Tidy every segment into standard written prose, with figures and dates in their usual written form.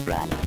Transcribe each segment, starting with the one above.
Run.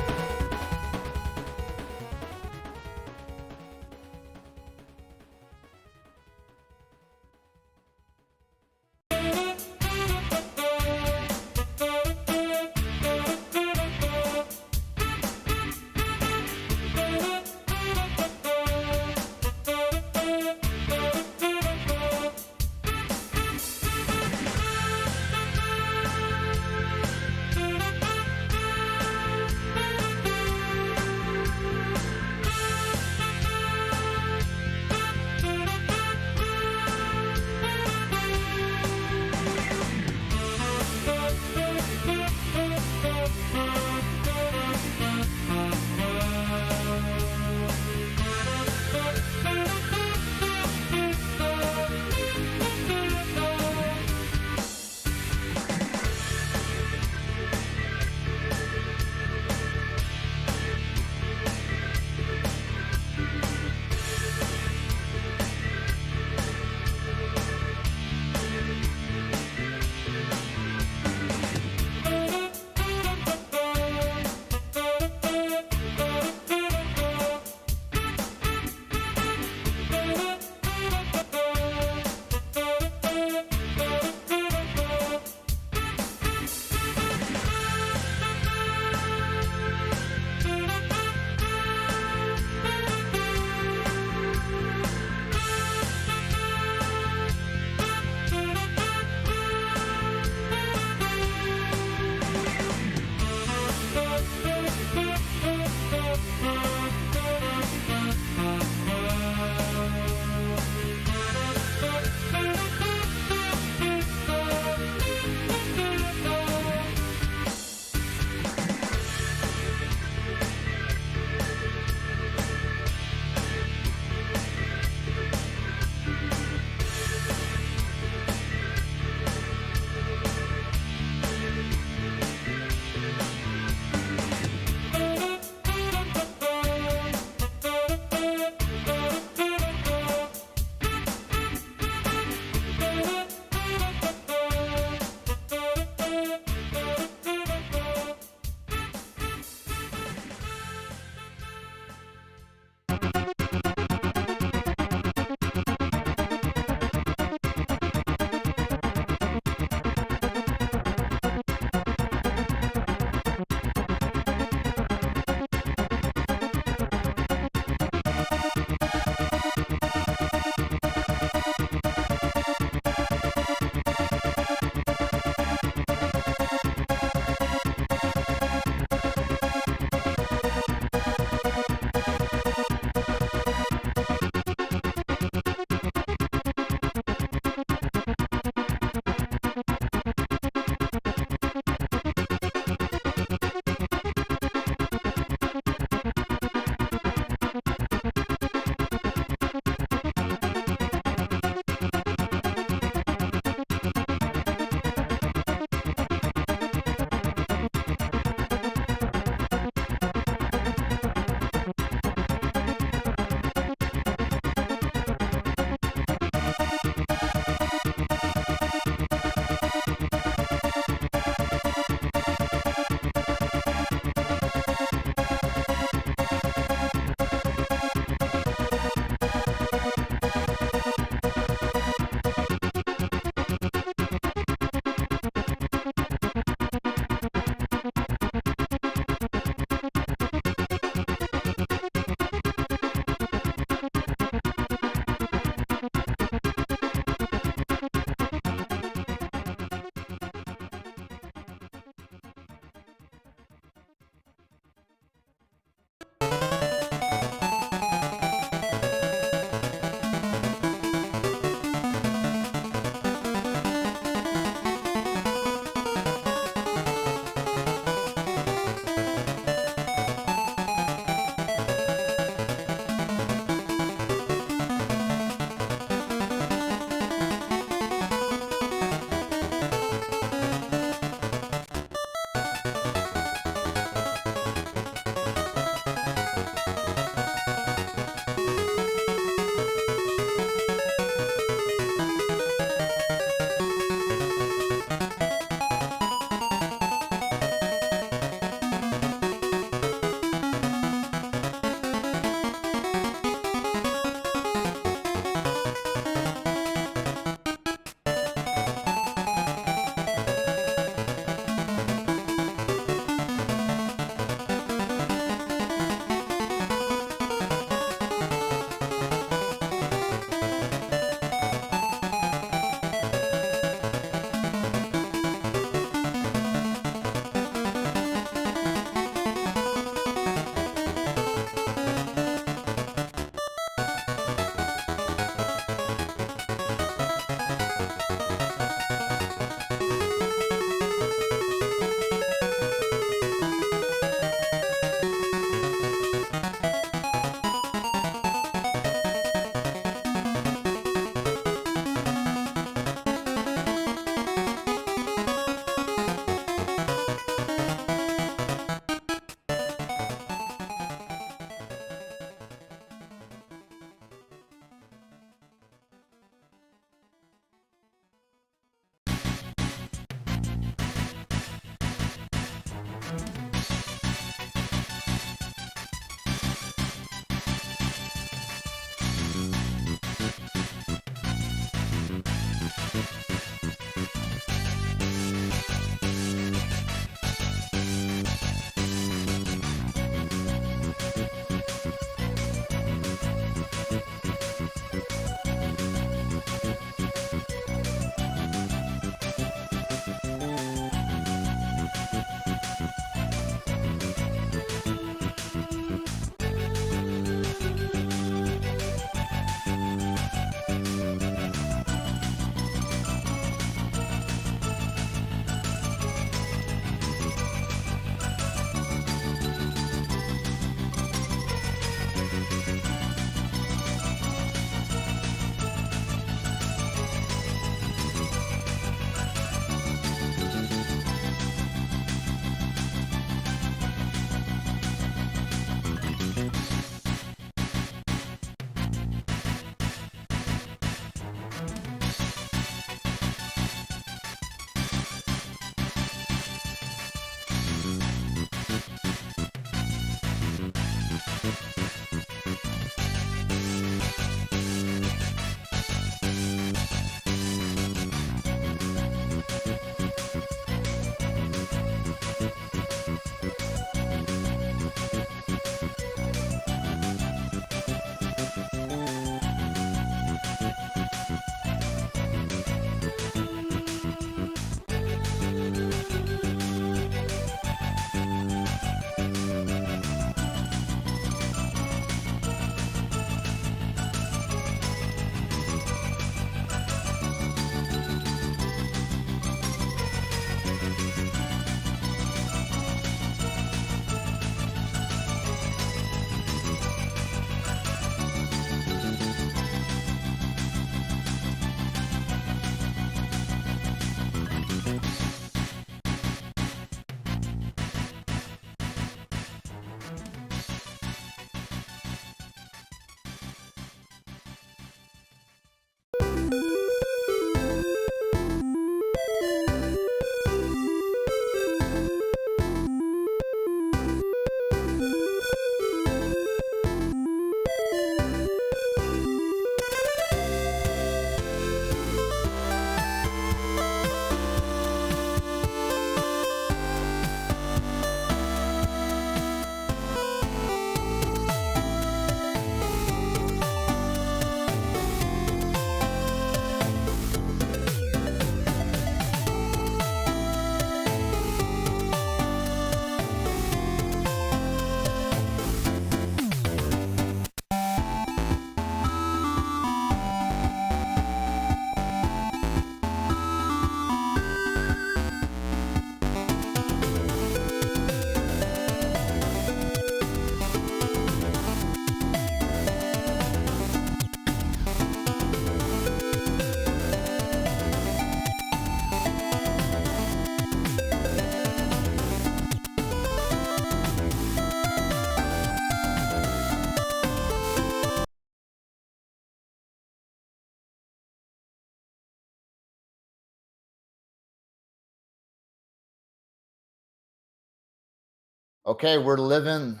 Okay, we're living,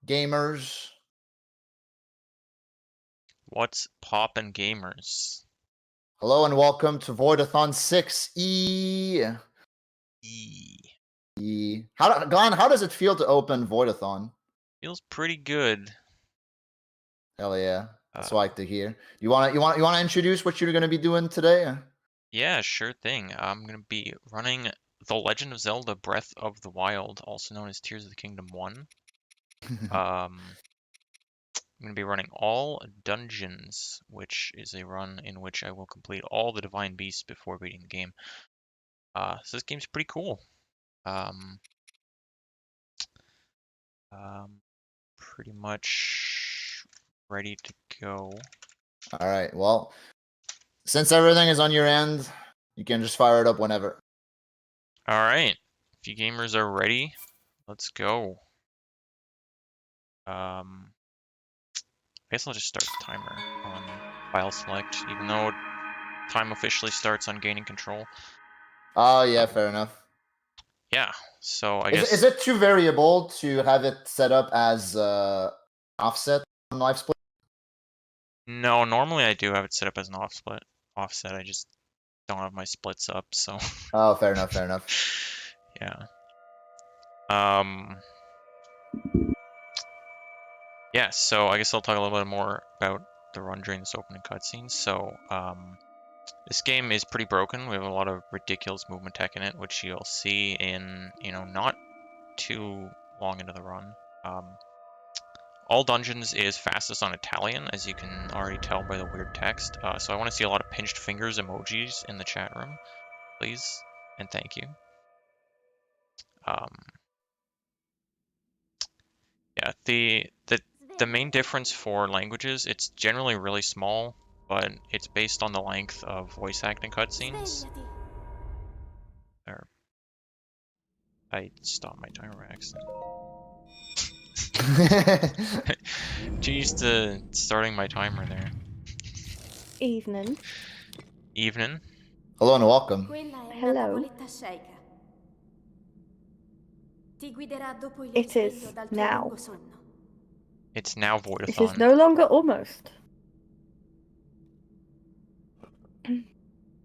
gamers. What's poppin' gamers? Hello and welcome to V0oidathon 6E. E Glenn, how does it feel to open V0oidathon? feels pretty good. Hell yeah, that's Uh, what I like to hear. You wanna introduce what you're gonna be doing today? yeah, sure thing. I'm gonna be running The Legend of Zelda: Breath of the Wild, also known as Tears of the Kingdom 1. I'm gonna be running all dungeons, which is a run in which I will complete all the divine beasts before beating the game. So this game's pretty cool. Um, Pretty much ready to go. All right. Well, since everything is on your end, you can just fire it up whenever. All right, if you gamers are ready, let's go. I guess I'll just start the timer on file select, even though time officially starts on gaining control. Oh yeah, Um, fair enough. yeah, so I Is guess it too variable to have it set up as offset on live split? no. Normally I do have it set up as an offset. I just don't have my splits up, so Oh, fair enough. Fair enough. yeah. Um, yeah. So I guess I'll talk a little bit more about the run during this opening cutscene. So this game is pretty broken. We have a lot of ridiculous movement tech in it, which you'll see in, not too long into the run. All dungeons is fastest on Italian, as you can already tell by the weird text. So I want to see a lot of pinched fingers emojis in the chat room, please, and thank you. Yeah, the main difference for languages, it's generally really small, but it's based on the length of voice acting cutscenes. Or I stopped my timer by accident. Jeez, to starting my timer there. Evening. Evening. Hello and welcome. Hello. It is now. It's now It is Voidathon. no longer almost.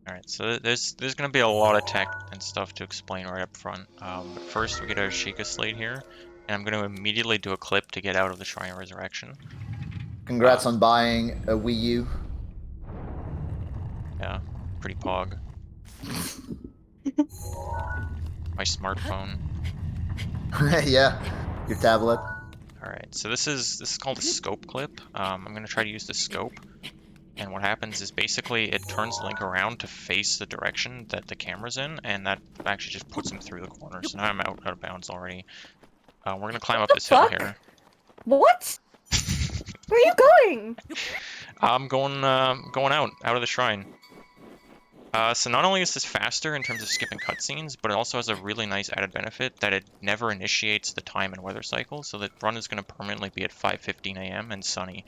Alright, so there's gonna be a lot of tech and stuff to explain right up front. But first we get our Sheikah Slate here, and I'm gonna immediately do a clip to get out of the Shrine of Resurrection. Congrats on buying a Wii U. Yeah, pretty pog. My smartphone. Yeah, your tablet. Alright, so this is called a scope clip. I'm gonna try to use the scope, and what happens is basically it turns Link around to face the direction that the camera's in, and that actually just puts him through the corner. So now I'm out of bounds already. We're gonna climb up The this hill fuck? here. What? Where are you going? I'm going out of the shrine. So not only is this faster in terms of skipping cutscenes, but it also has a really nice added benefit that it never initiates the time and weather cycle, so the run is going to permanently be at 5:15 a.m. and sunny.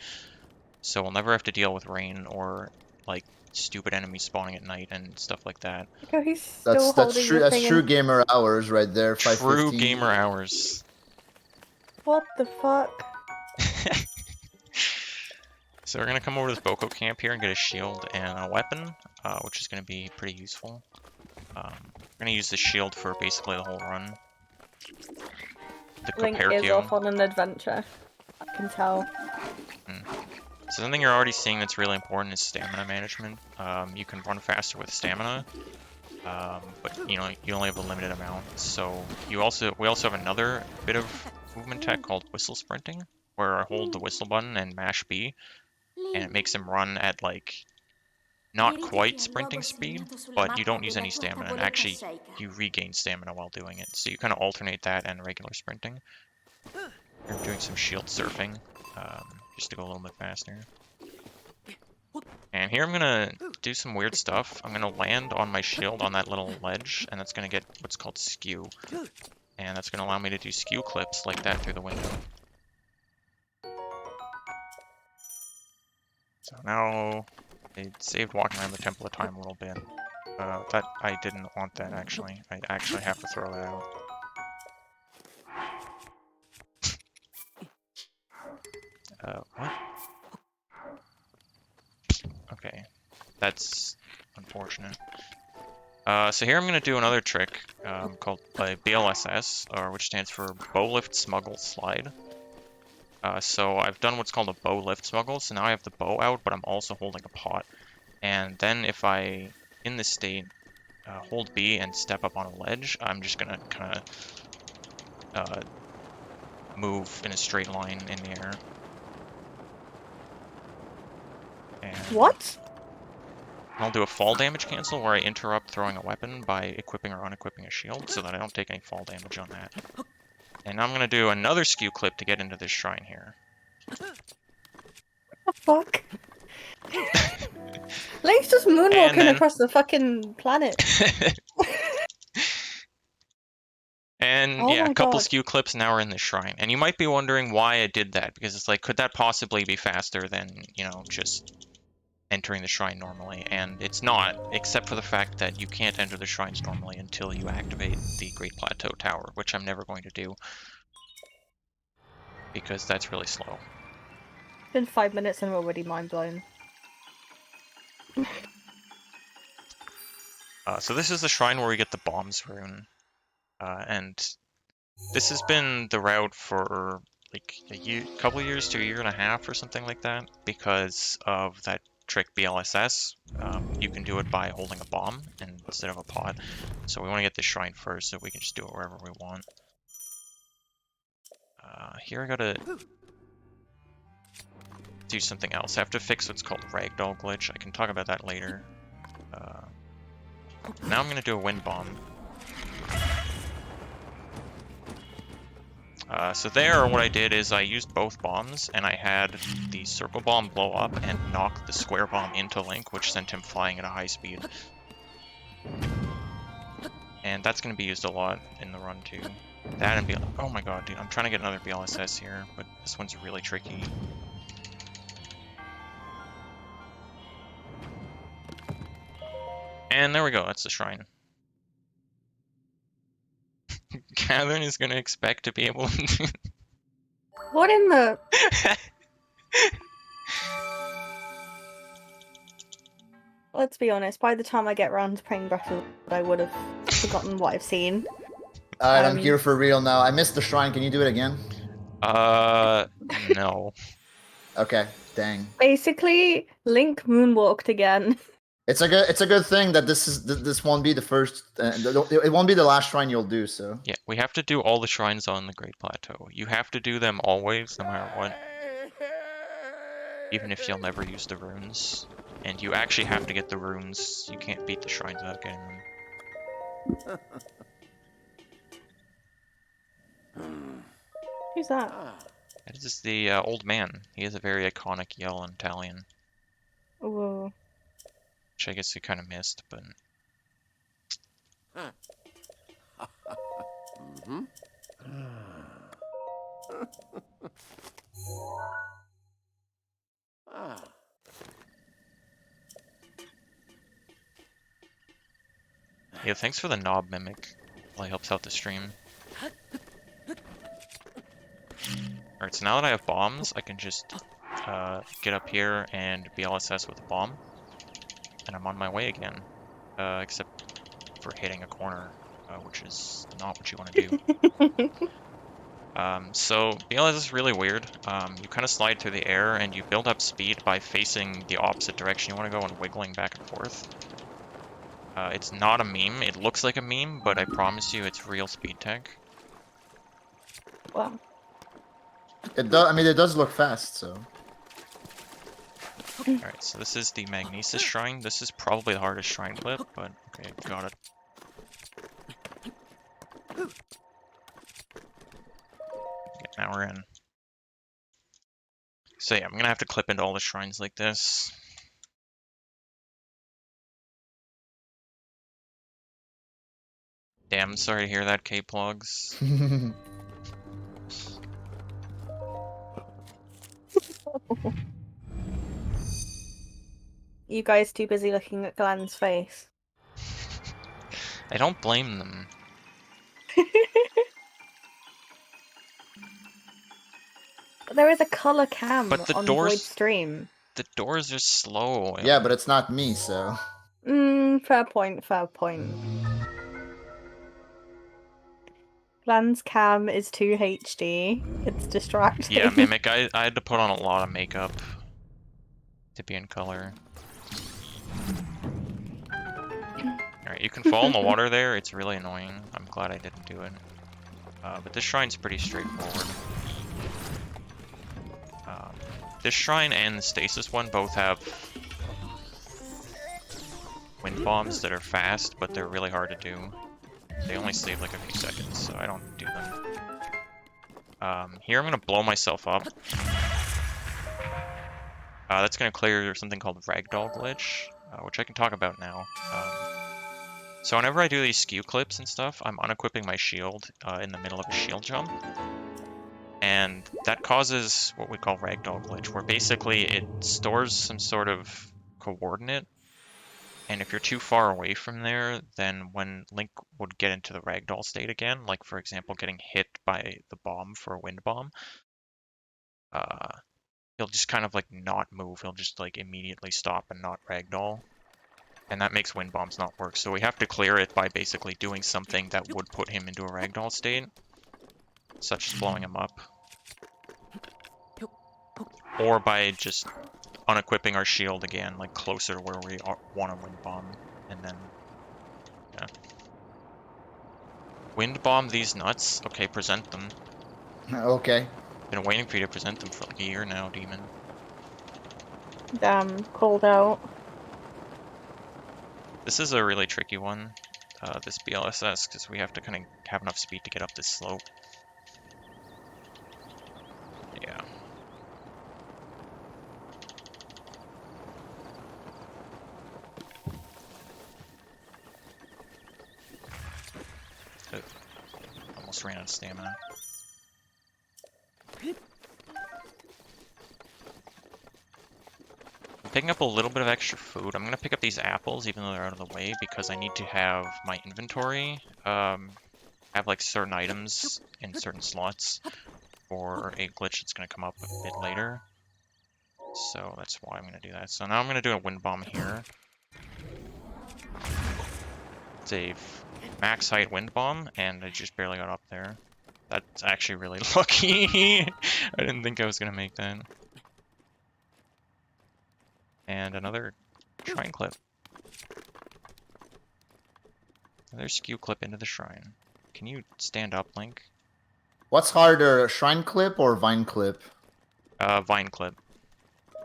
So we'll never have to deal with rain or like stupid enemies spawning at night and stuff like that. Oh, he's That's still that's holding true. the That's thing true in. gamer hours right there. True 5:15. gamer hours. What the fuck? So we're gonna come over to this Boko camp here and get a shield and a weapon, which is gonna be pretty useful. We're gonna use the shield for basically the whole run. The Link is Copercio. off on an adventure. I can tell. So something you're already seeing that's really important is stamina management. You can run faster with stamina, but you only have a limited amount. So we also have another bit of movement tech called whistle sprinting, where I hold the whistle button and mash B, and it makes him run at like not quite sprinting speed, but you don't use any stamina, and actually you regain stamina while doing it. So you kind of alternate that and regular sprinting. I'm doing some shield surfing, just to go a little bit faster. And here I'm gonna do some weird stuff. I'm gonna land on my shield on that little ledge, and that's gonna get what's called skew. And that's gonna allow me to do skew clips like that through the window. So now it saved walking around the Temple of Time a little bit. That I didn't want that actually. I actually have to throw that out. What? Okay, that's unfortunate. So here I'm going to do another trick called a BLSS, or which stands for Bow Lift Smuggle Slide. So I've done what's called a bow lift smuggle, so now I have the bow out, but I'm also holding a pot. And then if I, in this state, hold B and step up on a ledge, I'm just going to kind of move in a straight line in the air. And What? I'll do a fall damage cancel where I interrupt throwing a weapon by equipping or unequipping a shield so that I don't take any fall damage on that. And now I'm going to do another skew clip to get into this shrine here. The fuck? Link's just moonwalking then- across the fucking planet. And Oh yeah, my a couple God. skew clips, now we're in the shrine. And you might be wondering why I did that, because it's like, could that possibly be faster than, you know, just entering the shrine normally? And it's not, except for the fact that you can't enter the shrines normally until you activate the Great Plateau Tower, which I'm never going to do, because that's really slow. It's been 5 minutes and we're already mind blown. So this is the shrine where we get the bombs rune. And this has been the route for like a couple years to a year and a half or something like that, because of that trick BLSS. You can do it by holding a bomb instead of a pot. So we want to get this shrine first, so we can just do it wherever we want. Here I gotta do something else. I have to fix what's called ragdoll glitch. I can talk about that later. Now I'm gonna do a wind bomb. So there, what I did is I used both bombs, and I had the circle bomb blow up and knock the square bomb into Link, which sent him flying at a high speed. And that's going to be used a lot in the run too. That and oh my god, dude, I'm trying to get another BLSS here, but this one's really tricky. And there we go, that's the shrine. Catherine is going to expect to be able to... What in the... Let's be honest, by the time I get around to playing Breath of the Wild, I would have forgotten what I've seen. Alright, I'm here for real now. I missed the shrine. Can you do it again? No. Okay, dang. Basically, Link moonwalked again. It's a good thing that this won't be the first. It won't be the last shrine you'll do. So Yeah, we have to do all the shrines on the Great Plateau. You have to do them always, no matter what. Even if you'll never use the runes. And you actually have to get the runes. You can't beat the shrines without getting them. Who's that? That is just the old man. He has a very iconic yell in Italian. Whoa. Which I guess you kind of missed, but... Yeah, thanks for the knob mimic. Really helps out the stream. Alright, so now that I have bombs, I can just get up here and BLSS with a bomb. And I'm on my way again. Except for hitting a corner, which is not what you want to do. So BLSS is really weird. You kind of slide through the air and you build up speed by facing the opposite direction you want to go and wiggling back and forth. It's not a meme. It looks like a meme, but I promise you it's real speed tech. Wow. it does. I mean, it does look fast. So Alright, so this is the Magnesis Shrine. This is probably the hardest shrine clip, but okay, got it. Okay, now we're in. So yeah, I'm gonna have to clip into all the shrines like this. Damn, sorry to hear that, K-Plugs. You guys too busy looking at Glenn's face. I don't blame them. There is a color cam But the on doors- Void stream. The doors are slow. Yeah, but it's not me, so. Fair point, fair point. Glen's cam is too HD. It's distracting. Yeah, Mimic, I had to put on a lot of makeup to be in color. Alright, you can fall in the water there. It's really annoying. I'm glad I didn't do it. But this shrine's pretty straightforward. This shrine and the stasis one both have wind bombs that are fast, but they're really hard to do. They only save like a few seconds, so I don't do them. Here I'm gonna blow myself up. That's gonna clear something called Ragdoll glitch, which I can talk about now. So whenever I do these skew clips and stuff, I'm unequipping my shield in the middle of a shield jump. And that causes what we call Ragdoll glitch, where basically it stores some sort of coordinate. And if you're too far away from there, then when Link would get into the Ragdoll state again, like for example getting hit by the bomb for a wind bomb, he'll just kind of like not move. He'll just like immediately stop and not Ragdoll. And that makes wind bombs not work. So we have to clear it by basically doing something that would put him into a Ragdoll state, such as blowing him up. Or by just unequipping our shield again, like closer to where we want a wind bomb, and then, yeah. Wind bomb these nuts? Okay, present them. Okay. Been waiting for you to present them for like a year now, Demon. Damn, called out. This is a really tricky one, this BLSS, because we have to kind of have enough speed to get up this slope. Yeah. Almost ran out of stamina. I'm picking up a little bit of extra food. I'm gonna pick up these apples even though they're out of the way because I need to have my inventory have like certain items in certain slots for a glitch that's gonna come up a bit later. So that's why I'm gonna do that. So now I'm gonna do a wind bomb here. It's a max height wind bomb, and I just barely got up there. That's actually really lucky. I didn't think I was gonna make that. And another shrine clip. Another skew clip into the shrine. Can you stand up, Link? What's harder, shrine clip or vine clip? Vine clip.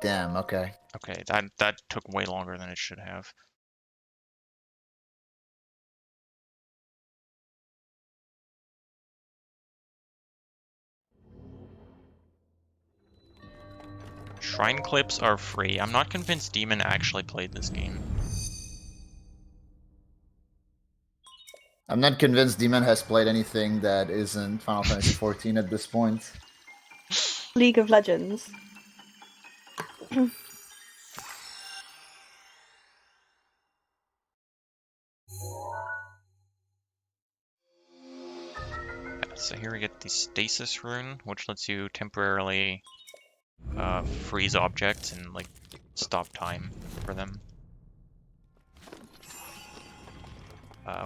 Damn, okay. Okay, that took way longer than it should have. Shrine clips are free. I'm not convinced Demon actually played this game. I'm not convinced Demon has played anything that isn't Final Fantasy XIV at this point. League of Legends. So here we get the stasis rune, which lets you temporarily freeze objects and like stop time for them.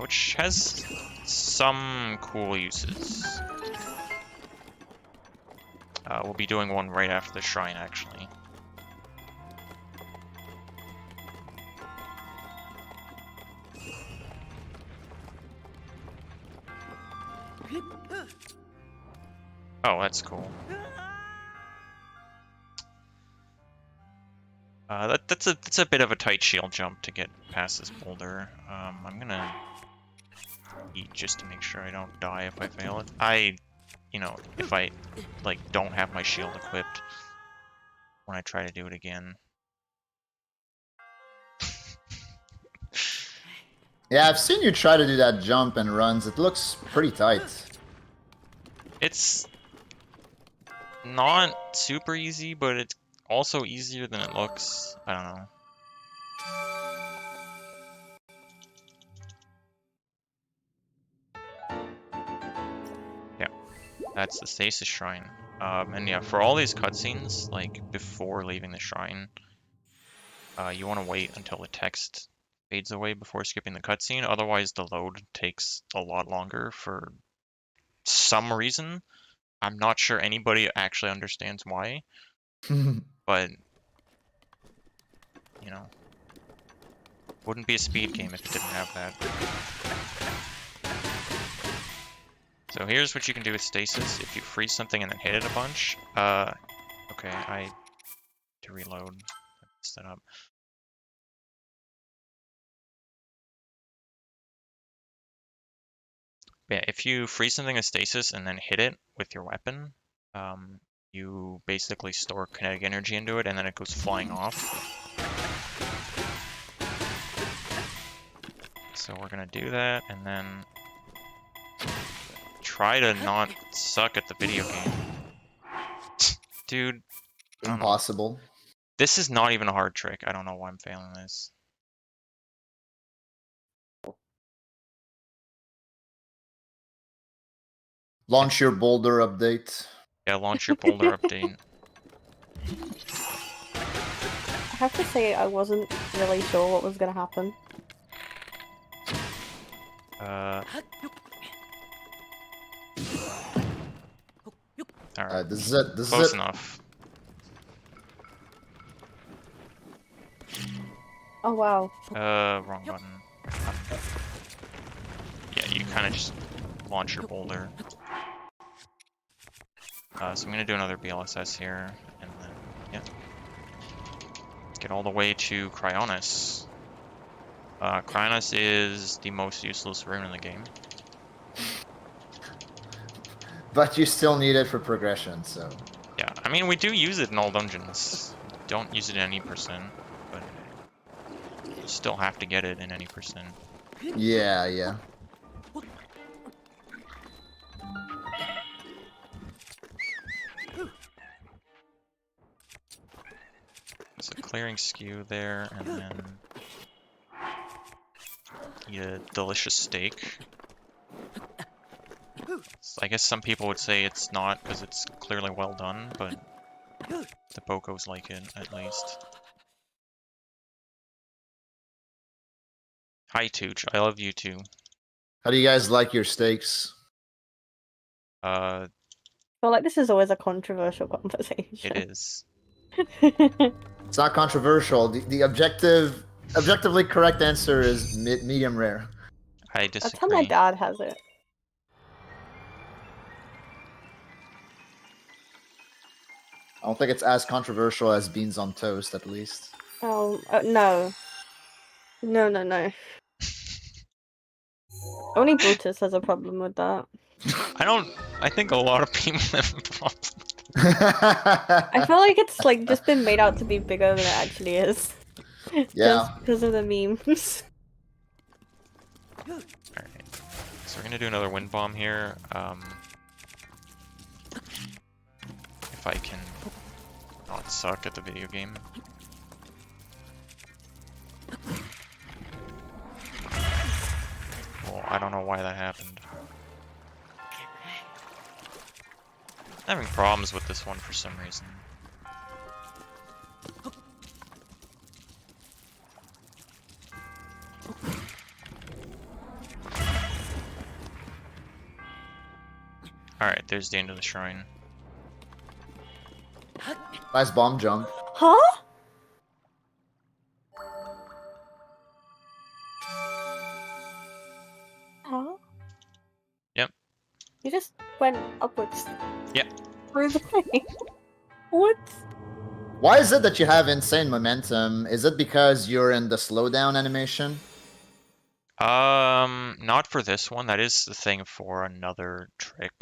Which has some cool uses. We'll be doing one right after the shrine, actually. Oh, that's cool. That's a bit of a tight shield jump to get past this boulder. I'm gonna eat just to make sure I don't die if I fail it. You know, if I like don't have my shield equipped when I try to do it again. Yeah, I've seen you try to do that jump and runs. It looks pretty tight. It's not super easy, but it's also easier than it looks. I don't know. Yeah, that's the stasis shrine. And yeah, for all these cutscenes, like before leaving the shrine, you want to wait until the text fades away before skipping the cutscene. Otherwise, the load takes a lot longer for some reason. I'm not sure anybody actually understands why, but you know, wouldn't be a speed game if it didn't have that. So here's what you can do with stasis. If you freeze something and then hit it a bunch, okay, to reload, messed that up. Yeah, if you freeze something in stasis and then hit it with your weapon, you basically store kinetic energy into it and then it goes flying off. So we're gonna do that and then try to not suck at the video game. Dude, I don't know. Impossible. This is not even a hard trick. I don't know why I'm failing this. Launch your boulder update. Yeah, launch your boulder update. I have to say, I wasn't really sure what was going to happen. Alright, This is it. This close is it. enough. Oh wow. Wrong button. Yeah, you kind of just launch your boulder. So I'm gonna do another BLSS here, and then, yeah. Get all the way to Cryonis. Cryonis is the most useless rune in the game. But you still need it for progression, so. Yeah, I mean, we do use it in all dungeons. Don't use it in any percent, but you still have to get it in any percent. Yeah, yeah. So clearing skew there, and then eat a delicious steak. So I guess some people would say it's not because it's clearly well done, but the Bokos like it at least. Hi Tooch, I love you too. How do you guys like your steaks? I feel like this is always a controversial conversation. It is. It's not controversial. The objectively correct answer is medium rare. I That's how my disagree. dad has it. I don't think it's as controversial as beans on toast, at least. Oh, no. No. Only Brutus has a problem with that. I think a lot of people have a problem. I feel like it's like just been made out to be bigger than it actually is. Yeah. Just because of the memes. Alright. So we're gonna do another wind bomb here. If I can not suck at the video game. Well, I don't know why that happened. I'm having problems with this one for some reason. Alright, there's the end of the shrine. Nice bomb jump. Huh? Huh? Yep. You just went upwards. Yep. Through the thing. What? Why is it that you have insane momentum? Is it because you're in the slowdown animation? Not for this one. That is the thing for another trick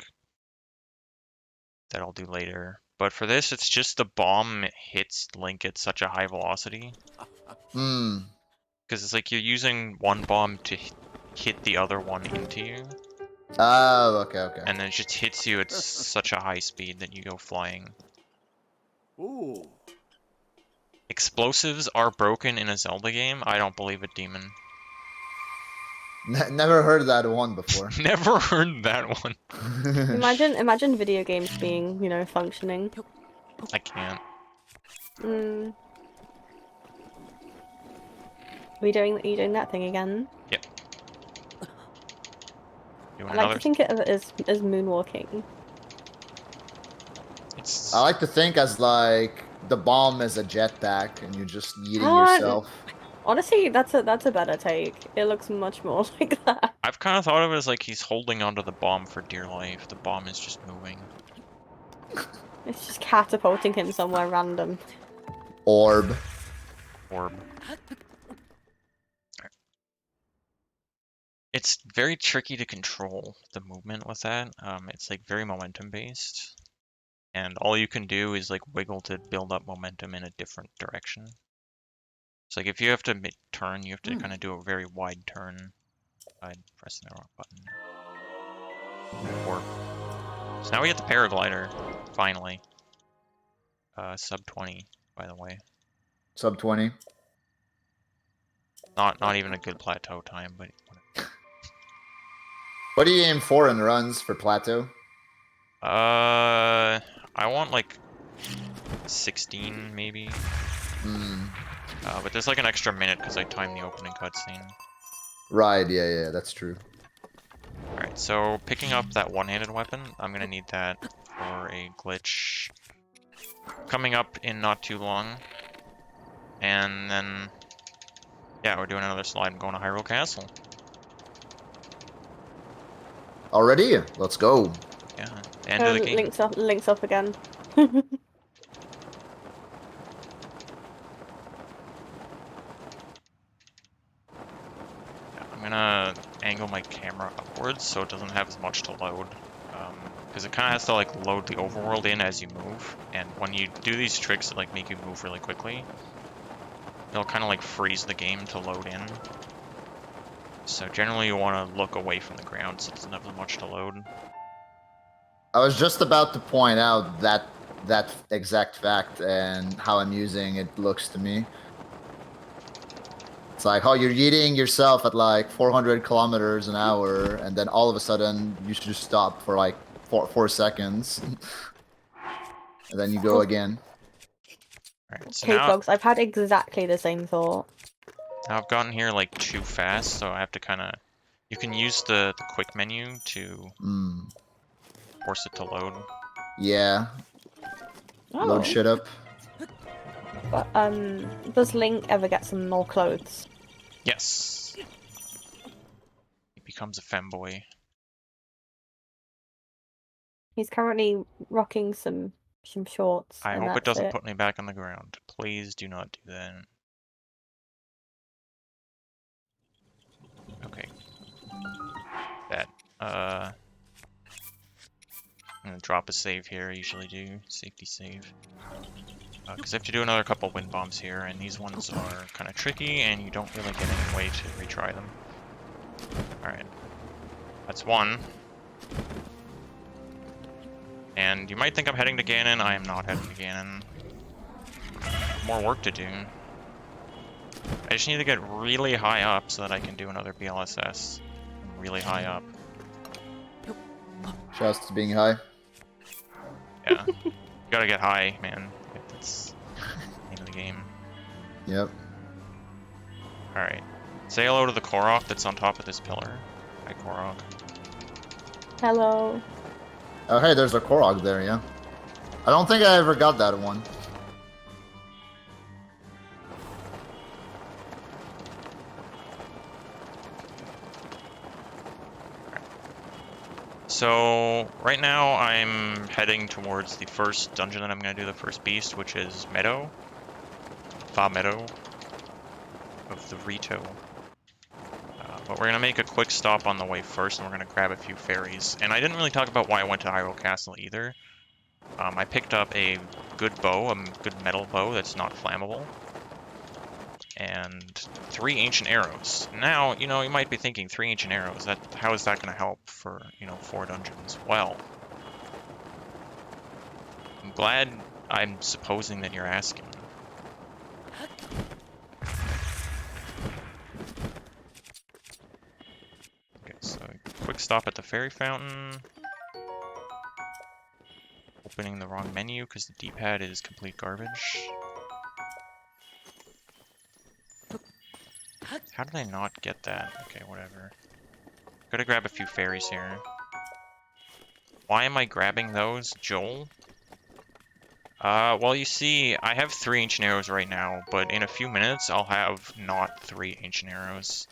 that I'll do later. But for this, it's just the bomb hits Link at such a high velocity. Hmm. Because it's like you're using one bomb to hit the other one into you. Oh, okay. And then it just hits you at such a high speed that you go flying. Ooh. Explosives are broken in a Zelda game? I don't believe it, Demon. Never heard that one before. Never heard that one. Imagine video games being, you know, functioning. I can't. Mm. Are you doing that thing again? Yep. Doing I like another. to think of it as moonwalking. It's. I like to think as like the bomb is a jetpack and you're just yeeting Ah, yourself. Honestly, that's a better take. It looks much more like that. I've kind of thought of it as like he's holding onto the bomb for dear life. The bomb is just moving. It's just catapulting him somewhere random. Orb. Orb. It's very tricky to control the movement with that. It's like very momentum based. And all you can do is like wiggle to build up momentum in a different direction. It's like if you have to turn, you have to kind of do a very wide turn by pressing the wrong button. Orb. So now we get the paraglider, finally. Sub 20, by the way. Sub 20. Not even a good plateau time, but What do you aim for in runs for plateau? I want like 16 maybe. Hmm. But there's like an extra minute because I timed the opening cutscene. Right, yeah, that's true. Alright, so picking up that one-handed weapon, I'm gonna need that for a glitch coming up in not too long. And then, yeah, we're doing another slide and going to Hyrule Castle. Already? Let's go. Yeah, end of the game. Links up again. I'm gonna angle my camera upwards so it doesn't have as much to load. Because it kind of has to like load the overworld in as you move. And when you do these tricks that like make you move really quickly, they'll kind of like freeze the game to load in. So generally you want to look away from the ground so it doesn't have as much to load. I was just about to point out that exact fact and how amusing it looks to me. It's like, oh, you're yeeting yourself at like 400 kilometers an hour, and then all of a sudden you should just stop for like 4 seconds. And then you go again. Alright, so Okay, now folks, I've had exactly the same thought. I've gotten here like too fast, so I have to kind of... You can use the quick menu to force it to load. Yeah. Oh. Load shit up. But, does Link ever get some more clothes? Yes! He becomes a femboy. He's currently rocking some shorts. I and hope it that's doesn't put me back on the ground. Please do not do that. Okay. That, I'm gonna drop a save here, I usually do. Safety save. Because I have to do another couple wind bombs here, and these ones are kind of tricky, and you don't really get any way to retry them. Alright. That's one. And you might think I'm heading to Ganon. I am not heading to Ganon. More work to do. I just need to get really high up so that I can do another BLSS. Really high up. Just being high. Yeah. You gotta get high, man. That's the name of the game. Yep. Alright. Say hello to the Korok that's on top of this pillar. Hi, Korok. Hello. Oh, hey, there's a Korok there, yeah. I don't think I ever got that one. So, right now I'm heading towards the first dungeon that I'm going to do, the first beast, which is Meadow. V0oid of the Rito. But we're going to make a quick stop on the way first, and we're going to grab a few fairies. And I didn't really talk about why I went to Hyrule Castle either. I picked up a good bow, a good metal bow that's not flammable. And 3 ancient arrows. Now, you know, you might be thinking 3 ancient arrows, how is that going to help for, 4 dungeons? Well, I'm glad I'm supposing that you're asking. stop at the fairy fountain. Opening the wrong menu because the D-pad is complete garbage. How did I not get that? Okay, whatever. Gotta grab a few fairies here. Why am I grabbing those, Joel? Well, you see, I have 3 ancient arrows right now, but in a few minutes, I'll have not 3 ancient arrows.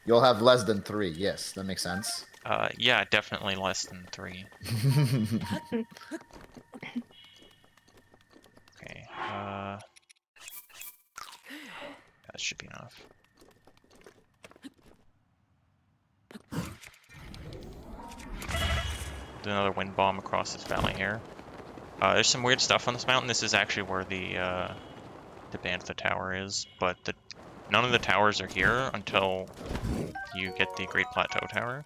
You'll have less than 3. Yes, that makes sense. Yeah, definitely less than 3. Okay, that should be enough. Do another wind bomb across this valley here. There's some weird stuff on this mountain. This is actually where the Bantha Tower is, but none of the towers are here until you get the Great Plateau Tower.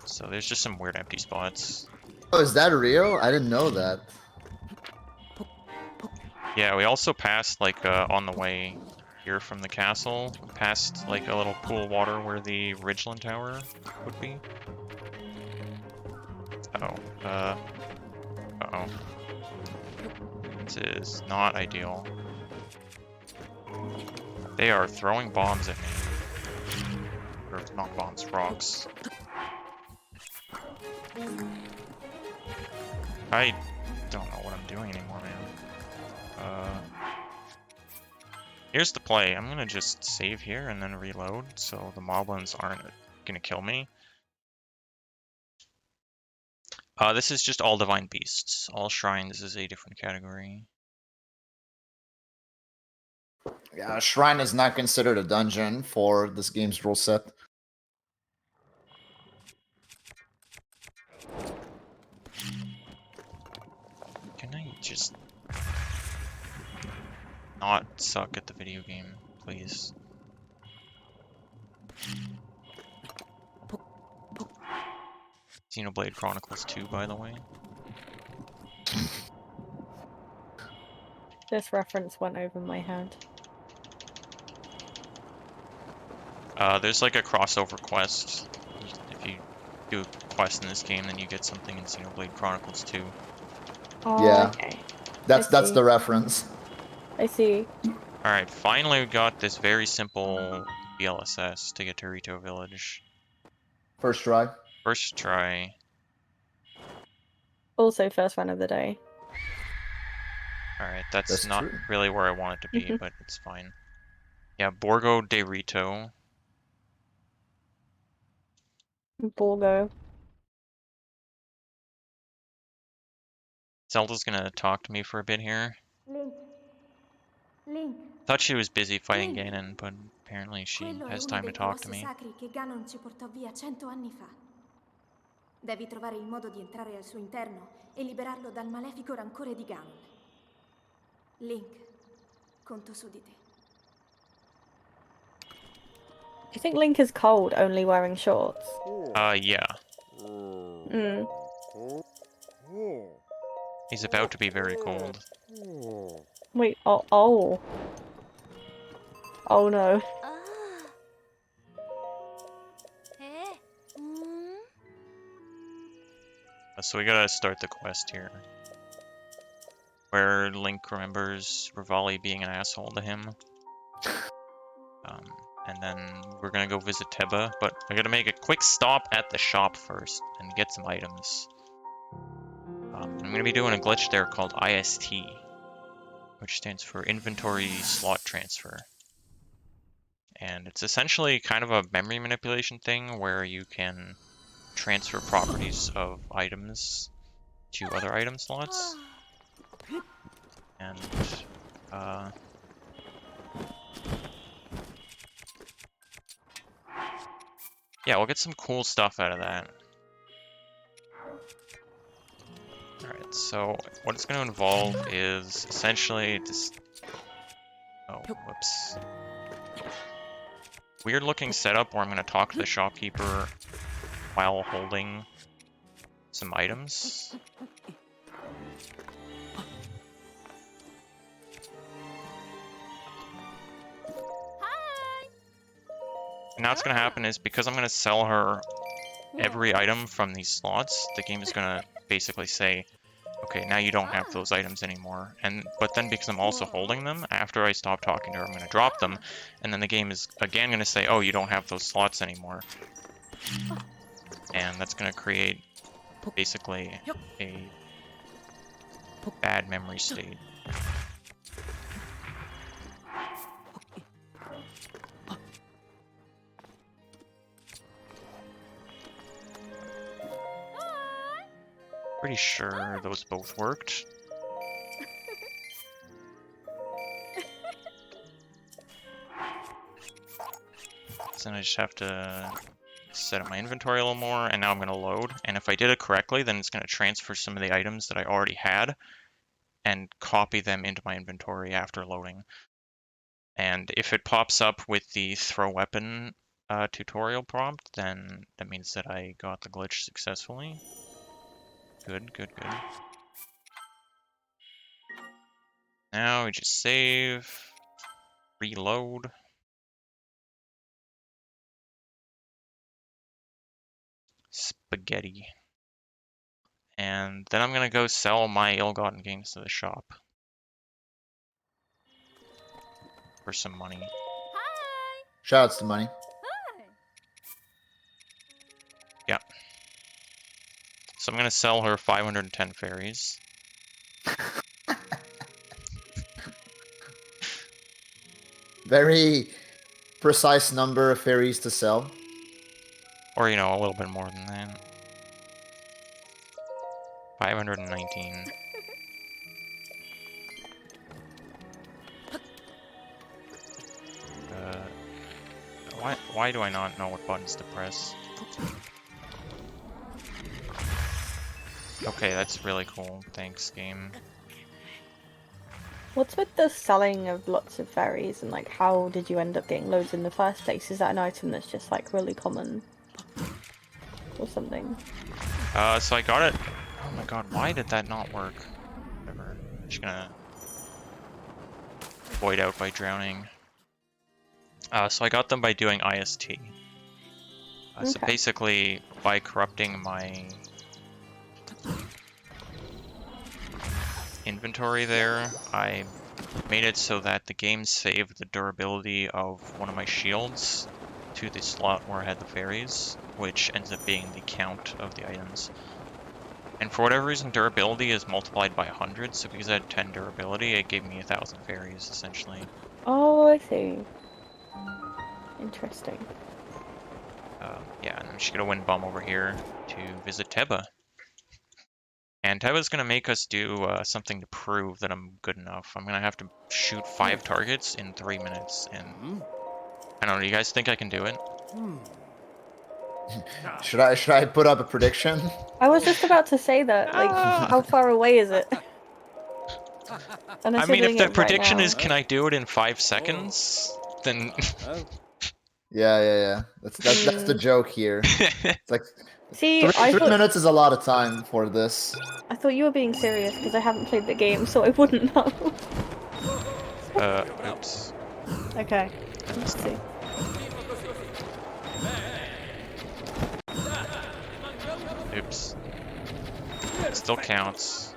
So there's just some weird empty spots. Oh, is that real? I didn't know that. Yeah, we also passed, like, on the way here from the castle, past, like, a little pool of water where the Ridgeland Tower would be. Uh-oh. Uh-oh. This is not ideal. They are throwing bombs at me. Or not bombs, rocks. I don't know what I'm doing anymore, man. Here's the play. I'm gonna just save here and then reload so the moblins aren't gonna kill me. This is just all divine beasts. All shrines is a different category. Yeah, Shrine is not considered a dungeon for this game's rule set. Can I just not suck at the video game, please? Xenoblade Chronicles 2, by the way. This reference went over my head. There's like a crossover quest. If you do a quest in this game, then you get something in Xenoblade Chronicles 2. Oh, Yeah. okay. That's see. the reference. I see. Alright, finally we got this very simple VLSS to get to Rito Village. First try. First try. Also, first run of the day. Alright, that's That's not true. really where I want it to be, but it's fine. Yeah, Borgo de Rito. Borgo. Zelda's gonna talk to me for a bit here. Link. Link. Thought she was busy fighting Link. Ganon, but apparently she Quello è has uno time to dei talk to colossi me. sacri che Ganon ci portò via 100 anni fa. Devi trovare il modo di entrare al suo interno e liberarlo dal malefico rancore di Ganon. Link, conto su di te. Do you think Link is cold only wearing shorts? Yeah. Hmm. He's about to be very cold. Wait, oh. Oh no. So we gotta start the quest here. Where Link remembers Rivali being an asshole to him. And then we're gonna go visit Teba, but I gotta make a quick stop at the shop first and get some items. I'm gonna be doing a glitch there called IST, which stands for Inventory Slot Transfer. And it's essentially kind of a memory manipulation thing where you can transfer properties of items to other item slots. And, yeah, we'll get some cool stuff out of that. Alright, so what it's going to involve is essentially just... Oh, whoops. Weird looking setup where I'm going to talk to the shopkeeper while holding some items. And now what's gonna happen is, because I'm gonna sell her every item from these slots, the game is gonna basically say, okay, now you don't have those items anymore. But then because I'm also holding them, after I stop talking to her, I'm gonna drop them, and then the game is again gonna say, oh, you don't have those slots anymore. And that's gonna create basically a bad memory state. Pretty sure those both worked. So then I just have to set up my inventory a little more, and now I'm going to load. And if I did it correctly, then it's going to transfer some of the items that I already had and copy them into my inventory after loading. And if it pops up with the throw weapon tutorial prompt, then that means that I got the glitch successfully. Good, good, good. Now we just save, reload. Spaghetti. And then I'm gonna go sell my ill-gotten gains to the shop for some money. Shoutouts to money. Yeah. So I'm gonna sell her 510 fairies. Very precise number of fairies to sell. Or, you know, a little bit more than that. 519. Why do I not know what buttons to press? Okay, that's really cool. Thanks, game. What's with the selling of lots of fairies, and like how did you end up getting loads in the first place? Is that an item that's just like really common or something? So I got it. Oh my god, why did that not work? Whatever. I'm just gonna void out by drowning. So I got them by doing IST. So Okay. basically, by corrupting my inventory there, I made it so that the game saved the durability of one of my shields to the slot where I had the fairies, which ends up being the count of the items. And for whatever reason, durability is multiplied by 100, so because I had 10 durability, it gave me 1,000 fairies, essentially. Oh, I see. Interesting. Yeah, and I'm just gonna win bum over here to visit Teba. And Teba's gonna make us do something to prove that I'm good enough. I'm gonna have to shoot 5 targets in 3 minutes, and I don't know, do you guys think I can do it? Should I put up a prediction? I was just about to say that. Like, how far away is it? I mean, if the prediction is can I do it in 5 seconds, then Yeah. That's the joke here. It's like See, three minutes is a lot of time for this. I thought you were being serious because I haven't played the game, so I wouldn't know. Oops. Okay, let's see. Oops. It still counts.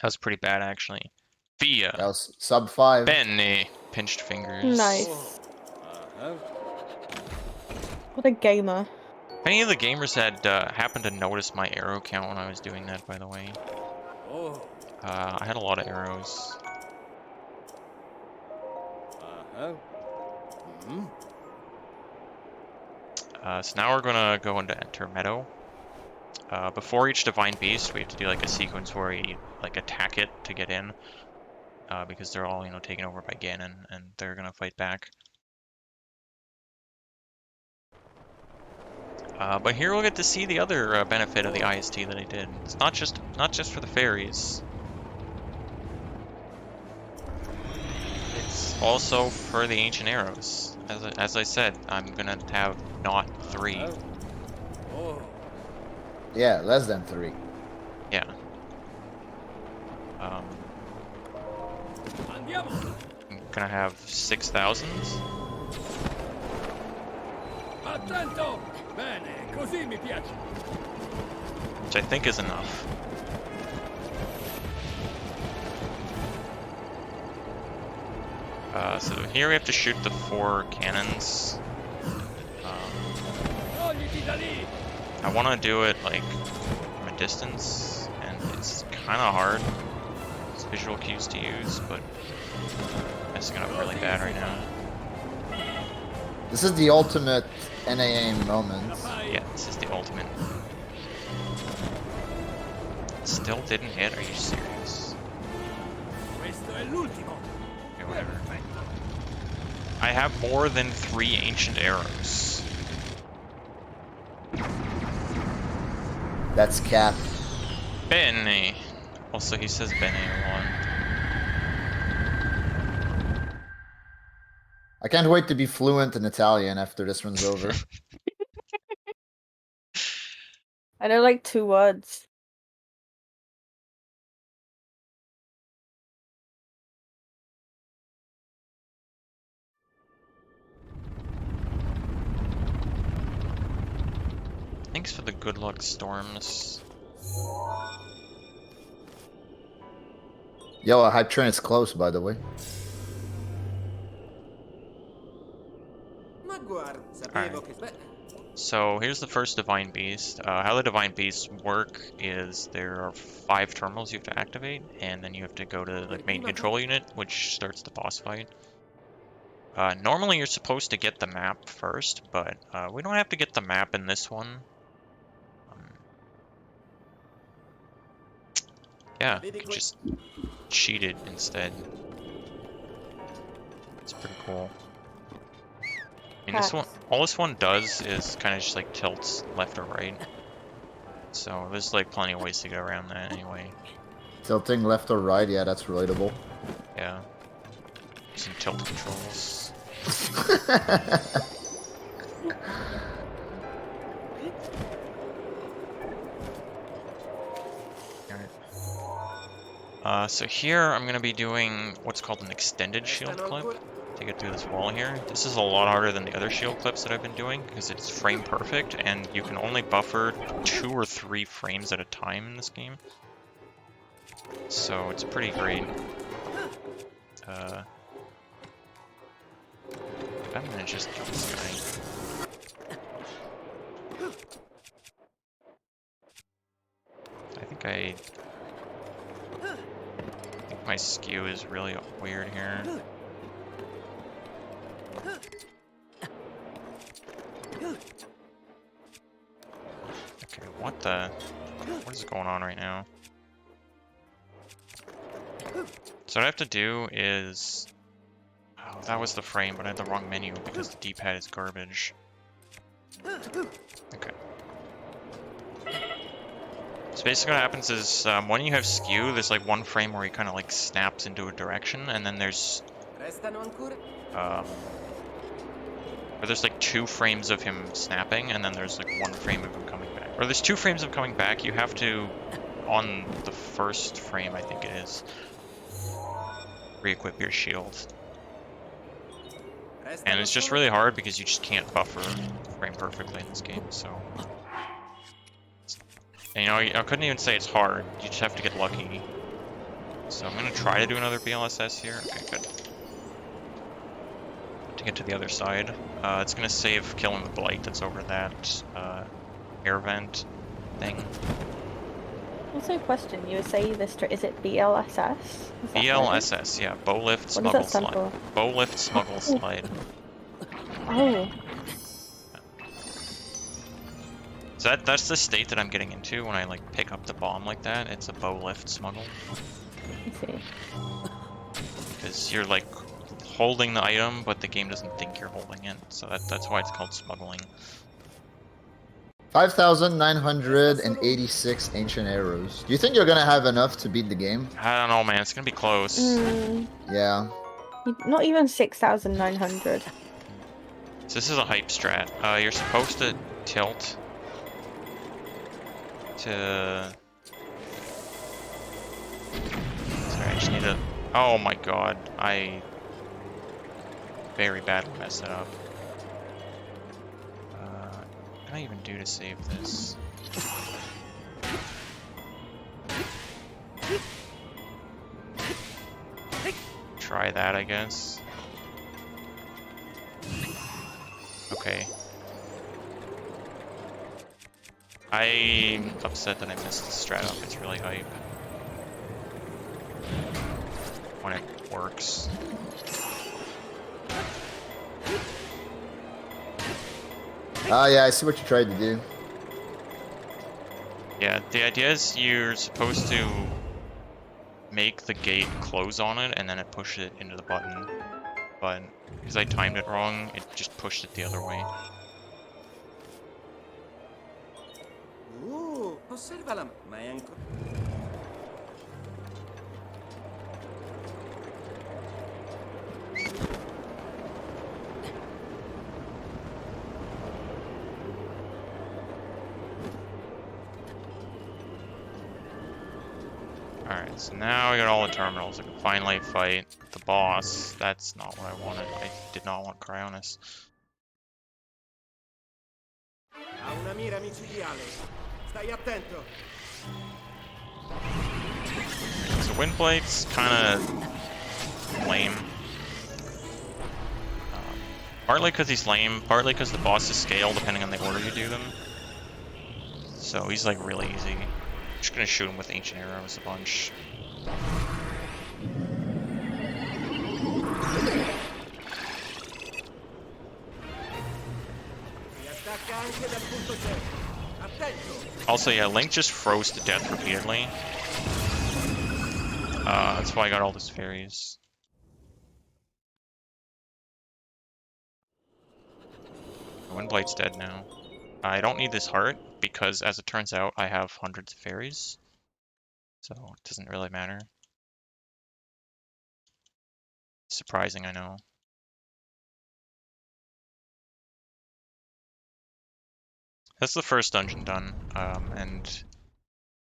That was pretty bad, actually. That was sub 5. Benny. Pinched fingers. Nice. What a gamer. If any of the gamers had happened to notice my arrow count when I was doing that, by the way. I had a lot of arrows. So now we're gonna go into Enter Meadow. Before each Divine Beast, we have to do like a sequence where we like attack it to get in. Because they're all, you know, taken over by Ganon, and they're gonna fight back. But here we'll get to see the other benefit of the IST that I did. It's not just for the fairies. It's also for the ancient arrows. As I said, I'm gonna have not 3. Yeah, less than 3. Yeah. I'm gonna have 6,000. Attento! Bene, così mi piace. Which I think is enough. So here we have to shoot the 4 cannons. Togliti da lì! I want to do it like from a distance, and it's kind of hard. It's visual cues to use, but I'm messing it up really bad right now. This is the ultimate NAA moment. Yeah, this is the ultimate. Still didn't hit? Are you serious? Questo è l'ultimo. Okay, whatever. I have more than 3 ancient arrows. That's cap. Bene. Also, he says Bene a lot. I can't wait to be fluent in Italian after this one's over. I know like 2 words. Thanks for the good luck storms. Yo, a hype train is close, by the way. Ma guarda, Alright. sapevo che... So here's the first Divine Beast. How the Divine Beasts work is there are 5 terminals you have to activate, and then you have to go to the main control unit, which starts the boss fight. Normally you're supposed to get the map first, but we don't have to get the map in this one. Yeah, you can just cheat it instead. It's pretty cool. I mean, all this one does is kind of just like tilts left or right. So there's like plenty of ways to get around that anyway. Tilting left or right, yeah, that's relatable. Yeah. Some tilt controls. So here I'm gonna be doing what's called an extended shield clip to get through this wall here. This is a lot harder than the other shield clips that I've been doing because it's frame perfect and you can only buffer 2 or 3 frames at a time in this game. So it's pretty great. I'm gonna just kill this guy. I think my skew is really weird here. Okay, what is going on right now? So what I have to do is... Oh, that was the frame, but I had the wrong menu because the D-pad is garbage. Okay. So basically what happens is, when you have skew, there's like one frame where he kind of like snaps into a direction, and then there's... or there's like 2 frames of him snapping, and then there's like 1 frame of him coming back. Or there's 2 frames of him coming back, you have to, on the first frame I think it is, re-equip your shield. And it's just really hard because you just can't buffer frame perfectly in this game, so... And, you know, I couldn't even say it's hard, you just have to get lucky. So I'm gonna try to do another BLSS here. Okay, good. To get to the other side. It's gonna save killing the blight that's over that air vent thing. Also, question: you would say this is it BLSS? BLSS, yeah. Bow lift, smuggle slide. Bow lift, smuggle slide. Oh. So that's the state that I'm getting into when I like pick up the bomb like that. It's a bow lift smuggle. I see. Because you're like holding the item, but the game doesn't think you're holding it. So that's why it's called smuggling. 5,986 ancient arrows. Do you think you're gonna have enough to beat the game? I don't know, man. It's gonna be close. Yeah. Not even 6,900. So this is a hype strat. You're supposed to tilt to... Sorry, I just need to... Oh my god, I very badly messed it up. What can I even do to save this? Try that, I guess. Okay. I'm upset that I missed the strat up. It's really hype when it works. Oh yeah, I see what you tried to do. Yeah, the idea is you're supposed to make the gate close on it and then it pushes it into the button. But because I timed it wrong, it just pushed it the other way. Osserva la... ma è ancora... Alright, so now we got all the terminals. I can finally fight the boss. That's not what I wanted. I did not want Cryonis. Ha una mira micidiale. Stai attento. So Windblade's kind of lame. Partly because he's lame, partly because the bosses scale depending on the order you do them. So he's like really easy. Just gonna shoot him with ancient arrows a bunch. Si attacca anche dal punto zero. Attento. Also, yeah, Link just froze to death repeatedly. That's why I got all these fairies. Windblade's dead now. I don't need this heart, because as it turns out, I have hundreds of fairies. So it doesn't really matter. Surprising, I know. That's the first dungeon done, and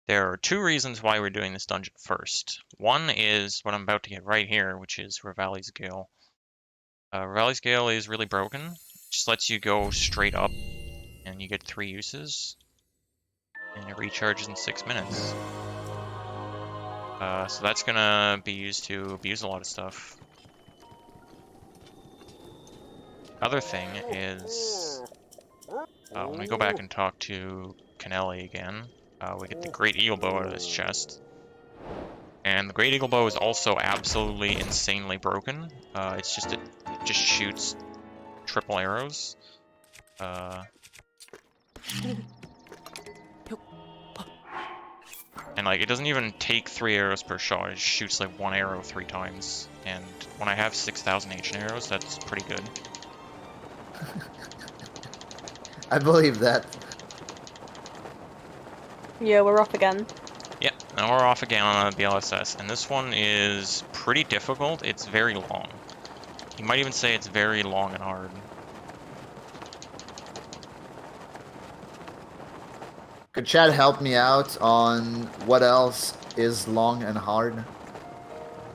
there are two reasons why we're doing this dungeon first. One is what I'm about to get right here, which is Revali's Gale. Revali's Gale is really broken. It just lets you go straight up, and you get 3 uses, and it recharges in 6 minutes. So that's gonna be used to abuse a lot of stuff. Other thing is, when we go back and talk to Kennelly again, we get the Great Eagle Bow out of this chest. And the Great Eagle Bow is also absolutely insanely broken. It just shoots triple arrows. And like, it doesn't even take 3 arrows per shot, it just shoots like 1 arrow 3 times. And when I have 6,000 ancient arrows, that's pretty good. I believe that. Yeah, we're off again. Yeah, now we're off again on a BLSS, and this one is pretty difficult. It's very long. You might even say it's very long and hard. Could Chad help me out on what else is long and hard?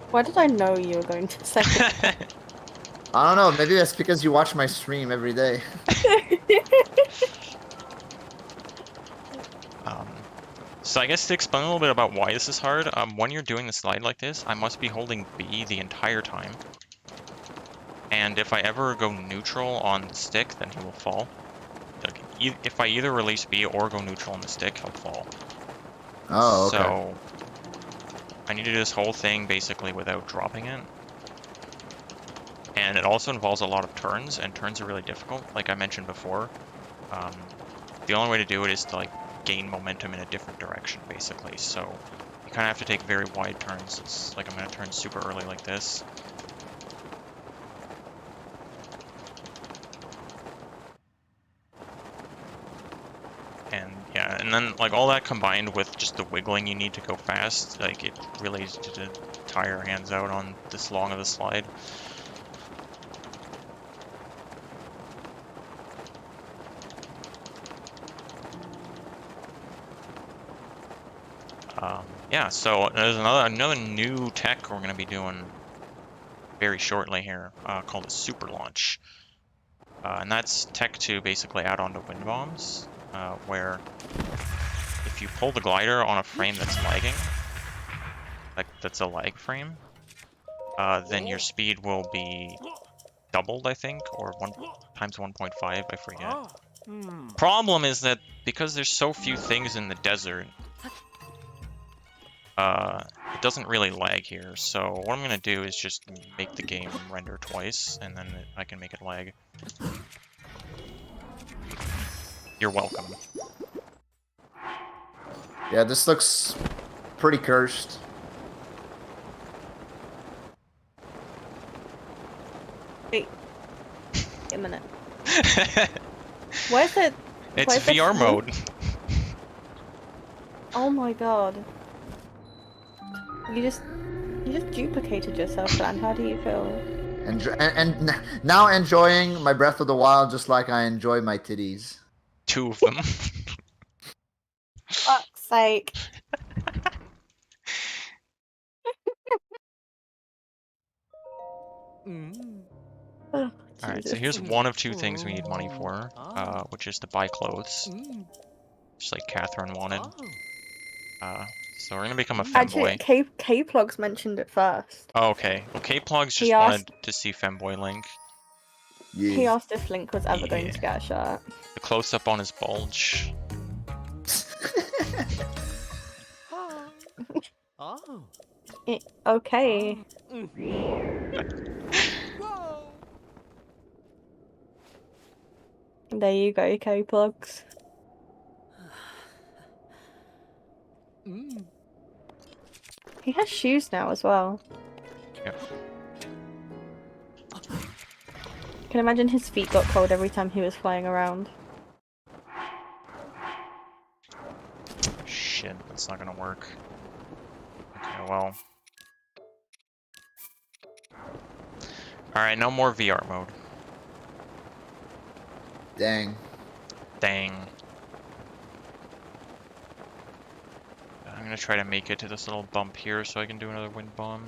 Why did I know you were going to say that? I don't know, maybe that's because you watch my stream every day. So I guess to explain a little bit about why this is hard, when you're doing the slide like this, I must be holding B the entire time. And if I ever go neutral on the stick, then he will fall. Like, if I either release B or go neutral on the stick, he'll fall. Oh, okay. So I need to do this whole thing basically without dropping it. And it also involves a lot of turns, and turns are really difficult, like I mentioned before. The only way to do it is to like gain momentum in a different direction, basically. So you kind of have to take very wide turns. It's like I'm going to turn super early like this. And yeah, and then like all that combined with just the wiggling you need to go fast, like it really is to tire your hands out on this long of a slide. Yeah, so there's another new tech we're going to be doing very shortly here, called a super launch. And that's Tech 2 basically add-on to wind bombs, where if you pull the glider on a frame that's lagging, like that's a lag frame, then your speed will be doubled, I think, or 1 times 1.5, I forget. Problem is that because there's so few things in the desert, it doesn't really lag here. So what I'm gonna do is just make the game render twice, and then I can make it lag. You're welcome. Yeah, this looks pretty cursed. Wait a minute. Where's it? It's Where's the VR flute? mode. Oh my god. You just duplicated yourself, Dan. How do you feel? And now enjoying my Breath of the Wild just like I enjoy my titties. 2 of them. Fuck's sake. Oh, Alright, so Jesus. here's one of 2 things we need money for, which is to buy clothes. Just like Catherine wanted. So we're gonna become a Actually, femboy. K-Plugs mentioned it first. Oh, okay. Well, K-Plugs just He asked- wanted to see femboy Link. He Yeah. asked if Link was ever going to get a shirt. The close-up on his bulge. Okay. There you go, K-Plugs. He has shoes now as well. Yep. I can imagine his feet got cold every time he was flying around. Shit, that's not gonna work. Okay, well. Alright, no more VR mode. Dang. Dang. I'm gonna try to make it to this little bump here so I can do another wind bomb.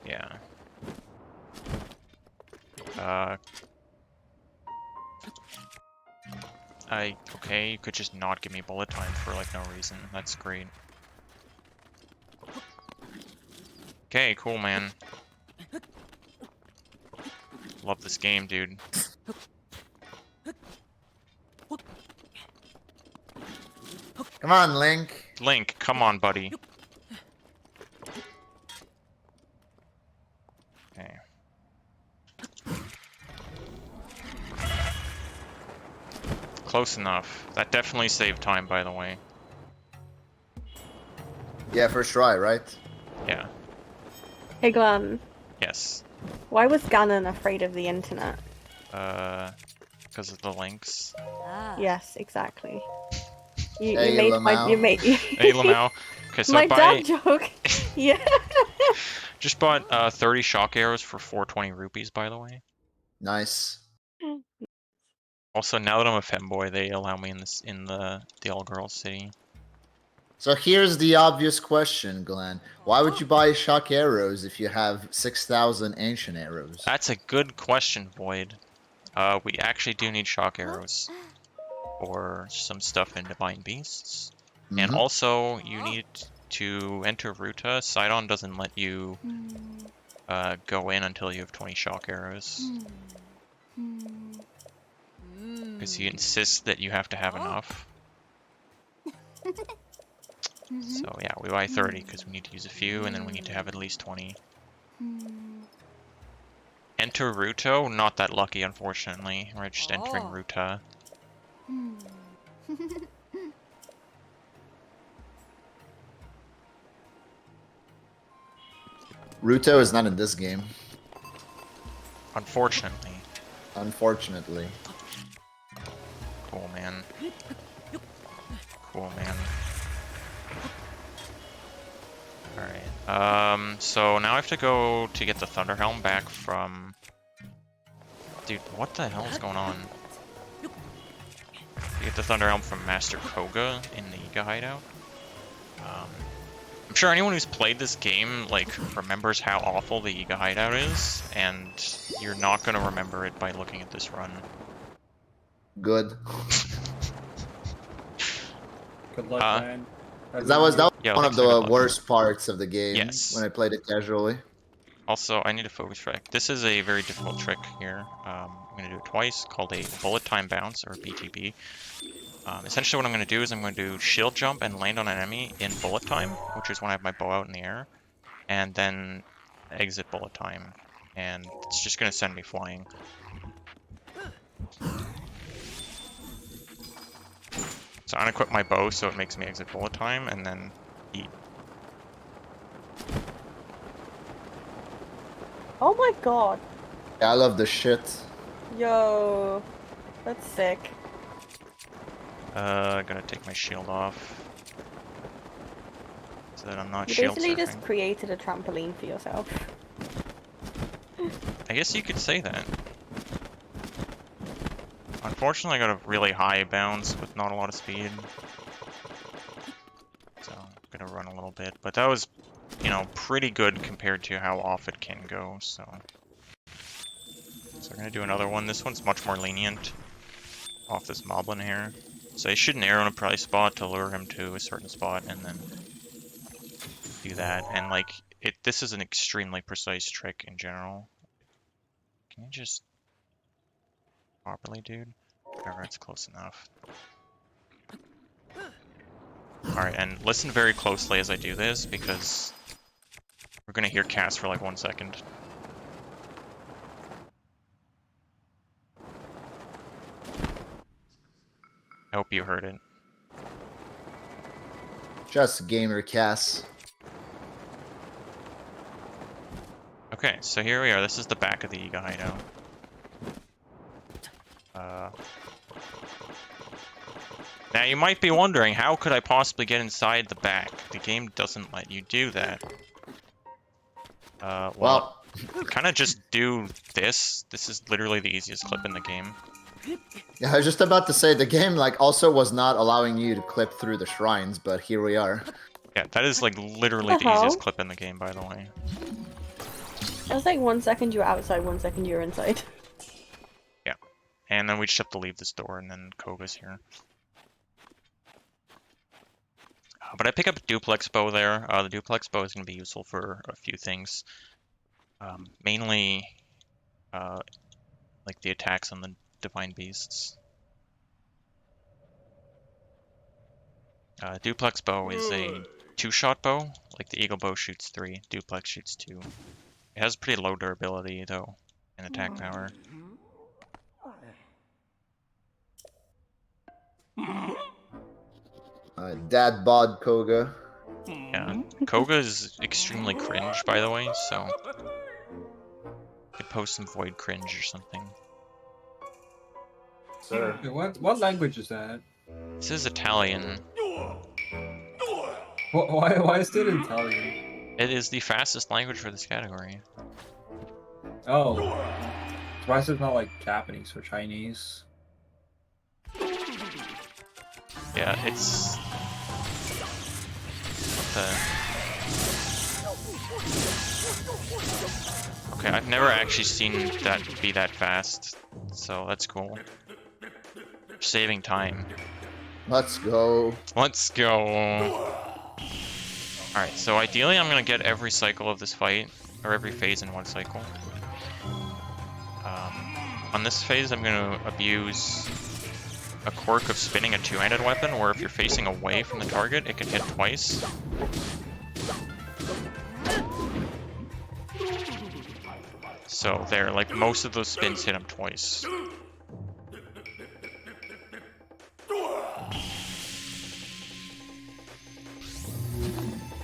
Yeah. Okay, you could just not give me bullet time for like no reason. That's great. Okay, cool, man. Love this game, dude. Come on, Link. Link, come on, buddy. Okay. Close enough. That definitely saved time, by the way. Yeah, first try, right? Yeah. Hey Glenn, Yes. why was Ganon afraid of the internet? Because of the links. Yes, exactly. You Hey, made Lamau. you made Hey, Lamau. Okay, so my buy... dad joke. Yeah. Just bought 30 shock arrows for 420 rupees, by the way. Nice. Also, now that I'm a femboy, they allow me in the all-girls city. So here's the obvious question, Glenn. Why would you buy shock arrows if you have 6,000 ancient arrows? That's a good question, Void. We actually do need shock arrows for some stuff in Divine Beasts. And also, you need to enter Ruta. Sidon doesn't let you go in until you have 20 shock arrows. Because he insists that you have to have enough. So yeah, we buy 30 because we need to use a few, and then we need to have at least 20. Enter Ruto? Not that lucky, unfortunately. We're just entering Ruta. Ruto is not in this game, Unfortunately. unfortunately. Cool, man. Cool, man. Alright, so now I have to go to get the Thunder Helm back from... Dude, what the hell is going on? To get the Thunder Helm from Master Koga in the Iga hideout. I'm sure anyone who's played this game, like, remembers how awful the Iga hideout is, and you're not gonna remember it by looking at this run. Good. Good luck, Uh, man. That was Yeah, one of thanks for good the luck. worst parts of the game Yes. when I played it casually. Also, I need a focus trick. This is a very difficult trick here. I'm going to do it twice, called a bullet time bounce, or BTB. Essentially what I'm going to do is I'm going to do shield jump and land on an enemy in bullet time, which is when I have my bow out in the air, and then exit bullet time. And it's just going to send me flying. So I'm going to equip my bow so it makes me exit bullet time, and then eat. Oh my god. Yeah, I love the shit. Yo. That's sick. Gonna take my shield off. So that I'm not You shield basically surfing. just created a trampoline for yourself. I guess you could say that. Unfortunately, I got a really high bounce with not a lot of speed. So, I'm gonna run a little bit. But that was, you know, pretty good compared to how off it can go, so... So I'm gonna do another one. This one's much more lenient off this moblin here. So you shoot an arrow in a price spot to lure him to a certain spot, and then do that. And like, this is an extremely precise trick in general. Can you just properly, dude? Whatever, it's close enough. Alright, and listen very closely as I do this, because we're gonna hear cast for like 1 second. I hope you heard it. Just gamer Cass. Okay, so here we are. This is the back of the Iga hideout. Now you might be wondering, how could I possibly get inside the back? The game doesn't let you do that. Well, kind of just do this. This is literally the easiest clip in the game. Yeah, I was just about to say the game like also was not allowing you to clip through the shrines, but here we are. Yeah, that is like literally What the the easiest hell? clip in the game, by the way. It was like 1 second you were outside, 1 second you were inside. Yeah, and then we just have to leave this door, and then Koga's here. But I pick up a duplex bow there. The duplex bow is going to be useful for a few things. Mainly, like the attacks on the divine beasts. Duplex bow is a 2-shot bow. Like the eagle bow shoots 3, duplex shoots 2. It has pretty low durability though, and attack power. Dad bod Koga. Yeah, Koga is extremely cringe, by the way, so could post some void cringe or something. Sir. Wait, what language is that? This is Italian. Why is it Italian? It is the fastest language for this category. Oh. Why is it not like Japanese or Chinese? Yeah, it's... What the... Okay, I've never actually seen that be that fast, so that's cool. Saving time. Let's go. Let's go! Alright, so ideally I'm gonna get every cycle of this fight, or every phase in 1 cycle. On this phase I'm gonna abuse a quirk of spinning a 2-handed weapon, where if you're facing away from the target, it can hit twice. So there, like most of those spins hit him twice.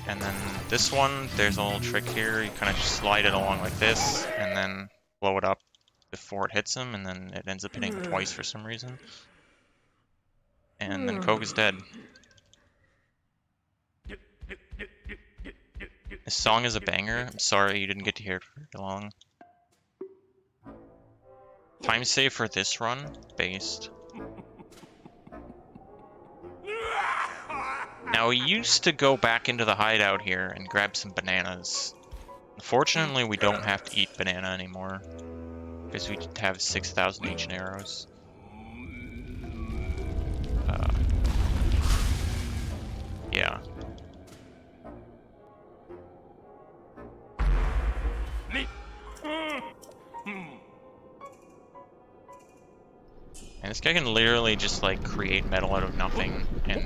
And then this one, there's a little trick here. You kind of just slide it along like this, and then blow it up before it hits him, and then it ends up hitting him twice for some reason. And then Koga's dead. This song is a banger. I'm sorry you didn't get to hear it for very long. Time save for this run, based. Now, we used to go back into the hideout here and grab some bananas. Unfortunately, we don't have to eat banana anymore, because we have 6,000 ancient arrows. Yeah. And this guy can literally just like create metal out of nothing, and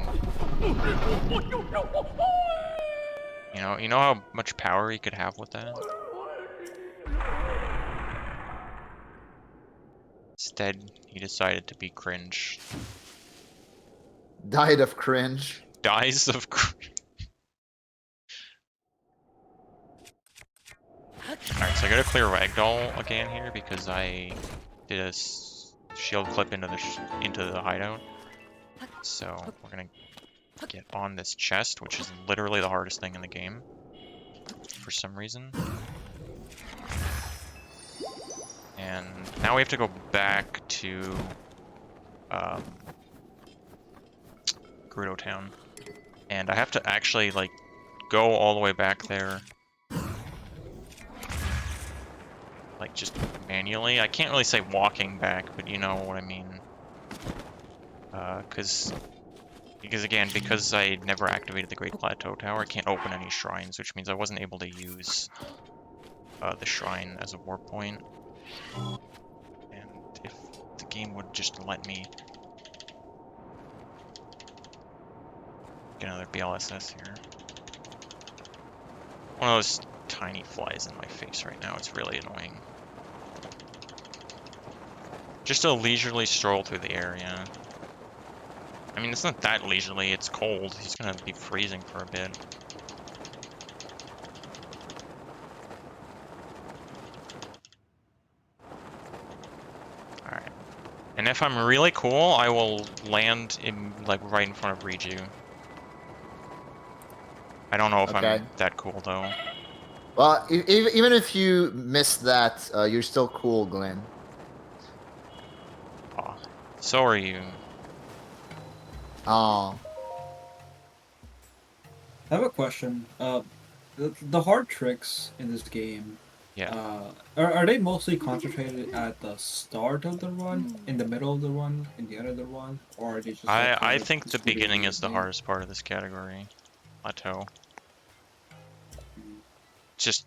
you know how much power he could have with that? Instead, he decided to be cringe. Died of cringe. Dies of cringe. Alright, so I gotta clear Ragdoll again here because I did a shield clip into the hideout. So we're gonna get on this chest, which is literally the hardest thing in the game for some reason. And now we have to go back to V0oid Town, and I have to actually like go all the way back there, like just manually. I can't really say walking back, but you know what I mean. Because I never activated the Great Plateau Tower, I can't open any shrines, which means I wasn't able to use the shrine as a warp point. And if the game would just let me get another BLSS here. One of those tiny flies in my face right now, it's really annoying. Just a leisurely stroll through the area. I mean, it's not that leisurely, it's cold. He's gonna be freezing for a bit. Alright. And if I'm really cool, I will land in, like, right in front of Riju. I don't know if Okay. I'm that cool, though. Well, even if you miss that, you're still cool, Glenn. Aw. So are you. Oh. I have a question. The hard tricks in this game, Yeah. are they mostly concentrated at the start of the run, in the middle of the run, in the end of the run, or are they just? Like, I think the beginning is the hardest part of this category. Plateau.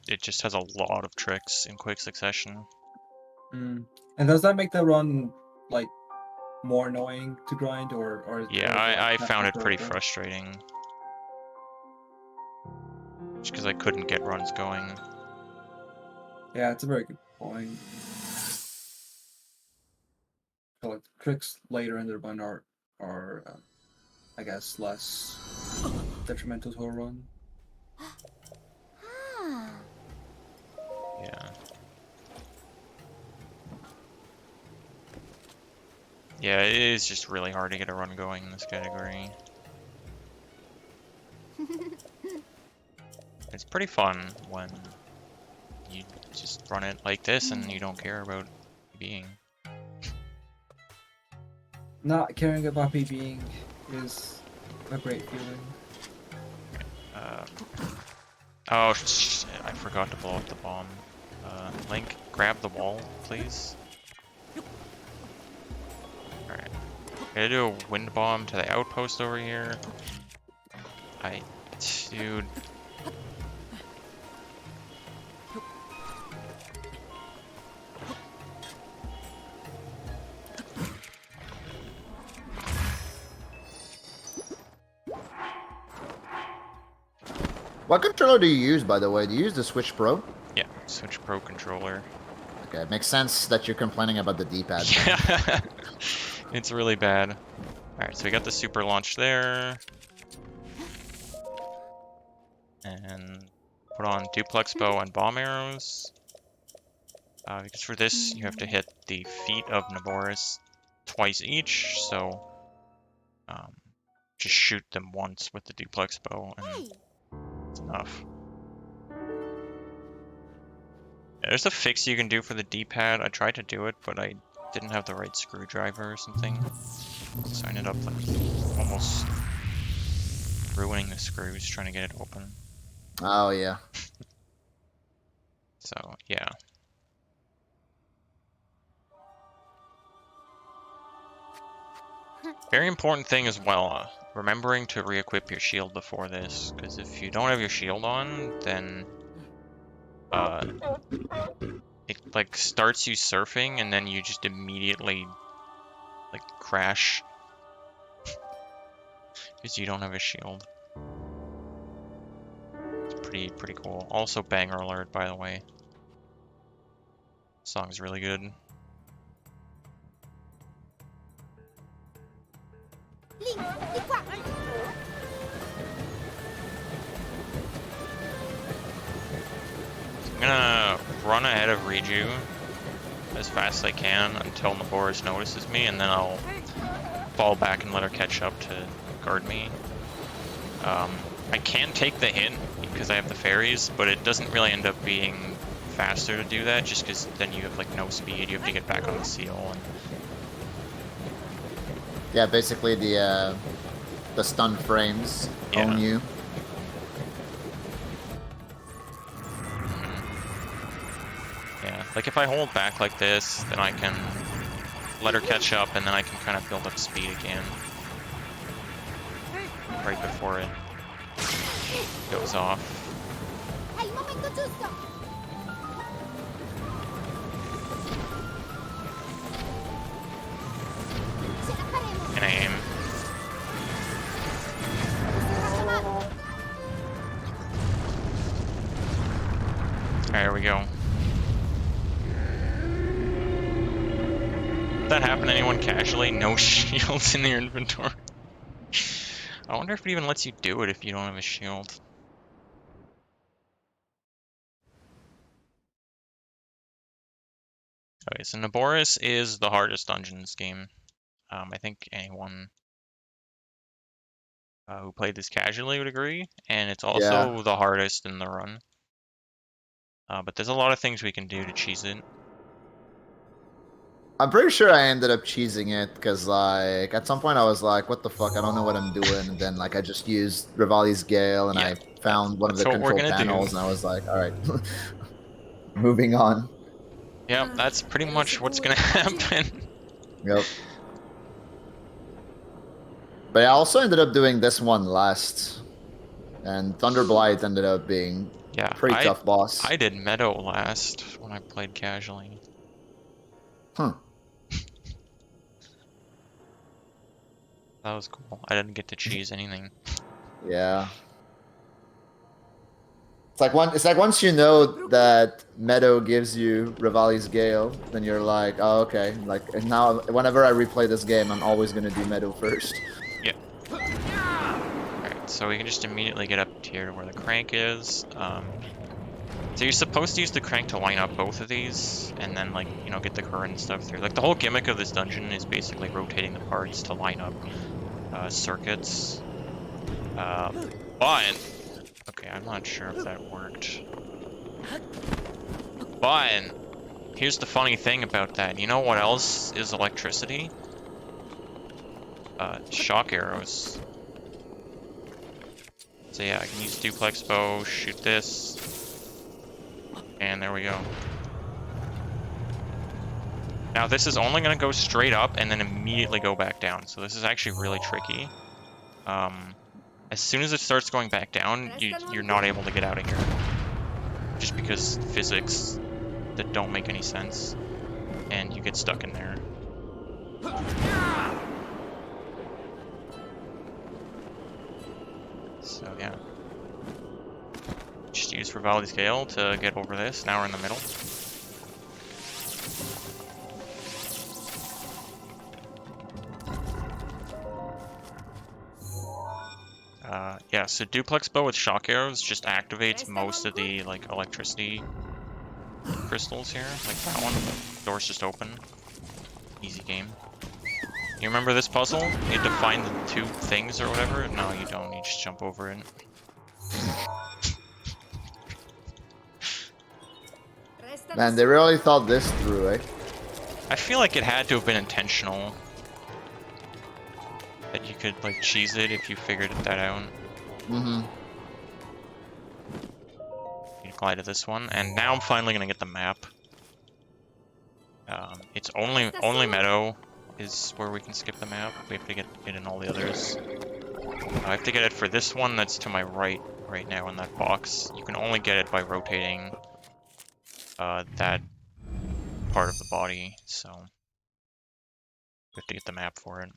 It just has a lot of tricks in quick succession. And does that make the run like more annoying to grind, or Yeah, or I not found it pretty preferable? frustrating. Just because I couldn't get runs going. Yeah, it's a very good point. So, like, tricks later in the run are I guess less detrimental to a run. Yeah. Yeah, it is just really hard to get a run going in this category. It's pretty fun when you just run it like this and you don't care about being. Not caring about me being is a great feeling. Oh, shit, I forgot to blow up the bomb. Link, grab the wall, please. Alright. Gotta do a wind bomb to the outpost over here. Dude. What controller do you use, by the way? Do you use the Switch Pro? Yeah, Switch Pro controller. Okay, it makes sense that you're complaining about the D-pad. Yeah, it's really bad. Alright, so we got the super launch there. And put on duplex bow and bomb arrows. Because for this, you have to hit the feet of Naboris twice each, so just shoot them once with the duplex bow, and it's enough. Yeah, there's a fix you can do for the D-pad. I tried to do it, but I didn't have the right screwdriver or something. So I ended up like almost ruining the screws trying to get it open. Oh yeah. So yeah. Very important thing as well, remembering to re-equip your shield before this, because if you don't have your shield on, then it like starts you surfing and then you just immediately like crash because you don't have a shield. It's pretty cool. Also banger alert, by the way. Song's really good. I'm gonna run ahead of Riju as fast as I can until Naboris notices me, and then I'll fall back and let her catch up to guard me. I can take the hit because I have the fairies, but it doesn't really end up being faster to do that, just because then you have like no speed. You have to get back on the seal. And... Yeah, basically the stun frames own you. Yeah, like if I hold back like this, then I can let her catch up, and then I can kind of build up speed again. Right before it goes off. And I aim. Alright, here we go. Did that happen to anyone casually? No shields in your inventory. I wonder if it even lets you do it if you don't have a shield. Okay, so Naboris is the hardest dungeon in this game. I think anyone who played this casually would agree, and it's also the hardest in the run. But there's a lot of things we can do to cheese it. I'm pretty sure I ended up cheesing it because, like, at some point I was like, "What the fuck? I don't know what I'm doing." And then, like, I just used Rivali's Gale, and I found one of the control panels, and I was like, "All right, moving on." Yeah, that's pretty much what's gonna happen. Yep. But I also ended up doing this one last, and Thunderblight ended up being pretty tough boss. I did Meadow last when I played casually. Huh. That was cool. I didn't get to cheese anything. Yeah. It's like once you know that Meadow gives you Rivali's Gale, then you're like, oh okay. Like now, whenever I replay this game, I'm always gonna do Meadow first. Yeah. Alright, so we can just immediately get up here to where the crank is. So you're supposed to use the crank to line up both of these, and then like, you know, get the current and stuff through. Like the whole gimmick of this dungeon is basically rotating the parts to line up circuits. But okay, I'm not sure if that worked. But here's the funny thing about that. You know what else is electricity? Shock arrows. So yeah, I can use duplex bow, shoot this, and there we go. Now this is only going to go straight up and then immediately go back down, so this is actually really tricky. As soon as it starts going back down, you're not able to get out of here. Just because physics that don't make any sense, and you get stuck in there. So yeah. Just use Rivali's Gale to get over this. Now we're in the middle. Yeah, so duplex bow with shock arrows just activates most of the like electricity crystals here. Like that one, door's just open. Easy game. You remember this puzzle? You had to find the two things or whatever? No, you don't. You just jump over it. Man, they really thought this through, eh? I feel like it had to have been intentional. That you could like cheese it if you figured that out. Mm-hmm. You apply to this one, and now I'm finally gonna get the map. It's only Meadow is where we can skip the map. We have to get it in all the others. I have to get it for this one that's to my right now in that box. You can only get it by rotating that part of the body, so we have to get the map for it.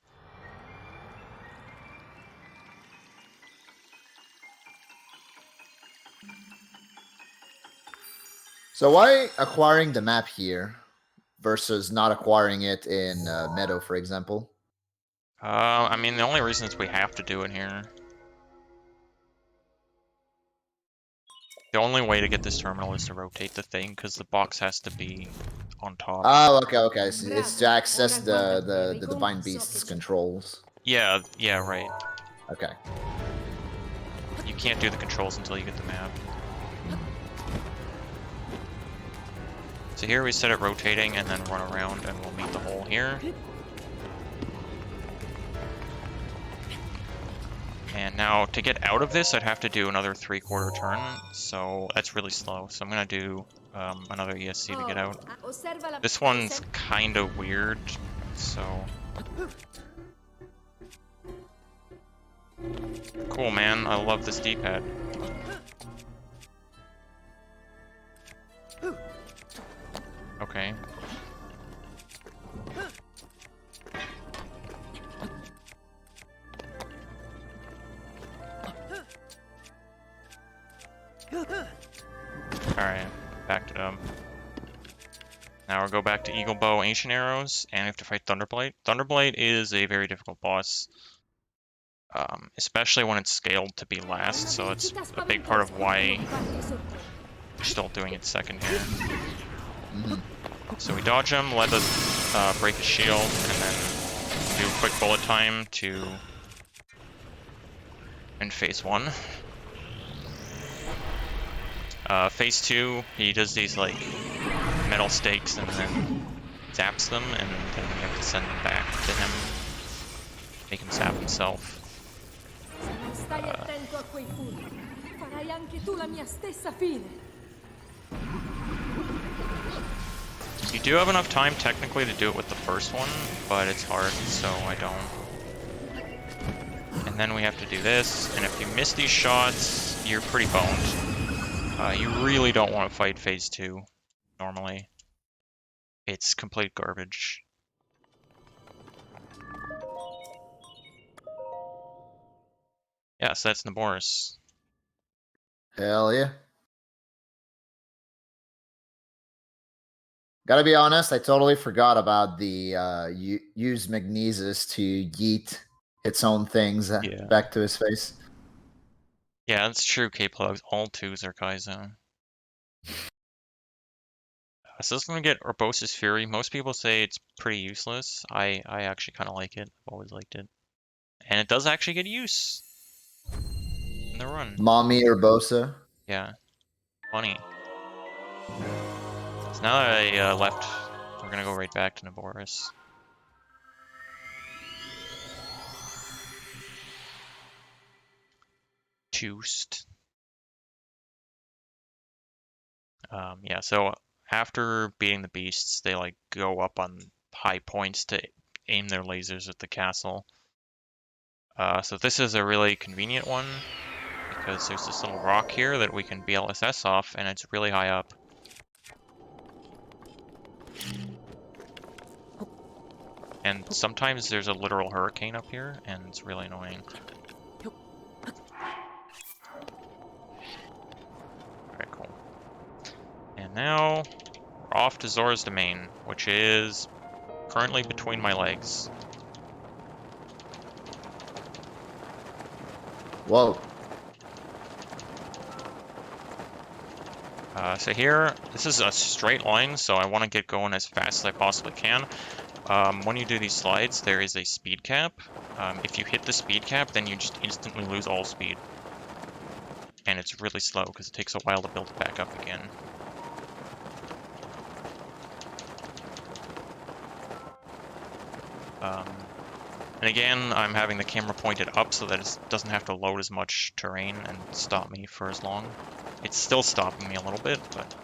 So why acquiring the map here versus not acquiring it in Meadow, for example? I mean, the only reason is we have to do it here. The only way to get this terminal is to rotate the thing, because the box has to be on top. Oh, okay. So it's to access the Divine Beast's controls. Yeah, right. Okay. You can't do the controls until you get the map. So here we set it rotating and then run around and we'll meet the hole here. And now to get out of this, I'd have to do another 3/4 turn, so that's really slow. So I'm gonna do another ESC to get out. This one's kind of weird, so... Cool, man. I love this D-pad. Okay. Alright, backed it up. Now we'll go back to Eagle Bow, Ancient Arrows, and we have to fight Thunderblight. Thunderblight is a very difficult boss, especially when it's scaled to be last, so it's a big part of why we're still doing it second here. So we dodge him, let us break his shield, and then do a quick bullet time to end phase 1. Phase 2, he does these like metal stakes and then zaps them, and then we have to send them back to him, make him zap himself. You do have enough time technically to do it with the first one, but it's hard, so I don't. And then we have to do this, and if you miss these shots, you're pretty boned. You really don't want to fight phase 2, normally. It's complete garbage. Yeah, so that's Naboris. Hell yeah. Gotta be honest, I totally forgot about the use Magnesis to yeet its own things back to his face. Yeah, that's true, K-Plugs. All 2s are Kaizo. So this is gonna get Urbosa's Fury. Most people say it's pretty useless. I actually kind of like it. I've always liked it. And it does actually get use in the run. Mommy Urbosa. Yeah. Funny. So now that I left, we're gonna go right back to Naboris. Juiced. Yeah, so after beating the beasts, they like go up on high points to aim their lasers at the castle. So this is a really convenient one, because there's this little rock here that we can BLSS off, and it's really high up. And sometimes there's a literal hurricane up here, and it's really annoying. Alright, cool. And now, we're off to Zora's Domain, which is currently between my legs. Whoa. So here, this is a straight line, so I want to get going as fast as I possibly can. When you do these slides, there is a speed cap. If you hit the speed cap, then you just instantly lose all speed. And it's really slow, because it takes a while to build it back up again. And again, I'm having the camera pointed up so that it doesn't have to load as much terrain and stop me for as long. It's still stopping me a little bit, but...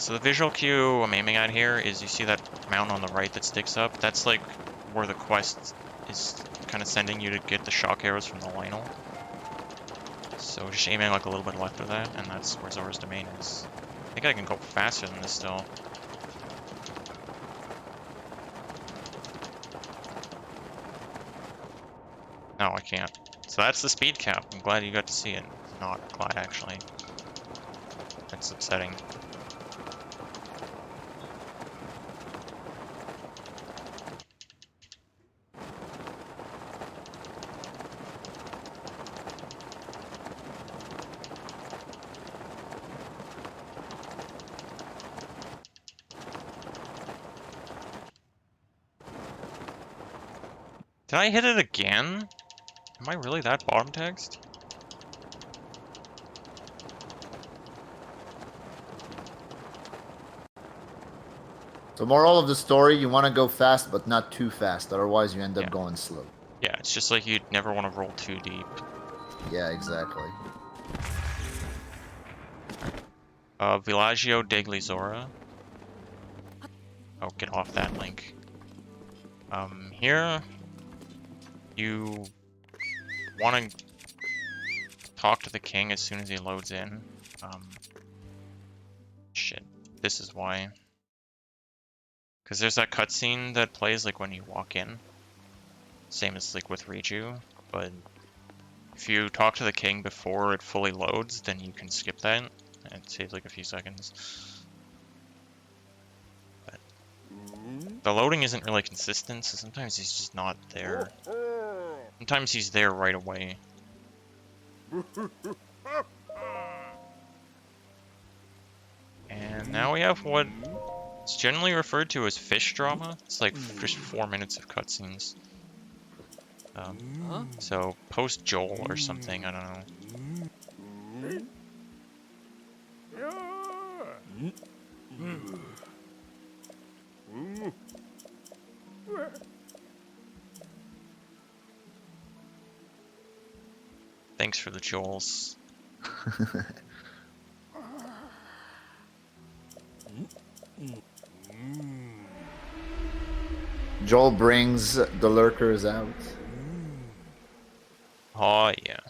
so the visual cue I'm aiming at here is, you see that mountain on the right that sticks up? That's like where the quest is kind of sending you to get the shock arrows from the Lionel. So just aiming like a little bit left of that, and that's where Zora's Domain is. I think I can go faster than this still. No, I can't. So that's the speed cap. I'm glad you got to see it. Not glad, actually. That's upsetting. Did I hit it again? Am I really that bottom text? So moral of the story, you want to go fast, but not too fast. Otherwise, you end up going slow. Yeah, it's just like you'd never want to roll too deep. Yeah, exactly. Villaggio degli Zora. Oh, get off that link. Here, you want to talk to the king as soon as he loads in. Shit, this is why. Because there's that cutscene that plays like when you walk in. Same as like with Riju, but if you talk to the king before it fully loads, then you can skip that. It saves like a few seconds. But the loading isn't really consistent, so sometimes he's just not there. Sometimes he's there right away. And now we have what is generally referred to as fish drama. It's like just 4 minutes of cutscenes. So post Joel or something, I don't know. Thanks for the Joels. Joel brings the lurkers out. Oh, yeah.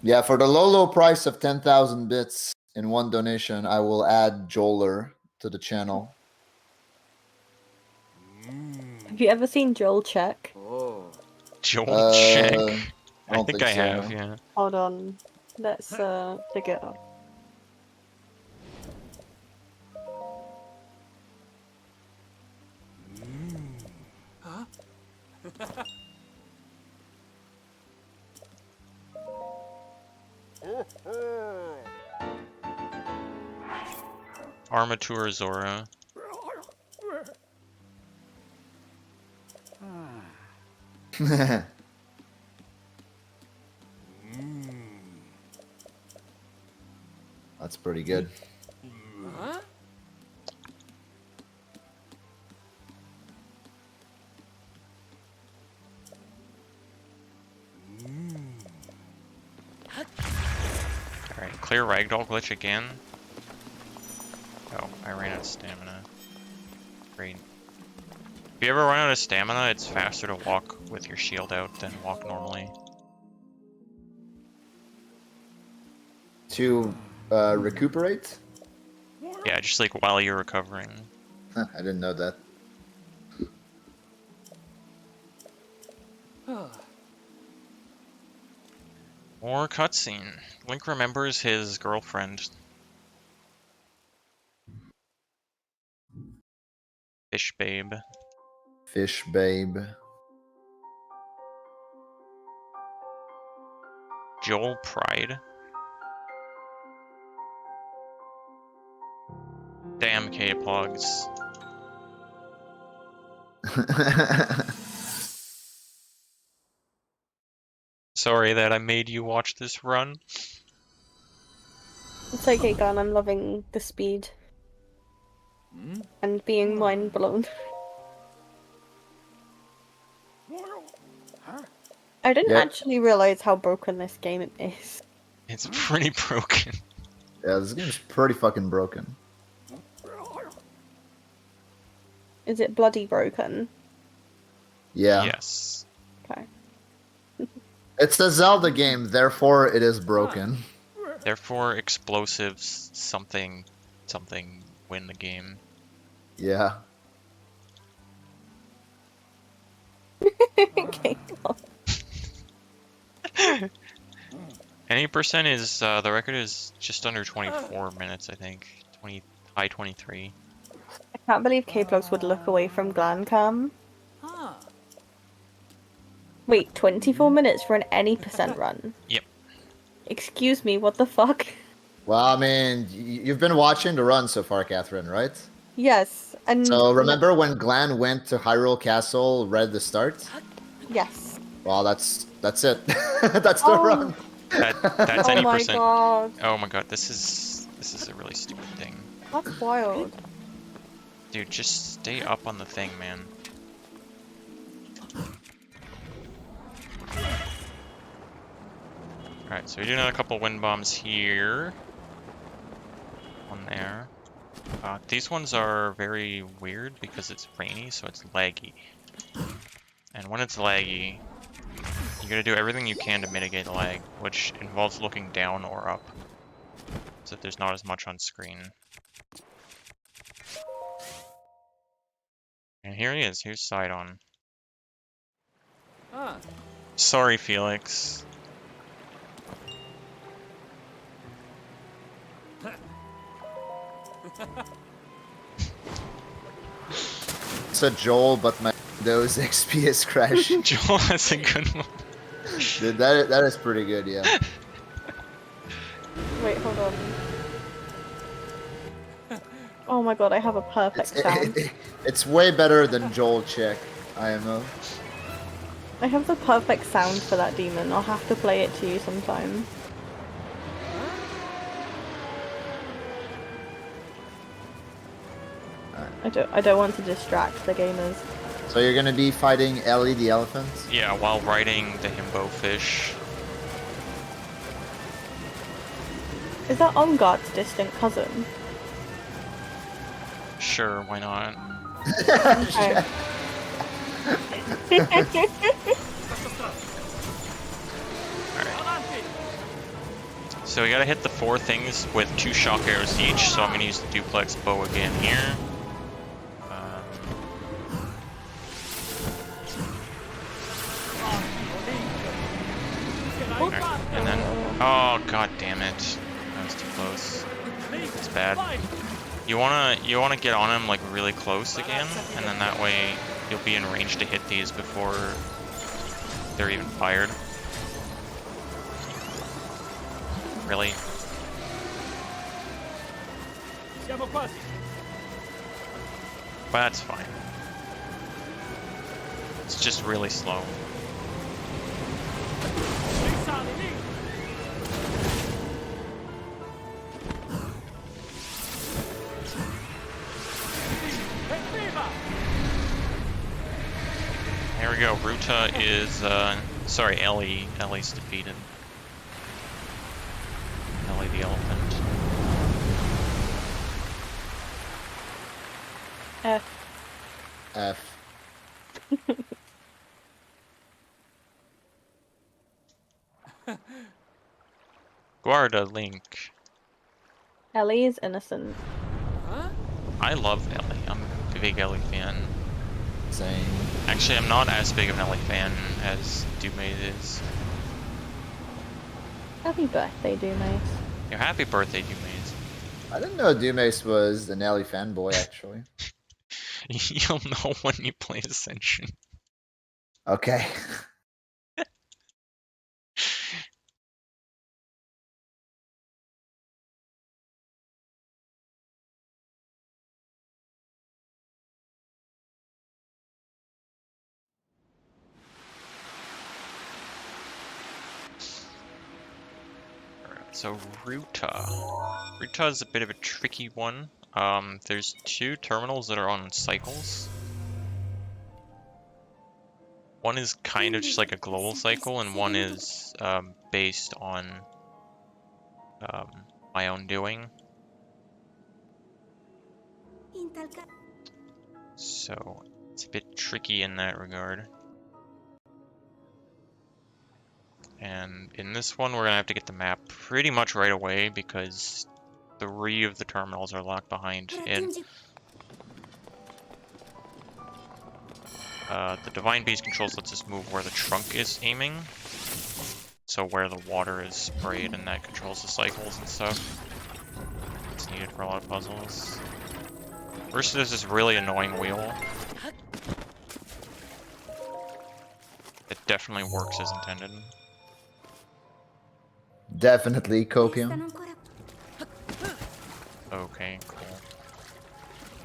Yeah, for the low price of 10,000 bits in one donation, I will add Joeler to the channel. Have you ever seen Joel check? Joel check. I don't think think I so, have, no. yeah. Hold on. Let's dig it up. Armature Zora. That's pretty good. Alright, clear ragdoll glitch again. Oh, I ran out of stamina. Great. If you ever run out of stamina, it's faster to walk with your shield out than walk normally. To recuperate? Yeah, just like while you're recovering. Huh, I didn't know that. More cutscene. Link remembers his girlfriend. Fish babe. Fish babe. Joel Pride. Damn K-Plugs. Sorry that I made you watch this run. It's okay, Gan. I'm loving the speed and being mind blown. I didn't actually realize how broken this game is. It's pretty broken. Yeah, this game's pretty fucking broken. Is it bloody broken? Yeah. Yes. Okay. It's a Zelda game, therefore it is broken. Therefore, explosives something win the game. Yeah. Okay. Any percent is the record is just under 24 minutes, I think. High 23. I can't believe K-Plugs would look away from Glancam. Wait, 24 minutes for an any percent run? Yep. Excuse me, what the fuck? Well, I mean, you've been watching the run so far, Catherine, right? Yes, and... So remember when Glenn went to Hyrule Castle, read the start? Yes. Well, that's it. That's the run. That's Oh any my percent. god. Oh my god, this is a really stupid thing. That's wild. Dude, just stay up on the thing, man. Alright, so we're doing a couple wind bombs here. One there. These ones are very weird because it's rainy, so it's laggy. And when it's laggy, you gotta do everything you can to mitigate lag, which involves looking down or up, so that there's not as much on screen. And here he is, here's Sidon. Sorry, Felix. It's a Joel, but my Windows XP is crashing. Joel, that's a good one. Dude, that is pretty good, yeah. Wait, hold on. Oh my god, I have a perfect sound. It's way better than Joel Check, IMO. I have the perfect sound for that demon. I'll have to play it to you sometime. I don't want to distract the gamers. So you're gonna be fighting Ellie the elephant? Yeah, while riding the himbo fish. Is that Omgart's distant cousin? Sure, why not? Okay. So we gotta hit the 4 things with 2 shock arrows each, so I'm gonna use the duplex bow again here. And then, oh god damn it, that was too close. It's bad. You wanna get on him like really close again, and then that way you'll be in range to hit these before they're even fired. Really? But that's fine. It's just really slow. There we go. Ruta is, sorry, Ellie's defeated. Ellie the elephant. F. F. Guarda Link. Ellie is innocent. I love Ellie. I'm a big Ellie fan. Same. Actually, I'm not as big of an Ellie fan as V0oid is. Happy birthday, Doomace. Yeah, happy birthday, V0oid. I didn't know V0oidathon was an Ellie fanboy, actually. You'll know when you play Ascension. Okay. So Ruta. Ruta is a bit of a tricky one. There's 2 terminals that are on cycles. One is kind of just like a global cycle, and one is based on my own doing. So it's a bit tricky in that regard. And in this one, we're gonna have to get the map pretty much right away because 3 of the terminals are locked behind it. The Divine Beast controls lets us move where the trunk is aiming. So where the water is sprayed, and that controls the cycles and stuff. It's needed for a lot of puzzles. First, there's this really annoying wheel. It definitely works as intended. Definitely copium. Okay, cool.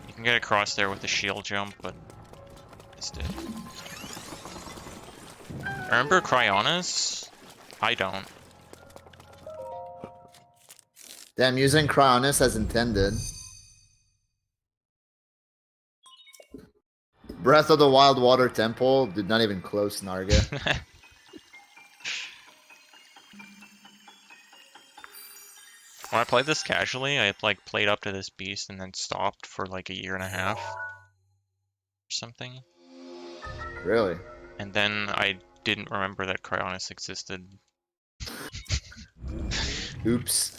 You can get across there with the shield jump, but missed it. Remember Cryonis? I don't. Damn, using Cryonis as intended. Breath of the Wild Water Temple did not even close Narga. When I played this casually, I like played up to this beast and then stopped for like a year and a half or something. Really? And then I didn't remember that Cryonis existed. Oops.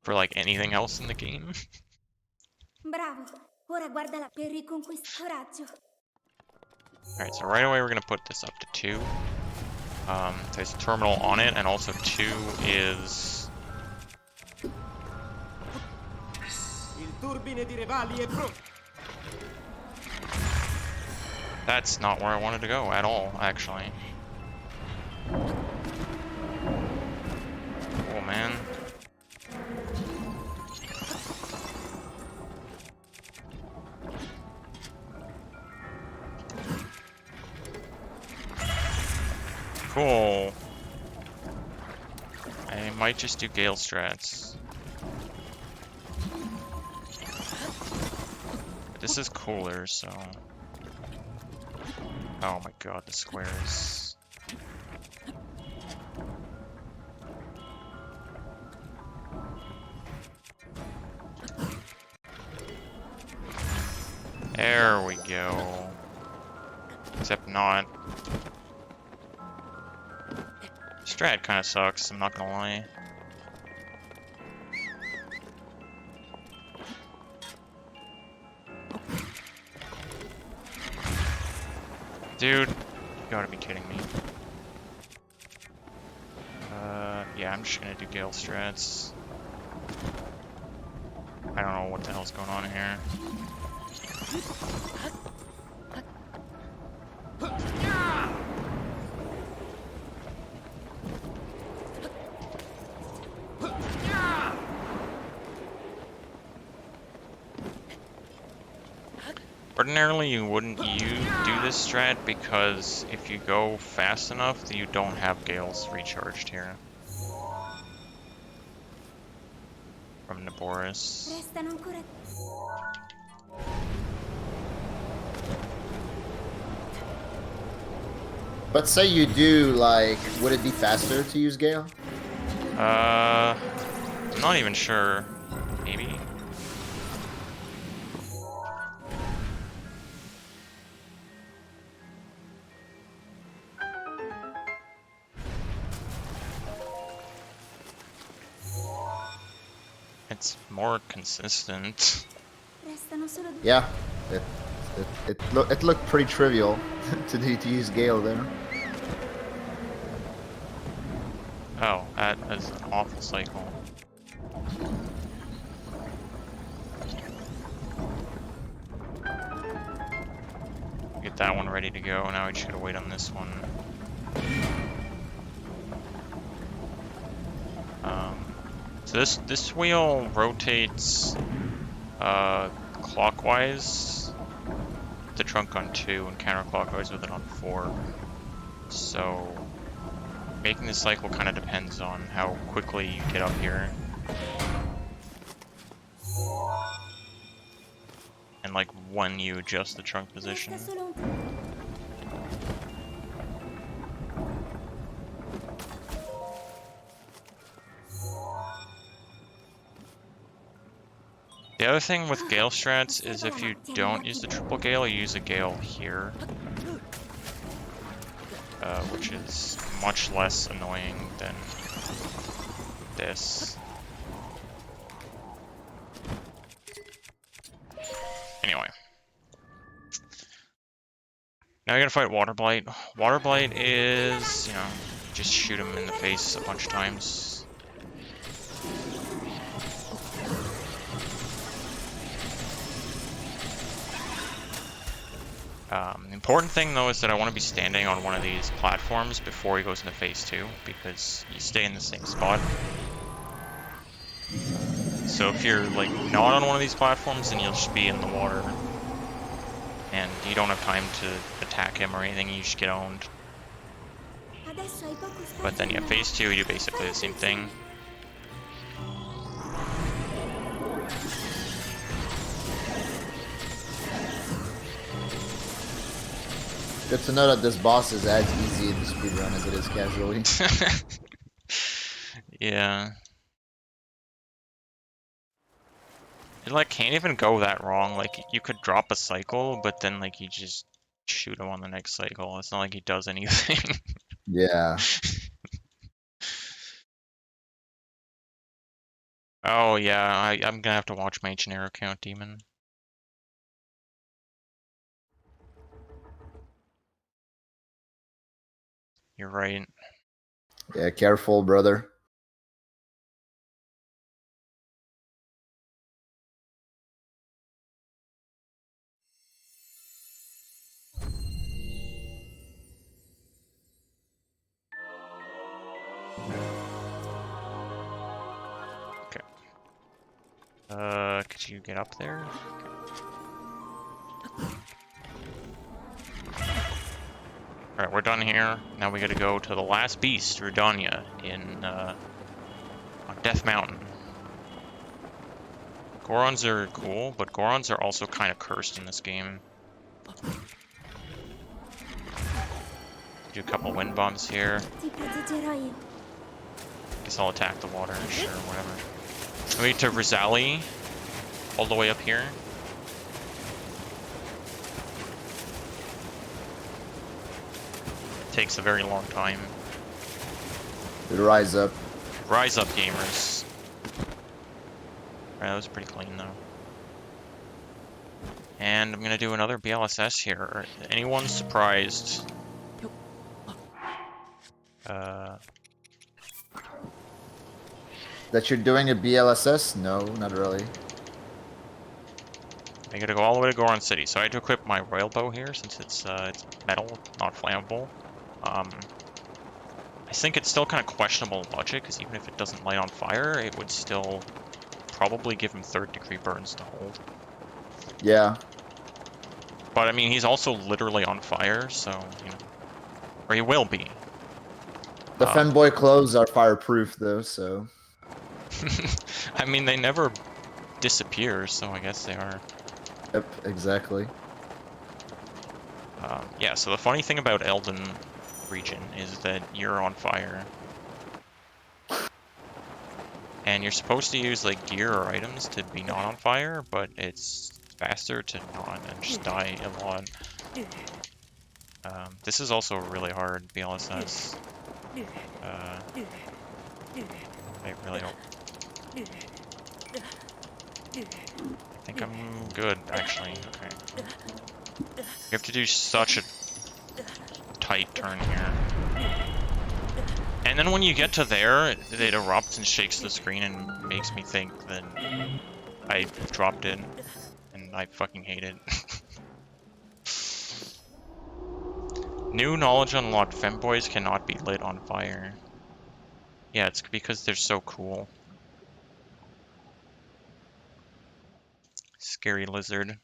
For like anything else in the game. Bravo. Ora guardala per riconquistare coraggio. Alright, so right away we're gonna put this up to 2. There's a terminal on it, and also 2 is... Il turbine di Revali è pronto. That's not where I wanted to go at all, actually. Oh man. Cool. I might just do Gale strats. But this is cooler, so... Oh my god, the squares. There we go. Except not. Strat kind of sucks, I'm not gonna lie. Dude, you gotta be kidding me. Yeah, I'm just gonna do Gale strats. I don't know what the hell's going on here. Ordinarily, you wouldn't do this strat because if you go fast enough, you don't have Gales recharged here. From Naboris. But say you do, like, would it be faster to use Gale? I'm not even sure. Maybe? It's more consistent. Yeah, it looked pretty trivial to use Gale there. Oh, that is an awful cycle. Get that one ready to go. Now we just gotta wait on this one. So this wheel rotates clockwise with the trunk on 2 and counterclockwise with it on 4. So making this cycle kind of depends on how quickly you get up here. And like when you adjust the trunk position. The other thing with Gale strats is if you don't use the triple Gale, you use a Gale here. Which is much less annoying than this. Anyway. Now you're gonna fight Water Blight. Water Blight is, you know, just shoot him in the face a bunch of times. The important thing though is that I want to be standing on one of these platforms before he goes into phase 2, because you stay in the same spot. So if you're like not on one of these platforms, then you'll just be in the water. And you don't have time to attack him or anything, you just get owned. But then yeah, phase 2 you do basically the same thing. Good to know that this boss is as easy in the speedrun as it is casually. Yeah. It like can't even go that wrong. Like you could drop a cycle, but then like you just shoot him on the next cycle. It's not like he does anything. Yeah. Oh yeah, I'm gonna have to watch my generic count demon. You're right. Yeah, careful, brother. Could you get up there? Alright, we're done here. Now we gotta go to the last beast, Rudania, on Death Mountain. Gorons are cool, but Gorons are also kind of cursed in this game. Do a couple wind bombs here. Guess I'll attack the water, sure, whatever. We need to Rizali, all the way up here. It takes a very long time. Rise up. Rise up, gamers. Alright, that was pretty clean, though. And I'm gonna do another BLSS here. Anyone surprised? That you're doing a BLSS? No, not really. I gotta go all the way to Goron City, so I had to equip my royal bow here since it's metal, not flammable. I think it's still kind of questionable logic, because even if it doesn't light on fire, it would still probably give him 3rd degree burns to hold. Yeah. But I mean, he's also literally on fire, so, you know, or he will be. The femboy clothes are fireproof though, so. I mean, they never disappear, so I guess they are. Yep, exactly. Yeah, so the funny thing about Elden region is that you're on fire. And you're supposed to use like gear or items to be not on fire, but it's faster to not and just die a lot. This is also really hard, BLSS. I really don't... I think I'm good, actually. Okay. You have to do such a tight turn here. And then when you get to there, it erupts and shakes the screen and makes me think that I dropped it, and I fucking hate it. New knowledge unlocked. Femboys cannot be lit on fire. Yeah, it's because they're so cool. Scary lizard.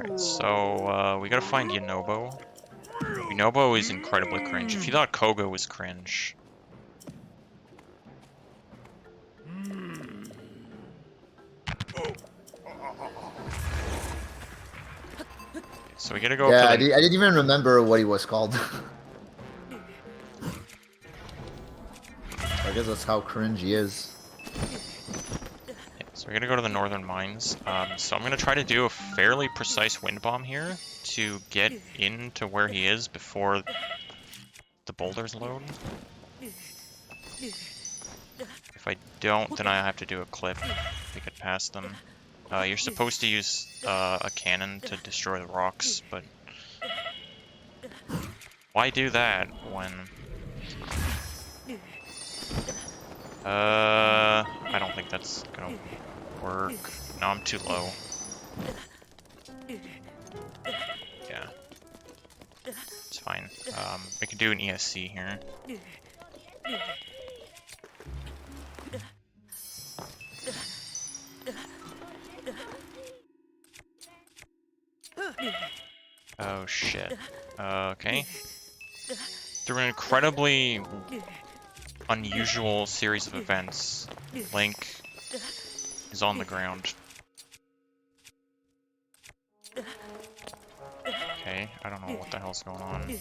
Alright, so we gotta find V0o. V0o is incredibly cringe. If you thought Koga was cringe... So we gotta go up to the... I didn't even remember what he was called. I guess that's how cringe he is. So we're gonna go to the northern mines. So I'm gonna try to do a fairly precise wind bomb here to get into where he is before the boulders load. If I don't, then I have to do a clip to get past them. You're supposed to use a cannon to destroy the rocks, but why do that when... I don't think that's gonna work. No, I'm too low. Yeah. It's fine. We can do an ESC here. Oh shit. Okay. Through an incredibly unusual series of events, Link is on the ground. Okay, I don't know what the hell's going on.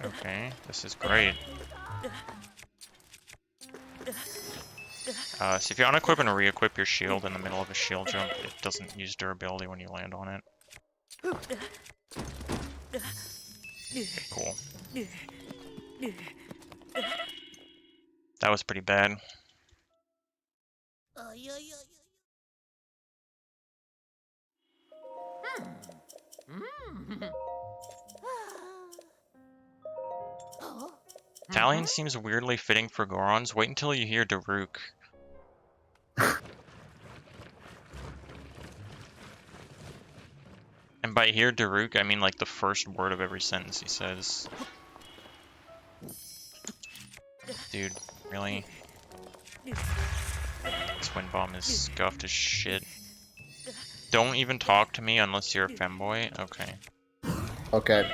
Okay, this is great. So if you unequip and re-equip your shield in the middle of a shield jump, it doesn't use durability when you land on it. Cool. That was pretty bad. Italian seems weirdly fitting for Gorons. Wait until you hear Daruk. And by hear Daruk, I mean like the first word of every sentence he says. Dude, really? This wind bomb is scuffed as shit. Don't even talk to me unless you're a femboy? Okay. Okay.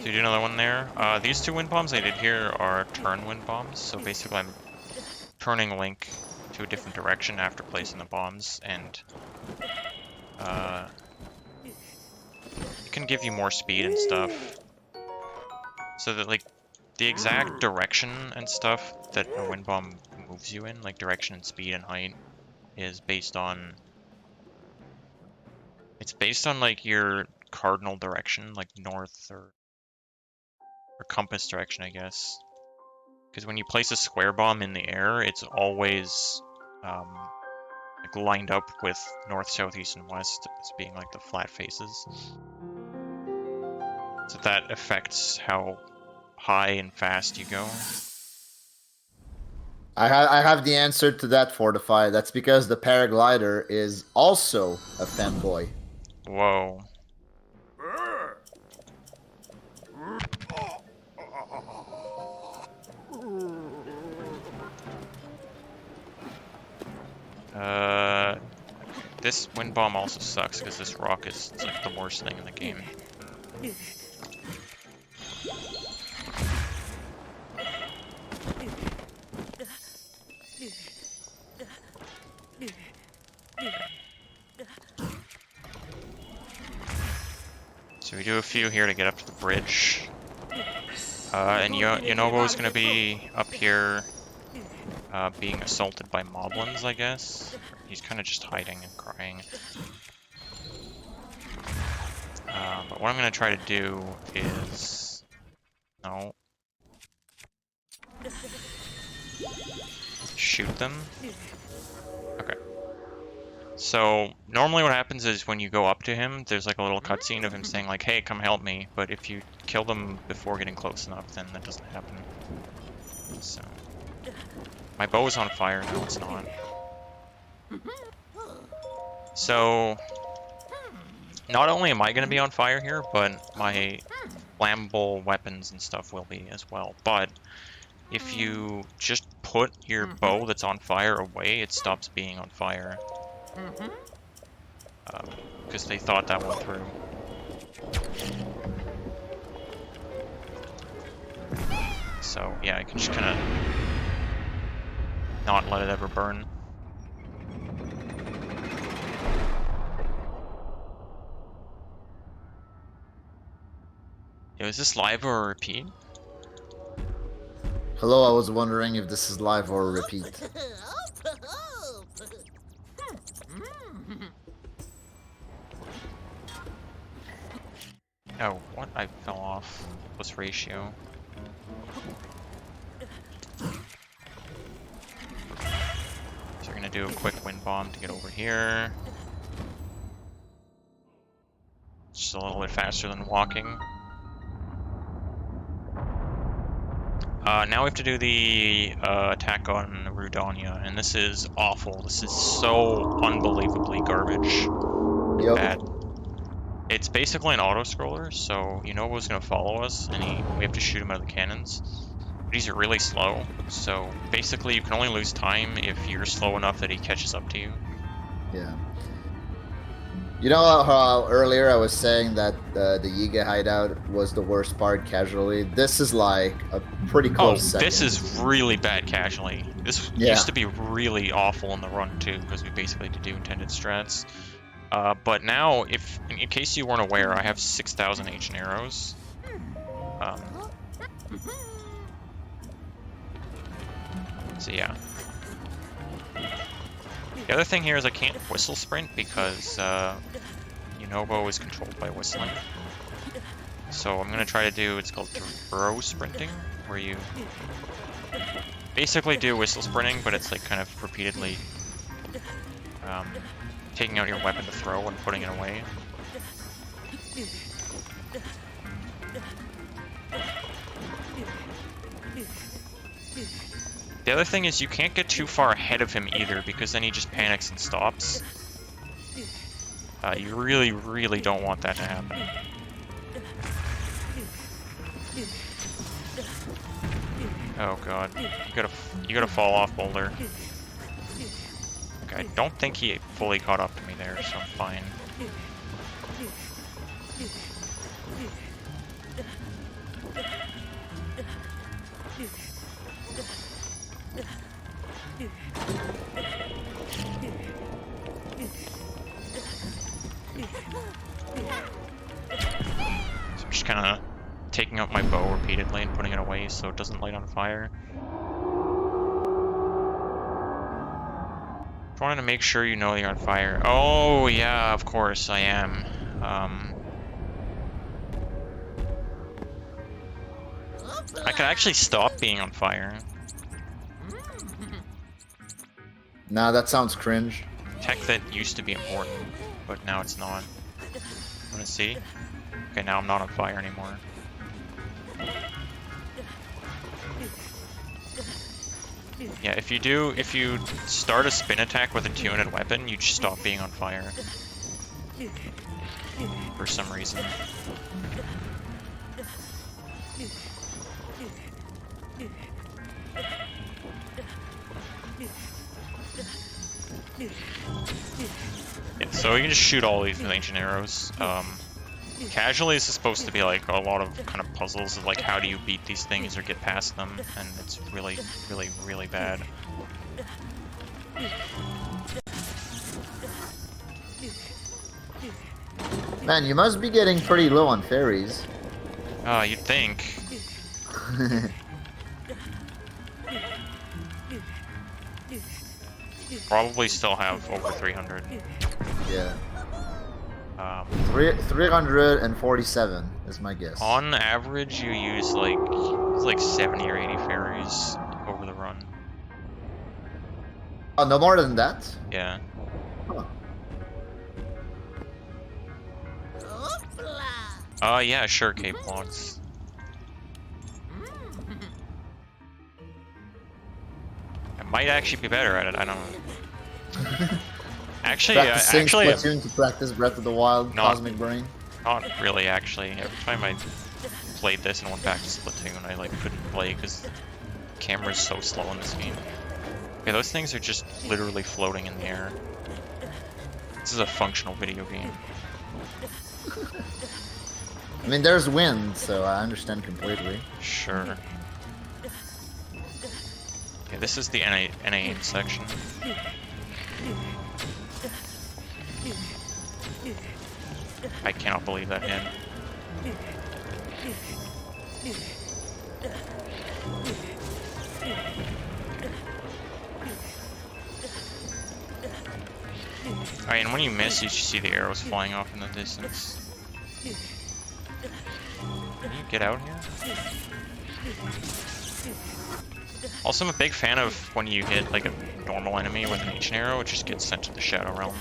Dude, another one there. These two wind bombs I did here are turn wind bombs, so basically I'm turning Link to a different direction after placing the bombs, and it can give you more speed and stuff. So that, like, the exact direction and stuff that a wind bomb moves you in, like direction and speed and height, is based on... It's based on, like, your cardinal direction, like north or compass direction, I guess. Because when you place a square bomb in the air, it's always like lined up with north, south, east, and west as being like the flat faces. So that affects how high and fast you go. I have the answer to that, Fortify. That's because the paraglider is also a femboy. Whoa. This wind bomb also sucks because this rock is like the worst thing in the game. So we do a few here to get up to the bridge. And V0o is going to be up here being assaulted by moblins, I guess. He's kind of just hiding and crying. But what I'm going to try to do is... No. Shoot them. Okay. So, normally what happens is when you go up to him, there's like a little cutscene of him saying like, hey, come help me. But if you kill them before getting close enough, then that doesn't happen. So... My bow is on fire, no it's not. So... not only am I going to be on fire here, but my flammable weapons and stuff will be as well. But if you just put your bow that's on fire away, it stops being on fire. Because they thought that one through. So yeah, I can just kind of not let it ever burn. Yo, is this live or a repeat? Hello, I was wondering if this is live or a repeat. Oh, what? I fell off. Plus ratio. So we're gonna do a quick wind bomb to get over here. Just a little bit faster than walking. Now we have to do the attack on Rudania, and this is awful. This is so unbelievably garbage. Yep. Bad. It's basically an auto-scroller, so Yunobo's gonna follow us, and we have to shoot him out of the cannons. But he's really slow, so basically you can only lose time if you're slow enough that he catches up to you. Yeah. You know how earlier I was saying that the Yiga hideout was the worst part casually? This is like a pretty close second. This is really bad casually. This used to be really awful in the run too, because we basically had to do intended strats. But now, if in case you weren't aware, I have 6,000 ancient arrows. So yeah. The other thing here is I can't whistle sprint because Yunobo is controlled by whistling. So I'm gonna try to do, it's called throw sprinting, where you basically do whistle sprinting, but it's like kind of repeatedly taking out your weapon to throw and putting it away. The other thing is you can't get too far ahead of him either, because then he just panics and stops. You really, really don't want that to happen. Oh god, you gotta fall off, Boulder. Okay, I don't think he fully caught up to me there, so I'm fine. So I'm just kind of taking out my bow repeatedly and putting it away so it doesn't light on fire. Trying to make sure you know you're on fire. Oh yeah, of course I am. I could actually stop being on fire. Nah, that sounds cringe. Tech that used to be important, but now it's not. Wanna see? Okay, now I'm not on fire anymore. Yeah, if you start a spin attack with a two-handed weapon, you just stop being on fire. For some reason. Yeah, so you can just shoot all these with ancient arrows. Casually, this is supposed to be like a lot of kind of puzzles of like how do you beat these things or get past them, and it's really, really, really bad. Man, you must be getting pretty low on fairies. You'd think. Probably still have over 300. Yeah. 347 is my guess. On average, you use like 70 or 80 fairies over the run. Oh, no more than that? Yeah. Huh. Yeah, sure, Cape Logs. I might actually be better at it, I don't know. Actually, Practicing Splatoon to practice Breath of the Wild, Cosmic Brain. Not really, actually. Every time I played this and went back to Splatoon, I like couldn't play because the camera's so slow in this game. Okay, those things are just literally floating in the air. This is a functional video game. I mean, there's wind, so I understand completely. Sure. Okay, this is the NA section. I cannot believe that hit. Alright, and when you miss, you see the arrows flying off in the distance. Can you get out here? Also, I'm a big fan of when you hit like a normal enemy with an ancient arrow, it just gets sent to the Shadow Realm.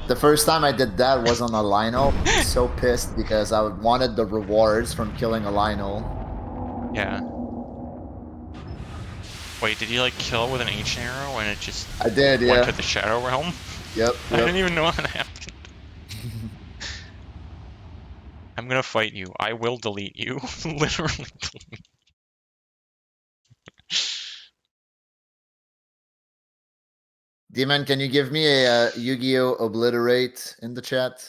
The first time I did that was on a Lionel. So pissed because I wanted the rewards from killing a Lionel. Yeah. Wait, did you like kill with an ancient arrow and it just I did, yeah. went to the Shadow Realm? Yep. I didn't even know that happened. I'm gonna fight you. I will delete you. Literally delete. Demon, can you give me a Yu-Gi-Oh! Obliterate in the chat?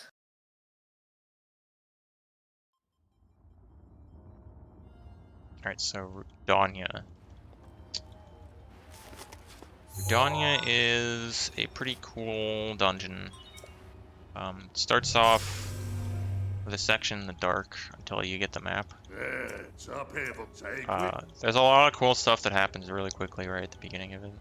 Alright, so Rudania. Rudania is a pretty cool dungeon. It starts off with a section in the dark until you get the map. There's a lot of cool stuff that happens really quickly right at the beginning of it.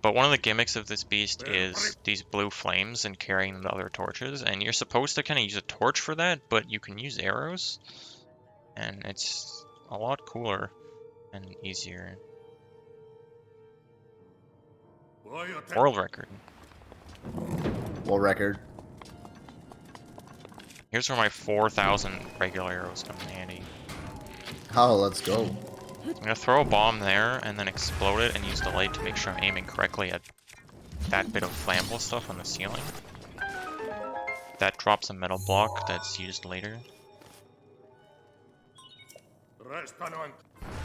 But one of the gimmicks of this beast is these blue flames and carrying the other torches, and you're supposed to kind of use a torch for that, but you can use arrows, and it's a lot cooler and easier. World record. World record. Here's where my 4,000 regular arrows come in handy. Oh, let's go. I'm gonna throw a bomb there and then explode it and use the light to make sure I'm aiming correctly at that bit of flammable stuff on the ceiling. That drops a metal block that's used later.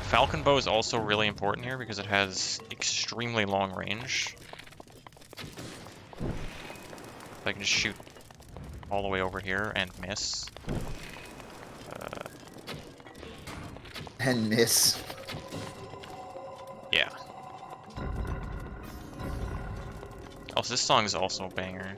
Falcon bow is also really important here because it has extremely long range. I can just shoot all the way over here and miss. And miss. Yeah. Also, this song is also a banger.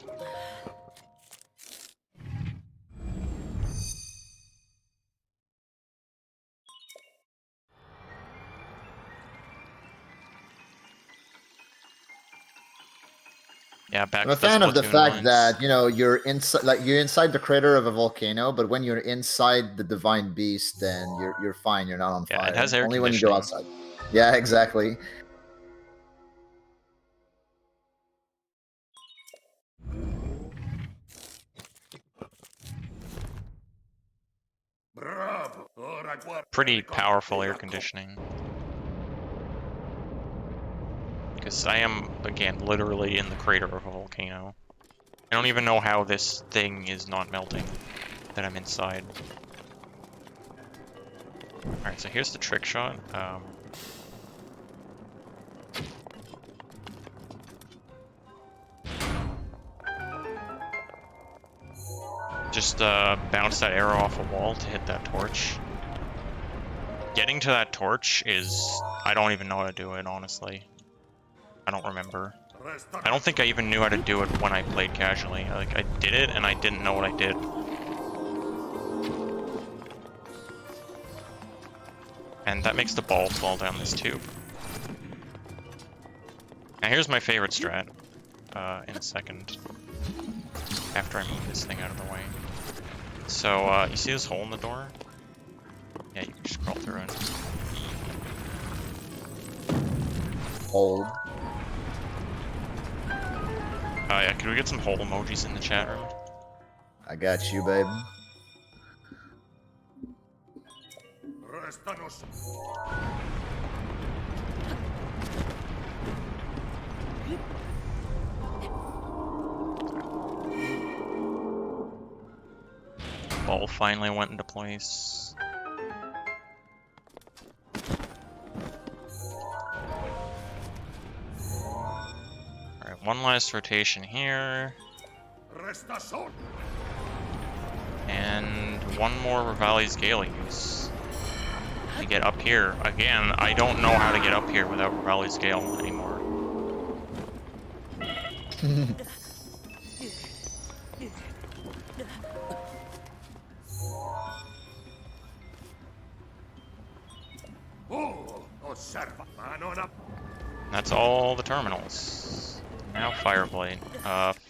Yeah, back I'm a to the fan of the Splatoon fact lines. that, you know, you're inside, like you're inside the crater of a volcano, but when you're inside the divine beast, then you're fine. You're not on fire. Yeah, it has air Only when you go conditioning. outside. Yeah, exactly. Pretty powerful air conditioning. Because I am, again, literally in the crater of a volcano. I don't even know how this thing is not melting that I'm inside. Alright, so here's the trick shot. Just bounce that arrow off a wall to hit that torch. Getting to that torch is... I don't even know how to do it, honestly. I don't remember. I don't think I even knew how to do it when I played casually. Like, I did it, and I didn't know what I did. And that makes the balls fall down this tube. Now here's my favorite strat. In a second. After I move this thing out of the way. So, you see this hole in the door? Yeah, you can just crawl through it. Hold. Yeah, can we get some hole emojis in the chat room? I got you, babe. Ball finally went into place. Alright, one last rotation here. And one more Revali's Gale use. To get up here. Again, I don't know how to get up here without Revali's Gale anymore. That's all the terminals. Now Fireblade.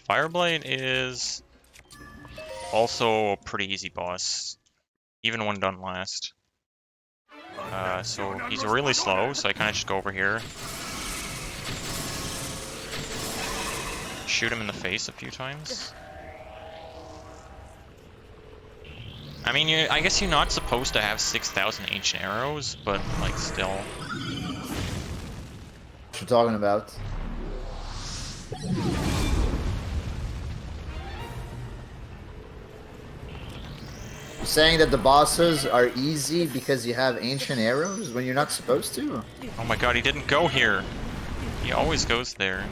Fireblade is also a pretty easy boss, even when done last. So he's really slow, so I kind of just go over here. Shoot him in the face a few times. I mean, I guess you're not supposed to have 6,000 ancient arrows, but, like, still. What you talking about? You're saying that the bosses are easy because you have ancient arrows when you're not supposed to? Oh my god, he didn't go here. He always goes there.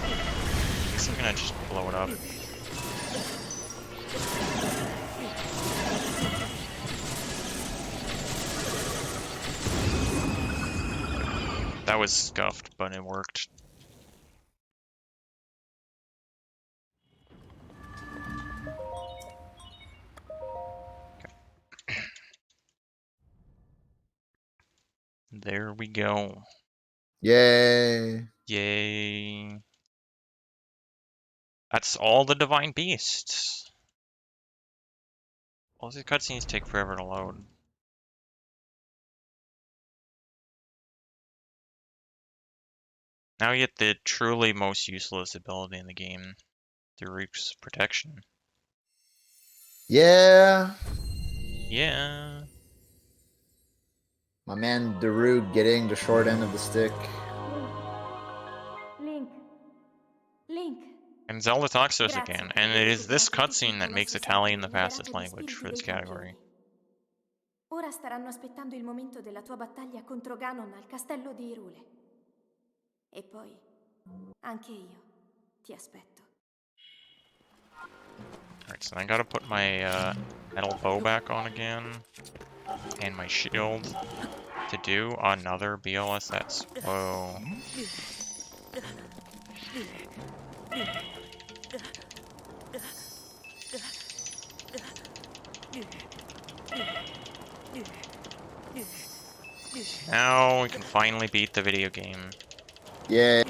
I guess I'm gonna just blow it up. That was scuffed, but it worked. Okay. There we go. Yay. Yay. That's all the Divine Beasts. All these cutscenes take forever to load. Now you get the truly most useless ability in the game, Daruk's Protection. Yeah. Yeah. My man Daruk getting the short end of the stick. Link. Link. And Zelda talks to us again, and it is this cutscene that makes Italian the fastest language for this category. Ora staranno aspettando il momento della tua battaglia contro Ganon al castello di Hyrule. E poi, anche io ti aspetto. Alright, so I gotta put my metal bow back on again, and my shield to do another BLSS. Whoa. Now we can finally beat the video game. Yeah.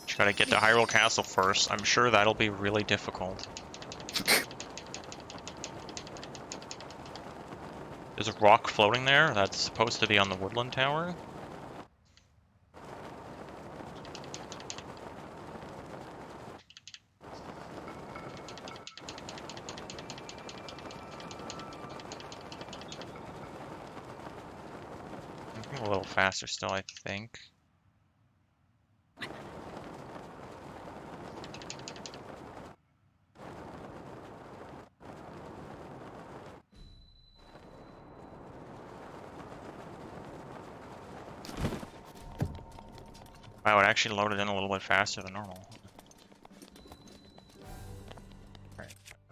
Just gotta get to Hyrule Castle first. I'm sure that'll be really difficult. There's a rock floating there that's supposed to be on the Woodland Tower. A little faster still, I think. Wow, it actually loaded in a little bit faster than normal.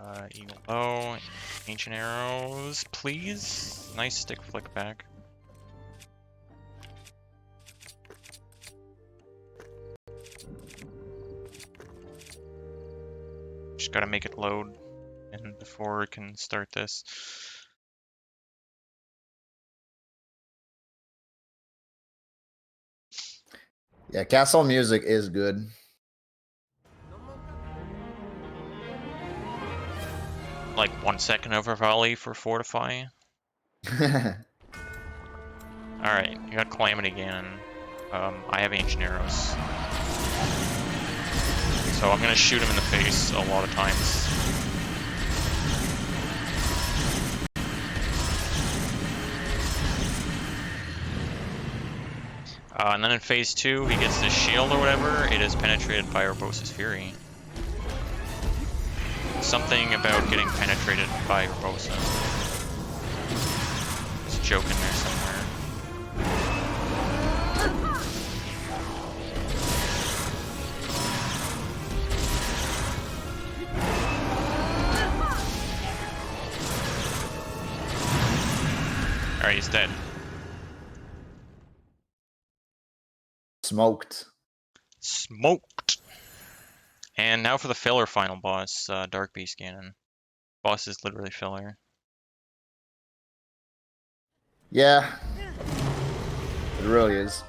Alright, Eagle Bow, Ancient Arrows, please. Nice stick flick back. Just gotta make it load and before it can start this. Yeah, castle music is good. Like 1 second of a volley for Fortify. Alright, you got Calamity again. I have Ancient Arrows. So I'm gonna shoot him in the face a lot of times. And then in phase 2, he gets this shield or whatever. It is penetrated by Urbosa's Fury. Something about getting penetrated by Urbosa. There's a joke in there somewhere. Alright, he's dead. Smoked. Smoked! And now for the filler final boss, Dark Beast Ganon. Boss is literally filler. Yeah. It really is.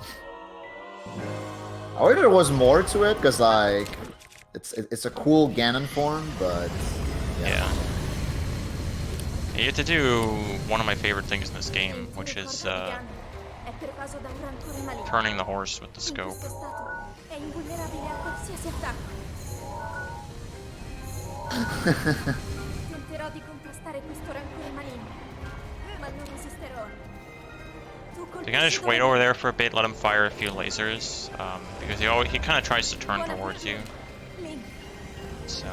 I wish there was more to it, because, like, it's a cool Ganon form, but... Yeah. You get to do one of my favorite things in this game, which is turning the horse with the scope. Tenterò di contrastare questo rancore maligno, ma non resisterò. You kind of just wait over there for a bit, let him fire a few lasers, because he kind of tries to turn towards you. So.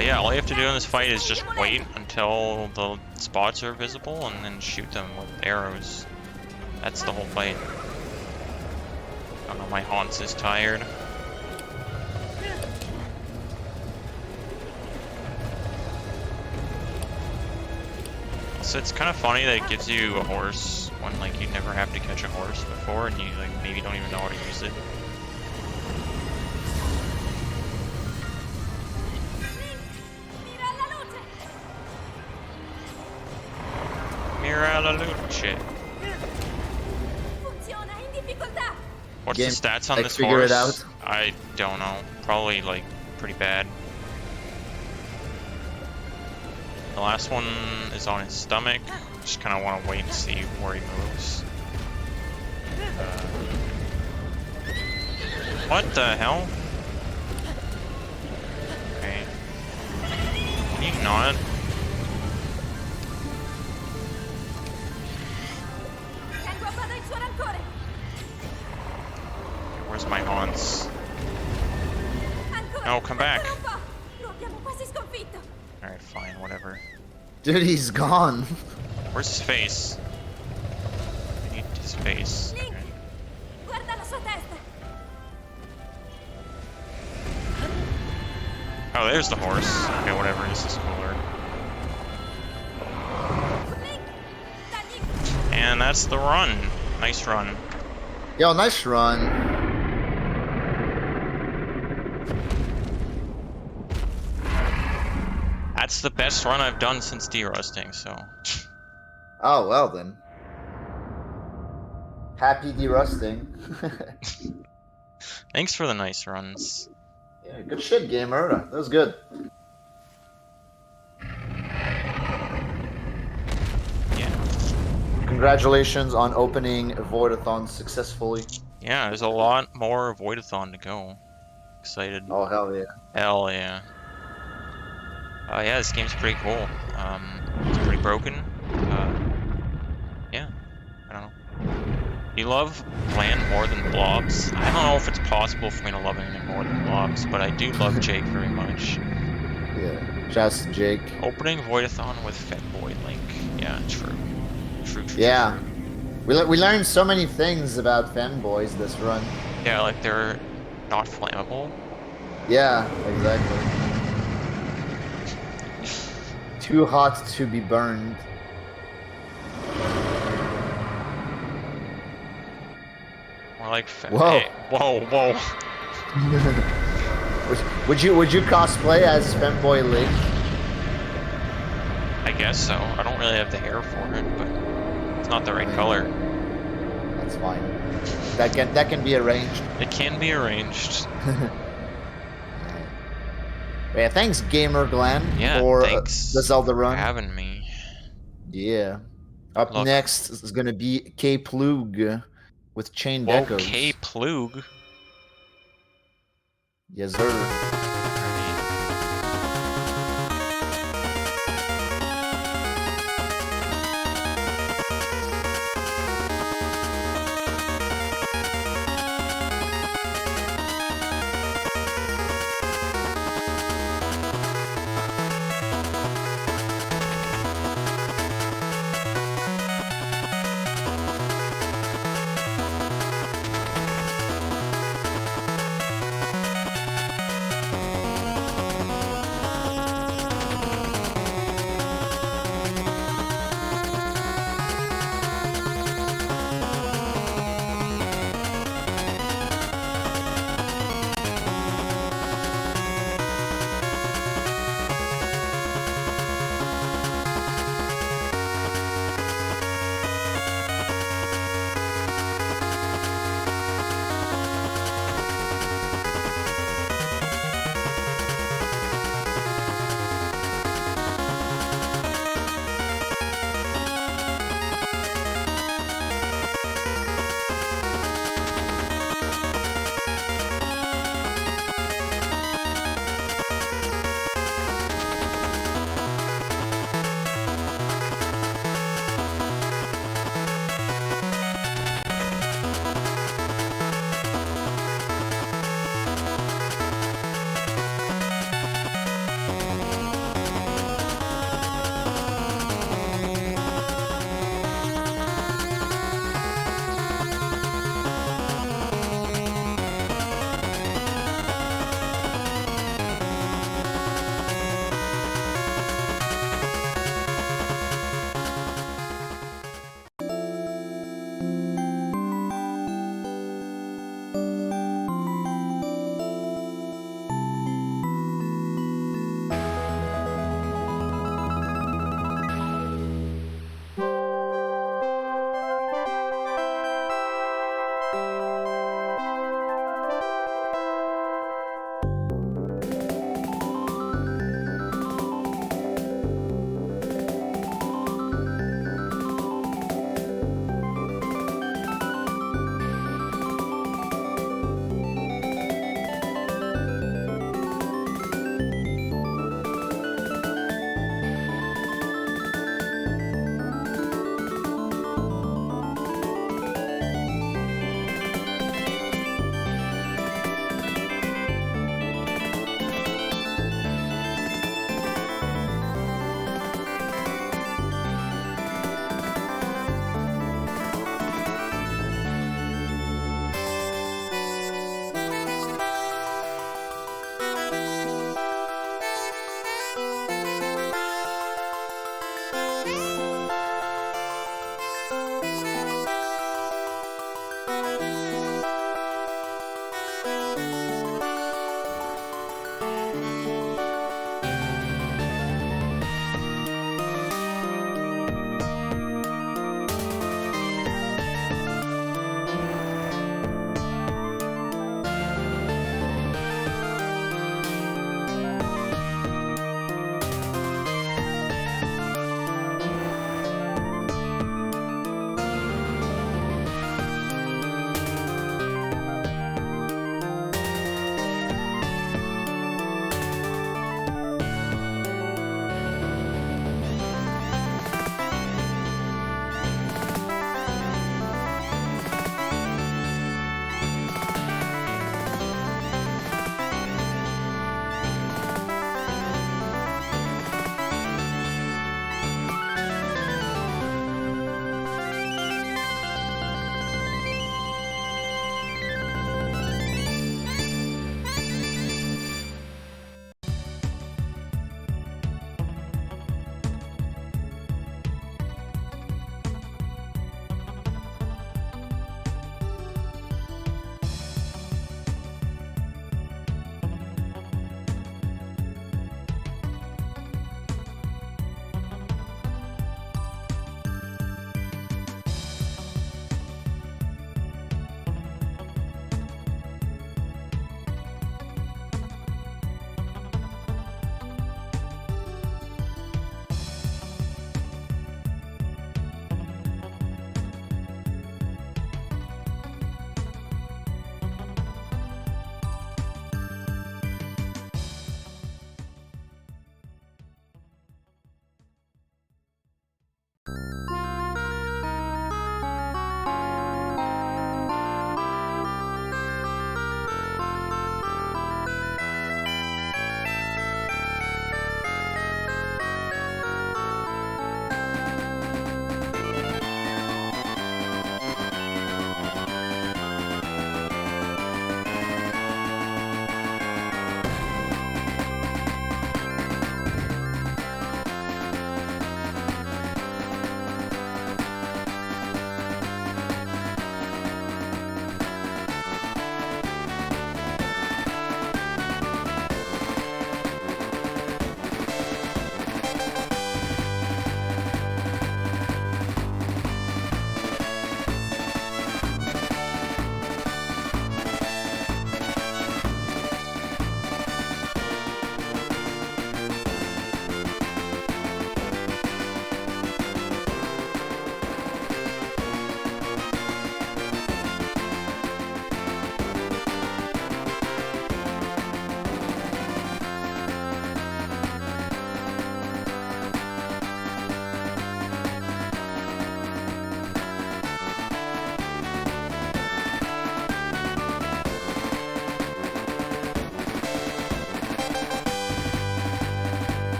Yeah, all you have to do in this fight is just wait until the spots are visible and then shoot them with arrows. That's the whole fight. I don't know, my Hans is tired. So it's kind of funny that it gives you a horse when like you never have to catch a horse before and you like maybe don't even know how to use it. Mira la luce. What's the stats on this figure horse? it out? I don't know. Probably like pretty bad. The last one is on his stomach. Just kind of want to wait and see where he moves. What the hell? Okay. Can you not? Where's my Hans? No, come back. Alright, fine, whatever. Dude, he's gone. Where's his face? I need his face. Okay. Oh, there's the horse. Okay, whatever, this is cooler. And that's the run. Nice run. Yo, nice run. That's the best run I've done since derusting, so. Oh, well then. Happy derusting. Thanks for the nice runs. Yeah, good shit, gamer. That was good. Yeah. Congratulations on opening V0oidathon successfully. Yeah, there's a lot more V0oidathon to go. Excited. Oh, hell yeah. Hell yeah. Yeah, this game's pretty cool. It's pretty broken. Yeah, I don't know. You love land more than blobs? I don't know if it's possible for me to love anything more than blobs, but I do love Jake very much. Yeah, just Jake. Opening Voidathon with Fanboy Link. Yeah, true. True. Yeah. We learned so many things about fanboys this run. Yeah, like they're not flammable. Yeah, exactly. Too hot to be burned. More like Whoa. Hey, whoa. Would you cosplay as Fanboy Link? I guess so. I don't really have the hair for it, but it's not the right color. That's fine. That can be arranged. It can be arranged. Yeah, thanks Gamer Glenn for thanks the Zelda run. For having me. Yeah. Up Look. next is gonna be K Plug with Chained Whoa, Echoes. K Plug. Yes, sir.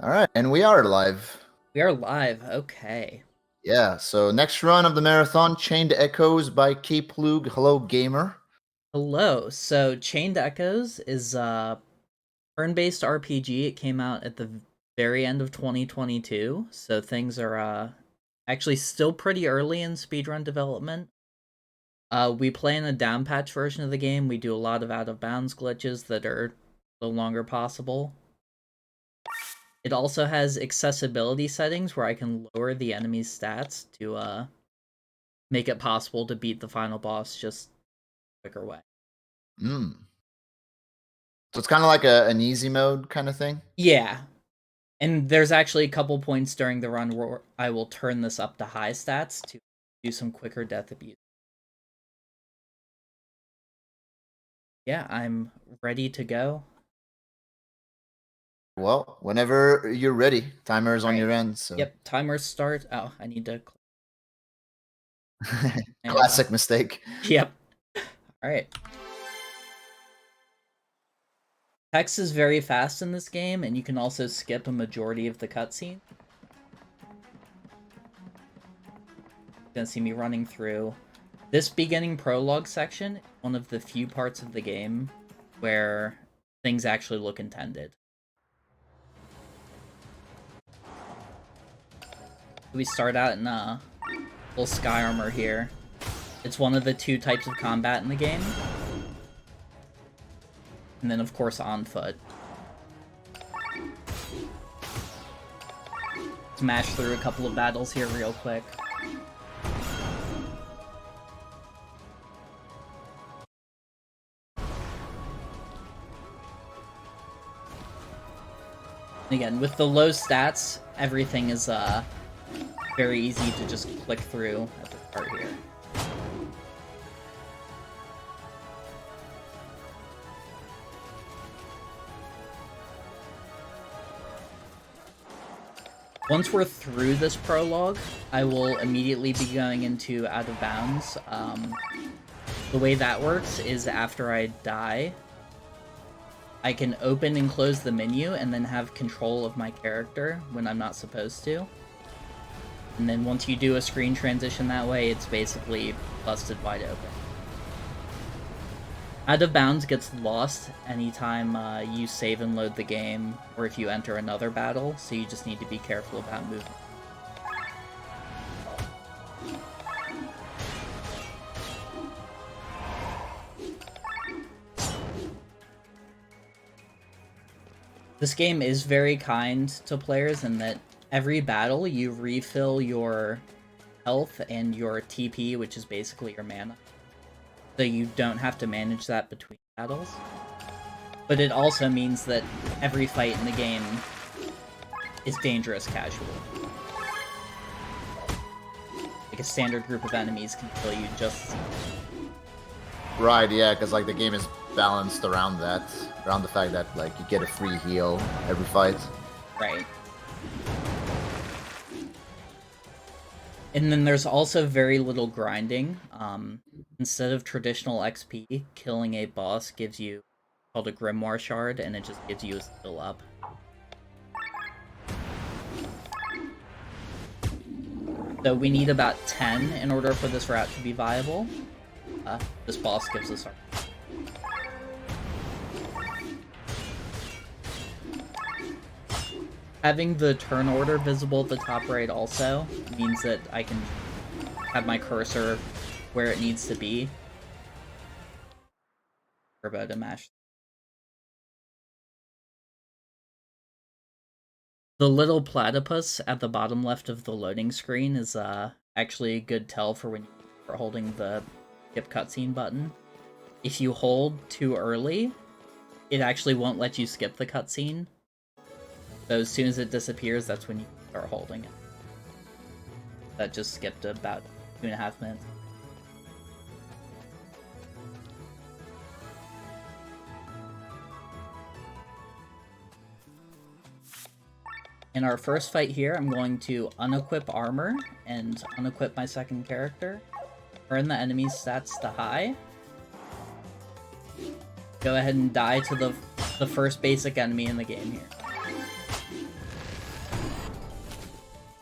All right, and we are live. We are live. Okay. Yeah, so next run of the marathon, Chained Echoes by K Plug. Hello, gamer. Hello. So Chained Echoes is a turn-based RPG. It came out at the very end of 2022, so things are actually still pretty early in speedrun development. We play in a downpatch version of the game. We do a lot of out-of-bounds glitches that are no longer possible. It also has accessibility settings where I can lower the enemy's stats to make it possible to beat the final boss just a quicker way. So it's kind of like an easy mode kind of thing? Yeah. And there's actually a couple points during the run where I will turn this up to high stats to do some quicker death abuse. Yeah, I'm ready to go. Well, whenever you're ready. Timer is on your end. So. Yep, timer start. Oh, I need to... Classic mistake. Yep. Alright. Text is very fast in this game, and you can also skip a majority of the cutscene. You're gonna see me running through. This beginning prologue section, one of the few parts of the game where things actually look intended. We start out in full sky armor here. It's one of the 2 types of combat in the game. And then, of course, on foot. Smash through a couple of battles here real quick. Again, with the low stats, everything is very easy to just click through at the start here. Once we're through this prologue, I will immediately be going into Out of Bounds. The way that works is after I die, I can open and close the menu and then have control of my character when I'm not supposed to. And then once you do a screen transition that way, it's basically busted wide open. Out of Bounds gets lost anytime you save and load the game, or if you enter another battle, so you just need to be careful about moving. This game is very kind to players in that every battle you refill your health and your TP, which is basically your mana. So you don't have to manage that between battles. But it also means that every fight in the game is dangerous casual. Like a standard group of enemies can kill you just... Right, yeah, because like the game is balanced around that, around the fact that like you get a free heal every fight. Right. And then there's also very little grinding. Instead of traditional XP, killing a boss gives you called a Grimoire Shard, and it just gives you a skill up. So we need about 10 in order for this route to be viable. This boss gives us our... Having the turn order visible at the top right also means that I can have my cursor where it needs to be. Turbo to mash. The little platypus at the bottom left of the loading screen is actually a good tell for when you're holding the skip cutscene button. If you hold too early, it actually won't let you skip the cutscene. So as soon as it disappears, that's when you start holding it. That just skipped about 2.5 minutes. In our first fight here, I'm going to unequip armor and unequip my second character. Turn the enemy's stats to high. Go ahead and die to the first basic enemy in the game here.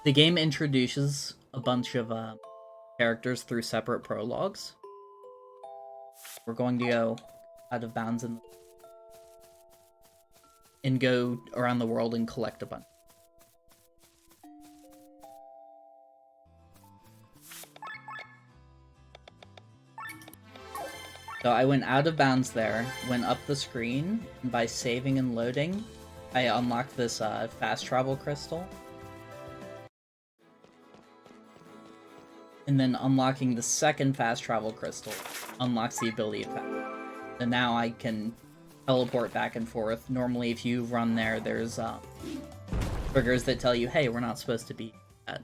the game introduces a bunch of characters through separate prologues. We're going to go out of bounds and go around the world and collect a bunch. So I went out of bounds there, went up the screen, and by saving and loading, I unlocked this fast travel crystal. And then unlocking the second fast travel crystal unlocks the ability of fast. So now I can teleport back and forth. Normally if you run there, there's triggers that tell you, hey, we're not supposed to be at.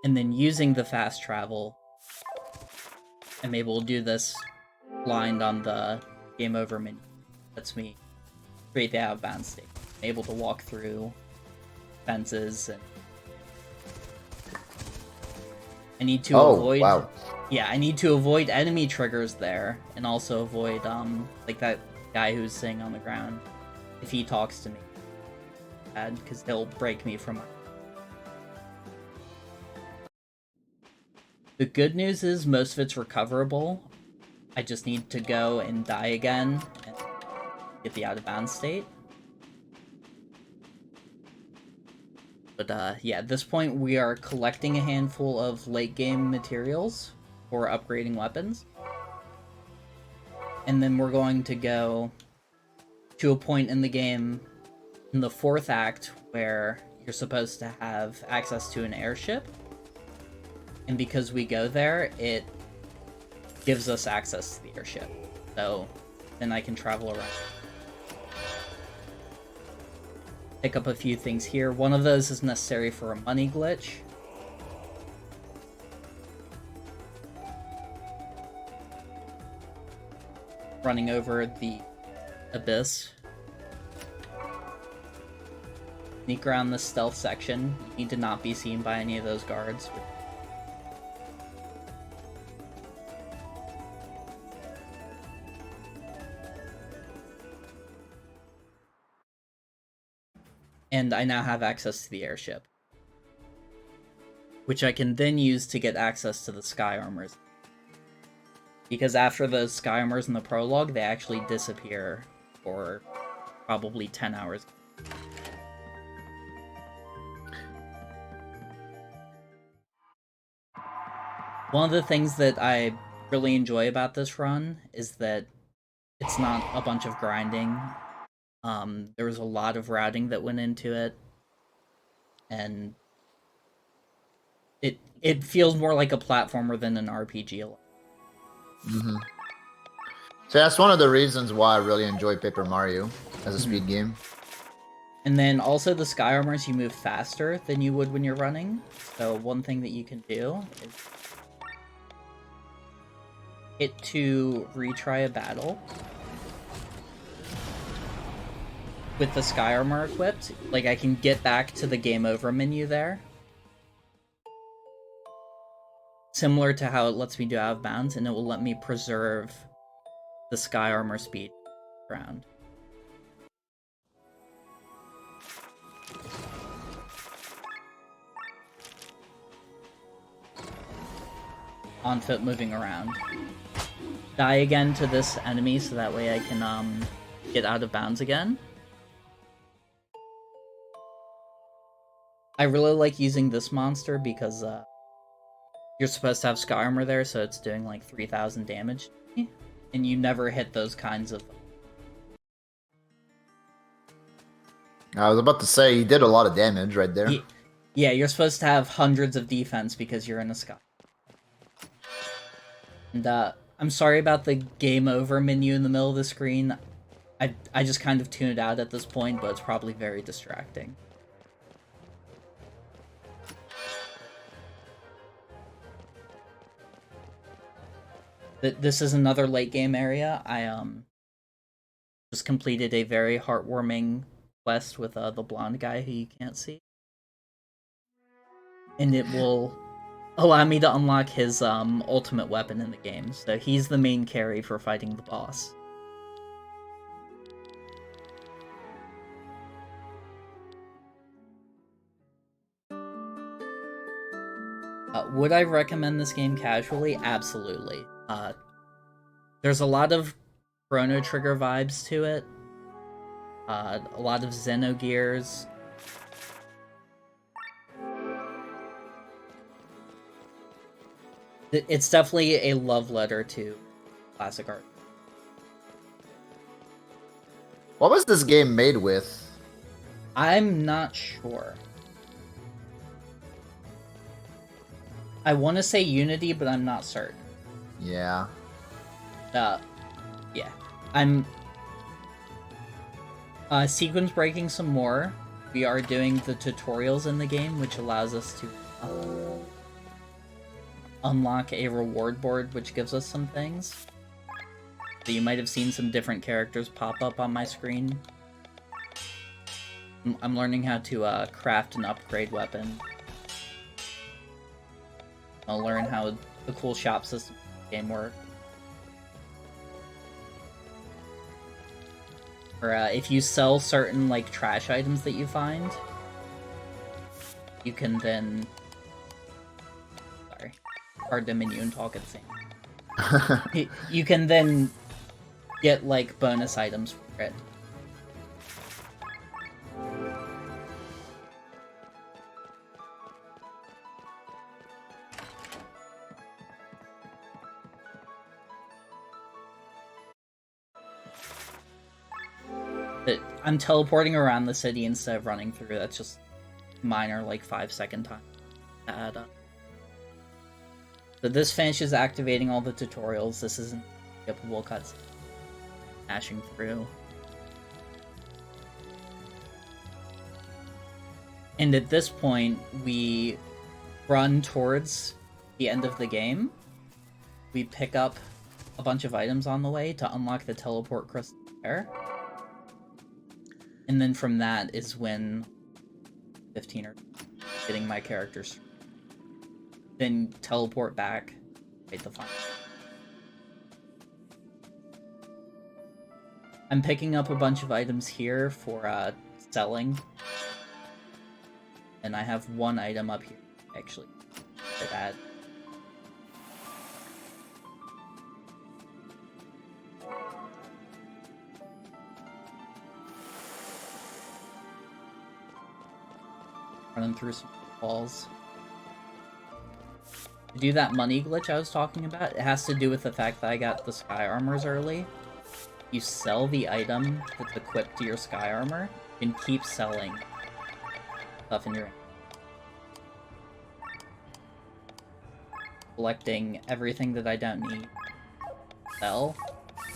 And then using the fast travel, I'm able to do this blind on the game over menu. Lets me create the out of bounds state. I'm able to walk through fences and I need to avoid. Wow. Yeah, I need to avoid enemy triggers there, and also avoid like that guy who's sitting on the ground. If he talks to me, bad, because he'll break me from. The good news is most of it's recoverable. I just need to go and die again and get the out of bounds state. But yeah, at this point we are collecting a handful of late game materials for upgrading weapons. And then we're going to go to a point in the game in the 4th act where you're supposed to have access to an airship. And because we go there, it gives us access to the airship. So then I can travel around. Pick up a few things here. One of those is necessary for a money glitch. Running over the abyss. Sneak around the stealth section. You need to not be seen by any of those guards. And I now have access to the airship, which I can then use to get access to the sky armors. Because after the sky armors in the prologue, they actually disappear for probably 10 hours. One of the things that I really enjoy about this run is that it's not a bunch of grinding. There was a lot of routing that went into it, and it feels more like a platformer than an RPG. Mm-hmm. So that's one of the reasons why I really enjoy Paper Mario as a speed game. And then also the sky armors, you move faster than you would when you're running. So one thing that you can do is hit to retry a battle. With the sky armor equipped, like I can get back to the game over menu there. Similar to how it lets me do out of bounds, and it will let me preserve the sky armor speed around. On foot moving around. Die again to this enemy so that way I can get out of bounds again. I really like using this monster because you're supposed to have sky armor there, so it's doing like 3,000 damage. And you never hit those kinds of... I was about to say, you did a lot of damage right there. Yeah, you're supposed to have hundreds of defense because you're in a sky. And I'm sorry about the game over menu in the middle of the screen. I just kind of tuned it out at this point, but it's probably very distracting. This is another late game area. I just completed a very heartwarming quest with the blonde guy who you can't see. And it will allow me to unlock his ultimate weapon in the game. So he's the main carry for fighting the boss. Would I recommend this game casually? Absolutely. There's a lot of Chrono Trigger vibes to it. A lot of Xenogears. It's definitely a love letter to classic art. What was this game made with? I'm not sure. I want to say Unity, but I'm not certain. Yeah. Yeah. I'm sequence breaking some more. We are doing the tutorials in the game, which allows us to unlock a reward board, which gives us some things. So you might have seen some different characters pop up on my screen. I'm learning how to craft and upgrade weapon. I'll learn how the cool shop system game works. Or if you sell certain like trash items that you find, you can then... Sorry. Hard to menu and talk at the same time. You can then get like bonus items for it. I'm teleporting around the city instead of running through. That's just minor, like 5-second time to add up. So this finishes activating all the tutorials. This isn't skippable cuts. Mashing through. And at this point, we run towards the end of the game. We pick up a bunch of items on the way to unlock the teleport crystal there. And then from that is when 15 or getting my characters. Then teleport back, wait the final. I'm picking up a bunch of items here for selling. And I have one item up here, actually, to add. Running through some walls. To do that money glitch I was talking about, it has to do with the fact that I got the sky armors early. You sell the item that's equipped to your sky armor, and keep selling stuff in your... Collecting everything that I don't need. Sell.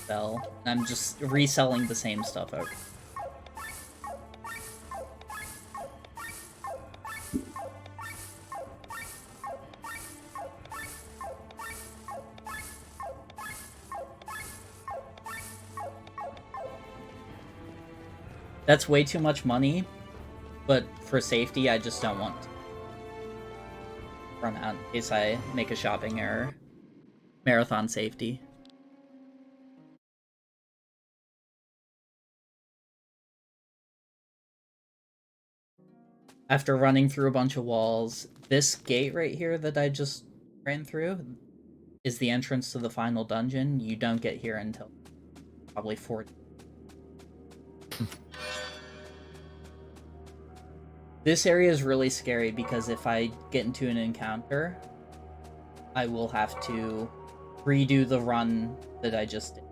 Sell. And I'm just reselling the same stuff over. That's way too much money, but for safety, I just don't want to run out in case I make a shopping error. Marathon safety. After running through a bunch of walls, this gate right here that I just ran through is the entrance to the final dungeon. You don't get here until probably 40. This area is really scary because if I get into an encounter, I will have to redo the run that I just did.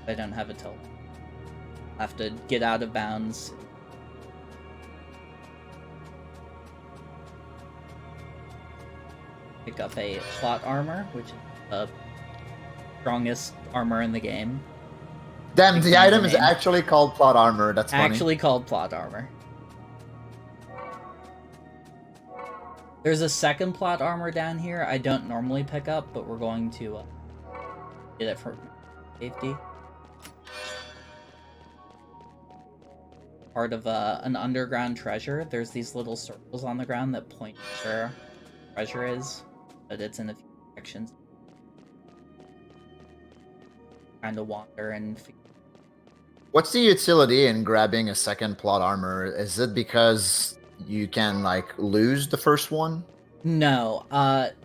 I don't have a teleport. I have to get out of bounds. Pick up a plot armor, which is the strongest armor in the game. Damn, the item is actually called plot armor. That's funny. Actually called plot armor. There's a second plot armor down here I don't normally pick up, but we're going to get it for safety. Part of an underground treasure. There's these little circles on the ground that point to where treasure is, but it's in a few directions. Kind of wander and... What's the utility in grabbing a second plot armor? Is it because you can like lose the first one? No,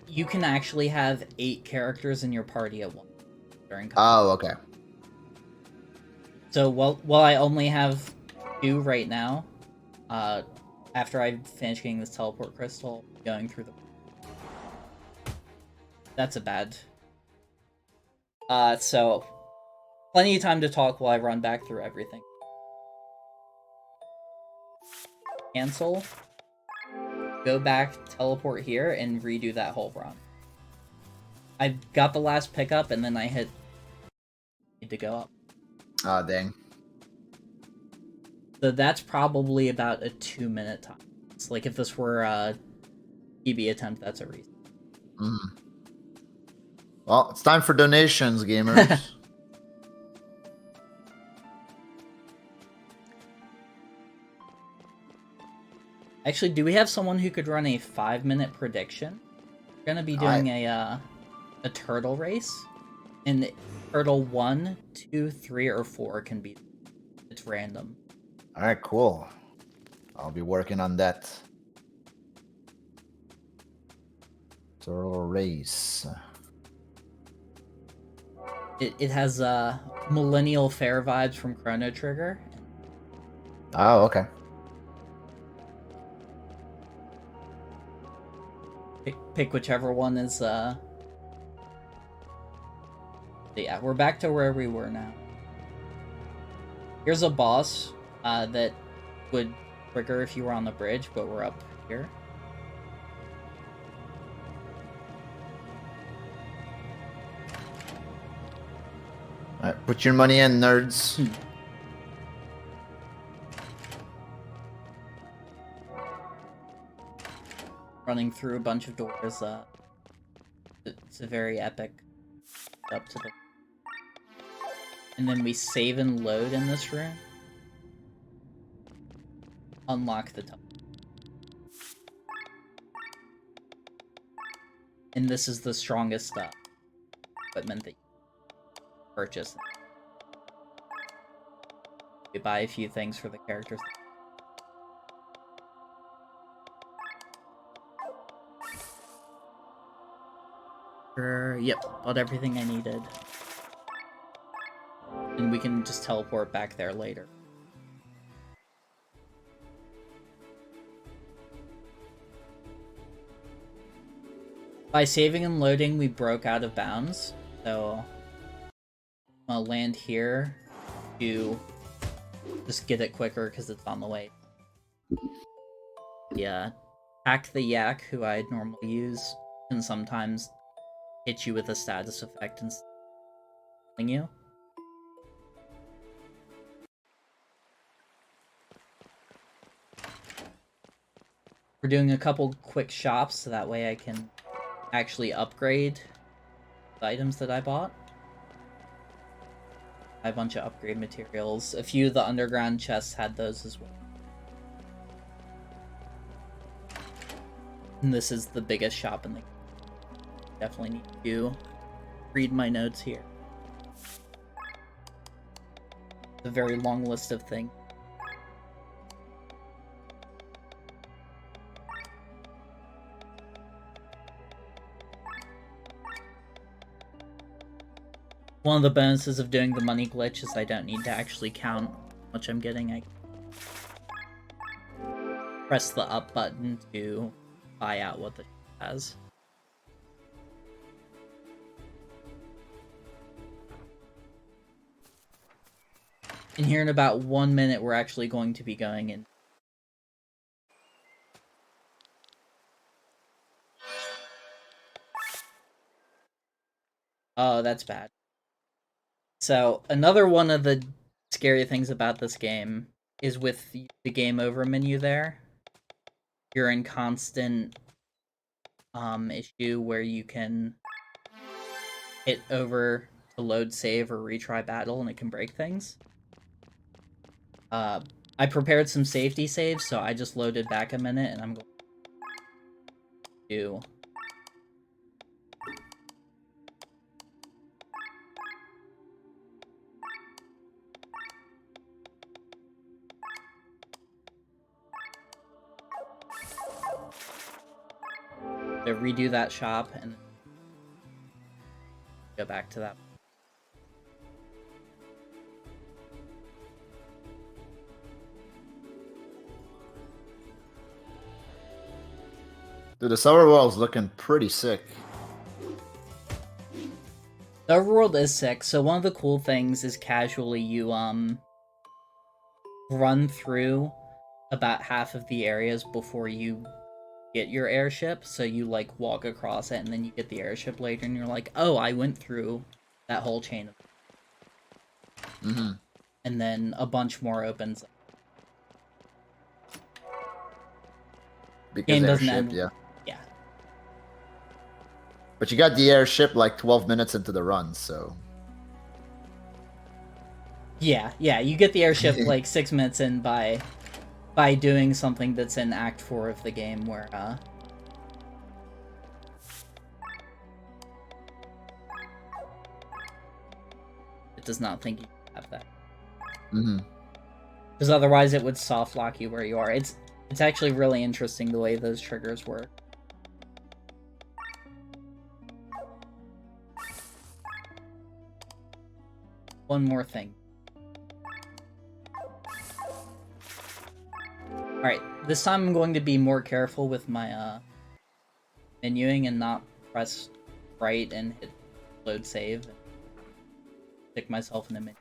you can actually have 8 characters in your party at once during combat. Oh, okay. So while I only have 2 right now, after I finish getting this teleport crystal, going through the... That's a bad... so... Plenty of time to talk while I run back through everything. Cancel. Go back, teleport here, and redo that whole run. I got the last pickup, and then I hit... Need to go up. Ah, dang. So that's probably about a 2-minute time. It's like if this were a PB attempt, that's a reason. Well, it's time for donations, gamers. Actually, do we have someone who could run a 5-minute prediction? We're gonna be doing a turtle race, and turtle 1, 2, 3, or 4 can be. It's random. All right, cool. I'll be working on that. Turtle race. It has Millennial Fair vibes from Chrono Trigger. Oh, okay. Pick whichever one is. Yeah, we're back to where we were now. Here's a boss that would trigger if you were on the bridge, but we're up here. Alright, put your money in, nerds. Running through a bunch of doors, it's a very epic up to the... And then we save and load in this room. Unlock the top. And this is the strongest equipment that you purchase. You buy a few things for the characters. Yep, bought everything I needed. And we can just teleport back there later. By saving and loading, we broke out of bounds, so I'm gonna land here to just get it quicker because it's on the way. Yeah, Hack the Yak, who I normally use, can sometimes hit you with a status effect and killing you. We're doing a couple quick shops so that way I can actually upgrade the items that I bought. I have a bunch of upgrade materials. A few of the underground chests had those as well. And this is the biggest shop in the game. Definitely need to read my notes here. It's a very long list of things. One of the bonuses of doing the money glitch is I don't need to actually count how much I'm getting. I press the up button to buy out what the has. And here in about 1 minute, we're actually going to be going in. Oh, that's bad. So, another one of the scary things about this game is with the game over menu there. You're in constant issue where you can hit over to load save or retry battle and it can break things. I prepared some safety saves, so I just loaded back a minute and I'm going to to redo that shop and go back to that. Dude, the server world's looking pretty sick. The overworld is sick, so one of the cool things is casually you run through about half of the areas before you get your airship, so you like walk across it and then you get the airship later and you're like, oh, I went through that whole chain of and then a bunch more opens up. Because Game doesn't airship, end. yeah. Yeah. But you got the airship like 12 minutes into the run, so... Yeah, you get the airship like 6 minutes in by doing something that's in Act 4 of the game where, it does not think you have that. Because otherwise it would soft lock you where you are. It's actually really interesting the way those triggers work. One more thing. Alright, this time I'm going to be more careful with my menuing and not press right and hit load save and stick myself in a menu.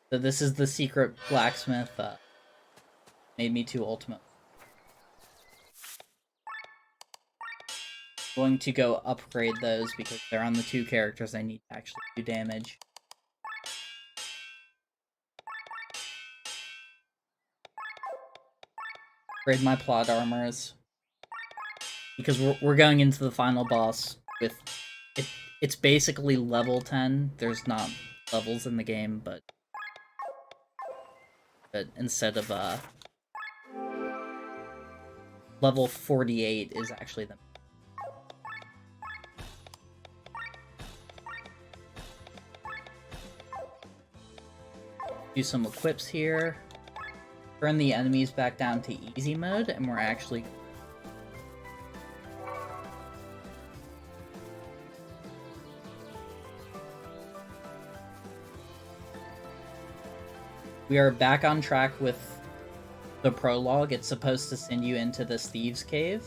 So this is the secret blacksmith, made me 2 ultimate. Going to go upgrade those because they're on the 2 characters I need to actually do damage. Upgrade my plot armors. Because we're going into the final boss with... It's basically level 10. There's not levels in the game, but instead of level 48 is actually the... Do some equips here. Turn the enemies back down to easy mode, and we're actually... We are back on track with the prologue. It's supposed to send you into this Thieves' Cave.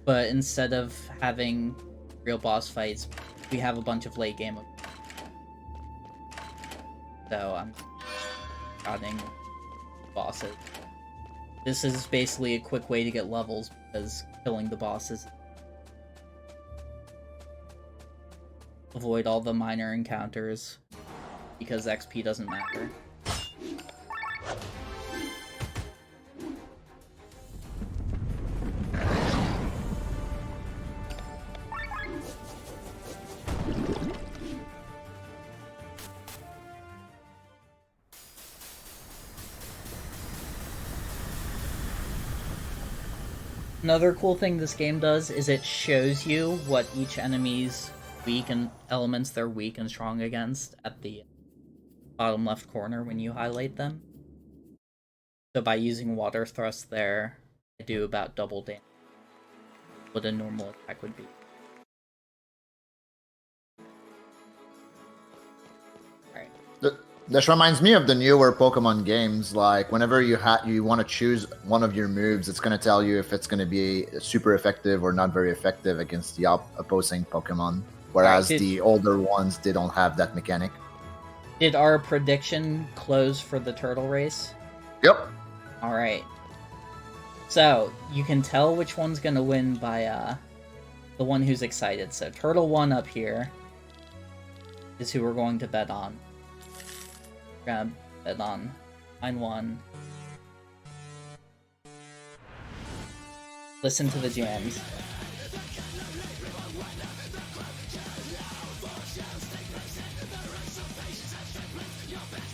But instead of having real boss fights, we have a bunch of late game. So I'm shotting bosses. This is basically a quick way to get levels because killing the bosses avoid all the minor encounters because XP doesn't matter. Another cool thing this game does is it shows you what each enemy's weak and elements they're weak and strong against at the bottom left corner when you highlight them. So by using water thrust there, I do about double damage what a normal attack would be. Alright. This reminds me of the newer Pokemon games. Like whenever you want to choose one of your moves, it's going to tell you if it's going to be super effective or not very effective against the opposing Pokemon. Whereas the older ones, they don't have that mechanic. Did our prediction close for the turtle race? Yep. Alright. So, you can tell which one's gonna win by the one who's excited. So, Turtle 1 up here is who we're going to bet on. We're gonna bet on Line 1. Listen to the jams.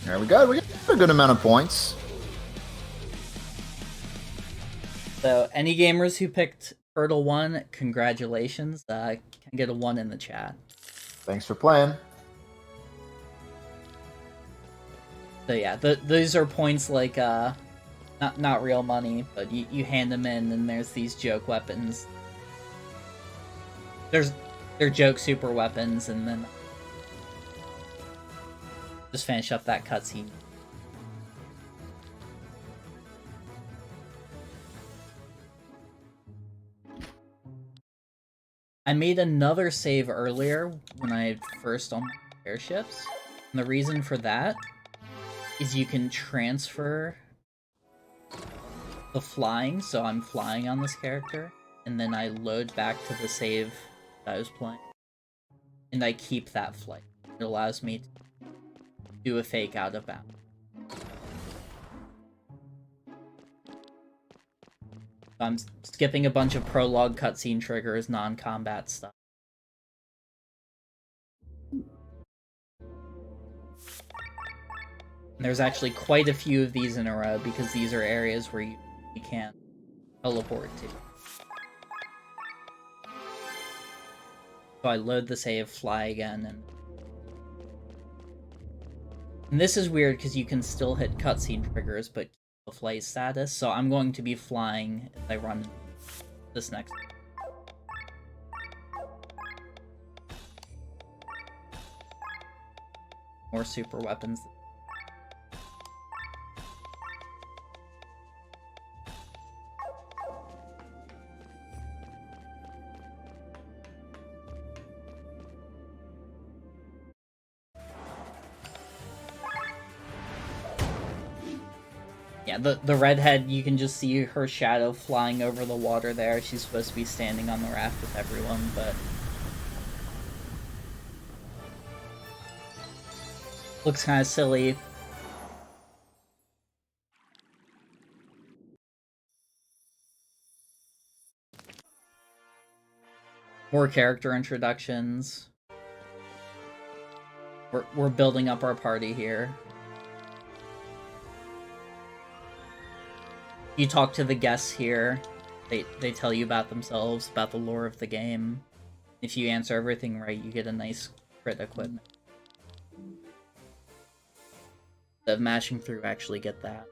There we go. We got a good amount of points. So, any gamers who picked Turtle 1, congratulations. Can I get a 1 in the chat? Thanks for playing. So yeah, these are points like, not real money, but you hand them in, and there's these joke weapons. They're joke super weapons, and then just finish up that cutscene. I made another save earlier when I first unlocked airships, and the reason for that is you can transfer the flying, so I'm flying on this character, and then I load back to the save that I was playing, and I keep that flight. It allows me to do a fake out of bounds. I'm skipping a bunch of prologue cutscene triggers, non-combat stuff. And there's actually quite a few of these in a row, because these are areas where you can't teleport to. So I load the save, fly again, and this is weird because you can still hit cutscene triggers, but keep the flight status. So I'm going to be flying as I run this next. More super weapons. Yeah, the redhead, you can just see her shadow flying over the water there. She's supposed to be standing on the raft with everyone, but looks kind of silly. More character introductions. We're building up our party here. You talk to the guests here. They tell you about themselves, about the lore of the game. If you answer everything right, you get a nice crit equipment. Instead of mashing through, actually get that.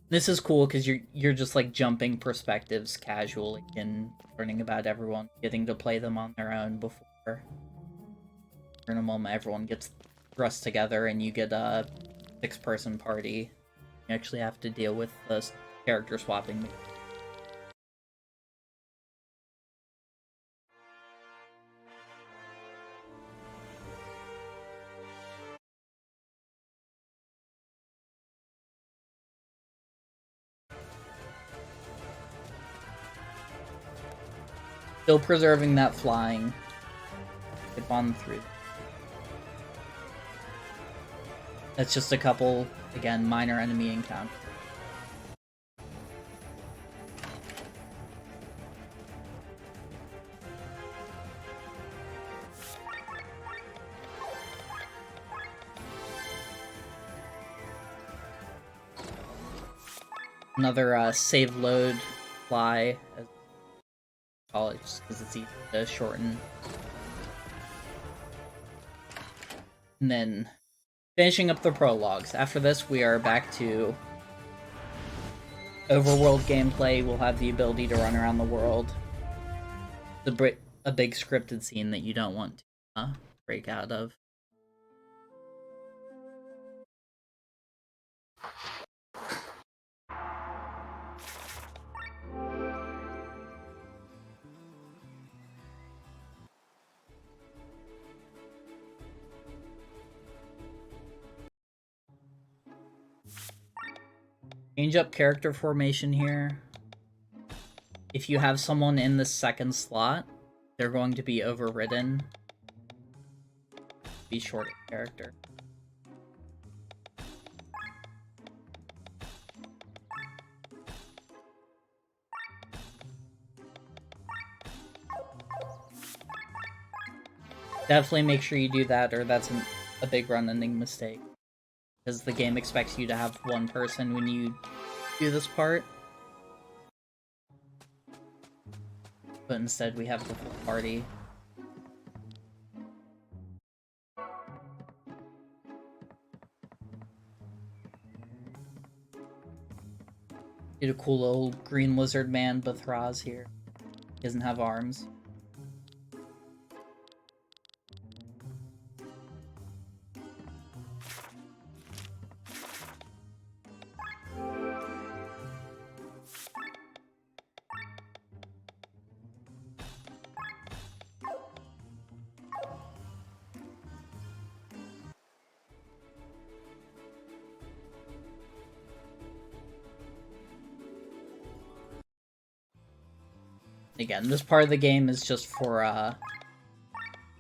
This is cool because you're just like jumping perspectives casually and learning about everyone, getting to play them on their own before. In a moment, everyone gets thrust together and you get a 6-person party. You actually have to deal with the character swapping. Still preserving that flying. Skip on through. That's just a couple, again, minor enemy encounters. Another save load fly, as I call it, just because it's easy to shorten. And then finishing up the prologues. After this, we are back to overworld gameplay. We'll have the ability to run around the world. A big scripted scene that you don't want to break out of. Change up character formation here. If you have someone in the second slot, they're going to be overridden. Be short character. Definitely make sure you do that, or that's a big run-ending mistake. Because the game expects you to have one person when you do this part. But instead we have the full party. Get a cool old green lizard man, Bathraz here. He doesn't have arms. Again, this part of the game is just for,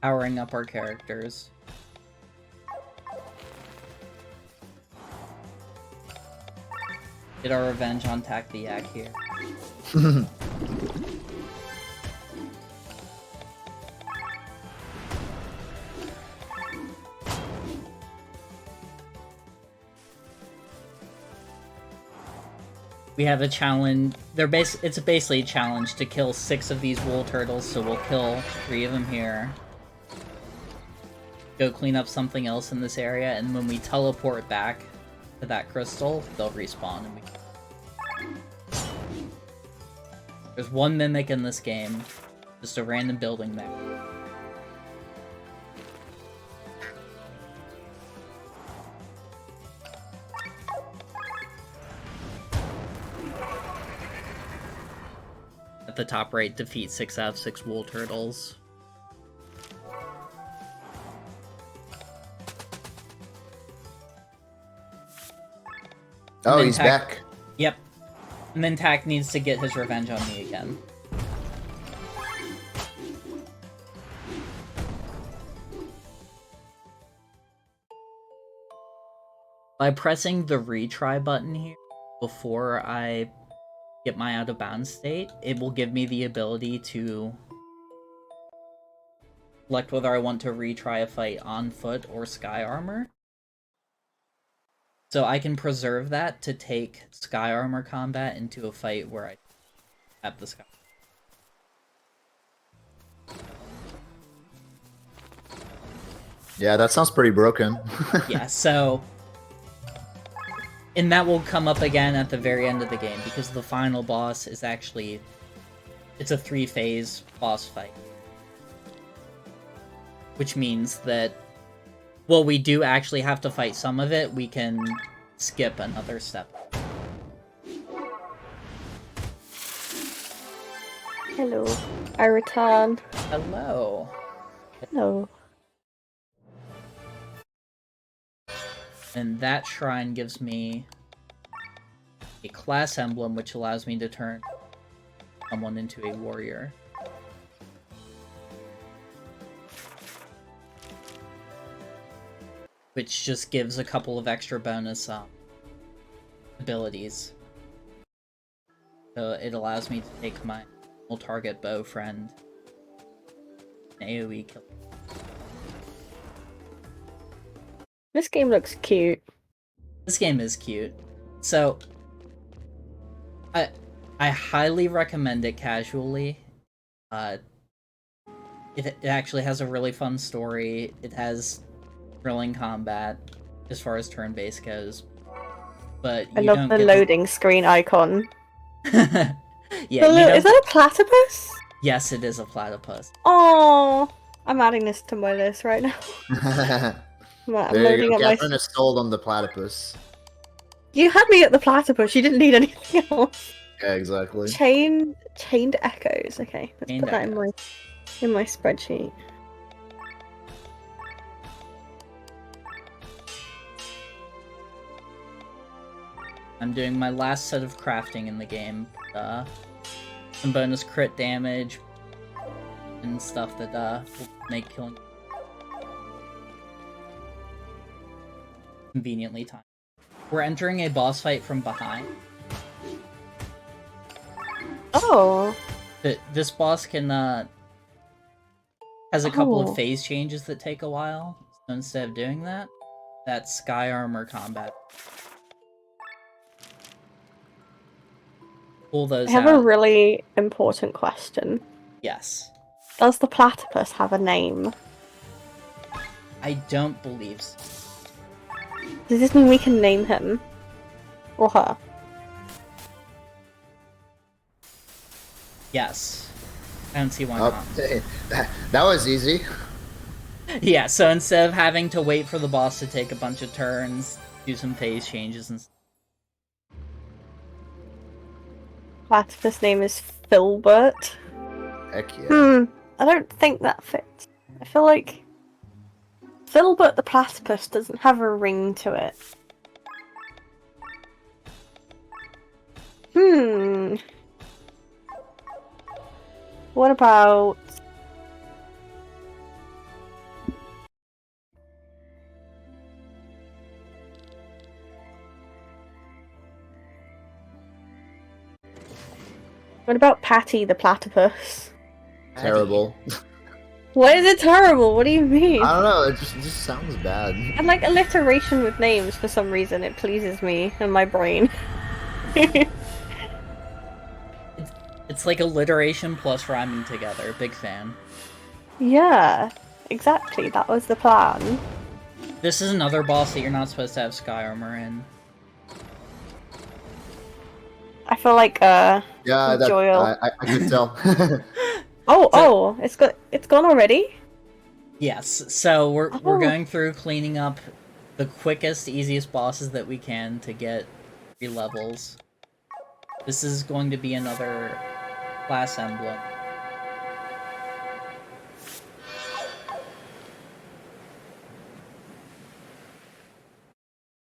powering up our characters. Get our revenge on Takviak here. We have a challenge. It's basically a challenge to kill 6 of these wool turtles, so we'll kill 3 of them here. Go clean up something else in this area, and when we teleport back to that crystal, they'll respawn. And There's 1 mimic in this game, just a random building there. The top right, defeat 6 out of 6 wool turtles. Oh, he's back. Yep. And then Tak needs to get his revenge on me again. By pressing the retry button here before I get my out of bounds state, it will give me the ability to select whether I want to retry a fight on foot or sky armor. So I can preserve that to take sky armor combat into a fight where I have the sky. Yeah, that sounds pretty broken. Yeah, so... And that will come up again at the very end of the game, because the final boss is actually... It's a 3-phase boss fight. Which means that... Well, we do actually have to fight some of it, we can skip another step. Hello. I return. Hello. Hello. And that shrine gives me a class emblem, which allows me to turn someone into a warrior. Which just gives a couple of extra bonus abilities. So it allows me to take my target bow friend and AoE kill. This game looks cute. This game is cute. So I highly recommend it casually. It actually has a really fun story. It has thrilling combat as far as turn-based goes. But I love the loading screen icon. Yeah, is that a platypus? Yes, it is a platypus. Oh, I'm adding this to my list right now. I'm loading up Catherine is sold on the platypus. You had me at the platypus. You didn't need anything else. Yeah, exactly. Chained echoes. Okay, let's Chained put that in my spreadsheet. I'm doing my last set of crafting in the game. Some bonus crit damage and stuff that will make killing conveniently timed. We're entering a boss fight from behind. Oh. This boss can has a couple of phase changes that take a while. So instead of doing that, that's sky armor combat. pull those I have out. a really important question. Yes. Does the platypus have a name? I don't believe so. Does this mean we can name him? Or her? Yes. I don't see why not. Hey, that was easy. Yeah, so instead of having to wait for the boss to take a bunch of turns, do some phase changes and Platypus name is Filbert. Heck yeah. I don't think that fits. I feel like Filbert the platypus doesn't have a ring to it. What about... What about Patty the platypus? Terrible. Why is it terrible? What do you mean? I don't know, it just sounds bad. And like alliteration with names for some reason, it pleases me and my brain. It's like alliteration plus rhyming together. Big fan. Yeah, exactly. That was the plan. This is another boss that you're not supposed to have sky armor in. I feel like Yeah, that, Joel. I could tell. It's gone already? Yes, so we're going through cleaning up the quickest, easiest bosses that we can to get 3 levels. This is going to be another class emblem.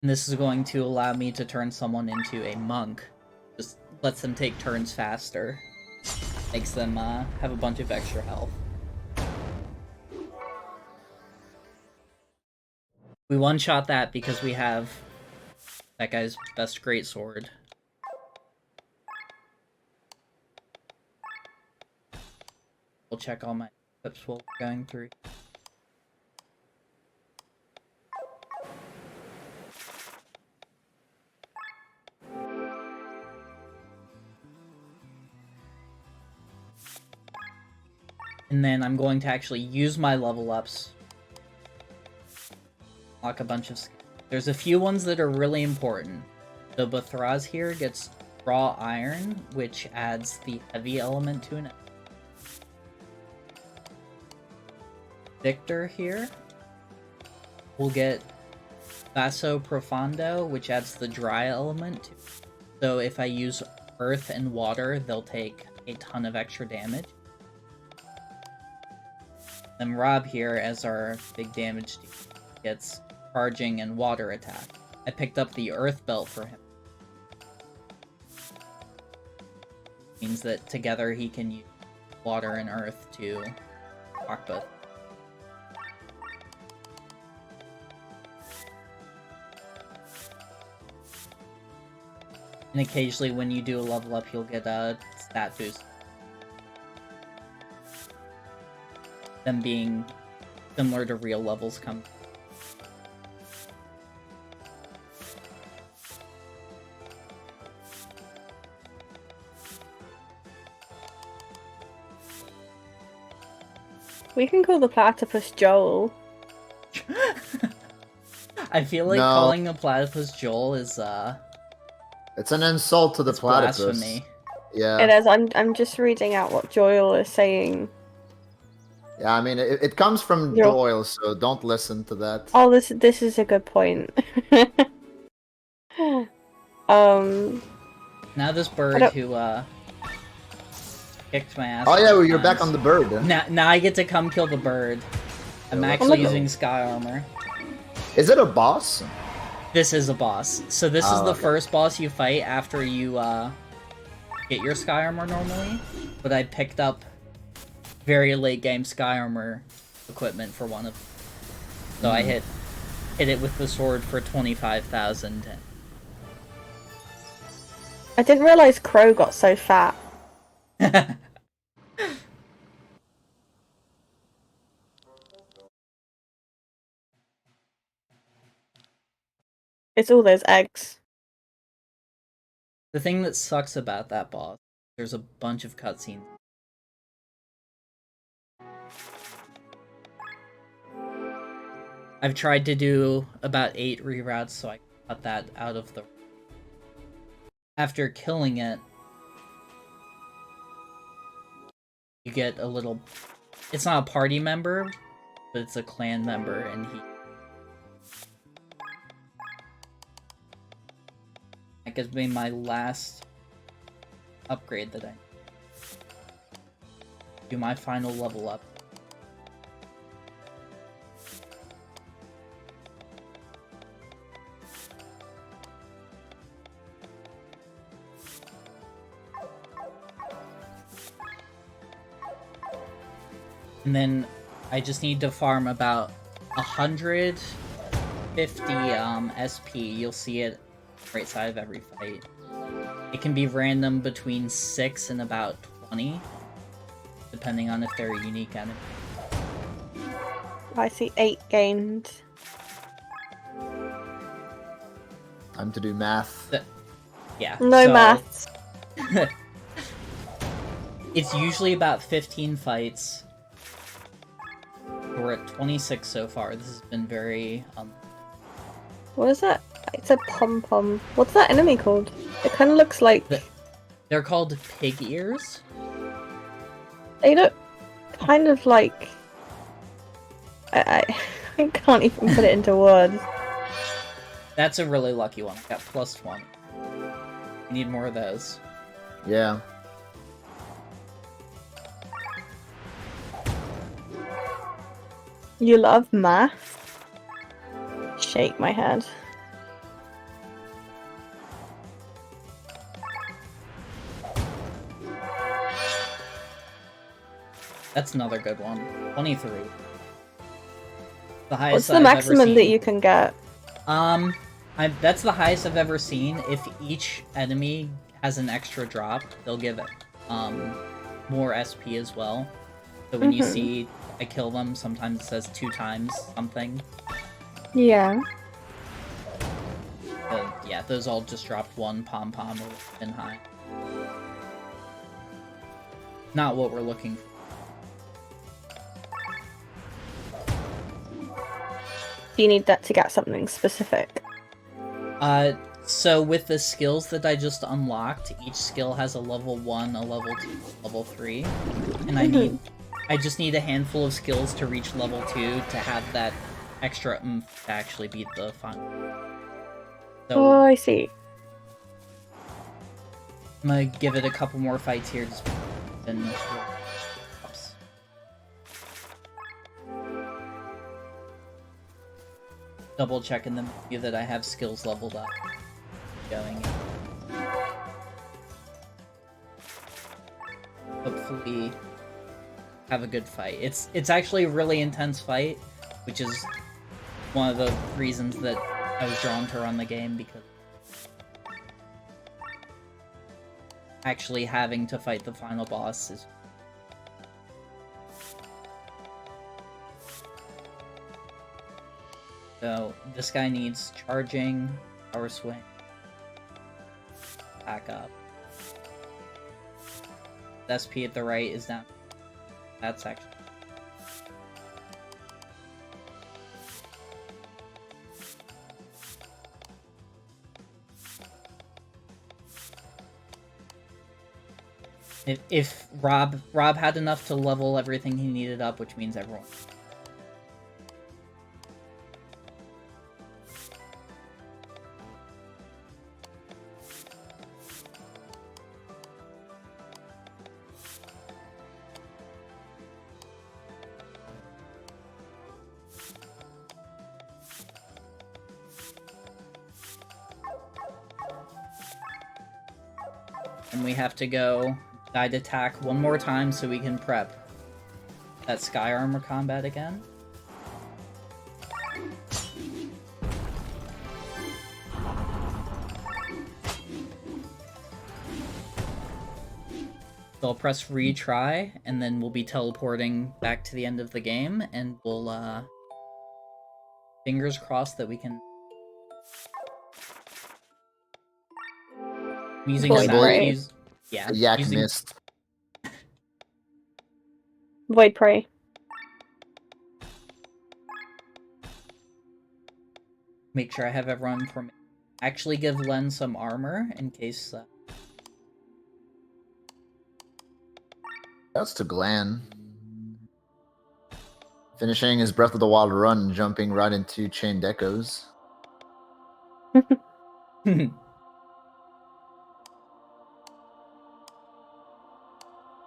And this is going to allow me to turn someone into a monk. Just lets them take turns faster. Makes them have a bunch of extra health. We one-shot that because we have that guy's best greatsword. We'll check all my equips while we're going through. And then I'm going to actually use my level ups. Lock a bunch of... There's a few ones that are really important. So Bathraz here gets raw iron, which adds the heavy element to it. Victor here will get Basso Profondo, which adds the dry element to it. So if I use earth and water, they'll take a ton of extra damage. Then Rob here, as our big damage dealer, gets charging and water attack. I picked up the earth belt for him. Means that together he can use water and earth to block both. And occasionally when you do a level up, you'll get a stat boost. Them being similar to real levels come. We can call the platypus Joel. I feel like calling the platypus Joel is it's an insult to the platypus. Blasphemy. Yeah. It is. I'm just reading out what Joel is saying. Yeah, I mean, it comes from Joel, so don't listen to that. Oh, this is a good point. Now this bird who kicked my ass. Oh yeah, well, you're back on the bird. Now I get to come kill the bird. I'm actually using sky armor. Is it a boss? This is a boss. So this is the first boss you fight after you get your sky armor normally. But I picked up very late game sky armor equipment for one of them. So I hit it with the sword for 25,000. I didn't realize Crow got so fat. It's all those eggs. The thing that sucks about that boss, there's a bunch of cutscenes. I've tried to do about 8 reroutes, so I cut that out of the... After killing it, you get a little... It's not a party member, but it's a clan member, and he... That gives me my last upgrade that I do my final level up. And then I just need to farm about 150 SP. You'll see it right side of every fight. It can be random between 6 and about 20, depending on if they're a unique enemy. I see 8 gained. Time to do math. Yeah. No so... maths. It's usually about 15 fights. We're at 26 so far. This has been very... What is that? It's a pom-pom. What's that enemy called? It kind of looks like... They're called pig ears. They look kind of like... I can't even put it into words. That's a really lucky one. I got +1. You need more of those. Yeah. You love math? Shake my head. That's another good one. 23. The highest What's the I've maximum ever seen. that you can get? That's the highest I've ever seen. If each enemy has an extra drop, they'll give it more SP as well. So when you see I kill them, sometimes it says 2 times something. Yeah. But yeah, those all just dropped 1 pom-pom or been high. Not what we're looking for. Do you need that to get something specific? So with the skills that I just unlocked, each skill has a level 1, a level 2, level 3. And I just need a handful of skills to reach level 2 to have that extra oomph to actually beat the final. So, Oh, I see. I'm gonna give it a couple more fights here, just then. Oops. Double checking the menu that I have skills leveled up. Going. Hopefully, have a good fight. It's actually a really intense fight, which is one of the reasons that I was drawn to run the game, because actually having to fight the final boss is... So, this guy needs charging, power swing, back up. The SP at the right is down. That's actually... If Rob had enough to level everything he needed up, which means everyone. And we have to go guide attack one more time so we can prep that sky armor combat again. So I'll press retry, and then we'll be teleporting back to the end of the game, and we'll, fingers crossed that we can using Void Prey. yeah, Yak using mist. Void Prey. Make sure I have everyone for me. Actually give Len some armor in case... That's to Glenn. Finishing his Breath of the Wild run, jumping right into Chained Echoes.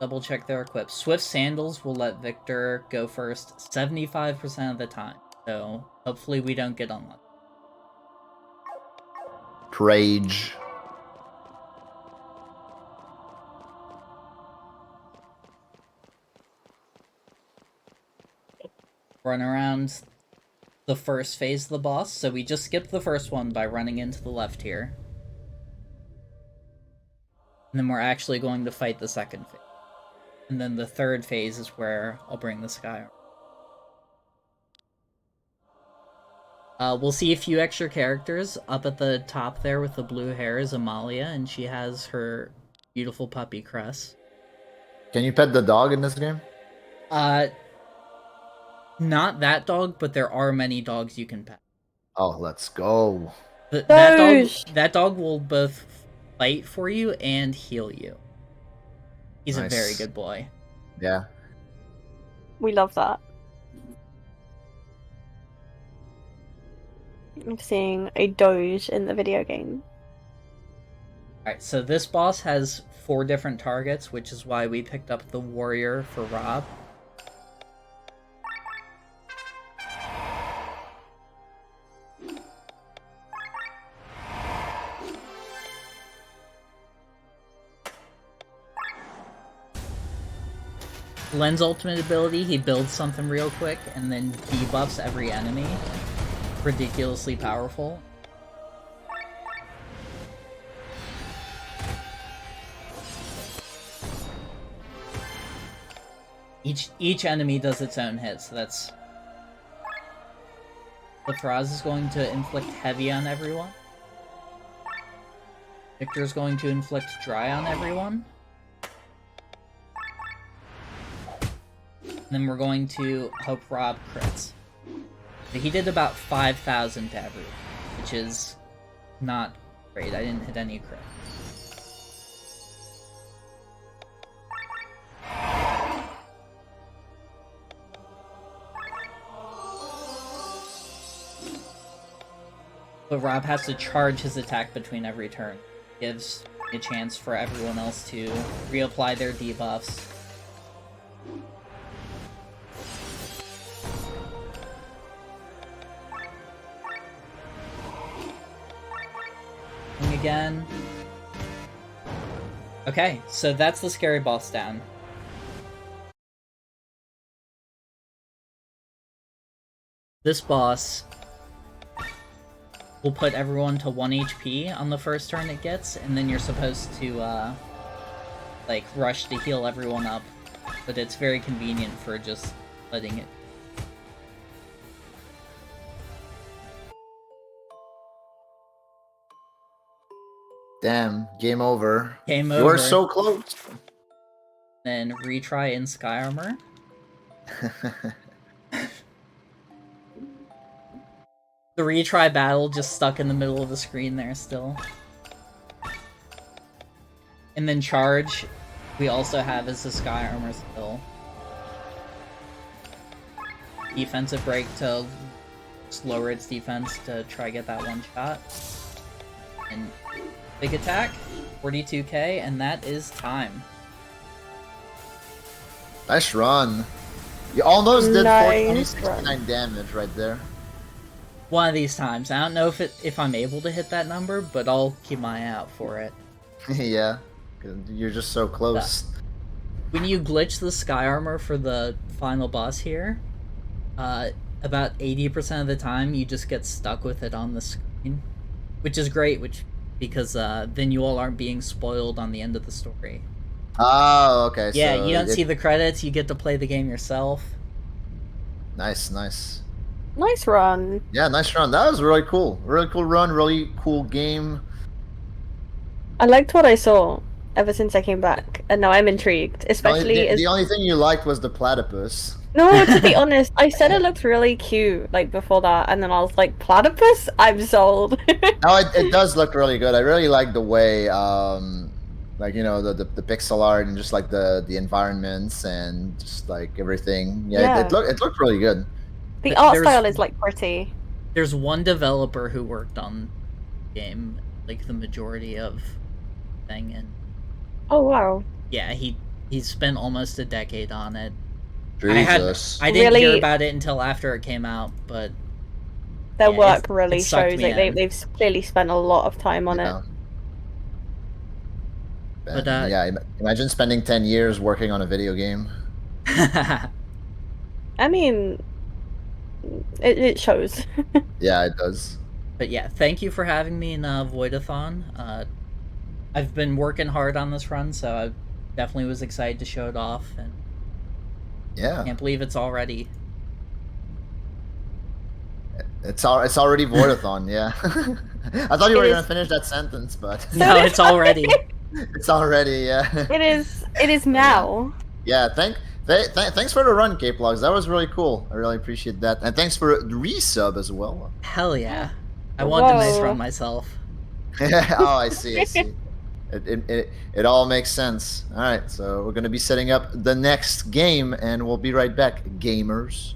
Double check their equips. Swift Sandals will let Victor go first 75% of the time. So hopefully we don't get unlucky. Rage. Run around the first phase of the boss. So we just skipped the first one by running into the left here. And then we're actually going to fight the second phase. And then the third phase is where I'll bring the Sky Armor. We'll see a few extra characters. Up at the top there with the blue hair is Amalia, and she has her beautiful puppy Cress. Can you pet the dog in this game? Not that dog, but there are many dogs you can pet. Oh, let's go. That dog will both fight for you and heal you. He's Nice. a very good boy. Yeah. We love that. I'm seeing a Doge in the video game. Alright, so this boss has 4 different targets, which is why we picked up the warrior for Rob. Len's ultimate ability, he builds something real quick and then debuffs every enemy. Ridiculously powerful. Each enemy does its own hit, so that's... Lefraz is going to inflict heavy on everyone. Victor's going to inflict dry on everyone. And then we're going to hope Rob crits. He did about 5,000 to everyone, which is not great. I didn't hit any crit. But Rob has to charge his attack between every turn. Gives a chance for everyone else to reapply their debuffs. Again. Okay, so that's the scary boss down. This boss will put everyone to 1 HP on the first turn it gets, and then you're supposed to, like, rush to heal everyone up. But it's very convenient for just letting it. Damn, game over. Game over. You were so close. Then retry in Sky Armor. The retry battle just stuck in the middle of the screen there still. And then charge, we also have as the Sky Armor still. Defensive break to lower its defense to try get that one shot. And big attack, 42k, and that is time. Nice run. You almost did Nice 469 damage right there. One of these times. I don't know if I'm able to hit that number, but I'll keep my eye out for it. Yeah, 'cause you're just so close. When you glitch the Sky Armor for the final boss here, about 80% of the time you just get stuck with it on the screen. Which is great, because then you all aren't being spoiled on the end of the story. Oh, okay. Yeah, so you don't see the credits, you get to play the game yourself. Nice, nice. Nice run. Yeah, nice run. That was really cool. Really cool run, really cool game. I liked what I saw ever since I came back, and now I'm intrigued. Especially the only thing you liked was the platypus. No, to be honest, I said it looked really cute, like, before that, and then I was like, platypus? I'm sold. No, it does look really good. I really like the way, like, you know, the pixel art and just like the environments and just like everything. Yeah, it looked really good. The art style is like pretty. There's one developer who worked on the game, like the majority of thing, and oh wow, yeah, he spent almost a decade on it. Jesus. I didn't hear about it until after it came out, but their work really shows like they've clearly spent a lot of time on it. But yeah, imagine spending 10 years working on a video game. I mean, it shows. Yeah, it does. But yeah, thank you for having me in V0oidathon. I've been working hard on this run, so I definitely was excited to show it off, and yeah, can't believe it's already. It's already V0oidathon. Yeah, I thought you were gonna finish that sentence, but no, it's already. It's already, yeah. It is now. Yeah, thanks for the run, K-Plugs. That was really cool. I really appreciate that, and thanks for the resub as well. Hell yeah, I want a nice run myself. Oh, I see. It all makes sense. All right, so we're gonna be setting up the next game, and we'll be right back, gamers.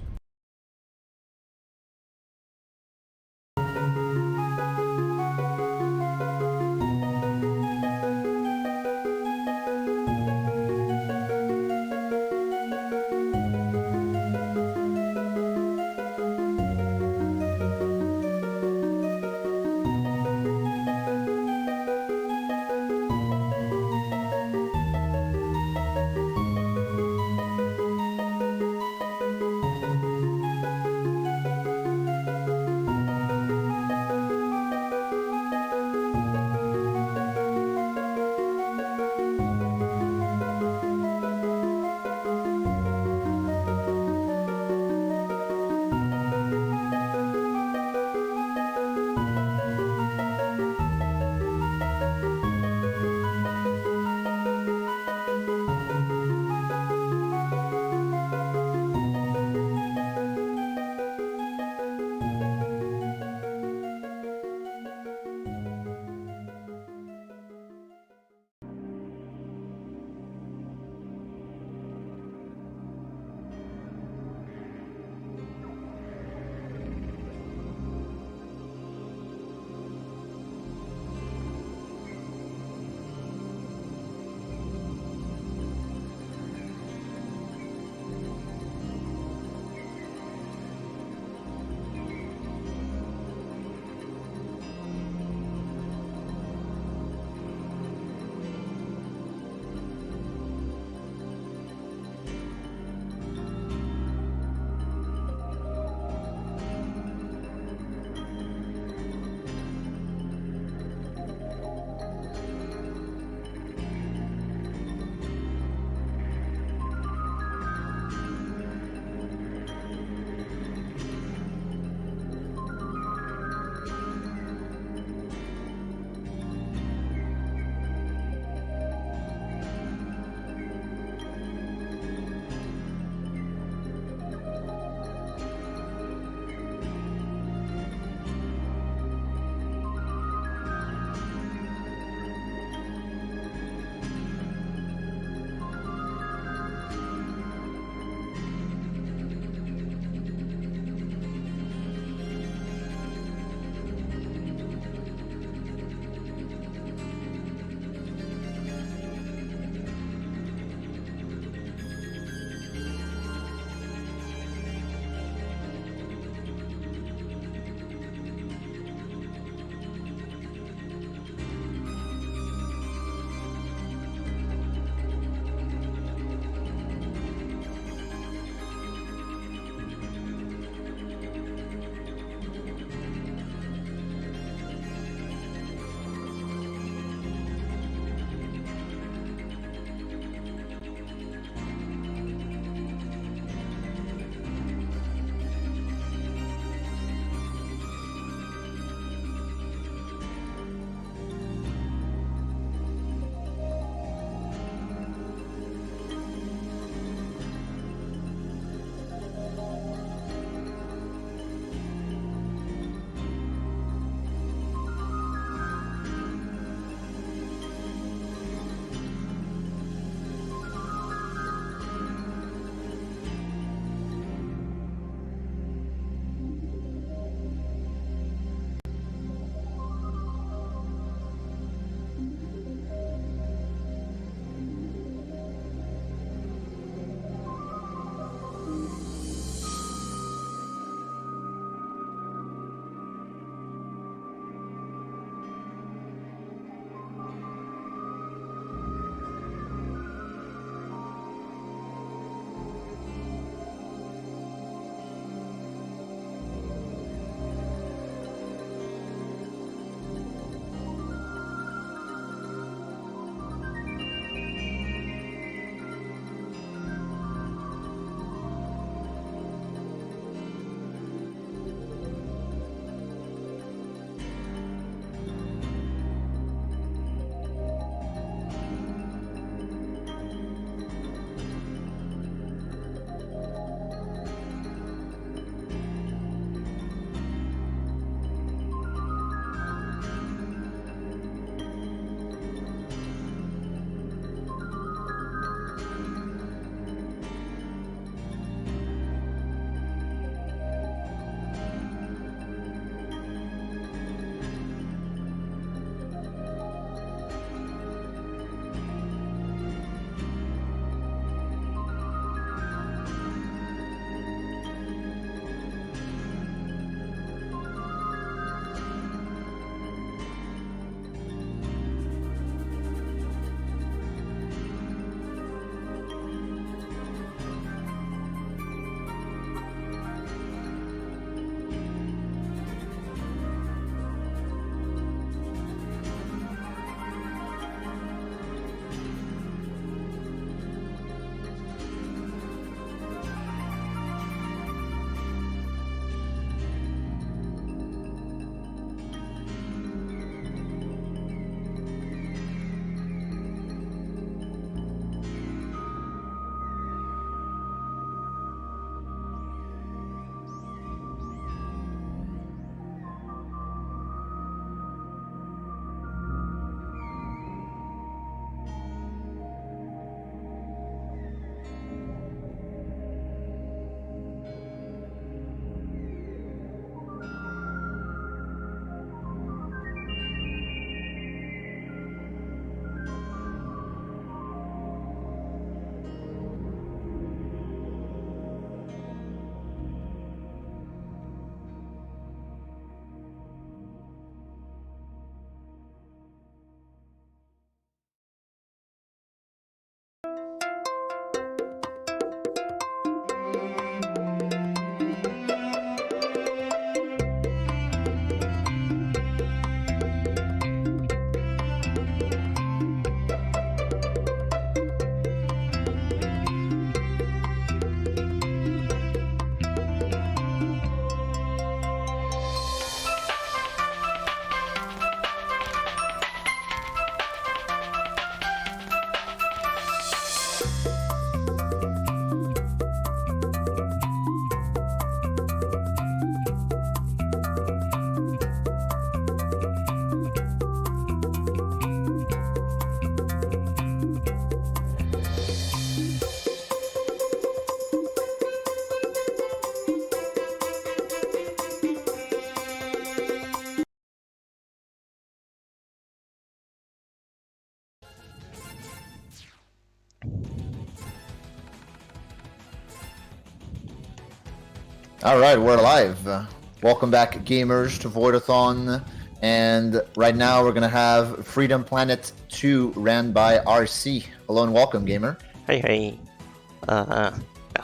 Alright, we're live. Welcome back, gamers, to V0oidathon. And right now we're going to have Freedom Planet 2 ran by RC. Hello and welcome, gamer. Hey, hey.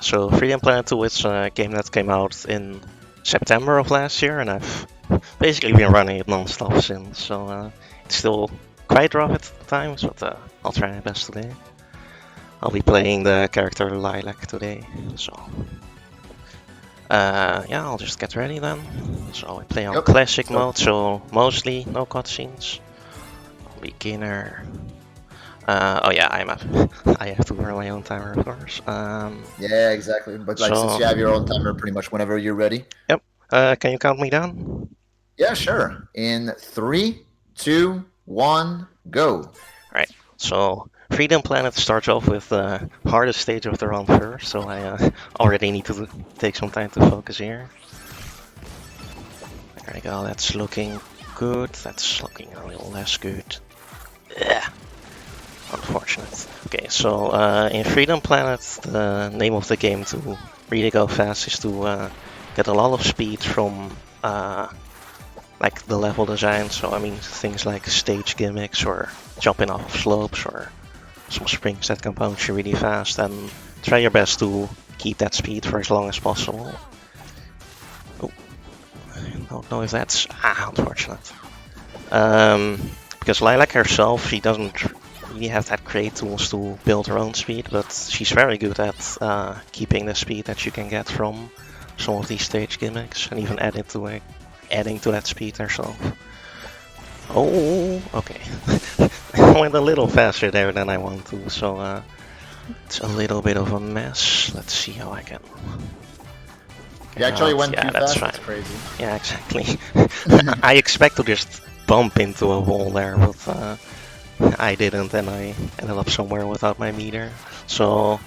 So Freedom Planet 2 is a game that came out in September of last year, and I've basically been running it non-stop since, so it's still quite rough at times, but I'll try my best today. I'll be playing the character Lilac today, so yeah, I'll just get ready then. So I play on classic mode, so mostly no cutscenes. Beginner. Oh yeah, I have to run my own timer, of course. Yeah, exactly. But like, since you have your own timer, pretty much whenever you're ready. Yep. Can you count me down? Yeah, sure. In 3, 2, 1, go. Alright. So Freedom Planet starts off with the hardest stage of the run first, so I already need to take some time to focus here. There we go. That's looking good. That's looking a little less good. Ugh. Unfortunate. Okay, so in Freedom Planet, the name of the game to really go fast is to get a lot of speed from like the level design. So I mean things like stage gimmicks or jumping off slopes or some springs that can bounce you really fast, and try your best to keep that speed for as long as possible. Oh, I don't know if that's unfortunate. Because Lilac herself, she doesn't really have that great tools to build her own speed, but she's very good at keeping the speed that you can get from some of these stage gimmicks, and even adding to that speed herself. Oh, okay. I went a little faster there than I want to, so it's a little bit of a mess. Let's see how I can. You actually went too that's fast. fine. That's crazy. Yeah, exactly. I expect to just bump into a wall there, but I didn't, and I ended up somewhere without my meter. So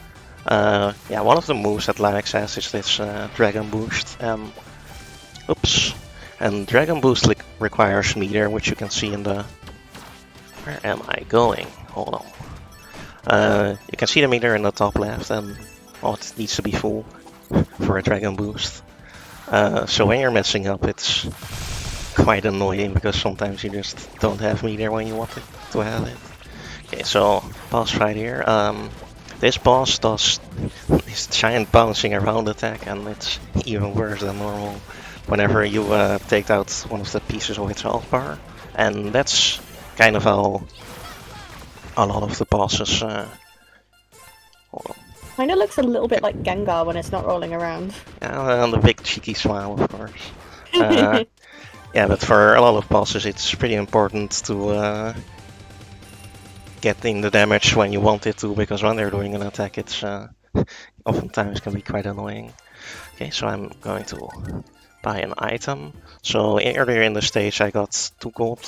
yeah, one of the moves that Lilac has is this Dragon Boost. Oops. And Dragon Boost requires meter, which you can see in the... Where am I going? Hold on. You can see the meter in the top left, and well, it needs to be full for a Dragon Boost. So when you're messing up, it's quite annoying, because sometimes you just don't have meter when you want to have it. Okay, so boss fight here. This boss does this giant bouncing around attack, and it's even worse than normal whenever you take out one of the pieces of its health bar. And that's kind of how a lot of the bosses... Hold on. Kind of looks a little bit like Gengar when it's not rolling around. Yeah, and the big cheeky smile, of course. Yeah, but for a lot of bosses it's pretty important to getting the damage when you want it to, because when they're doing an attack it's oftentimes can be quite annoying. Okay, so I'm going to buy an item. So earlier in the stage I got 2 gold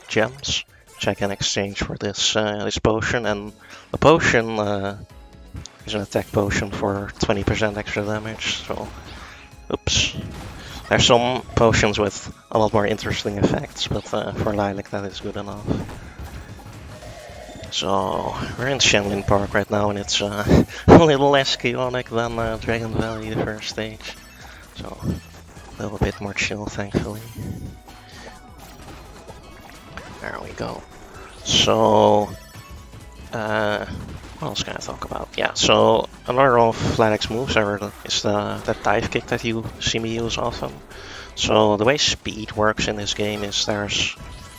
gems, which I can exchange for this this potion, and the potion is an attack potion for 20% extra damage. So, oops. There's some potions with a lot more interesting effects, but for Lilac that is good enough. So, we're in Shenlin Park right now, and it's a little less chaotic than Dragon Valley, the first stage. So, a little bit more chill, thankfully. There we go. So, what else can I talk about? Yeah, so another of Lilac's moves is that dive kick that you see me use often. So the way speed works in this game is there's...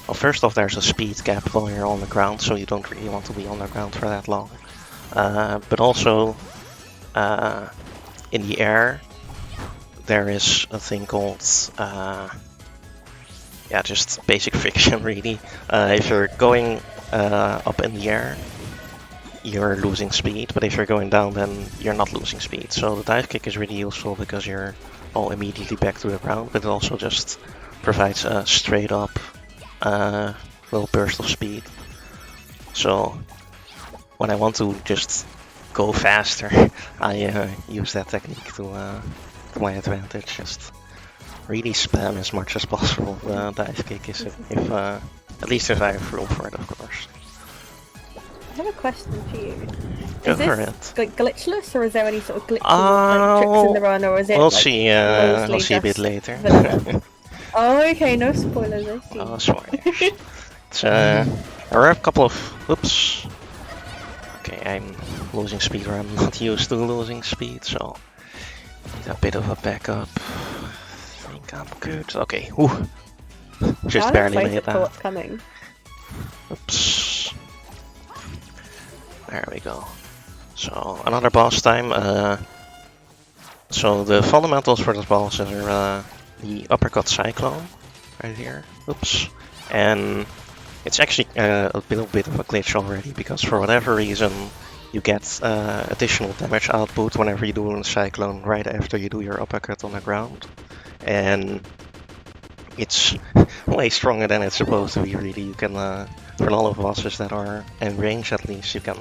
Well, first off, there's a speed cap while you're on the ground, so you don't really want to be on the ground for that long. But also, in the air, there is a thing called... yeah, just basic friction, really. If you're going up in the air, you're losing speed, but if you're going down, then you're not losing speed. So the dive kick is really useful because you're all immediately back to the ground, but it also just provides a straight up little burst of speed. So when I want to just go faster, I use that technique to my advantage. Just really spam as much as possible the dive kick, if at least if I have room for it, of course. have a question for you. Go Is for this it. like glitchless, or is there any sort of glitches, like, tricks in the run, or is it We'll like see. mostly We'll see a bit just later. vanilla? Oh, okay, no spoilers. I see. Oh, spoilers. There are a couple of. Oops. Okay, I'm losing speed where I'm not used to losing speed, so need a bit of a backup. I think I'm good. Okay, whew. Just I'm barely excited made for that. what's coming. Oops. There we go. So another boss time. So the fundamentals for this boss are the uppercut cyclone right here. Oops. And it's actually a little bit of a glitch already, because for whatever reason you get additional damage output whenever you do a cyclone right after you do your uppercut on the ground. And it's way stronger than it's supposed to be, really. You can, for a lot of bosses that are in range at least, you can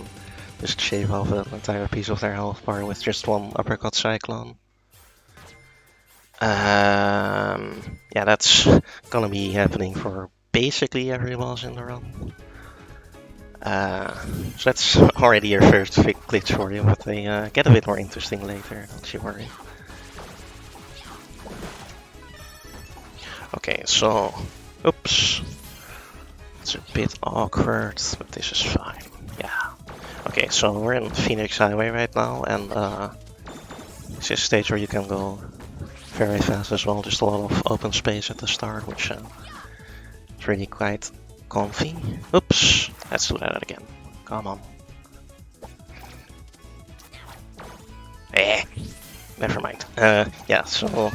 just shave off an entire piece of their health bar with just one uppercut cyclone. Yeah, that's gonna be happening for basically every boss in the run. So that's already your first big glitch for you, but they get a bit more interesting later, don't you worry. Okay, so, oops, it's a bit awkward, but this is fine, yeah. Okay, so we're in Phoenix Highway right now, and it's a stage where you can go very fast as well, just a lot of open space at the start, which is really quite comfy. Oops, let's do that again, come on. Never mind. Yeah, so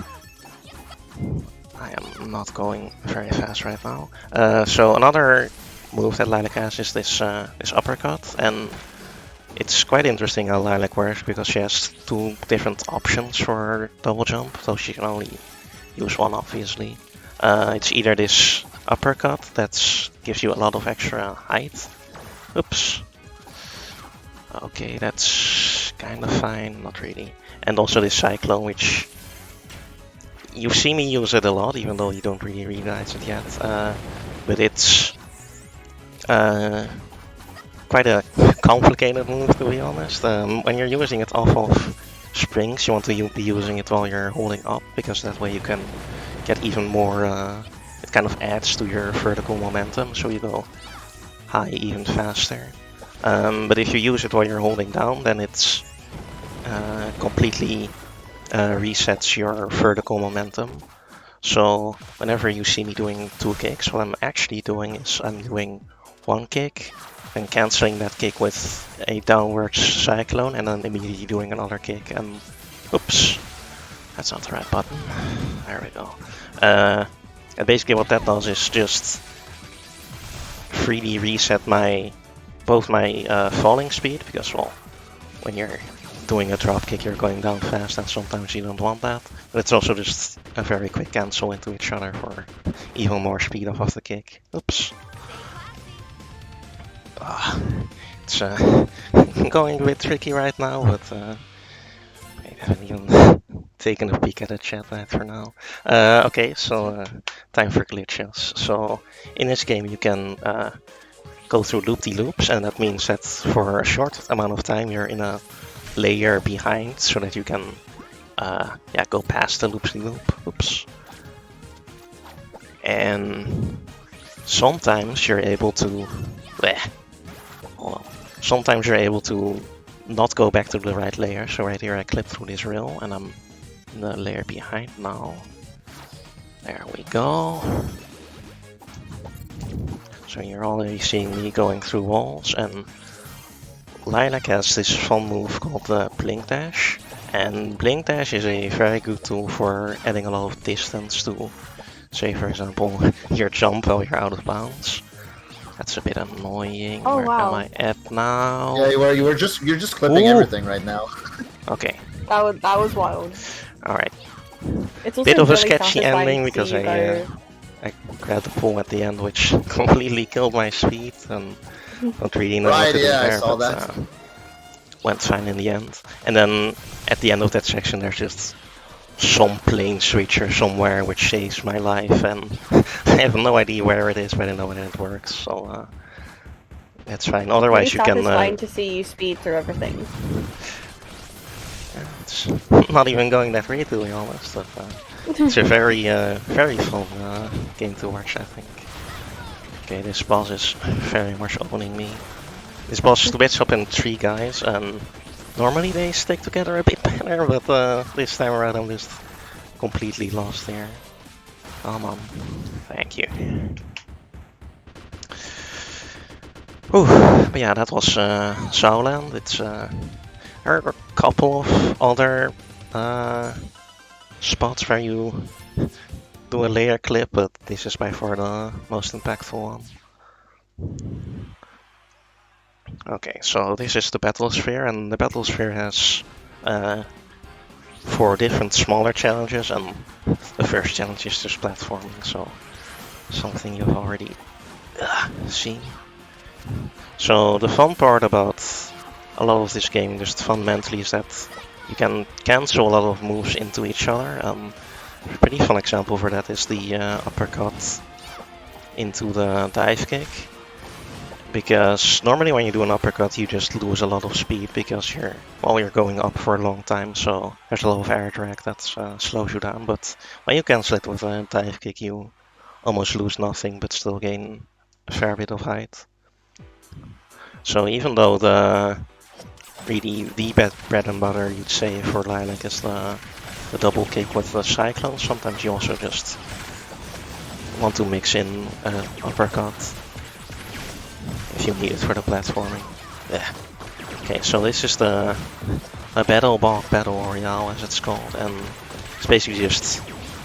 I am not going very fast right now. So another move that Lilac has is this uppercut, and it's quite interesting how Lilac works, because she has two different options for double jump, so she can only use one, obviously. It's either this uppercut that gives you a lot of extra height. Oops. Okay, that's kind of fine, not really. And also this cyclone, which you see me use it a lot, even though you don't really realize it yet. But it's quite a complicated move, to be honest. When you're using it off of springs, you want to be using it while you're holding up, because that way you can get even more. It kind of adds to your vertical momentum, so you go high even faster. But if you use it while you're holding down, then it's completely resets your vertical momentum. So whenever you see me doing two kicks, what I'm actually doing is I'm doing one kick and cancelling that kick with a downward cyclone, and then immediately doing another kick. And oops, that's not the right button. There we go. And basically what that does is just 3D reset both my falling speed, because, well, when you're doing a drop kick you're going down fast, and sometimes you don't want that. But it's also just a very quick cancel into each other for even more speed off of the kick. Oops. It's going a bit tricky right now, but I haven't even taken a peek at the chat for now. Okay, so time for glitches. So in this game you can go through loop-de-loops, and that means that for a short amount of time you're in a layer behind, so that you can go past the loop-de-loop. Oops. And sometimes you're able to hold on. Sometimes you're able to not go back to the right layer. So right here I clip through this rail and I'm in the layer behind now. There we go. So you're already seeing me going through walls, and Lilac has this fun move called Blink Dash. And Blink Dash is a very good tool for adding a lot of distance to, say for example, your jump while you're out of bounds. That's a bit annoying. Oh, Where wow. am I at now? Yeah, you're just clipping everything right now. Okay. That was wild. Alright. It's also Bit of a really sketchy satisfying ending, to because see you go. I grabbed the pull at the end, which completely killed my speed, and don't really know what Right, to do yeah, I there, saw but that. went fine in the end. And then at the end of that section there's just some plane switcher somewhere which saves my life, and I have no idea where it is, but I know that it works, so That's fine. Otherwise, you can. Satisfying to see you speed through everything. It's not even going that great, to be honest. But, it's a very, very fun game to watch, I think. Okay, this boss is very much owning me. This boss splits up in 3 guys, and normally they stick together a bit better, but this time around I'm just completely lost here. Come on. Thank you. Whew. But yeah, that was Southland. There are a couple of other spots where you do a layer clip, but this is by far the most impactful one. Okay, so this is the Battlesphere, and the Battlesphere has 4 different smaller challenges, and the first challenge is just platforming, so something you've already seen. So the fun part about a lot of this game, just fundamentally, is that you can cancel a lot of moves into each other. A pretty fun example for that is the uppercut into the dive kick. Because normally when you do an uppercut you just lose a lot of speed because you're going up for a long time, so there's a lot of air drag that slows you down. But when you cancel it with a dive kick you almost lose nothing but still gain a fair bit of height. So even though the bread and butter you'd say for Lilac is the double kick with the cyclone, sometimes you also just want to mix in an uppercut if you need it for the platforming. Yeah. Okay, so this is the Battle Royale as it's called, and it's basically just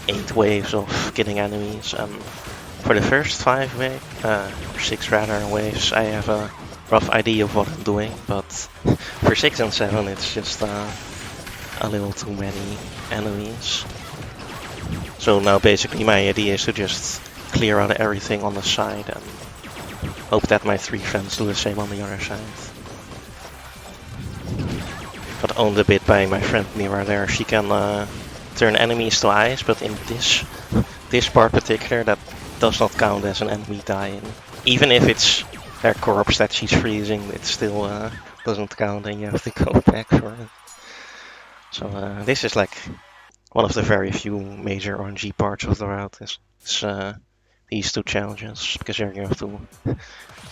8 waves of killing enemies, and for the first 5 waves, 6 rather waves, I have a rough idea of what I'm doing, but for 6 and 7 it's just a little too many enemies. So now basically my idea is to just clear out everything on the side and hope that my 3 friends do the same on the other side. Got owned a bit by my friend Mira there. She can turn enemies to ice, but in this part particular that does not count as an enemy dying. Even if it's their corpse that she's freezing, it still doesn't count and you have to go back for it. So this is like one of the very few major RNG parts of the route, is these 2 challenges, because you have to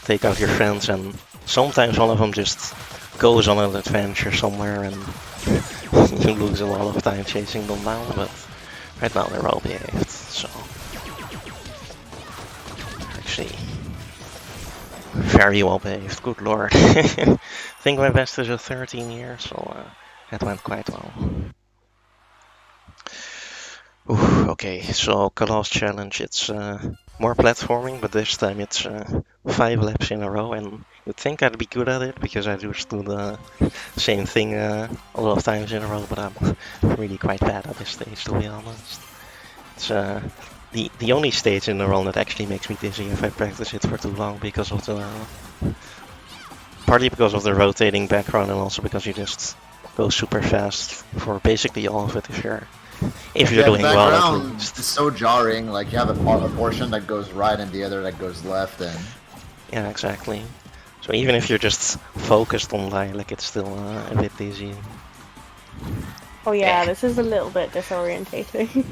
take out your friends, and sometimes one of them just goes on an adventure somewhere and you lose a lot of time chasing them down, but right now they're well behaved, so actually very well behaved, good lord. I think my best is a 13 year, so that went quite well. Ooh, okay, so Kalas challenge, it's more platforming, but this time it's 5 laps in a row, and you'd think I'd be good at it because I just do the same thing a lot of times in a row, but I'm really quite bad at this stage, to be honest. It's the only stage in the run that actually makes me dizzy if I practice it for too long, because of the partly because of the rotating background, and also because you just go super fast for basically all of it if you're doing well. The background is so jarring, like you have a portion that goes right and the other that goes left, and yeah, exactly. So even if you're just focused on Lilac, it's still a bit dizzy. Oh yeah, this is a little bit disorientating.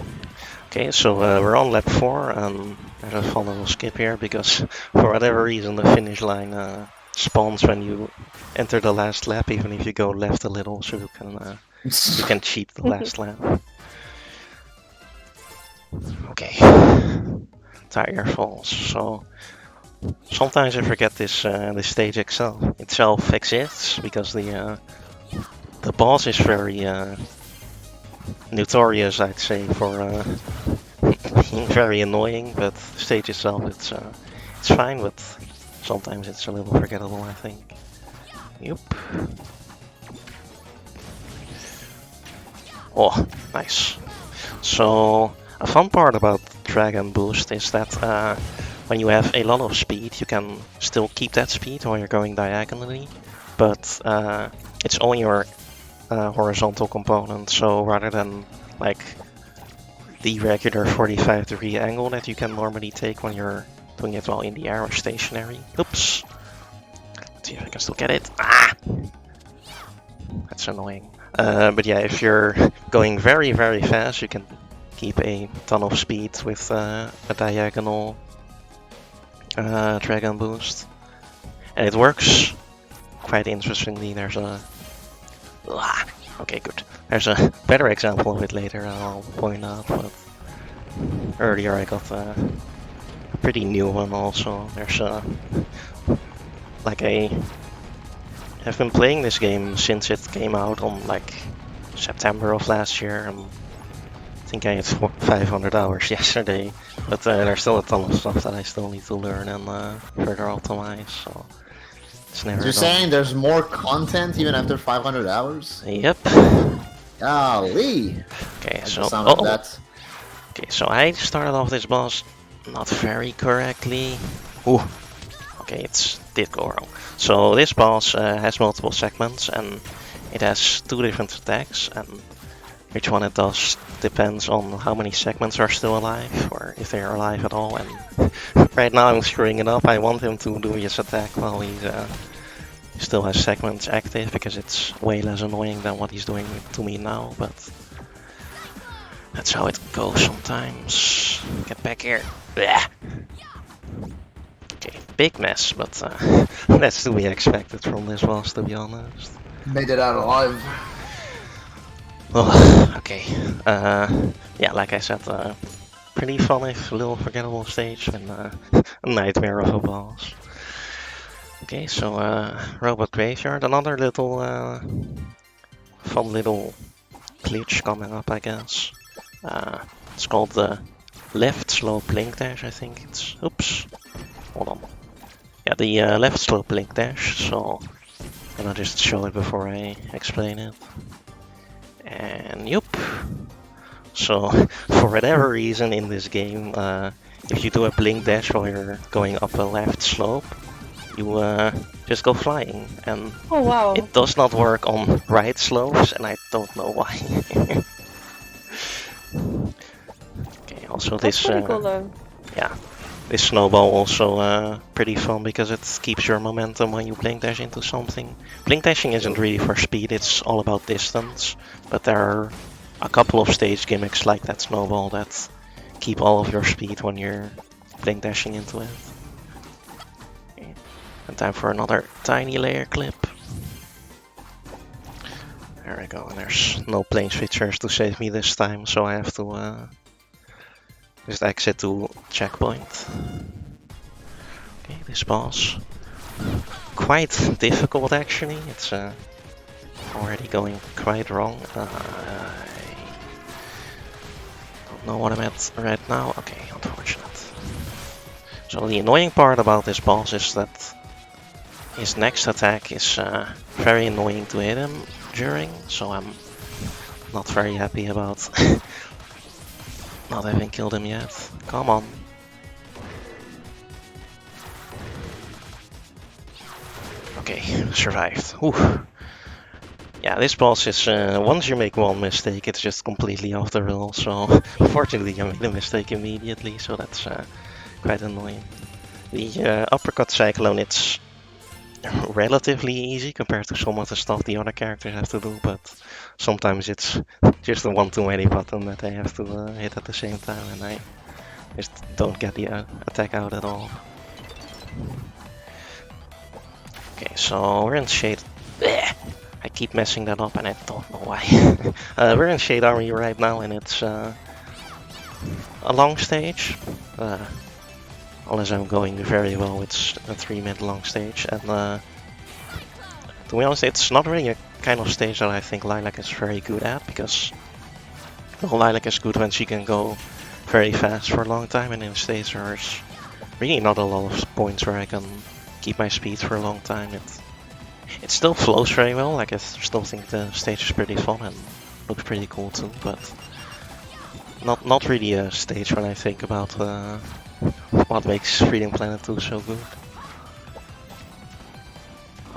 Okay, so we're on lap 4, and there's a fun little skip here because for whatever reason the finish line spawns when you enter the last lap, even if you go left a little, so you can cheat the last lap. Okay, tire falls. So sometimes I forget this stage itself exists, because the boss is very notorious, I'd say, for being very annoying. But the stage itself, it's fine, but sometimes it's a little forgettable, I think. Yep. Oh, nice. So a fun part about Dragon Boost is that when you have a lot of speed, you can still keep that speed while you're going diagonally, but it's on your horizontal component. So rather than like the regular 45-degree angle that you can normally take when you're doing it while in the air or stationary. Oops. Let's see if I can still get it. Ah! That's annoying. But yeah, if you're going very, very fast, you can keep a ton of speed with a diagonal dragon boost. And it works quite interestingly. There's a... Ah! Okay, good. There's a better example of it later I'll point out, but earlier I got a pretty new one also. There's a... like a... I've been playing this game since it came out on like September of last year. I think I had 500 hours yesterday, but there's still a ton of stuff that I still need to learn and further optimize. So it's never. You're saying there's more content even after 500 hours? Yep. Golly. Okay, so okay, so I started off this boss not very correctly. Ooh. Okay, it did go wrong. So this boss has multiple segments and it has 2 different attacks, and which one it does depends on how many segments are still alive, or if they are alive at all. And right now I'm screwing it up. I want him to do his attack while he still has segments active, because it's way less annoying than what he's doing to me now, but that's how it goes sometimes. Get back here. Blech. Okay, big mess, but that's to be expected from this boss, to be honest. Made it out alive. Oh, okay. Yeah, like I said, pretty funny, a little forgettable stage, and a nightmare of a boss. Okay, so Robot Graveyard, another little fun little glitch coming up, I guess. It's called the left slope blink dash, I think it's. Oops. Hold on. Yeah, the left slope blink dash, so I'm gonna just show it before I explain it. And yup. So, for whatever reason in this game, if you do a blink dash while you're going up a left slope, you just go flying. And Oh wow. it does not work on right slopes, and I don't know why. Okay, also That's this... pretty cool though. Yeah. This snowball also pretty fun because it keeps your momentum when you blink dash into something. Blink dashing isn't really for speed, it's all about distance. But there are a couple of stage gimmicks like that snowball that keep all of your speed when you're blink dashing into it. Okay. And time for another tiny layer clip. There we go, and there's no plane switchers to save me this time, so I have to just exit to checkpoint. Okay, this boss. Quite difficult actually, it's already going quite wrong. I don't know what I'm at right now. Okay, unfortunate. So the annoying part about this boss is that his next attack is very annoying to hit him during, so I'm not very happy about not having killed him yet. Come on. Okay, survived. Ooh. Yeah, this boss is, once you make one mistake, it's just completely off the rails, so fortunately I made a mistake immediately, so that's quite annoying. The uppercut cyclone, it's relatively easy compared to some of the stuff the other characters have to do, but sometimes it's just a one too many button that they have to hit at the same time, and I just don't get the attack out at all. Okay, so we're in Shade... Blech! I keep messing that up and I don't know why. We're in Shade Army right now, and it's a long stage. Unless I'm going very well, it's a 3-minute long stage, and to be honest, it's not really a kind of stage that I think Lilac is very good at, because well, Lilac is good when she can go very fast for a long time, and in stage there's really not a lot of points where I can keep my speed for a long time. It still flows very well, like I still think the stage is pretty fun and looks pretty cool too, but not really a stage when I think about what makes Freedom Planet 2 so good.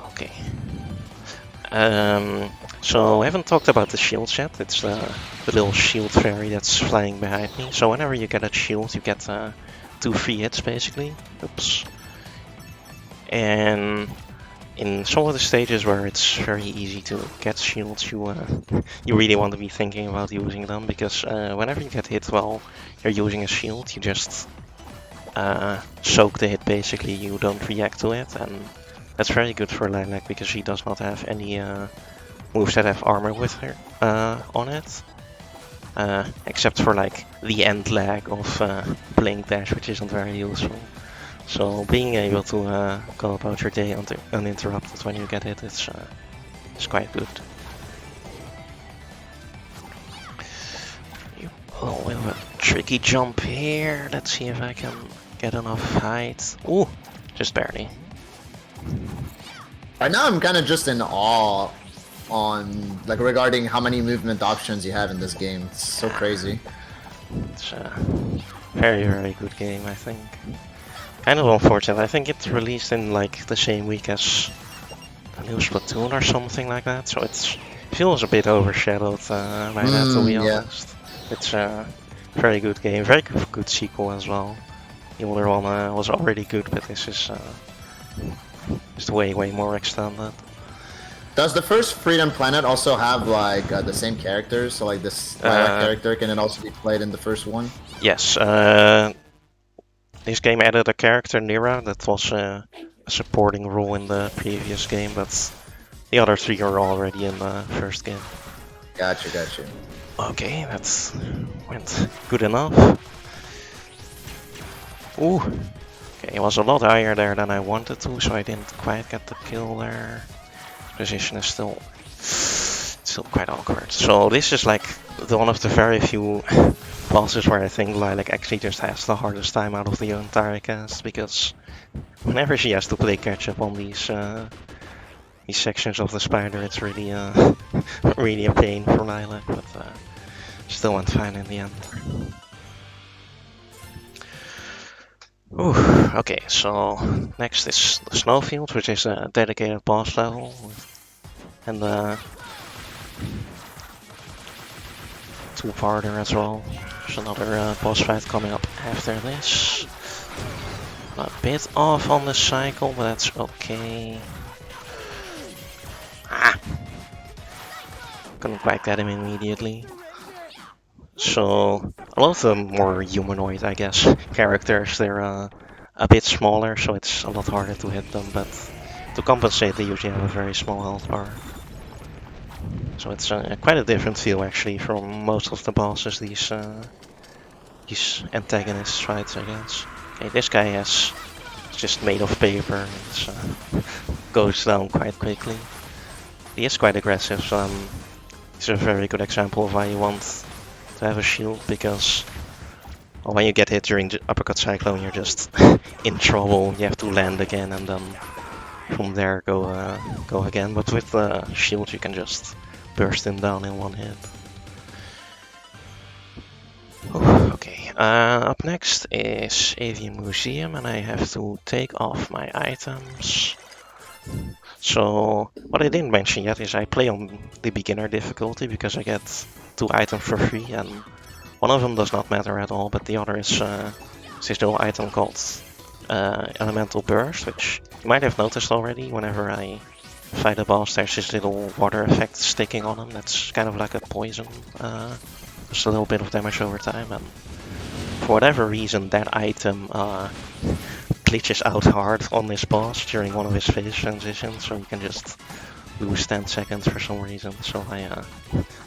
Okay. So I haven't talked about the shield yet. It's the little shield fairy that's flying behind me. So whenever you get a shield, you get 2 free hits basically. Oops. And in some of the stages where it's very easy to get shields, you really want to be thinking about using them, because whenever you get hit while you're using a shield, you just soak the hit basically, you don't react to it, and that's very good for Lilac because she does not have any moves that have armor with her on it. Except for like the end lag of Blink Dash, which isn't very useful. So being able to go about your day uninterrupted when you get hit is quite good. Oh, we have a tricky jump here. Let's see if I can get enough height. Ooh, just barely. Right now I'm kind of just in awe on like regarding how many movement options you have in this game. It's so crazy. It's a very good game, I think. Kind of unfortunate. I think it's released in like the same week as the new Splatoon or something like that, so it feels a bit overshadowed by that, to be honest. It's a very good game, very good sequel as well. The other one was already good, but this is just way more extended. Does the first Freedom Planet also have like the same characters? So like this Lilac character, can it also be played in the first one? Yes. This game added a character, Nira, that was a supporting role in the previous game, but the other three are already in the first game. Gotcha. Okay, that went good enough. Ooh. Okay, it was a lot higher there than I wanted to, so I didn't quite get the kill there. Position is still quite awkward. So this is like one of the very few bosses where I think Lilac actually just has the hardest time out of the entire cast, because whenever she has to play catch up on these sections of the spider, it's really really a pain for Lilac, but still went fine in the end. Ooh, okay, so next is the Snowfield, which is a dedicated boss level, and two-parter as well. There's another boss fight coming up after this. A bit off on the cycle, but that's okay. Couldn't quite get him immediately. So a lot of the more humanoid, I guess, characters, they're a bit smaller, so it's a lot harder to hit them, but to compensate they usually have a very small health bar. So it's quite a different feel actually from most of the bosses these antagonists fight, I guess. Okay, this guy is just made of paper, and goes down quite quickly. He is quite aggressive, so he's a very good example of why you want to have a shield, because when you get hit during the uppercut cyclone, you're just in trouble. You have to land again, and then from there go again. But with the shield, you can just burst him down in one hit. Okay, up next is Avian Museum, and I have to take off my items. So what I didn't mention yet is I play on the beginner difficulty because I get 2 items for free, and one of them does not matter at all, but the other is this little item called Elemental Burst, which you might have noticed already. Whenever I fight a boss, there's this little water effect sticking on him. That's kind of like a poison, just a little bit of damage over time, and for whatever reason that item glitches out hard on this boss during one of his phase transitions, so you can just lose 10 seconds for some reason, so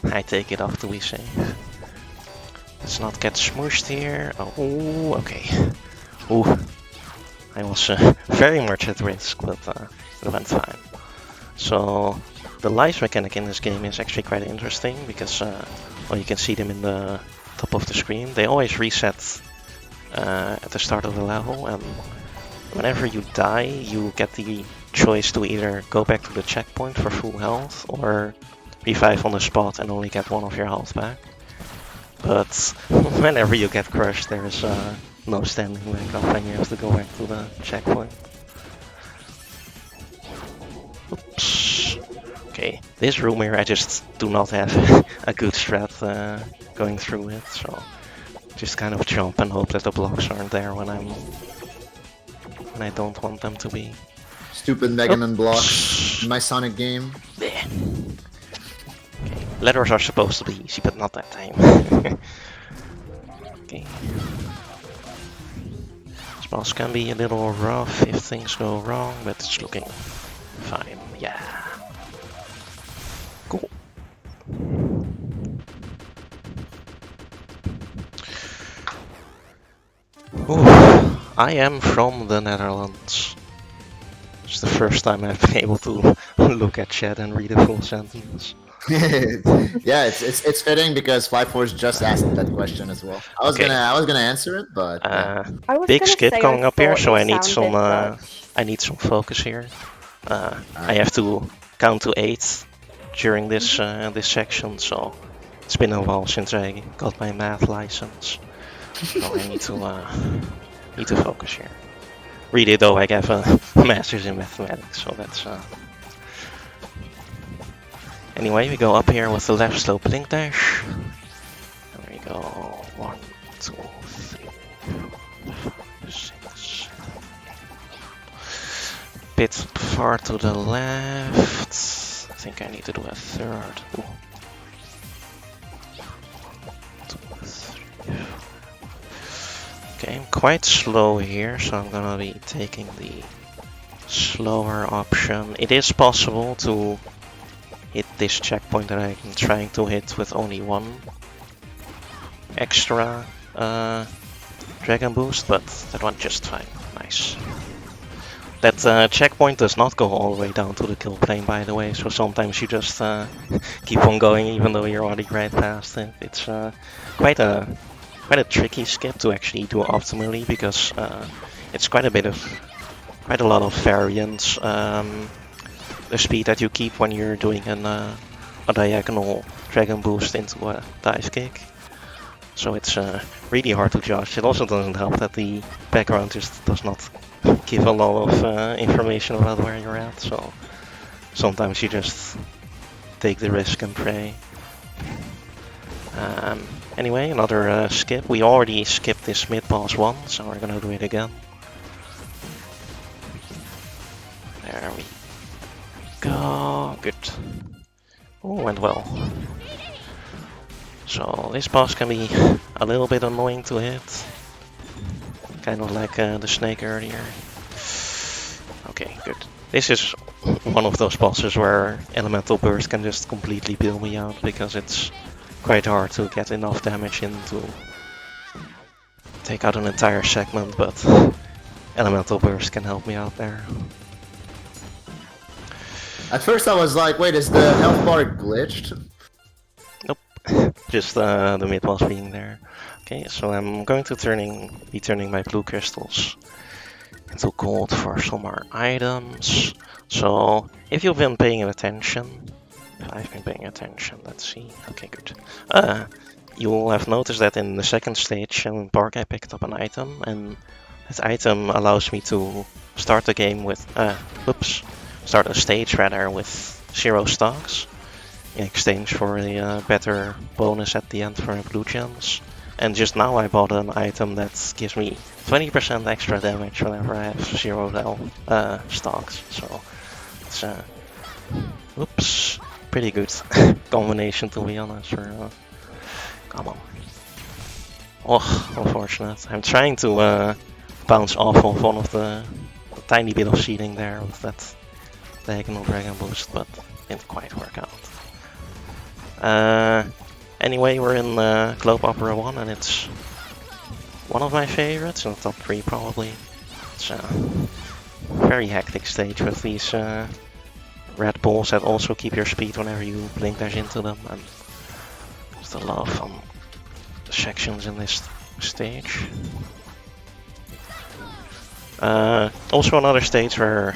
I take it off to be safe. Let's not get smooshed here. Oh, okay. Ooh, I was very much at risk, but it went fine. So the life mechanic in this game is actually quite interesting, because well, you can see them in the top of the screen. They always reset at the start of the level, and whenever you die, you get the choice to either go back to the checkpoint for full health, or revive on the spot and only get 1 of your health back. But whenever you get crushed, there is no standing back up, and you have to go back to the checkpoint. Oops. Okay, this room here I just do not have a good strat going through it, so just kind of jump and hope that the blocks aren't there when I don't want them to be. Just Stupid Mega Man blocks in my Sonic game. Okay. Letters are supposed to be easy, but not that time. Okay. This boss can be a little rough if things go wrong, but it's looking fine. Yeah. Cool. Ooh, I am from the Netherlands. It's the first time I've been able to look at chat and read a full sentence. Yeah, it's fitting because V0oids just asked that question as well. I was gonna answer it, but yeah. Big skip coming up here, so I need some focus here. I have to count to 8 during this this section, so it's been a while since I got my math license. So I need to focus here. Really though, I have a master's in mathematics, so that's Anyway, we go up here with the left slope link dash. There we go. 1, 2, 3, 4, 5, 6. Bit far to the left. I think I need to do a third. Ooh. 2, 3. Okay, I'm quite slow here, so I'm gonna be taking the slower option. It is possible to hit this checkpoint that I'm trying to hit with only 1 extra dragon boost, but that one just fine. Nice. That checkpoint does not go all the way down to the kill plane, by the way, so sometimes you just keep on going even though you're already right past it. It's quite a tricky skip to actually do optimally, because it's quite a lot of variance. The speed that you keep when you're doing a diagonal dragon boost into a dive kick. So it's really hard to judge. It also doesn't help that the background just does not give a lot of information about where you're at, so sometimes you just take the risk and pray. Anyway, another skip. We already skipped this mid boss once, so we're gonna do it again. There we go. Good. Oh, went well. So this boss can be a little bit annoying to hit. Kind of like the snake earlier. Okay, good. This is one of those bosses where Elemental Burst can just completely bail me out, because it's quite hard to get enough damage in to take out an entire segment, but Elemental Burst can help me out there. At first I was like, wait, is the health bar glitched? Nope, just the mid boss being there. Okay, so I'm going to be turning my blue crystals into gold for some more items. So if you've been paying attention, I've been paying attention, let's see. Okay, good. You'll have noticed that in the second stage in Park I picked up an item, and that item allows me to start the game with, start a stage rather with 0 stocks, in exchange for a better bonus at the end for blue gems. And just now I bought an item that gives me 20% extra damage whenever I have 0 stocks, so it's pretty good combination, to be honest. Come on. Oh, unfortunate. I'm trying to bounce off of one of the tiny bit of seeding there with that diagonal dragon boost, but didn't quite work out. Anyway, we're in Globe Opera 1, and it's one of my favorites, in the top 3 probably. It's a very hectic stage with these red balls that also keep your speed whenever you blink dash into them, and there's a lot of fun sections in this stage. Also another stage where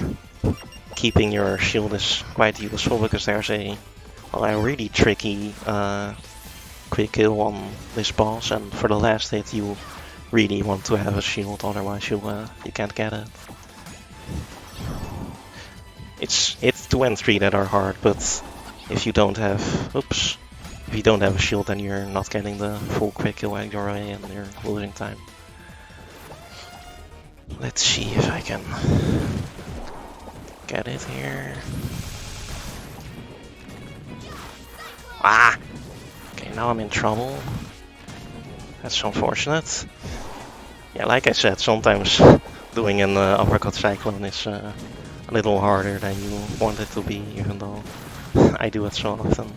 keeping your shield is quite useful, because there's a really tricky quick kill on this boss, and for the last hit you really want to have a shield, otherwise you can't get it. It's 2 and 3 that are hard, but if you don't have a shield, then you're not getting the full quick kill your way and you're losing time. Let's see if I can get it here. Ah! Okay, now I'm in trouble. That's unfortunate. Yeah, like I said, sometimes doing an uppercut cyclone is a little harder than you want it to be, even though I do it so often.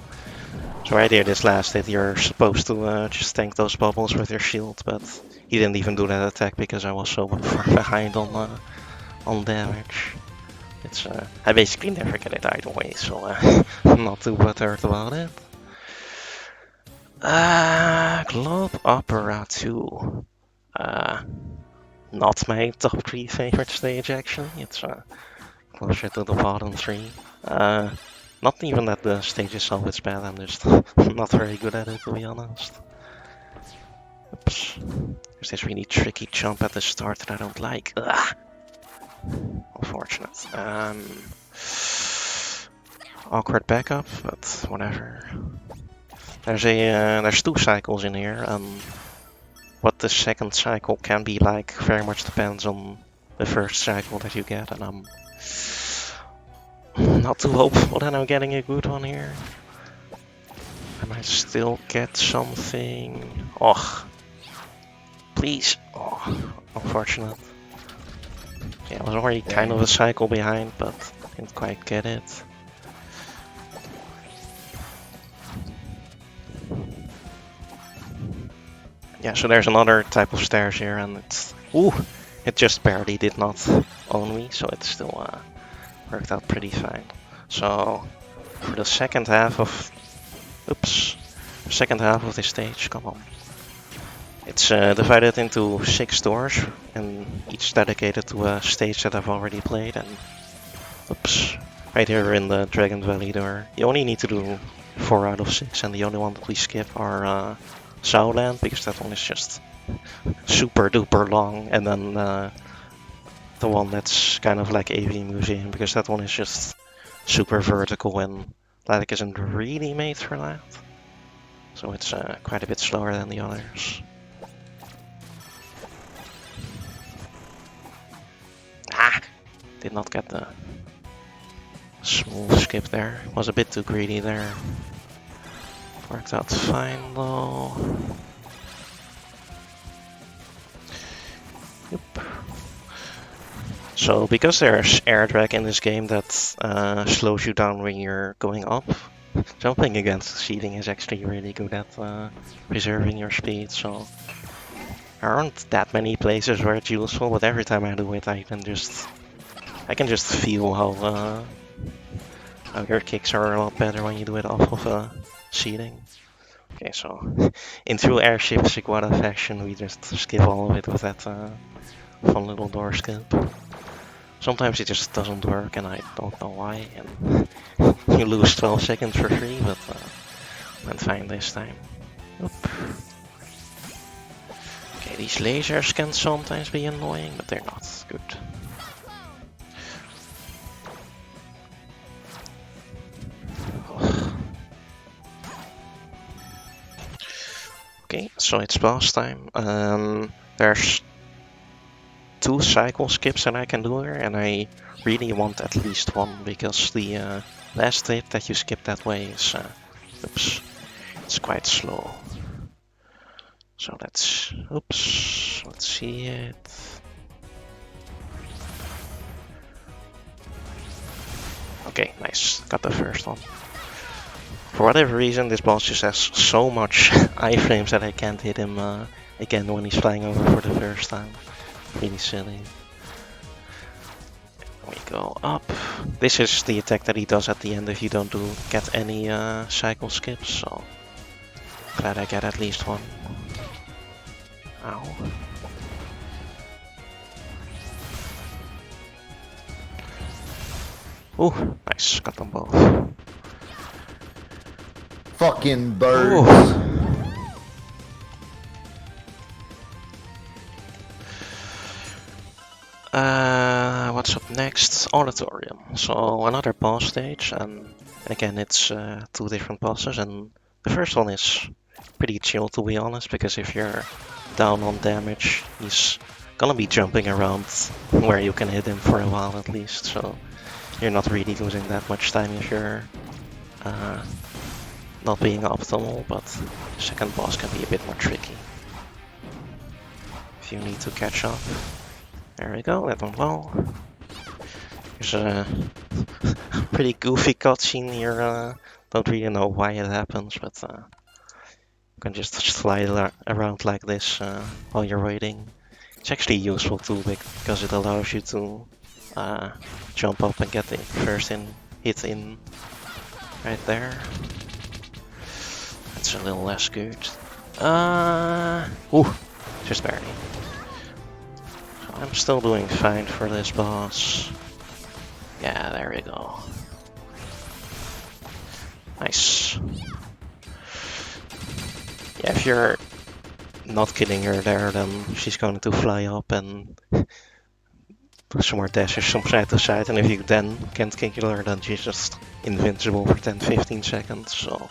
So right here, this last hit, you're supposed to just tank those bubbles with your shield, but he didn't even do that attack because I was so far behind on damage. It's I basically never get it either way, so I'm not too butthurt about it. Globe Opera 2. Not my top 3 favorite stage actually. It's closer to the bottom 3. Not even that the stage itself is bad, I'm just not very good at it, to be honest. Oops. There's this really tricky jump at the start that I don't like. Ugh. Unfortunate. Awkward backup, but whatever. There's 2 cycles in here, and what the second cycle can be like very much depends on the first cycle that you get, and I'm not too hopeful that I'm getting a good one here. I might still get something. Oh, please. Oh, unfortunate. Yeah, I was already kind of a cycle behind, but didn't quite get it. Yeah, so there's another type of stairs here, and it's... Ooh! It just barely did not own me, so it still worked out pretty fine. So, for the second half of... Oops. Second half of this stage, come on. It's divided into 6 doors, and each dedicated to a stage that I've already played, and... Oops. Right here in the Dragon Valley door. You only need to do 4 out of 6, and the only one that we skip are... Southland, because that one is just super duper long, and then the one that's kind of like AV Museum, because that one is just super vertical and Atlantic isn't really made for that. So it's quite a bit slower than the others. Ah! Did not get the smooth skip there. Was a bit too greedy there. Worked out fine though. Yep. So because there's air drag in this game that slows you down when you're going up, jumping against seating is actually really good at preserving your speed. So there aren't that many places where it's useful, but every time I do it, I can just feel how your kicks are a lot better when you do it off of seating. Okay, so in true airship Sigwara fashion, we just skip all of it with that fun little door skip. Sometimes it just doesn't work, and I don't know why, and you lose 12 seconds for free, but went fine this time. Oop. Okay, these lasers can sometimes be annoying, but they're not good. Okay, so it's boss time. There's 2 cycle skips that I can do here, and I really want at least one, because the last hit that you skip that way is oops, it's quite slow. So let's see it. Okay, nice, got the first one. For whatever reason, this boss just has so much iframes that I can't hit him again when he's flying over for the first time. Really silly. We go up. This is the attack that he does at the end if you don't get any cycle skips, so glad I get at least one. Ow. Ooh, nice, got them both. Fucking birds. Ooh. What's up next? Auditorium. So another boss stage, and again it's 2 different bosses, and the first one is pretty chill, to be honest, because if you're down on damage, he's gonna be jumping around where you can hit him for a while at least, so you're not really losing that much time if you're not being optimal, but the second boss can be a bit more tricky. If you need to catch up. There we go, that went well. There's a pretty goofy cutscene here, don't really know why it happens, but you can just fly around like this while you're waiting. It's actually useful too because it allows you to jump up and get the first hit in right there. That's a little less good. Ooh, just barely. So I'm still doing fine for this boss. Yeah, there we go. Nice. Yeah, if you're not killing her there, then she's going to fly up and do some more dashes from side to side, and if you then can't kill her, then she's just invincible for 10-15 seconds, so...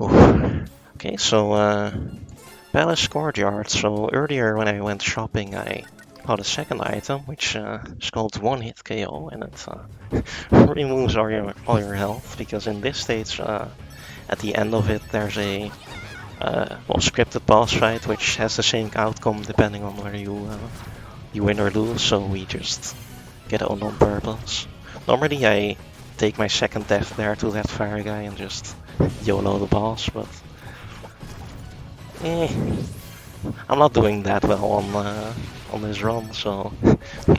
Ooh. Okay, so Palace Courtyard. So earlier when I went shopping, I bought a second item, which is called One Hit KO, and it removes all your health, because in this stage, at the end of it, there's a well, scripted boss fight, which has the same outcome depending on whether you win or lose, so we just get it on purpose. Normally I take my second death there to that fire guy and just YOLO the boss, but I'm not doing that well on this run, so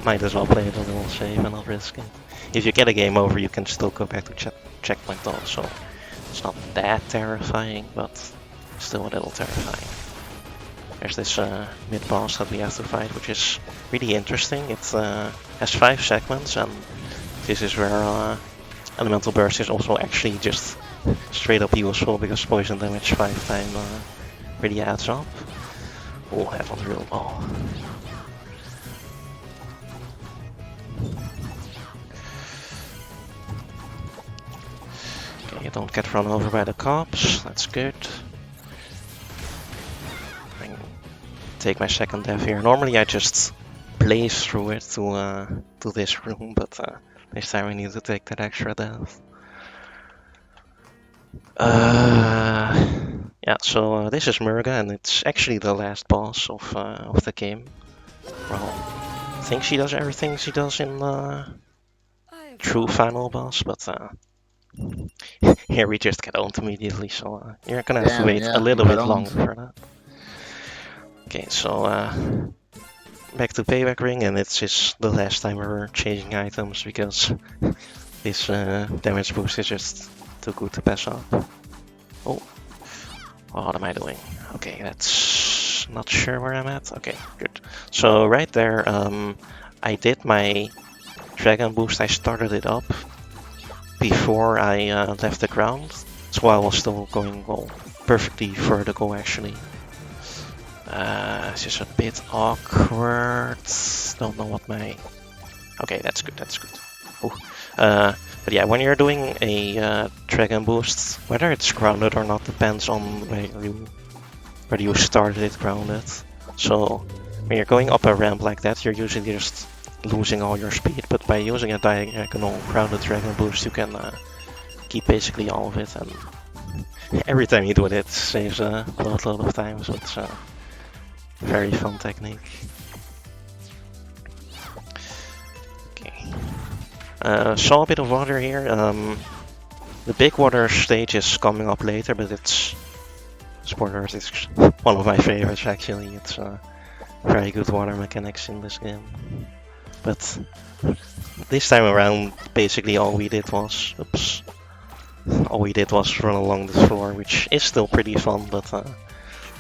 might as well play it a little safe and not risk it. If you get a game over, you can still go back to checkpoint though, so it's not that terrifying, but still a little terrifying. There's this mid-boss that we have to fight, which is really interesting. It has 5 segments, and this is where Elemental Burst is also actually just straight up useful, because poison damage 5 times really adds up. Oh, that one's real well. Okay, you don't get run over by the cops, that's good. Take my second death here. Normally I just blaze through it to this room, but this time we need to take that extra death. Yeah, so this is Murga, and it's actually the last boss of the game. Well, I think she does everything she does in the true final boss, but here we just get owned immediately, so you're gonna have to wait a little bit longer for that. Okay, so back to Payback Ring, and it's just the last time we're changing items, because this damage boost is just too good to pass up. Oh, what am I doing? Okay, that's not sure where I'm at. Okay, good. So right there, I did my dragon boost. I started it up before I left the ground, so I was still going, well, perfectly vertical actually. It's just a bit awkward. Don't know what my... Okay, that's good, that's good. Ooh. But yeah, when you're doing a dragon boost, whether it's grounded or not depends on whether you started it grounded. So when you're going up a ramp like that, you're usually just losing all your speed, but by using a diagonal grounded dragon boost, you can keep basically all of it, and every time you do it, it saves a lot of time, so it's very fun technique. Okay. Saw a bit of water here. The big water stage is coming up later, but it's... Spoilers, it's one of my favorites actually. It's very good water mechanics in this game. But this time around, basically all we did was... Oops. All we did was run along the floor, which is still pretty fun, but...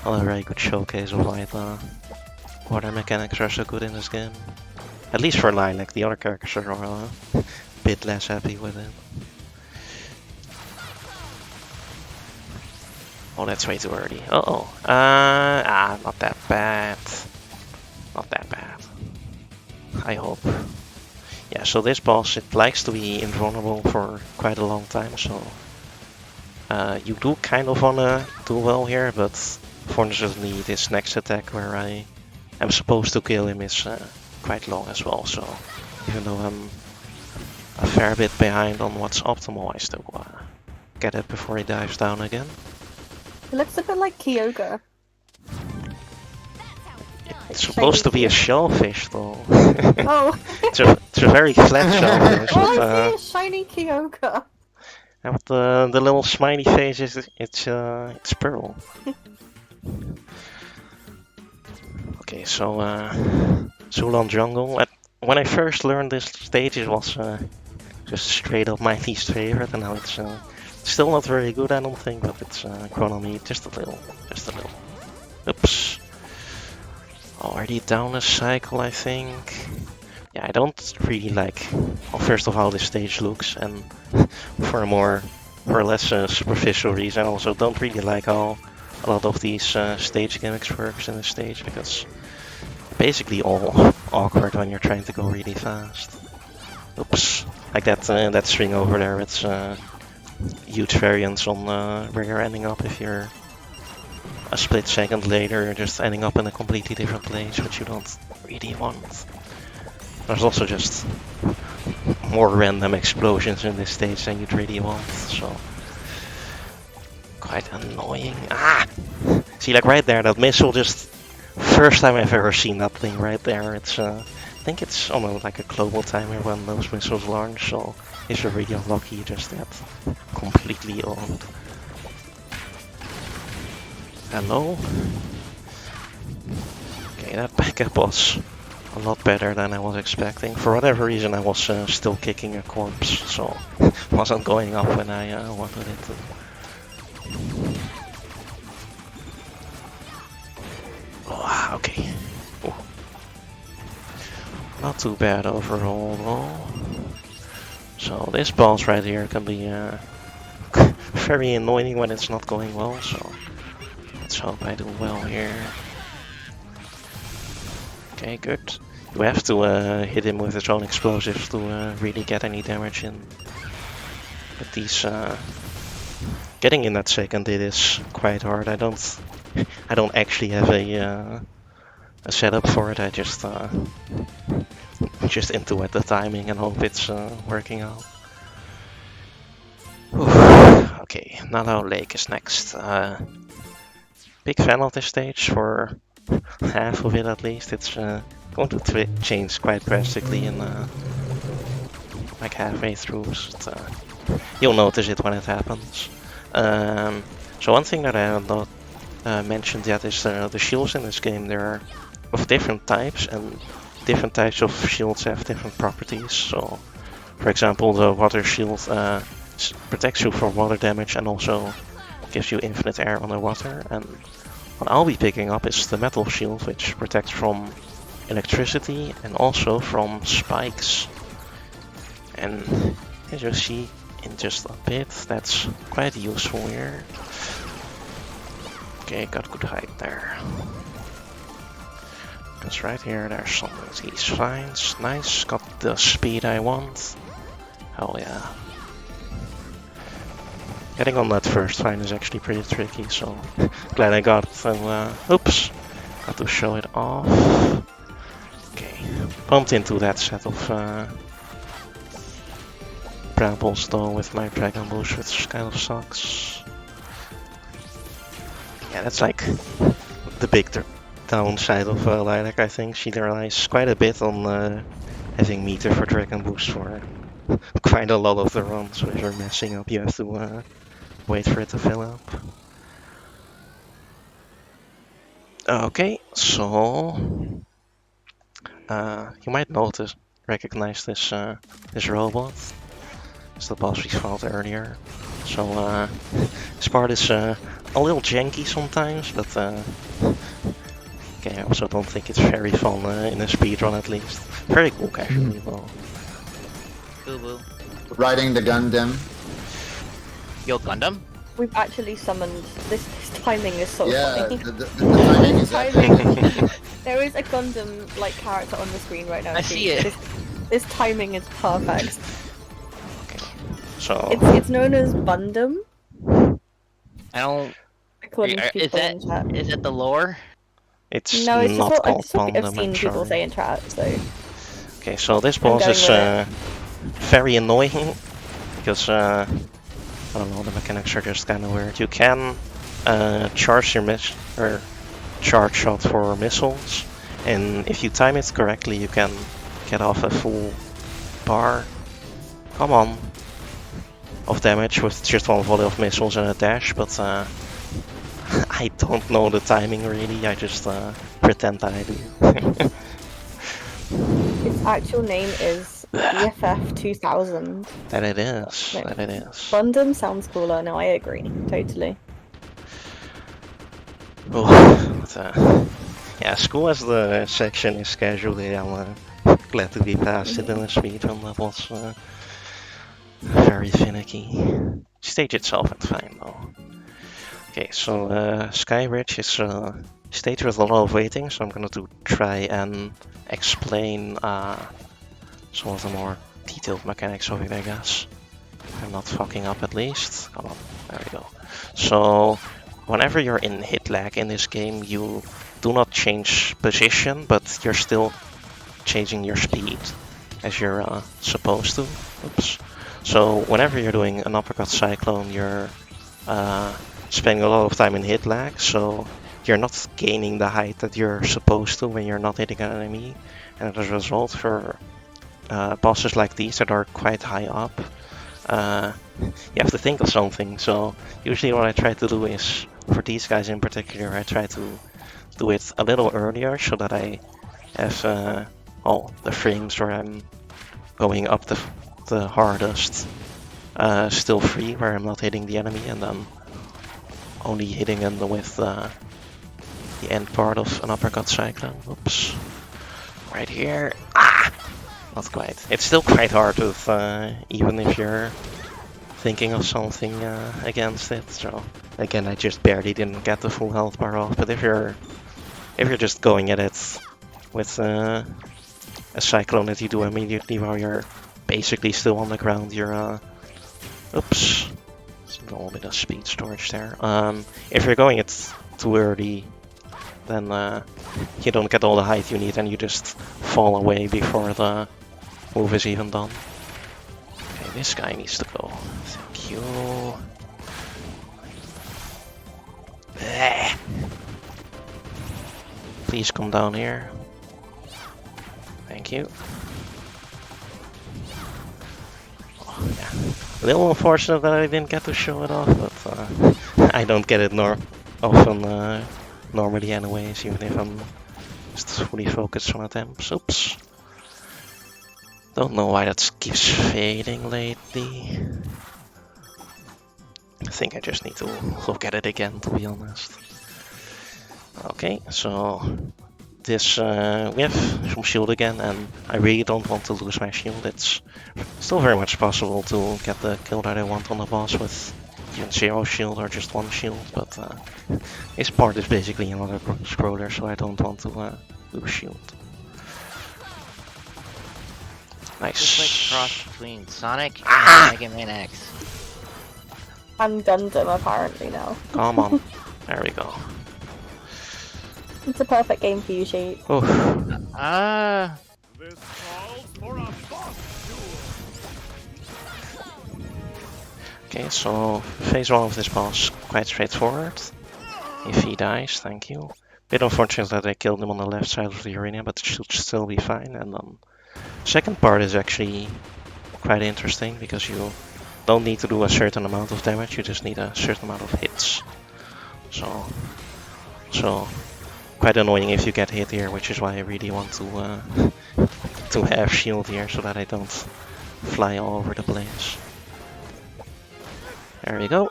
a very good showcase of why the water mechanics are so good in this game. At least for Lilac, the other characters are a bit less happy with it. Oh, that's way too early. Uh-oh. Not that bad. Not that bad. I hope. Yeah, so this boss, it likes to be invulnerable for quite a long time, so... you do kind of wanna do well here, but... Fortunately, this next attack where I am supposed to kill him is quite long as well, so Even though I'm a fair bit behind on what's optimal, I still get it before he dives down again. It looks a bit like Kyogre. It's supposed to be a shellfish, though. Oh. it's a very flat shellfish. Oh, I see a shiny Kyogre. And with the little smiley face, it's Pearl. Okay, so Zulan Jungle. When I first learned this stage, it was just straight up my least favorite, and now it's still not very good, I don't think, but it's grown on me just a little. Oops. Already down a cycle, I think. Yeah, I don't really like, well, first of all, this stage looks, and for a more or less superficial reason, I also don't really like how a lot of these stage gimmicks works in this stage, because basically all awkward when you're trying to go really fast. Oops, like that swing over there, it's huge variance on where you're ending up if you're a split second later, you're just ending up in a completely different place, which you don't really want. There's also just more random explosions in this stage than you'd really want, so quite annoying. Ah! See, like right there, that missile just first time I've ever seen that thing right there. It's I think it's almost like a global timer when those missiles launch, so if you're really unlucky, you just get completely owned. Hello? Okay, that backup was a lot better than I was expecting. For whatever reason, I was still kicking a corpse, so wasn't going up when I wanted it to. Oh, okay. Ooh. Not too bad overall, though. So this boss right here can be very annoying when it's not going well, so let's hope I do well here. Okay, good. You have to hit him with his own explosives to really get any damage in. But these getting in that second hit is quite hard. I don't actually have a setup for it. I just intuit the timing and hope it's working out. Okay, Nalo Lake is next. Big fan of this stage for half of it at least. It's going to change quite drastically in like halfway through. So you'll notice it when it happens. So one thing that I have not mentioned yet is the shields in this game. There are of different types, and different types of shields have different properties. So, for example, the water shield protects you from water damage and also gives you infinite air underwater. And what I'll be picking up is the metal shield, which protects from electricity and also from spikes. And as you'll see in just a bit, that's quite useful here. Okay, got good height there. Because right here there's some of these vines. Nice, got the speed I want. Hell yeah. Getting on that first vine is actually pretty tricky, so glad I got it. Oops, got to show it off. Okay, bumped into that set of brambles though with my dragon bush, which kind of sucks. Yeah, that's like the big downside of Lilac, I think. She relies quite a bit on having meter for dragon boost for quite a lot of the runs, so if you're messing up you have to wait for it to fill up. Okay, so you might recognize this robot. It's the boss we fought earlier. So this part is a little janky sometimes, but okay, I also don't think it's very fun in a speedrun at least. Very cool casually though. Boo-boo. Riding the Gundam. Yo, Gundam? We've actually summoned this timing is so Yeah, funny. the timing is Timing. There is a Gundam like character on the screen right now. I see it. This timing is perfect. Okay, so It's known as Bundam. I don't. According to Is people in chat. that the lore? it's No, it's not just called what I've Pandem, seen I'm people sorry. say in chat. So Okay, Okay, so this boss is very annoying because I don't know, the mechanics are just kind of weird. You can charge your charge shot for missiles, and if you time it correctly, you can get off a full bar. Come on. Of damage with just one volley of missiles and a dash, but I don't know the timing really. I just pretend that I do. Its actual name is BFF 2000. That it is. No. That it is. London sounds cooler. No, I agree. Totally. Oh, but, yeah, school as the section is casually. I'm glad to be past it in the speedrun levels. Very finicky. Stage itself is fine though. Okay, so Sky Ridge is a stage with a lot of waiting, so I'm gonna try and explain some of the more detailed mechanics of it, I guess. I'm not fucking up at least. Come on, there we go. So, whenever you're in hit lag in this game, you do not change position, but you're still changing your speed as you're supposed to. Oops. So whenever you're doing an uppercut cyclone, you're spending a lot of time in hit lag, so you're not gaining the height that you're supposed to when you're not hitting an enemy. And as a result, for bosses like these that are quite high up, you have to think of something. So usually what I try to do is, for these guys in particular, I try to do it a little earlier so that I have all the frames where I'm going up the hardest still free, where I'm not hitting the enemy, and then only hitting them with the end part of an uppercut cyclone. Oops. Right here. Ah! Not quite. It's still quite hard with even if you're thinking of something against it. So again, I just barely didn't get the full health bar off. But if you're just going at it with a cyclone that you do immediately while you're basically still on the ground, you're oops, a little bit of speed storage there. If you're going it too early, then you don't get all the height you need and you just fall away before the move is even done. Okay, this guy needs to go. Thank you. Bleh. Please come down here. Thank you. Oh, yeah. A little unfortunate that I didn't get to show it off, but I don't get it often normally anyways, even if I'm just fully focused on attempts. Oops. Don't know why that keeps fading lately. I think I just need to look at it again, to be honest. Okay, so this we have some shield again, and I really don't want to lose my shield. It's still very much possible to get the kill that I want on the boss with even 0 shield or just 1 shield, but this part is basically another scroller, so I don't want to lose shield. Nice. It's like a cross between Sonic and Mega Man X. I'm Gundam apparently now. Come on. There we go. It's a perfect game for you, Sheep. Oh. This calls for a boss duel. Okay, so phase 1 of this boss, quite straightforward. If he dies, thank you. Bit unfortunate that I killed him on the left side of the arena, but it should still be fine. And then second part is actually quite interesting, because you don't need to do a certain amount of damage, you just need a certain amount of hits. So quite annoying if you get hit here, which is why I really want to have shield here, so that I don't fly all over the place. There we go.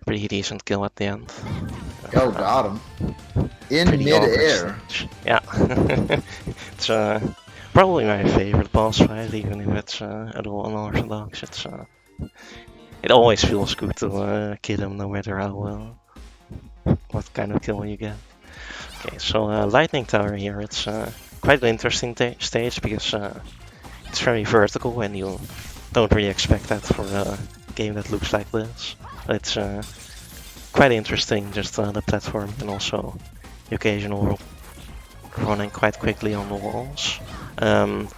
Pretty decent kill at the end. Oh, got him. In mid-air. Yeah. It's probably my favorite boss fight, even if it's a little unorthodox. It always feels good to kill him, no matter how what kind of kill you get. Okay, so Lightning Tower here, it's quite an interesting stage, because it's very vertical and you don't really expect that for a game that looks like this. It's quite interesting, just the platform, and also the occasional running quite quickly on the walls.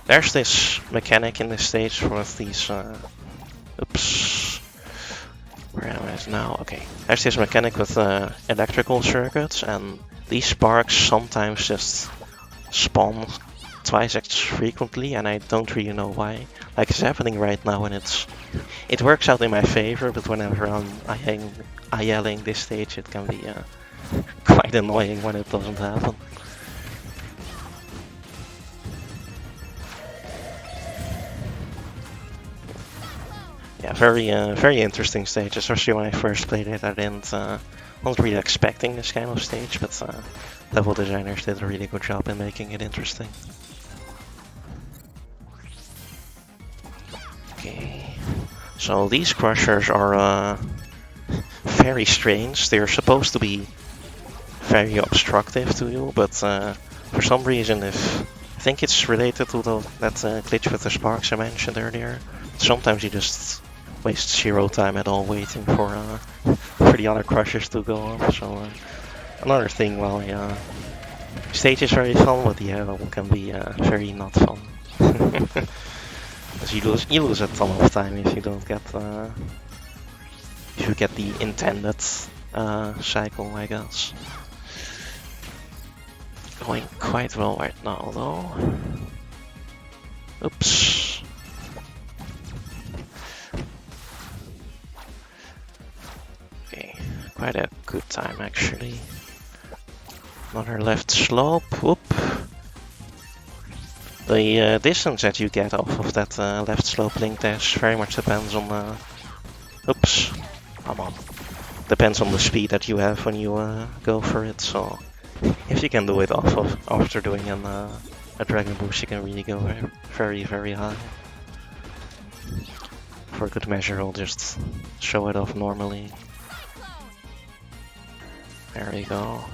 There's this mechanic in this stage with these. Oops. Where am I now? Okay. There's this mechanic with electrical circuits, and these sparks sometimes just spawn twice as frequently, and I don't really know why. Like, it's happening right now, and it works out in my favor, but whenever I'm yelling this stage, it can be quite annoying when it doesn't happen. Yeah, very interesting stage, especially when I first played it. I wasn't really expecting this kind of stage, but level designers did a really good job in making it interesting. Okay, so these crushers are very strange. They're supposed to be very obstructive to you, but for some reason, I think it's related to that glitch with the sparks I mentioned earlier. Sometimes you just waste zero time at all waiting for the other crushers to go off. So another thing, well, stage is very fun, but the level can be very not fun. Because you lose a ton of time if you don't get the intended cycle, I guess. Going quite well right now, though. Oops. Okay, quite a good time actually. Another left slope. Whoop. The distance that you get off of that left slope link dash very much depends on oops, come on. Depends on the speed that you have when you go for it. So if you can do it after doing a dragon boost, you can really go very high. For good measure, I'll just show it off normally. There we go.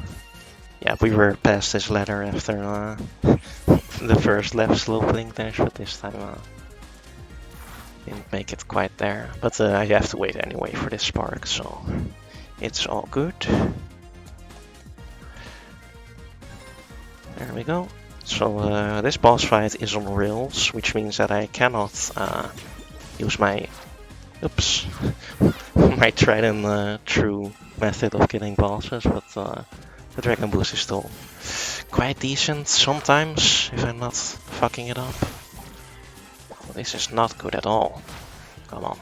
Yeah, we were past this ladder after the first left slope link dash, but this time didn't make it quite there. But I have to wait anyway for this spark, so it's all good. There we go. So this boss fight is on rails, which means that I cannot use my my tried and true method of killing bosses, but the dragon boost is still quite decent sometimes if I'm not fucking it up. Well, this is not good at all. Come on.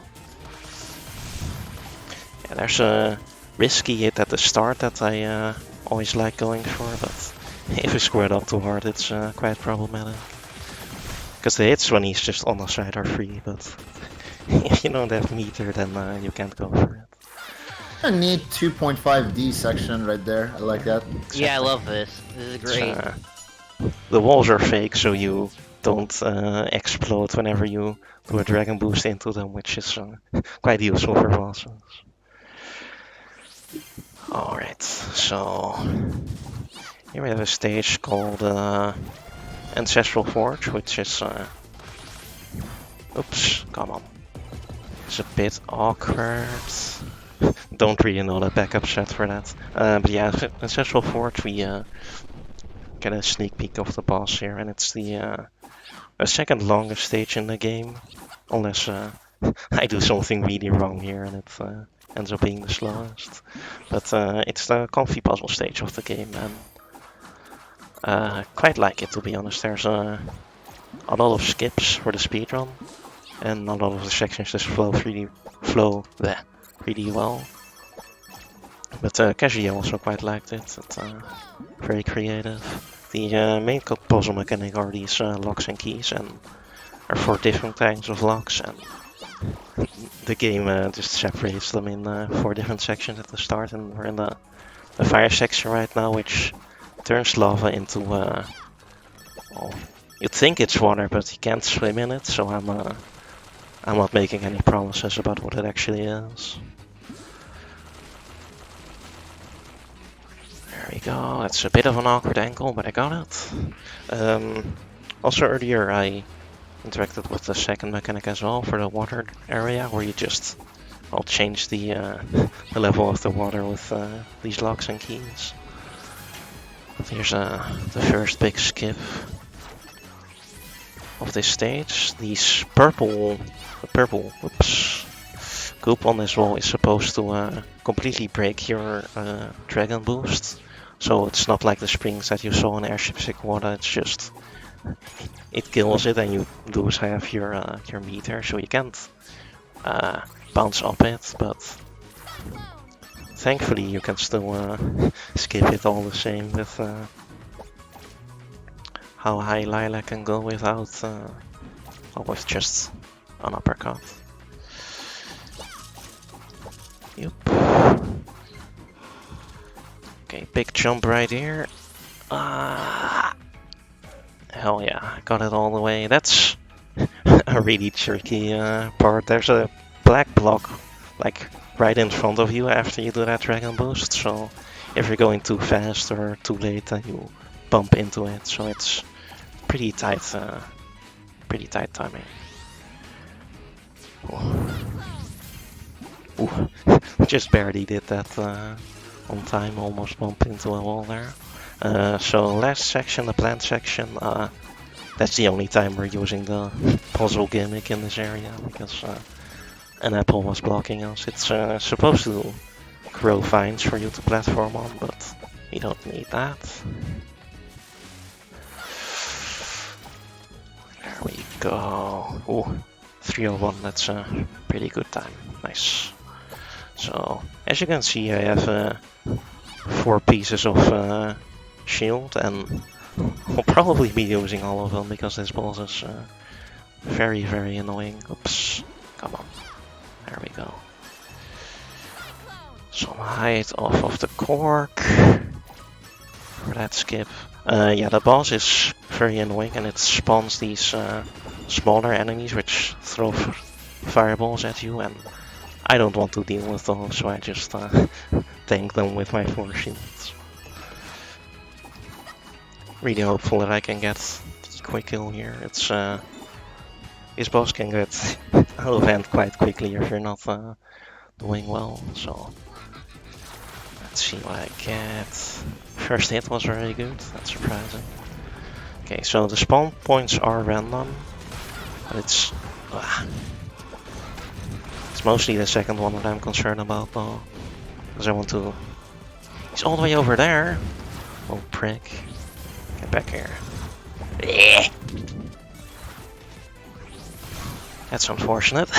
Yeah, there's a risky hit at the start that I always like going for, but if you screw it up too hard, it's quite problematic. Because the hits when he's just on the side are free, but if you don't have meter, then you can't go for it. A neat 2.5D section right there. I like that. Yeah, I love this. This is great. The walls are fake, so you don't explode whenever you do a dragon boost into them, which is quite useful for bosses. Alright, so here we have a stage called Ancestral Forge, which is oops, come on. It's a bit awkward. Don't really know the backup set for that. But yeah, Ancestral Forge, we get a sneak peek of the boss here, and it's the second longest stage in the game, unless I do something really wrong here and it ends up being the slowest. But it's the comfy puzzle stage of the game, and quite like it, to be honest. There's a lot of skips for the speedrun, and a lot of the sections just flow really well. But Kaji also quite liked it. It's very creative. The main puzzle mechanic are these locks and keys, and there are 4 different kinds of locks, and the game just separates them in 4 different sections at the start, and we're in the fire section right now, which turns lava into well, you'd think it's water, but you can't swim in it, so I'm not making any promises about what it actually is. There we go. It's a bit of an awkward angle, but I got it. Also earlier I interacted with the second mechanic as well for the water area, where you just change the level of the water with these locks and keys. Here's the first big skip of this stage. These purple whoops, goop on this wall is supposed to completely break your dragon boost. So it's not like the springs that you saw in Airship Sequoia, it's just it kills it and you lose half your meter, so you can't bounce up it, but thankfully you can still skip it all the same with how high Lilac can go without with just an uppercut. Yep. Okay, big jump right here. Hell yeah, got it all the way. That's a really tricky part. There's a black block like right in front of you after you do that dragon boost, so if you're going too fast or too late then you bump into it, so it's pretty tight timing. Ooh. Just barely did that on time, almost bumped into a wall there. So last section, the plant section, that's the only time we're using the puzzle gimmick in this area, because an apple was blocking us. It's supposed to grow vines for you to platform on, but we don't need that. There we go. Ooh, 301, that's a pretty good time. Nice. So, as you can see, I have 4 pieces of shield, and I'll probably be using all of them because this boss is very, very annoying. Oops, come on. There we go. Some height off of the cork for that skip. Yeah, the boss is very annoying and it spawns these smaller enemies which throw fireballs at you, and I don't want to deal with those, so I just tank them with my 4 shields. Really hopeful that I can get the quick kill here. It's this boss can get out of hand quite quickly if you're not doing well, so let's see what I get. First hit was very good, that's surprising. Okay, so the spawn points are random, but it's mostly the second one that I'm concerned about though, because I want to... He's all the way over there! Oh prick. Get back here. That's unfortunate.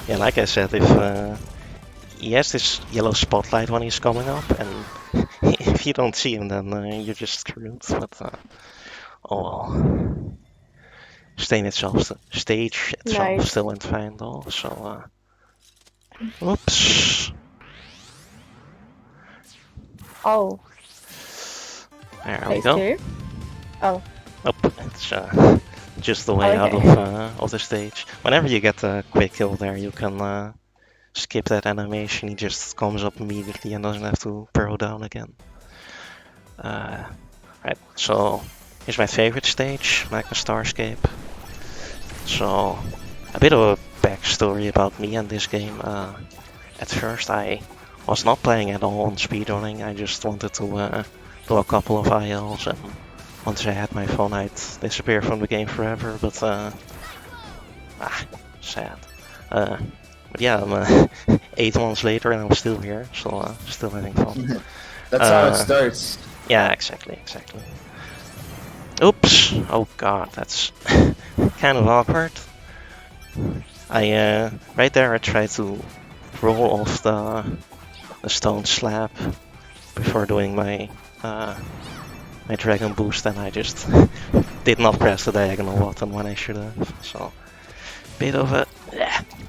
Yeah, like I said, if he has this yellow spotlight when he's coming up, and if you don't see him, then you're just screwed. But oh well. Stage itself Nice. still went fine though. So, oops. Oh. There we go. Phase 2? Oh. Nope, it's just the way out of the stage. Whenever you get a quick kill there, you can skip that animation. He just comes up immediately and doesn't have to burrow down again. Right, so here's my favorite stage, Magma Starscape. So a bit of a backstory about me and this game. At first I was not playing at all on speedrunning. I just wanted to do a couple of ILs, and once I had my phone I'd disappear from the game forever, but sad. But yeah, I'm 8 months later and I'm still here, so still having fun. That's how it starts. Yeah, exactly. Oops! Oh god, that's kind of awkward. Right there I tried to roll off the stone slab before doing my my dragon boost, and I just did not press the diagonal button when I should have. So, bit of a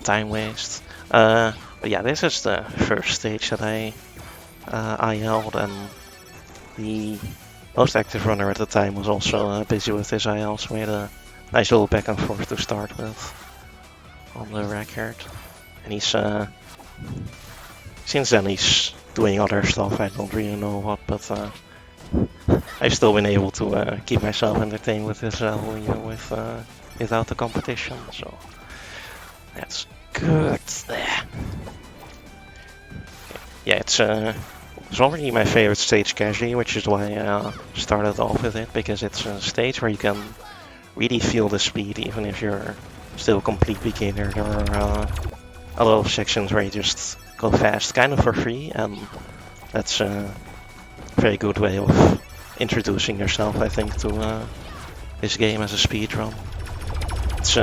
time waste. But yeah, this is the first stage that I IL'd, and the most active runner at the time was also busy with his IL, so we had a nice little back and forth to start with on the record. And he's since then he's doing other stuff, I don't really know what, but I've still been able to keep myself entertained with this without the competition, so that's good. Yeah, it's It's already my favorite stage casually, which is why I started off with it, because it's a stage where you can really feel the speed even if you're still a complete beginner. There are a lot of sections where you just go fast kind of for free, and that's a very good way of introducing yourself, I think, to this game as a speedrun. It's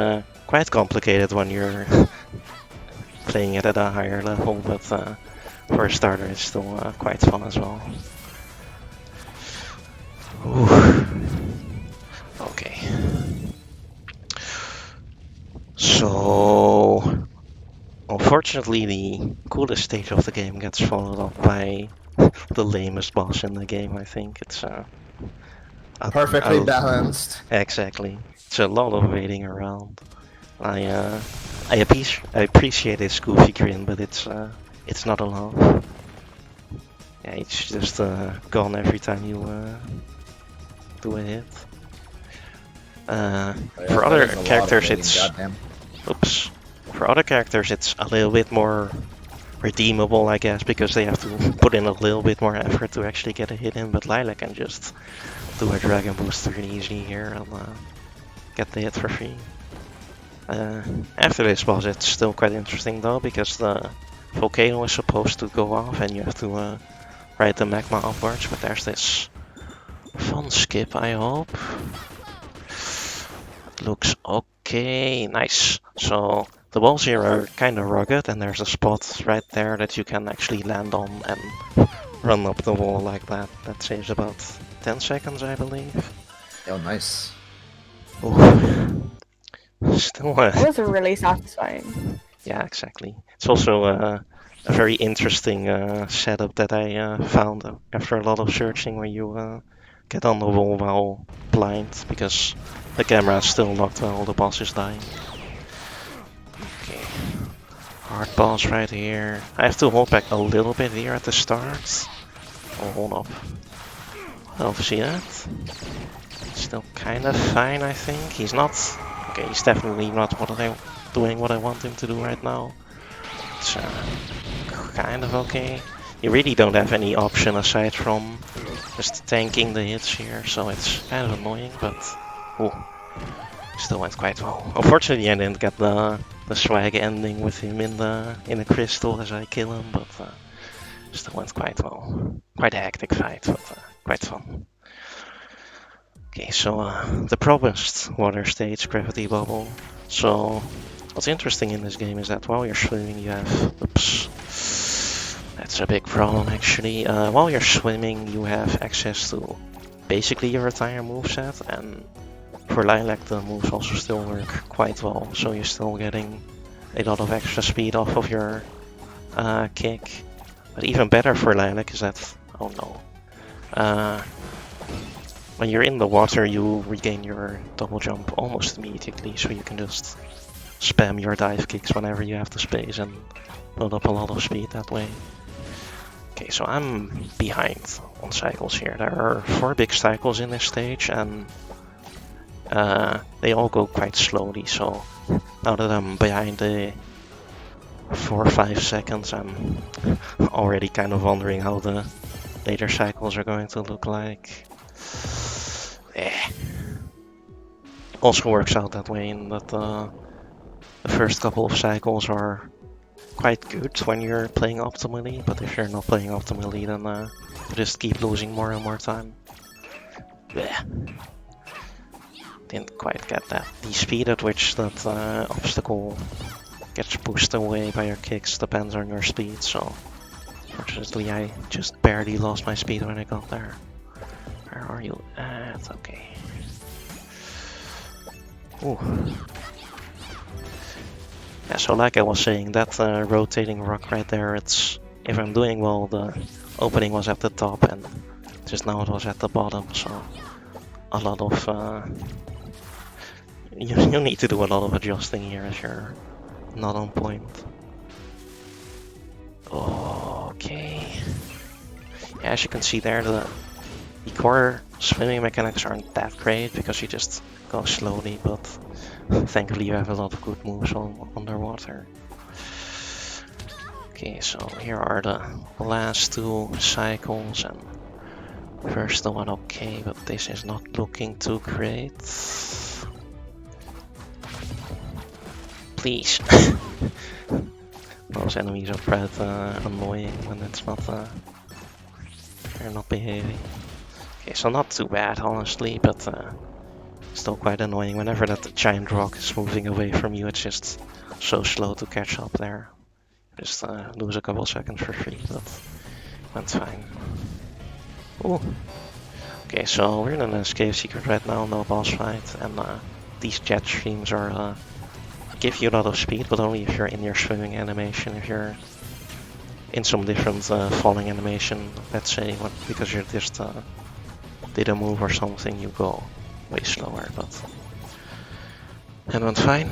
quite complicated when you're playing it at a higher level, but for a starter it's still quite fun as well. Ooh. Okay. So, unfortunately, the coolest stage of the game gets followed up by the lamest boss in the game. I think it's Perfectly balanced. Exactly. It's a lot of waiting around. I appreciate his goofy grin, but it's not a lot. Yeah, it's just gone every time you do a hit. For other characters, it's oops. For other characters, it's a little bit more redeemable, I guess, because they have to put in a little bit more effort to actually get a hit in. But Lilac can just do a Dragon Boost really easy here and get the hit for free. After this boss, it's still quite interesting though, because the volcano is supposed to go off and you have to ride the magma upwards, but there's this fun skip, I hope. Looks okay, nice. So the walls here are kind of rugged, and there's a spot right there that you can actually land on and run up the wall like that. That saves about 10 seconds, I believe. Oh, nice. Ooh. Still, That was really satisfying. Yeah, exactly. It's also a very interesting setup that I found after a lot of searching, where you get on the wall while blind, because the camera is still locked while the boss is dying. Okay. Hard boss right here. I have to hold back a little bit here at the start. Oh, hold up. Oh, see that? Still kind of fine, I think. He's not... Okay, he's definitely not doing what I want him to do right now. It's kind of okay. You really don't have any option aside from just tanking the hits here, so it's kind of annoying, but still went quite well. Unfortunately, I didn't get the swag ending with him in the crystal as I kill him, but still went quite well. Quite a hectic fight, but quite fun. Okay, so the promised water stage, gravity bubble. So what's interesting in this game is that while you're swimming, you have that's a big problem actually. While you're swimming, you have access to basically your entire moveset, and for Lilac the moves also still work quite well, so you're still getting a lot of extra speed off of your kick. But even better for Lilac is that, oh no, when you're in the water you regain your double jump almost immediately, so you can just spam your dive kicks whenever you have the space and build up a lot of speed that way. Okay, so I'm behind on cycles here. There are 4 big cycles in this stage, and they all go quite slowly, so now that I'm behind the 4 or 5 seconds, I'm already kind of wondering how the later cycles are going to look like. Also works out that way in that the first couple of cycles are quite good when you're playing optimally, but if you're not playing optimally, then you just keep losing more and more time. Didn't quite get that. The speed at which that obstacle gets pushed away by your kicks depends on your speed, so fortunately I just barely lost my speed when I got there. Where are you at? Okay. Ooh. Yeah, so like I was saying, that rotating rock right there, it's, if I'm doing well, the opening was at the top and just now it was at the bottom, so a lot of you need to do a lot of adjusting here if you're not on point. Okay. Yeah, as you can see there, the core swimming mechanics aren't that great because you just go slowly, but thankfully you have a lot of good moves on underwater. Okay, Okay, so here are the last 2 cycles, and first one okay, but this is not looking too great. Please. Those enemies are quite annoying when it's not they're not behaving. Okay, so not too bad honestly, but still quite annoying. Whenever that giant rock is moving away from you, it's just so slow to catch up there. Just lose a couple seconds for free, but went fine. Ooh. Okay, so we're in an escape secret right now, no boss fight, and these jet streams are give you a lot of speed, but only if you're in your swimming animation. If you're in some different falling animation, let's say, because you just did a move or something, you go way slower, but it went fine.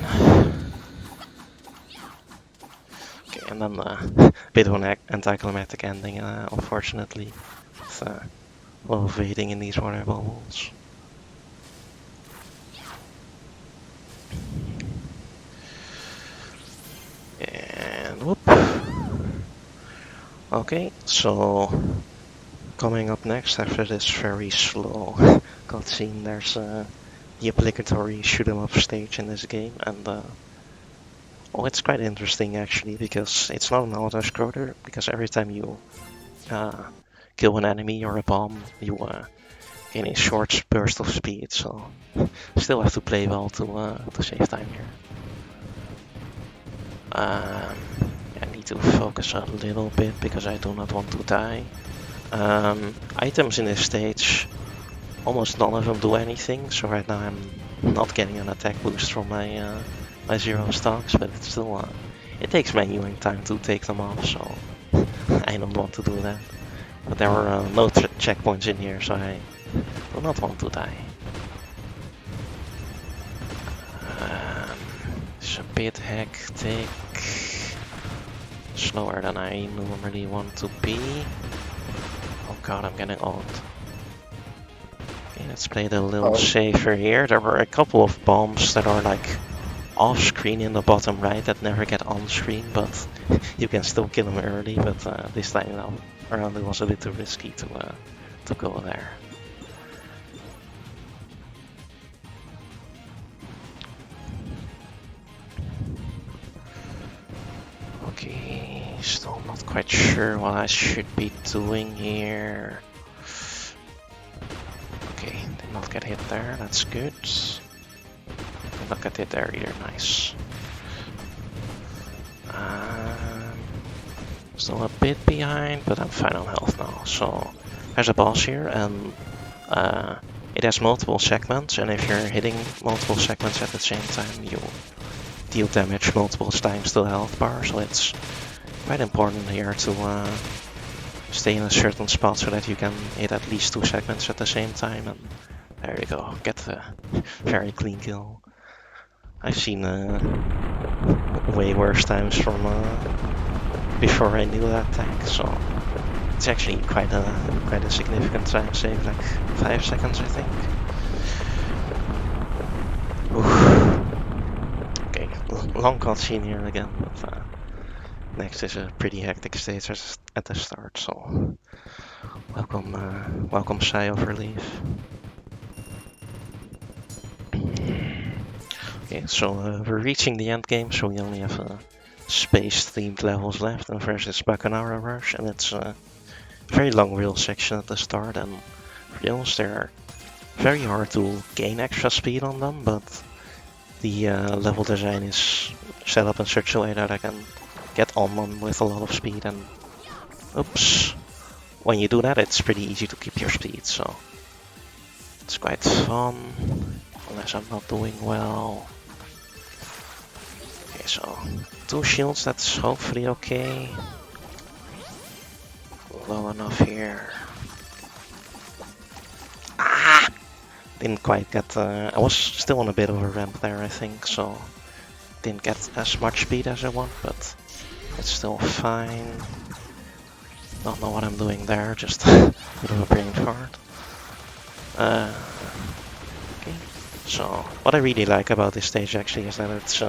Okay, and then a bit of an anticlimactic ending, unfortunately. With, a lot of waiting in these water bubbles. And whoop. Okay, so coming up next after this very slow cutscene, there's the obligatory shoot 'em up stage in this game, and well, it's quite interesting actually, because it's not an auto-scroller, because every time you kill an enemy or a bomb, you gain a short burst of speed, so still have to play well to save time here. I need to focus a little bit because I do not want to die. Items in this stage, almost none of them do anything, so right now I'm not getting an attack boost from my my 0 stocks, but it's still it takes menuing time to take them off, so I don't want to do that. But there were no checkpoints in here, so I do not want to die. It's a bit hectic. Slower than I normally want to be. Oh god, I'm getting old. Okay, let's play it a little safer here. There were a couple of bombs that are like off screen in the bottom right that never get on screen, but you can still kill them early. But this time around it was a bit too risky to go there. Okay, still not quite sure what I should be doing here. Okay, did not get hit there, that's good. Did not get hit there either, nice. Still a bit behind, but I'm fine on health now. So there's a boss here, and it has multiple segments, and if you're hitting multiple segments at the same time, you deal damage multiple times to the health bar, so it's quite important here to stay in a certain spot so that you can hit at least 2 segments at the same time, and there you go, get the very clean kill. I've seen way worse times from before I knew that attack, so it's actually quite a significant time save, like 5 seconds I think. Oof. Okay, long cutscene here again, but next is a pretty hectic stage at the start, so welcome sigh of relief. Okay, so we're reaching the end game, so we only have space-themed levels left, and first is Bacchanara Rush, and it's a very long rail section at the start, and rails, they're very hard to gain extra speed on them, but the level design is set up in such a way that I can get on them with a lot of speed, and oops, when you do that it's pretty easy to keep your speed, so it's quite fun, unless I'm not doing well. Okay, so 2 shields, that's hopefully okay. Low enough here. Ah! Didn't quite get, I was still on a bit of a ramp there I think, so didn't get as much speed as I want, but it's still fine. Don't know what I'm doing there, just a bit of a brain fart. Okay, so what I really like about this stage actually is that it's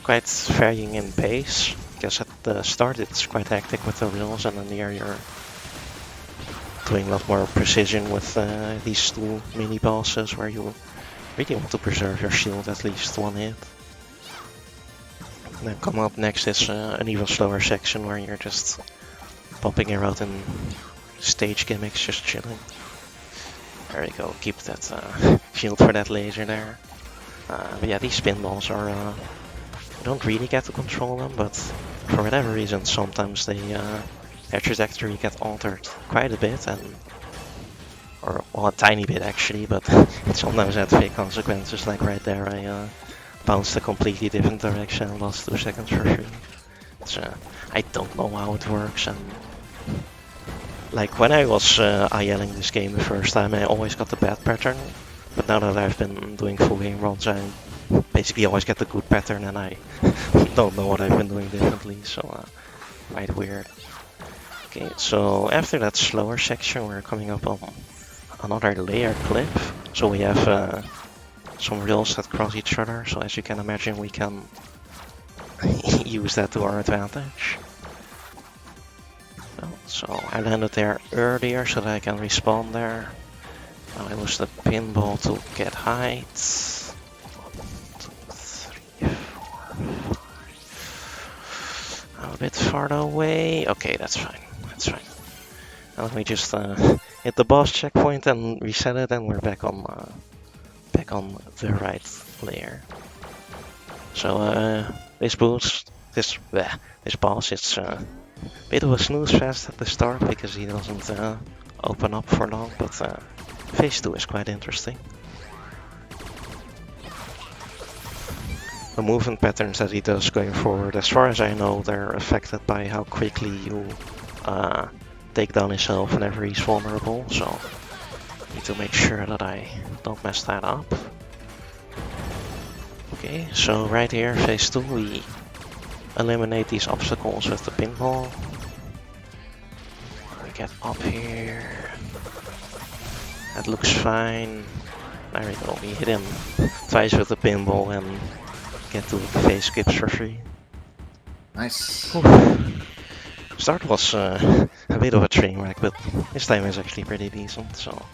quite varying in pace, because at the start it's quite hectic with the rails, and then here you're doing a lot more precision with these two mini bosses where you really want to preserve your shield at least one hit. And then come up next is an even slower section where you're just popping around in stage gimmicks, just chilling. There you go, keep that shield for that laser there. But yeah, these pinballs are, you don't really get to control them, but for whatever reason sometimes they, their trajectory get altered quite a bit, or well, a tiny bit actually, but it sometimes had big consequences, like right there I bounced a completely different direction and lost 2 seconds for free. I don't know how it works, and like when I was ILing this game the first time I always got the bad pattern, but now that I've been doing full game runs I basically always get the good pattern, and I don't know what I've been doing differently, so quite weird. Okay, so after that slower section we're coming up on another layered cliff. So we have some rails that cross each other, so as you can imagine we can use that to our advantage. So I landed there earlier so that I can respawn there. Now I use the pinball to get height. 1, 2, 3, 4. I'm a bit farther away. Okay, that's fine. That's fine. Now let me just hit the boss checkpoint and reset it, and we're back on the right layer. So this boss is a bit of a snooze fest at the start because he doesn't open up for long, but phase 2 is quite interesting. The movement patterns that he does going forward, as far as I know, they're affected by how quickly you take down his health whenever he's vulnerable, so I need to make sure that I don't mess that up. Okay, so right here, phase 2, we eliminate these obstacles with the pinball. We get up here. That looks fine. There we go, we hit him twice with the pinball and get to phase skips for free. Nice. Start was a bit of a train wreck, but this time is actually pretty decent, so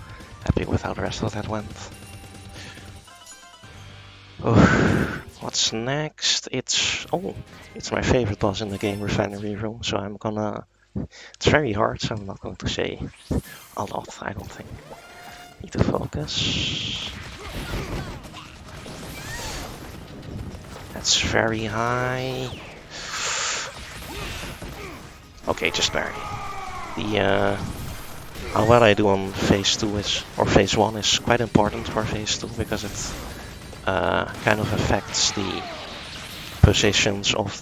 happy with how the rest of that went. What's next? It's my favorite boss in the game, Refinery Room, so I'm gonna... It's very hard, so I'm not going to say a lot, I don't think. Need to focus. That's very high. Okay, just barely. The how well I do on phase 2 is, or phase 1 is quite important for phase 2 because it kind of affects the positions of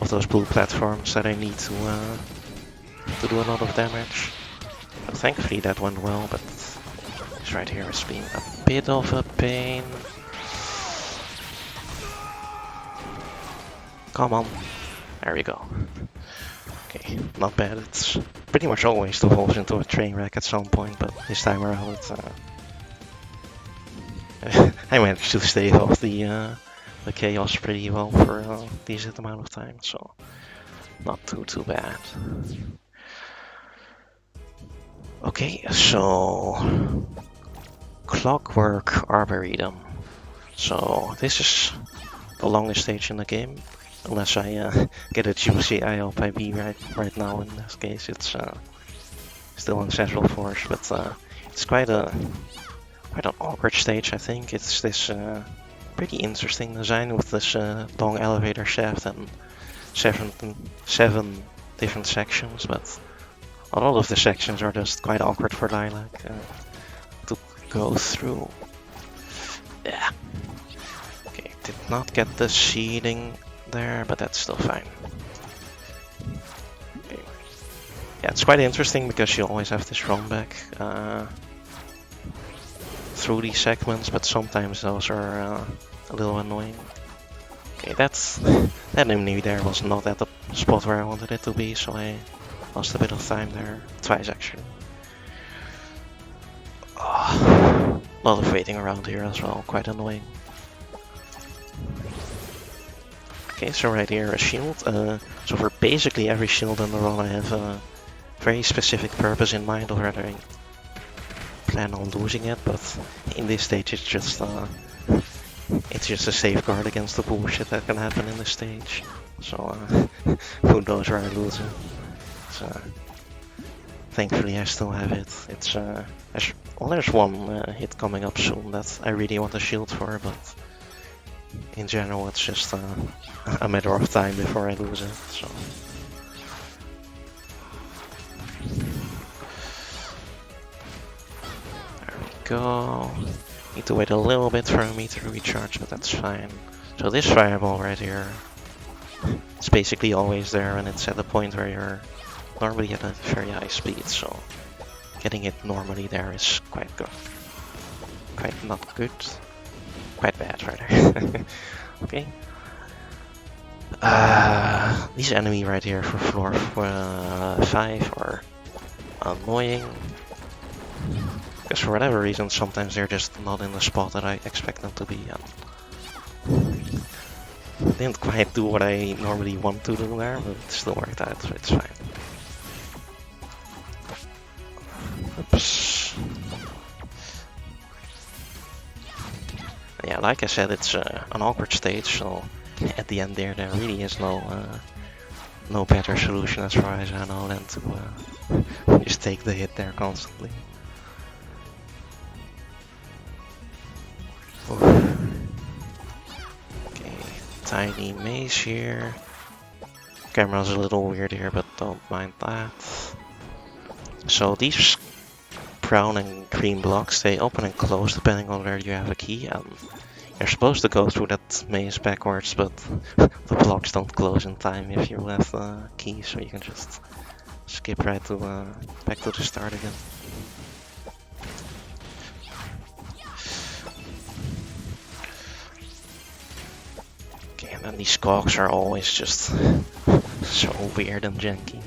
those blue platforms that I need to do a lot of damage. But thankfully that went well, but this right here has been a bit of a pain. Come on. There we go. Okay, not bad. It's pretty much always devolves into a train wreck at some point, but this time around it's I managed to stay off the chaos pretty well for a decent amount of time, so not too bad. Okay, so Clockwork Arboretum. So this is the longest stage in the game, unless I get a juicy ILPIB right now. In this case, it's still in Central Force, but it's quite an awkward stage. I think it's this pretty interesting design with this long elevator shaft and seven different sections, but a lot of the sections are just quite awkward for Lilac to go through. Yeah. Okay, did not get the seeding there, but that's still fine. Okay. Yeah, it's quite interesting because you always have this run back through these segments, but sometimes those are a little annoying. Okay, that enemy there was not at the spot where I wanted it to be, so I lost a bit of time there, twice actually. A lot of waiting around here as well, quite annoying. Okay, so right here a shield. So for basically every shield in the run I have a very specific purpose in mind already. I plan on losing it, but in this stage it's just a safeguard against the bullshit that can happen in this stage. So who knows where I lose it. So thankfully I still have it. It's there's one hit coming up soon that I really want a shield for, but in general it's just a matter of time before I lose it. So there we go. Need to wait a little bit for me to recharge, but that's fine. So this fireball right here, it's basically always there, and it's at a point where you're normally at a very high speed, so getting it normally there is quite good. Quite not good. Quite bad, rather. Okay. These enemy right here for floor 5 are annoying. Because for whatever reason, sometimes they're just not in the spot that I expect them to be. Didn't quite do what I normally want to do there, but it still worked out, so it's fine. Oops. Yeah, like I said, it's an awkward stage, so at the end there really is no better solution as far as I know than to just take the hit there constantly. Oof. Okay, tiny maze here. Camera's a little weird here, but don't mind that. So these brown and green blocks, they open and close depending on where you have a key, and you're supposed to go through that maze backwards, but the blocks don't close in time if you have the key, so you can just skip right to back to the start again. Okay, and then these cogs are always just so weird and janky.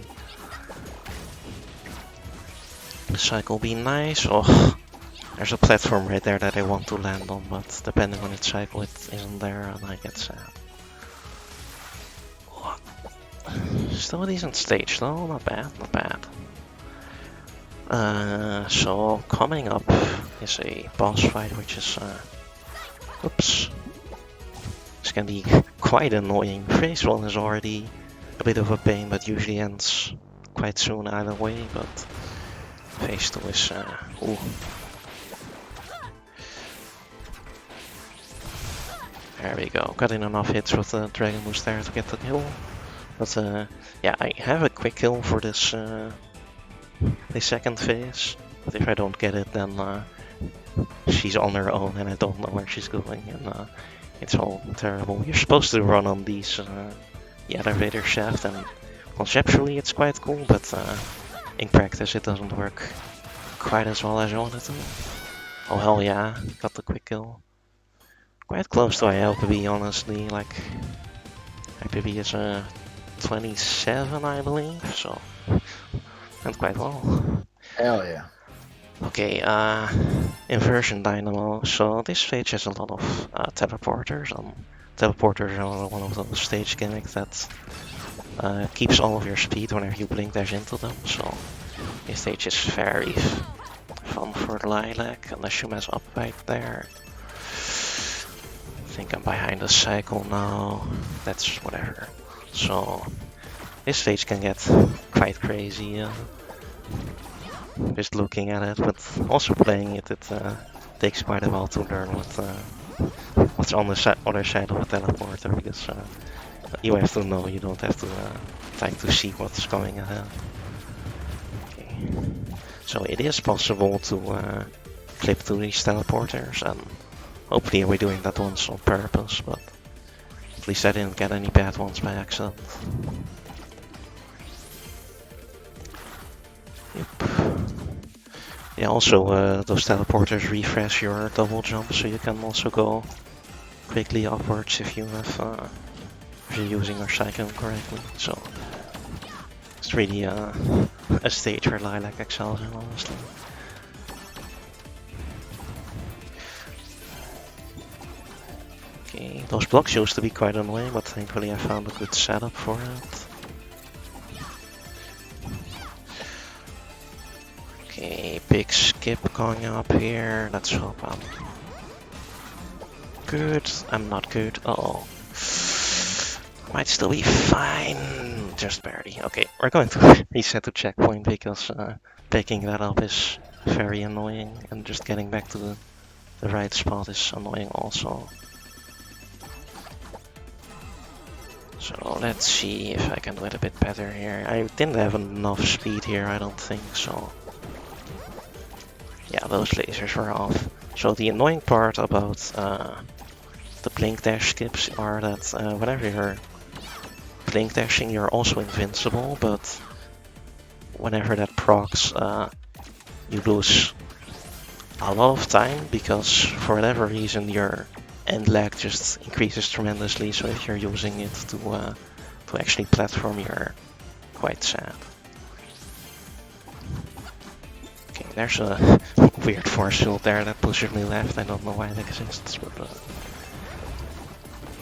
Cycle be nice. Oh, there's a platform right there that I want to land on, but depending on its cycle, it isn't there, and I get sad. Still a decent stage though, not bad, not bad. So coming up is a boss fight, which is oops. This can be quite annoying. Phase 1 is already a bit of a pain, but usually ends quite soon either way, but Phase 2 is ooh. There we go, got in enough hits with the Dragon Boost there to get the kill. But yeah, I have a quick kill for this the second phase, but if I don't get it, then she's on her own and I don't know where she's going, and it's all terrible. You're supposed to run on these the elevator shaft, and conceptually it's quite cool, but in practice it doesn't work quite as well as I wanted to. Oh hell yeah, got the quick kill. Quite close to ILPB, honestly, like IPB is 27 I believe, so went quite well. Hell yeah. Okay, inversion dynamo. So this stage has a lot of teleporters. Teleporters are one of those stage gimmicks that keeps all of your speed whenever you blink dash into them. So this stage is very fun for Lilac, unless you mess up right there. I think I'm behind the cycle now. That's whatever. So this stage can get quite crazy. Just looking at it, but also playing it, it takes quite a while to learn what's on the other side of a teleporter, because you have to know, you don't have to try to see what's going ahead. Okay. So it is possible to clip to these teleporters, and hopefully we're doing that once on purpose, but at least I didn't get any bad ones by accident. Yep. Yeah, also those teleporters refresh your double jump, so you can also go quickly upwards if you have if you're using your cycling correctly. So it's really a stage where Lilac excels in, honestly. Okay, Those blocks used to be quite annoying, but thankfully I found a good setup for it. Okay, big skip going up here. Let's hope I'm good. I'm not good. Uh-oh. Might still be fine. Just barely. Okay, we're going to reset to checkpoint because picking that up is very annoying, and just getting back to the right spot is annoying also. So let's see if I can do it a bit better here. I didn't have enough speed here, I don't think, so... Yeah, those lasers were off. So the annoying part about the blink dash skips are that whenever you're blink dashing, you're also invincible, but whenever that procs, you lose a lot of time because for whatever reason your end lag just increases tremendously. So if you're using it to actually platform, you're quite sad. Okay, there's a weird force field there that pushes me left. I don't know why it exists, but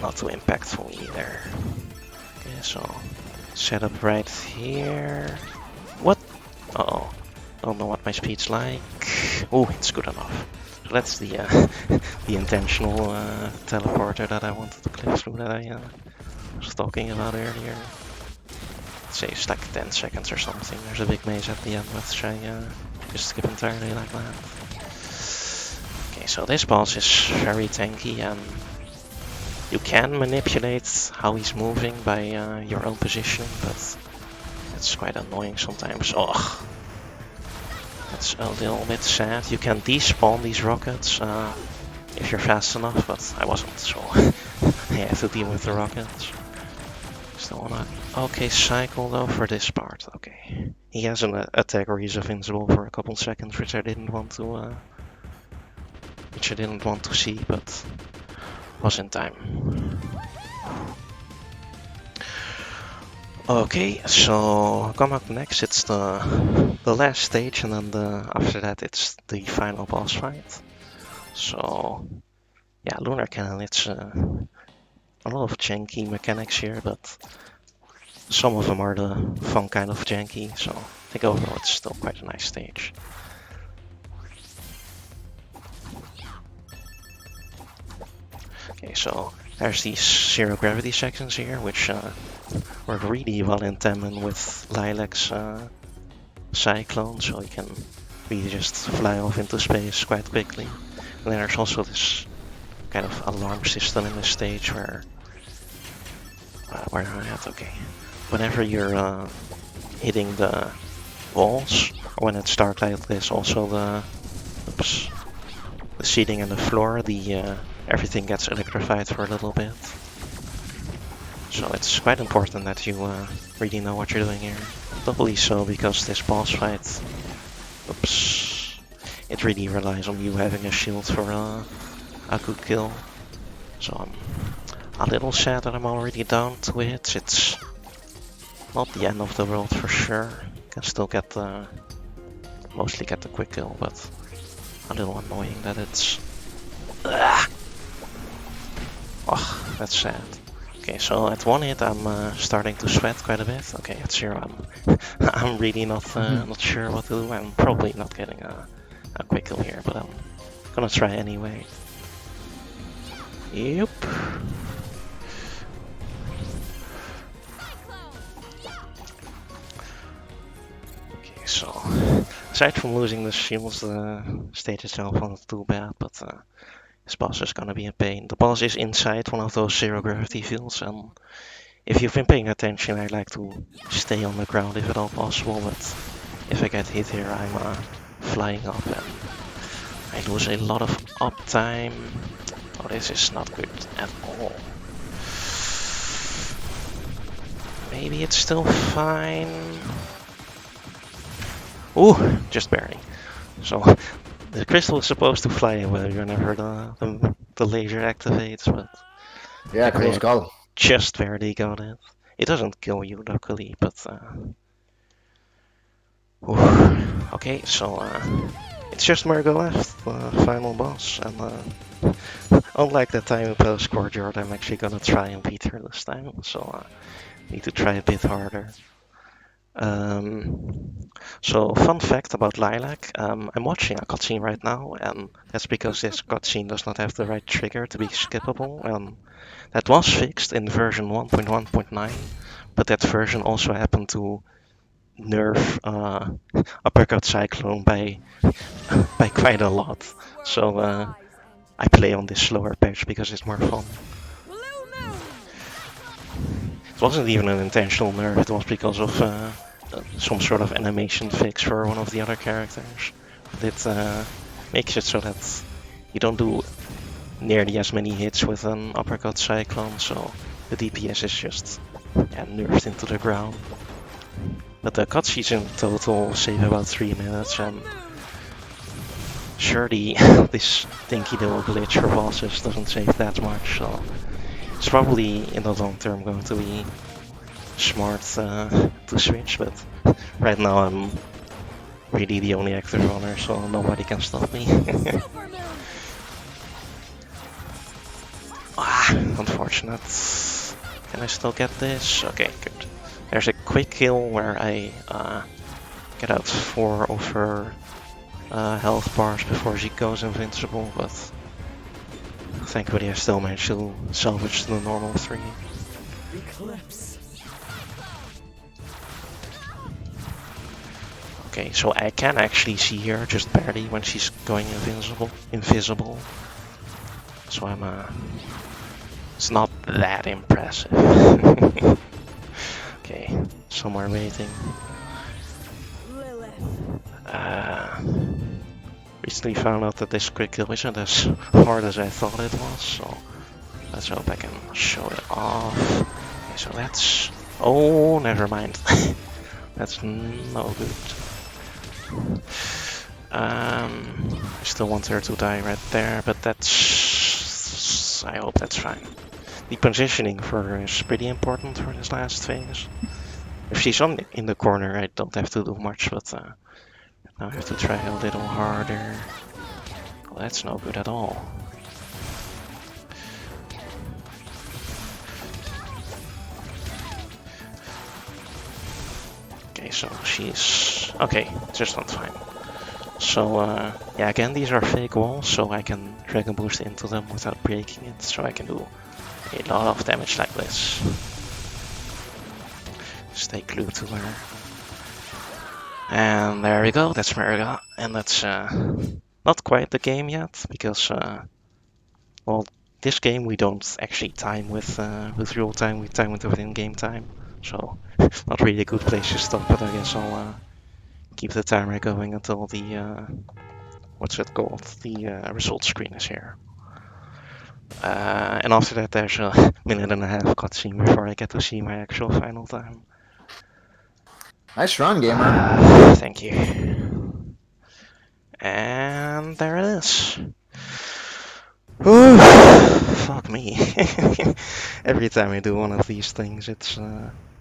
not too impactful either. Okay, so set up right here. What? Uh-oh. Don't know what my speed's like. Oh, it's good enough. So that's the the intentional teleporter that I wanted to clip through that I was talking about earlier. Let's say it's like 10 seconds or something. There's a big maze at the end, which I just skip entirely like that. Okay, so this boss is very tanky, and you can manipulate how he's moving by your own position, but it's quite annoying sometimes. Oh, that's a little bit sad. You can despawn these rockets if you're fast enough, but I wasn't, so I have to deal with the rockets. Still wanna... Okay, cycle though for this part. Okay, he has an attack where he's invincible for a couple seconds, which I didn't want to see, but was in time. Okay, so come up next, it's the last stage, and then after that it's the final boss fight. So yeah, Lunar Cannon, it's a lot of janky mechanics here, but some of them are the fun kind of janky, so I think overall it's still quite a nice stage. Okay, so there's these zero gravity sections here, which work really well in tandem with Lilac's cyclone, so you can really just fly off into space quite quickly. And then there's also this kind of alarm system in this stage where am I at? Okay. Whenever you're hitting the walls, or when it's dark like this, also the seating and the floor, everything gets electrified for a little bit. So it's quite important that you really know what you're doing here. Doubly so because this boss fight, it really relies on you having a shield for a good kill. So I'm a little sad that I'm already down to it. It's not the end of the world for sure. Can still get mostly get the quick kill, but a little annoying that it's... Oh, that's sad. Okay, so at one hit I'm starting to sweat quite a bit. Okay, at zero I'm really not sure what to do. I'm probably not getting a quick kill here, but I'm gonna try anyway. Yep. Okay, so aside from losing the shields, the stage itself wasn't too bad, but this boss is gonna be a pain. The boss is inside one of those zero gravity fields, and if you've been paying attention, I like to stay on the ground if at all possible, but if I get hit here, I'm flying up and I lose a lot of uptime. Oh, this is not good at all. Maybe it's still fine. Ooh, just barely. So the crystal is supposed to fly away whenever the laser activates, but yeah, close call. Just barely got it. It doesn't kill you, luckily, but okay, so it's just Murgo left, the final boss, and unlike the time in post courtyard, I'm actually gonna try and beat her this time, so need to try a bit harder. So fun fact about Lilac, I'm watching a cutscene right now, and that's because this cutscene does not have the right trigger to be skippable, and that was fixed in version 1.1.9, but that version also happened to nerf Uppercut Cyclone by quite a lot. So I play on this slower patch because it's more fun. It wasn't even an intentional nerf, it was because of some sort of animation fix for one of the other characters. It makes it so that you don't do nearly as many hits with an Uppercut Cyclone, so the DPS is just nerfed into the ground. But the cutscenes in total save about 3 minutes, and surely this stinky little glitch for bosses doesn't save that much, so it's probably in the long term going to be smart to switch, but right now I'm really the only active runner, so nobody can stop me. Unfortunate. Can I still get this? Okay, good. There's a quick kill where I get out 4 of her health bars before she goes invincible, but thankfully I still managed to salvage the normal 3. Eclipse. Okay, so I can actually see her just barely when she's going invisible. So I'm it's not that impressive. Okay, somewhere waiting. Recently found out that this quick kill isn't as hard as I thought it was, so let's hope I can show it off. Okay, so that's... oh, never mind. That's no good. I still want her to die right there, but that's... I hope that's fine. The positioning for her is pretty important for this last phase. If she's in the corner, I don't have to do much, but now I have to try a little harder. Well, that's no good at all. Okay, so she's... okay, just not fine. So, yeah, again, these are fake walls, so I can Dragon Boost into them without breaking it, so I can do a lot of damage like this. Stay glued to her. And there we go, that's Merga. And that's not quite the game yet, because, well, this game we don't actually time with real time, we time it with in-game time. So, not really a good place to stop, but I guess I'll keep the timer going until the, what's it called, the result screen is here. And after that there's a minute and a half cutscene before I get to see my actual final time. Nice run, gamer. Thank you. And there it is. Ooh, fuck me. Every time I do one of these things, it's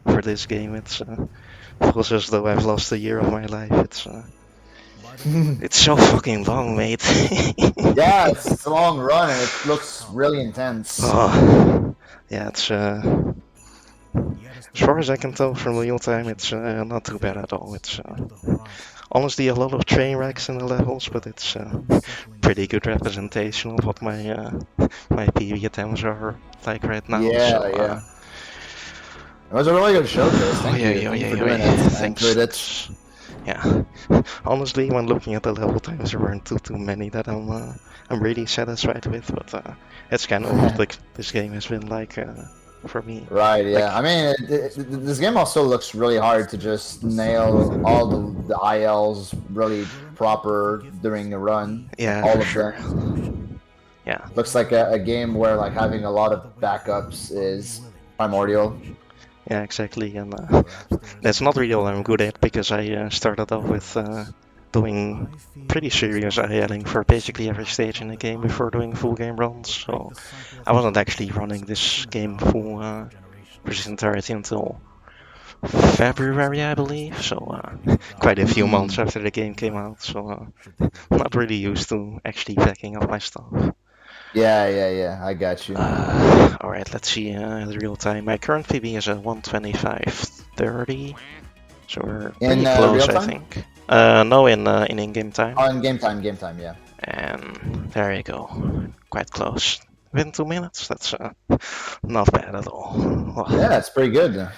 for this game, it's feels as though I've lost a year of my life. It's so fucking long, mate. Yeah, it's a long run and it looks really intense. Oh, yeah, it's as far as I can tell from real time, it's not too bad at all. It's honestly a lot of train wrecks in the levels, but it's pretty good representation of what my my PV attempts are like right now. Yeah, so, yeah. It was a really good showcase. Thank you. Yeah, for doing it. Thanks. Yeah, honestly, when looking at the level times, there weren't too many that I'm really satisfied with. But it's kind of what like this game has been like for me. Right. Yeah. Like, I mean, this game also looks really hard to just nail all the ILs really proper during the run. yeah, all for of sure. them. Yeah. Looks like a game where like having a lot of backups is primordial. Yeah, exactly, and that's not really what I'm good at, because I started off with doing pretty serious ILing for basically every stage in the game before doing full game runs, so I wasn't actually running this game full for its entirety until February, I believe. So quite a few months after the game came out. So not really used to actually packing up my stuff. Yeah. I got you. All right, let's see the real time. My current PB is at 125.30. So we're pretty close, I think. No, in in-game time. Oh, in game time, yeah. And there you go, quite close. Within 2 minutes, that's not bad at all. Oh. Yeah, it's pretty good.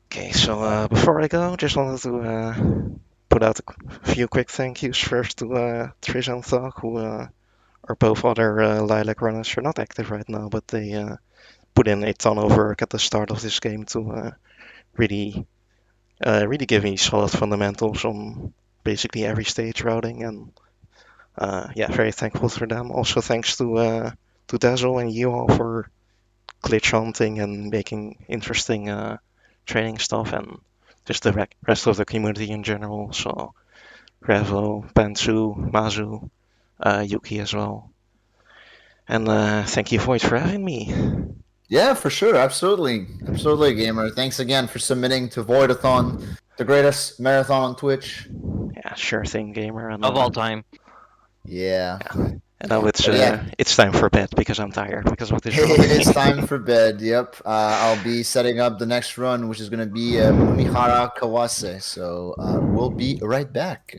Okay, so before I go, just wanted to put out a few quick thank yous first to Trish and Thog, who are both other Lilac runners. They're not active right now, but they put in a ton of work at the start of this game to really give me solid fundamentals on basically every stage routing, and yeah, very thankful for them. Also thanks to Dazzle and you all for glitch hunting and making interesting training stuff, and just the rest of the community in general. So Revo, Pantsu, Mazu, Yuki as well. And thank you, Void, for having me. Yeah, for sure. Absolutely, gamer. Thanks again for submitting to V0oidathon, the greatest marathon on Twitch. Yeah, sure thing, gamer. And, of all time. Yeah. And now it's time for bed because I'm tired because of this run. It is time for bed. Yep. I'll be setting up the next run, which is going to be Mumihara Kawase. So we'll be right back.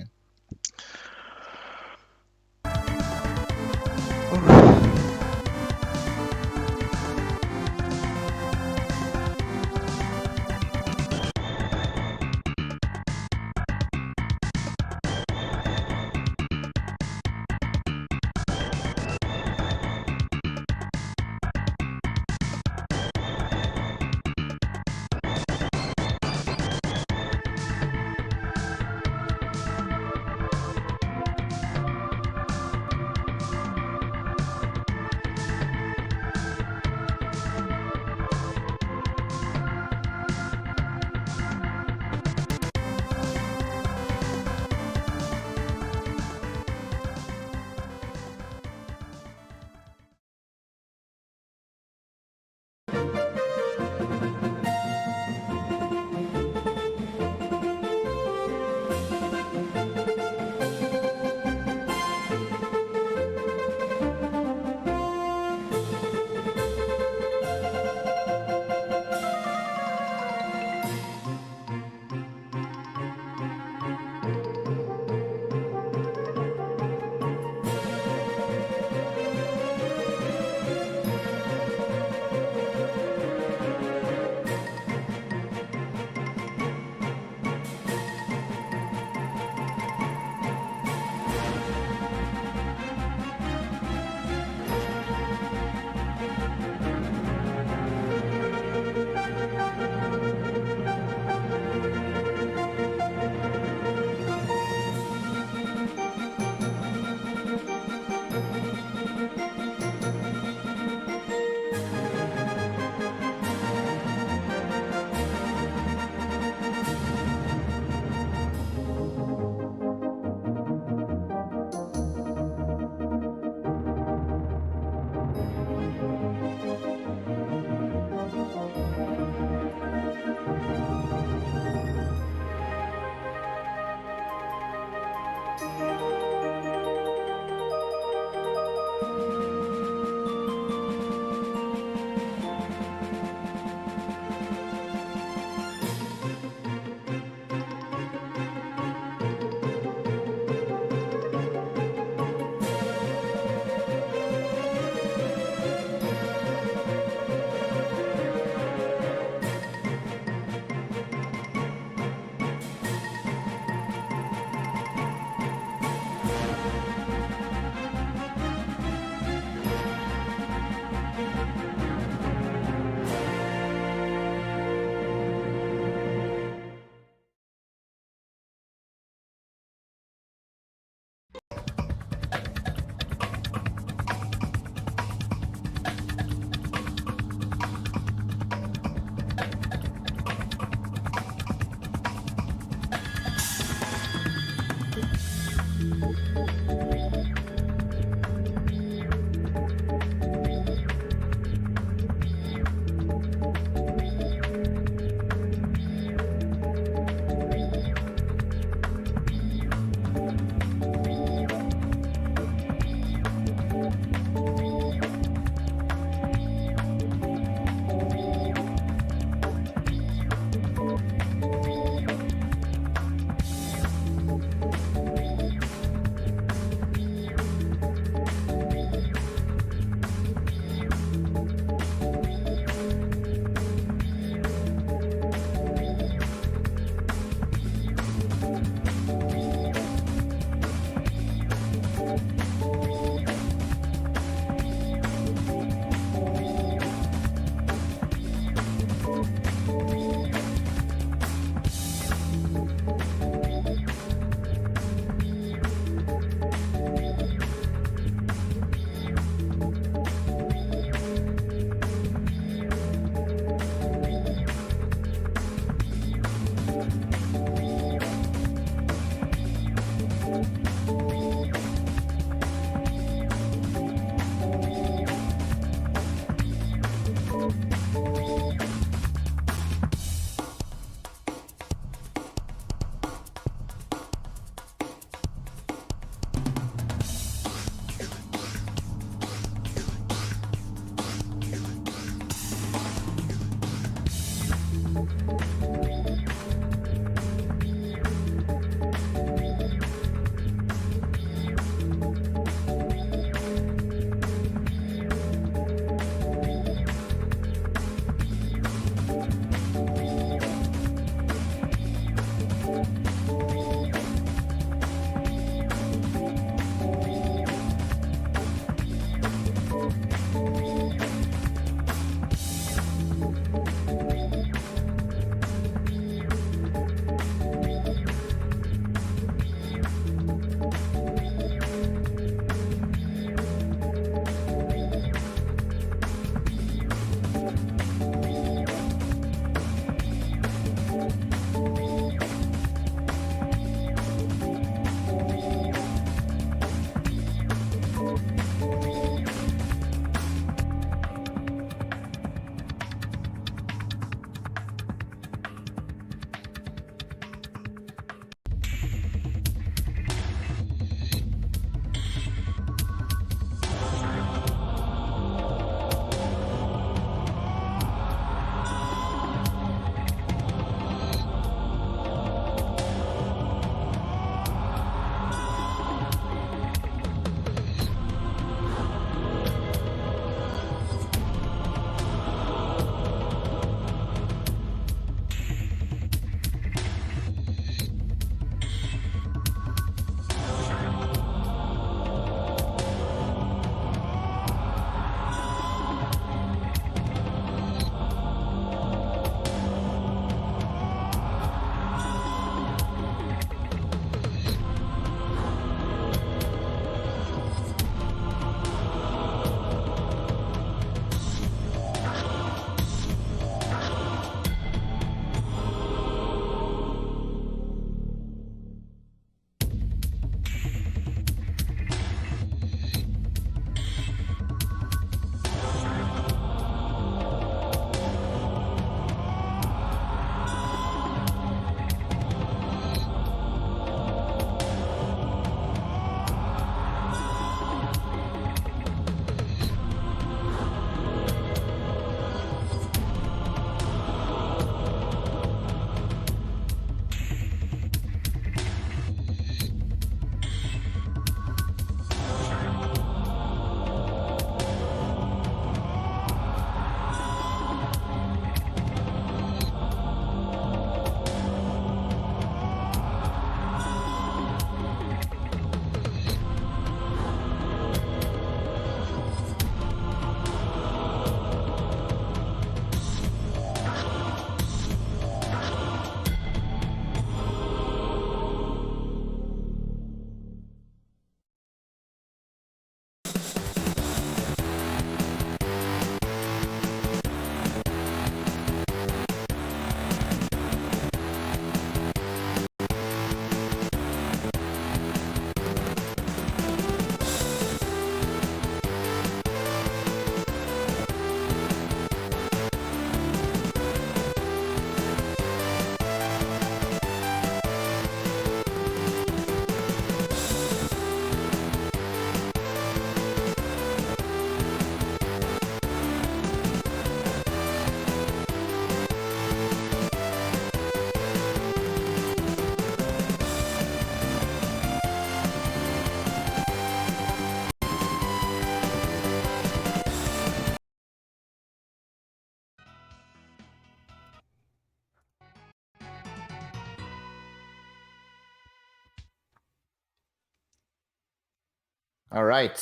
All right.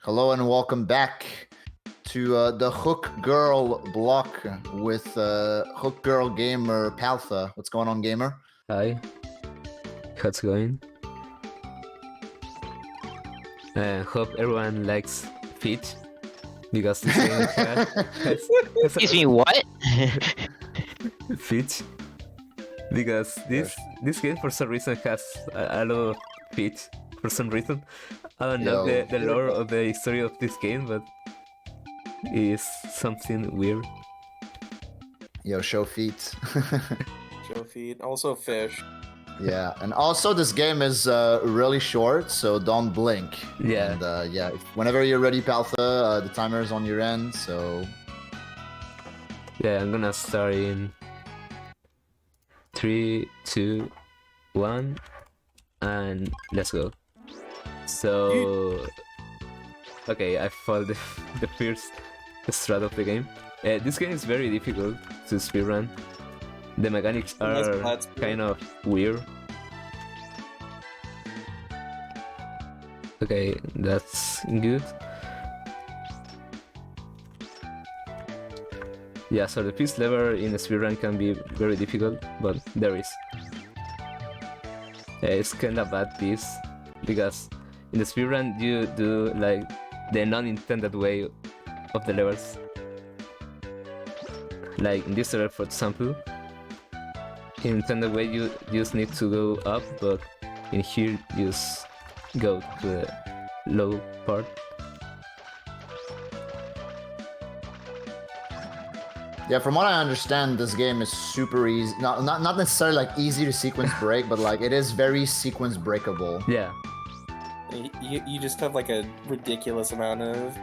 Hello and welcome back to the Hook Girl block with Hook Girl Gamer Paltha. What's going on, gamer? Hi. How's it going? Hope everyone likes Fitch because this game has Excuse me, what? Fitch. Because this game for some reason has a lot of Fitch for some reason. I don't know the lore of the history of this game, but it is something weird. Yo, show feet. Show feet. Also fish. Yeah, and also this game is really short, so don't blink. Yeah. And yeah, whenever you're ready, Paltha, the timer is on your end, so... Yeah, I'm gonna start in 3, 2, 1, and let's go. So... Okay, I followed the first strat of the game. This game is very difficult to speedrun. The mechanics are kind of weird. Okay, that's good. Yeah, so the first level in a speedrun can be very difficult, but there is. It's kinda bad piece, because in the speedrun you do like the non-intended way of the levels. Like in this level, for example, in intended way you just need to go up, but in here you just go to the low part. Yeah, from what I understand, this game is super easy. Not necessarily like easy to sequence break, but like it is very sequence breakable. Yeah. You just have like a ridiculous amount of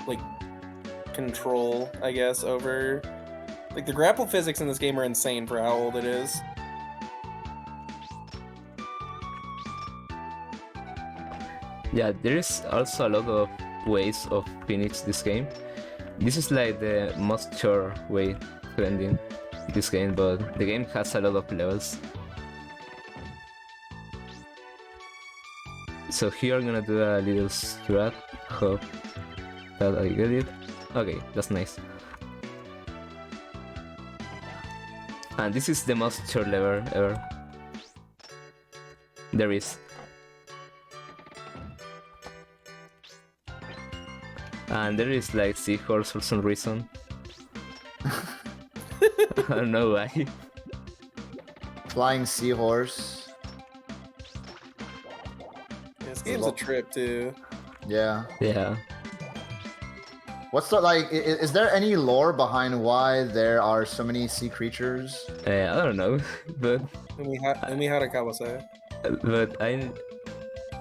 like control, I guess, over like the grapple physics in this game are insane for how old it is. Yeah, there is also a lot of ways of finish this game. This is like the most sure way to ending this game, but the game has a lot of levels. So here I'm gonna do a little strat. Hope that I get it. Okay, that's nice. And this is the most short level ever. There is. And there is like seahorse for some reason. I don't know why. Flying seahorse. This game's a trip too. Yeah. Yeah. What's the like? Is there any lore behind why there are so many sea creatures? I don't know, but Umihara Kawase. But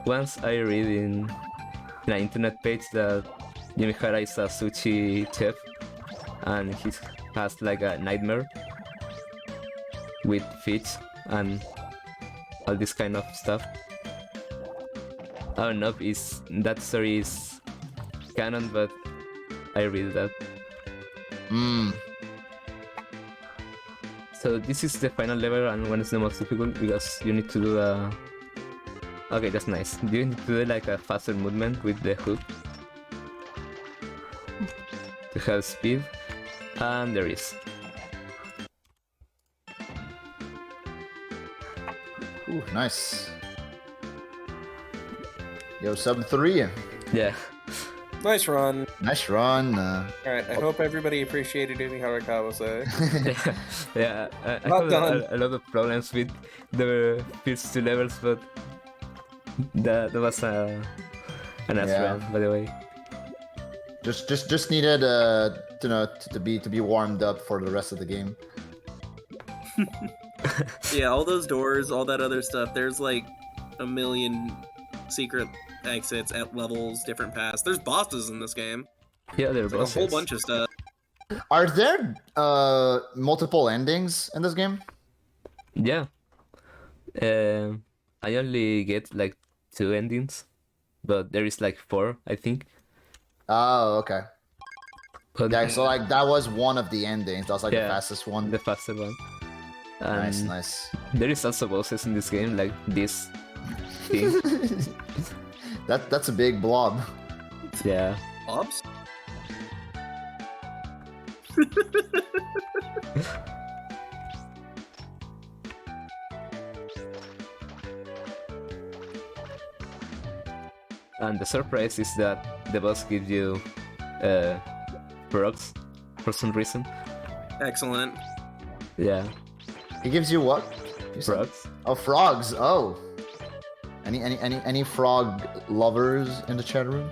once I read in an internet page that Yumihara is a sushi chef, and he has like a nightmare with fish and all this kind of stuff. I don't know if that story is canon, but I read that. So this is the final level, and one is the most difficult because you need to do a... Okay, that's nice. You need to do like a faster movement with the hook to have speed, and there is. Ooh, nice. Yo, sub 3. Yeah. Nice run. Nice run. Alright, I hope everybody appreciated Umihara Kawase. Yeah, I had a lot of problems with the first 2 levels, but that was a nice run, by the way. Just needed to be warmed up for the rest of the game. Yeah, all those doors, all that other stuff. There's like a million secret exits at levels, different paths. There's bosses in this game. Yeah, there are bosses. A whole bunch of stuff. Are there multiple endings in this game? Yeah. I only get like 2 endings, but there is like 4, I think. Oh, okay. But yeah, so like that was one of the endings. That was like the fastest one. The faster one. Nice. There is also bosses in this game, like this thing. That's a big blob. Yeah. Blobs? And the surprise is that the boss gives you frogs for some reason. Excellent. Yeah. He gives you what? You said- Frogs. Oh, frogs. Oh. Any frog lovers in the chat room?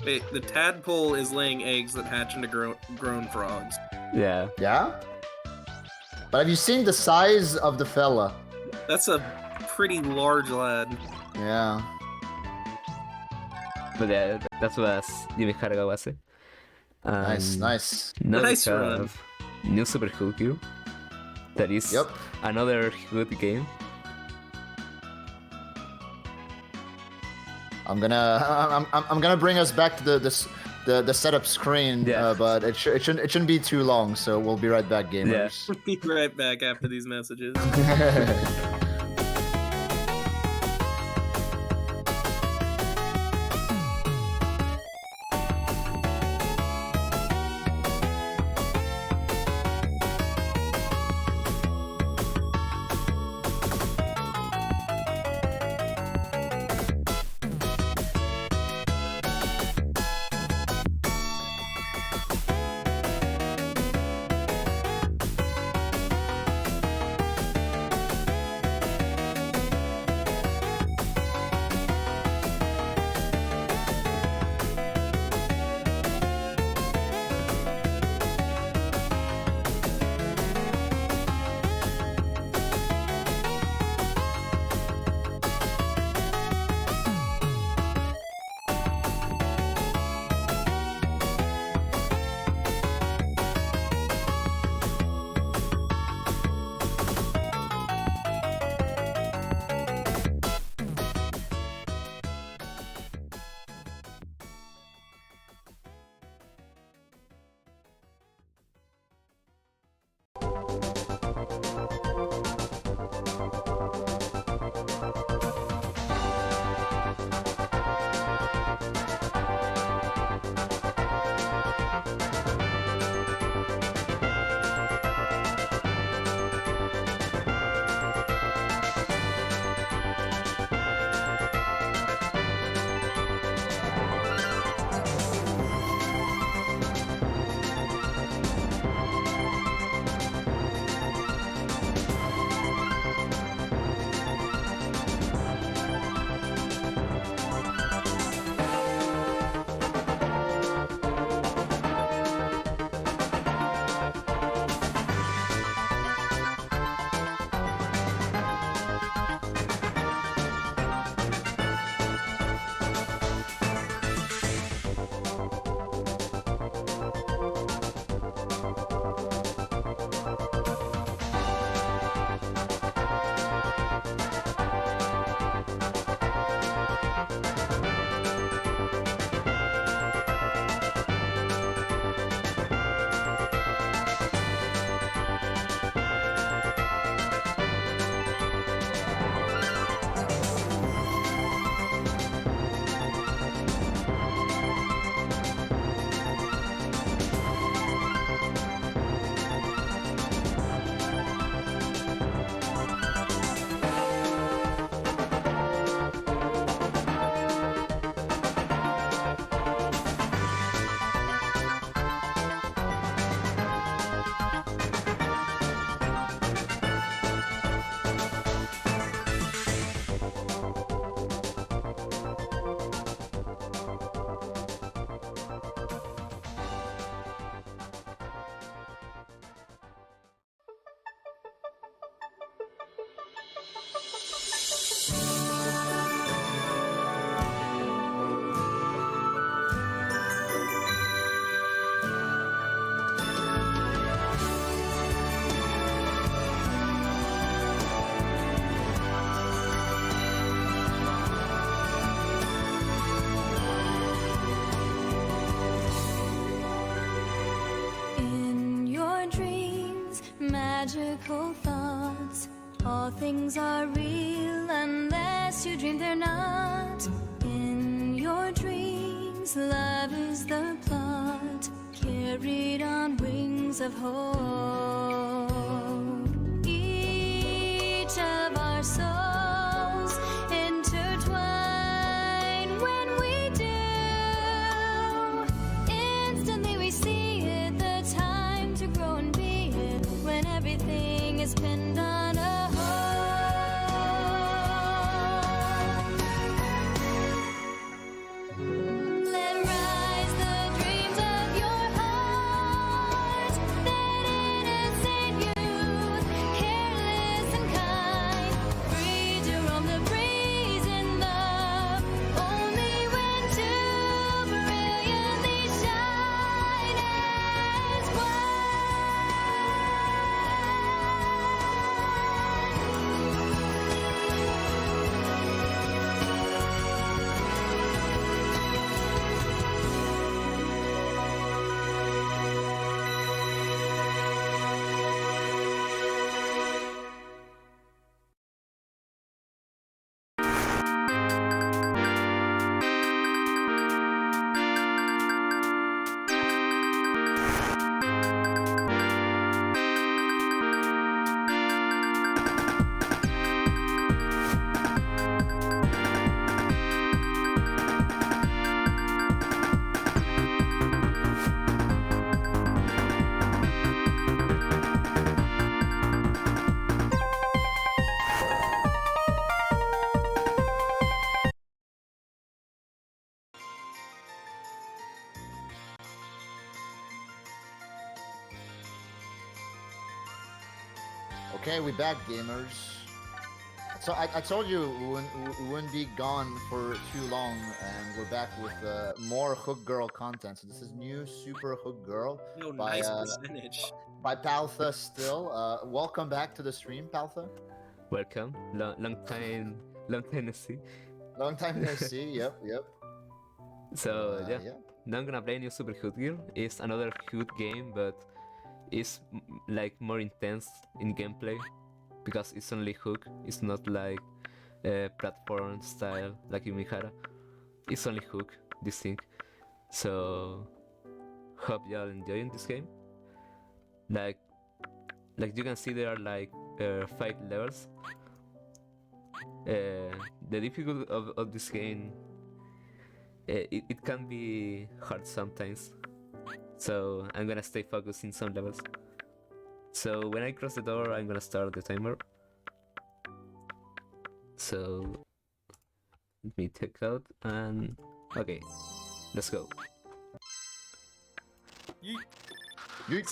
Wait, the tadpole is laying eggs that hatch into grown frogs. Yeah. Yeah? But have you seen the size of the fella? That's a pretty large lad. Yeah. But yeah, that was Yume Haragawase. Nice, nice. Now Nice we run. have New Super Hugyu. That is another good game. I'm gonna bring us back to the setup screen, but it shouldn't be too long. So we'll be right back, gamers. We'll be right back after these messages. magical thoughts. All things are real unless you dream they're not. In your your dreams. Love is the plot, carried on wings of hope. Each of our souls intertwine when we do. Instantly we see it, the time to grow and be it, when everything is pinned on a Okay, we back, gamers. So I told you we wouldn't be gone for too long, and we're back with more Hook Girl content. So this is new Super Hook Girl by percentage. By Paltha still. Welcome back to the stream, Paltha. Welcome. Long time no see. Long time no see. Yep. So yeah, now I'm gonna play new Super Hook Girl. It's another Hook game, but it's like more intense in gameplay because it's only Hook. It's not like platform style like in Mihara. It's only Hook, this thing. So hope y'all enjoying this game. Like you can see there are like 5 levels. The difficulty of this game, it can be hard sometimes. So I'm gonna stay focused in some levels. So when I cross the door, I'm gonna start the timer. So let me take out and okay, let's go. Yeet. Yeet.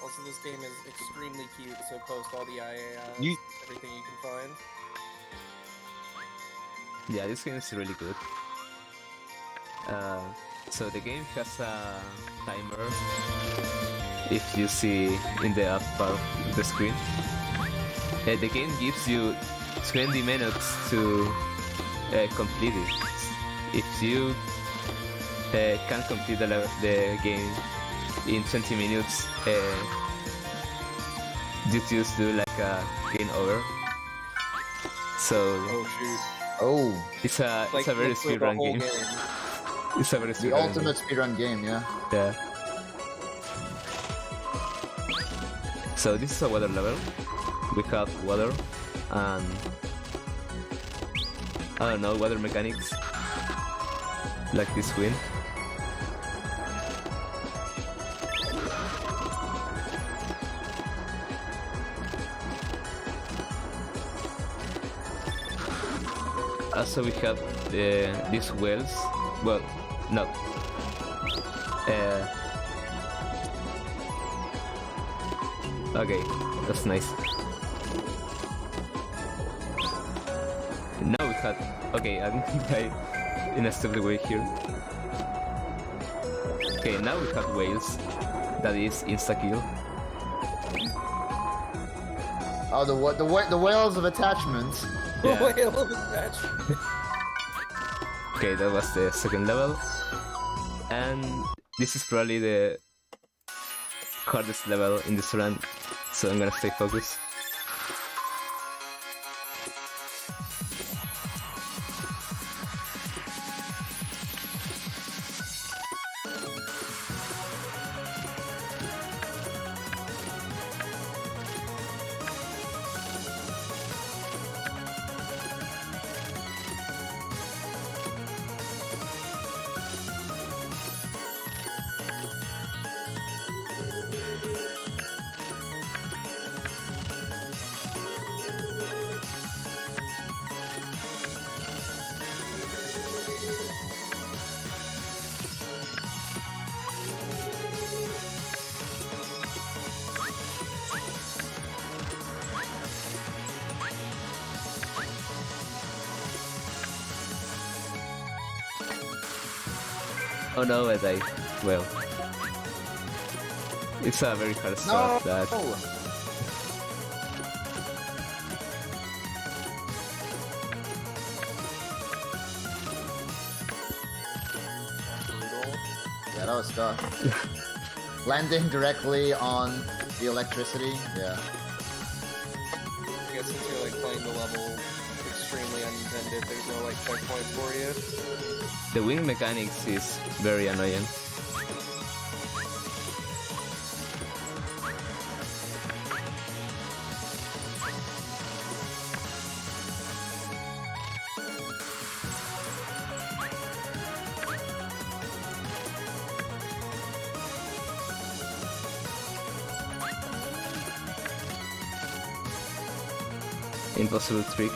Also, this game is extremely cute, so post all the IAIs, everything you can find. Yeah, this game is really good. So the game has a timer, if you see in the up part of the screen. The game gives you 20 minutes to complete it. If you can complete the game in 20 minutes, you just do like a game over. So it's a very speedrun game. It's a very the ultimate speedrun game, yeah. Yeah. So this is a water level. We have water and I don't know, water mechanics like this wind. Also we have these wells. Well, no. Okay, that's nice. Now we have... Okay, I'm gonna die in a stupid way here. Okay, now we have whales. That is insta-kill. Oh, the whales of attachment. Yeah. Whale of attachment. Okay, that was the second level. And this is probably the hardest level in this run, so I'm gonna stay focused. Oh no, I died. Well, it's a very hard stuff that. Yeah, that was tough. Landing directly on the electricity, yeah. I guess since you're like playing the level extremely unintended, there's no like checkpoints for you. The wing mechanics is very annoying. Impossible trick.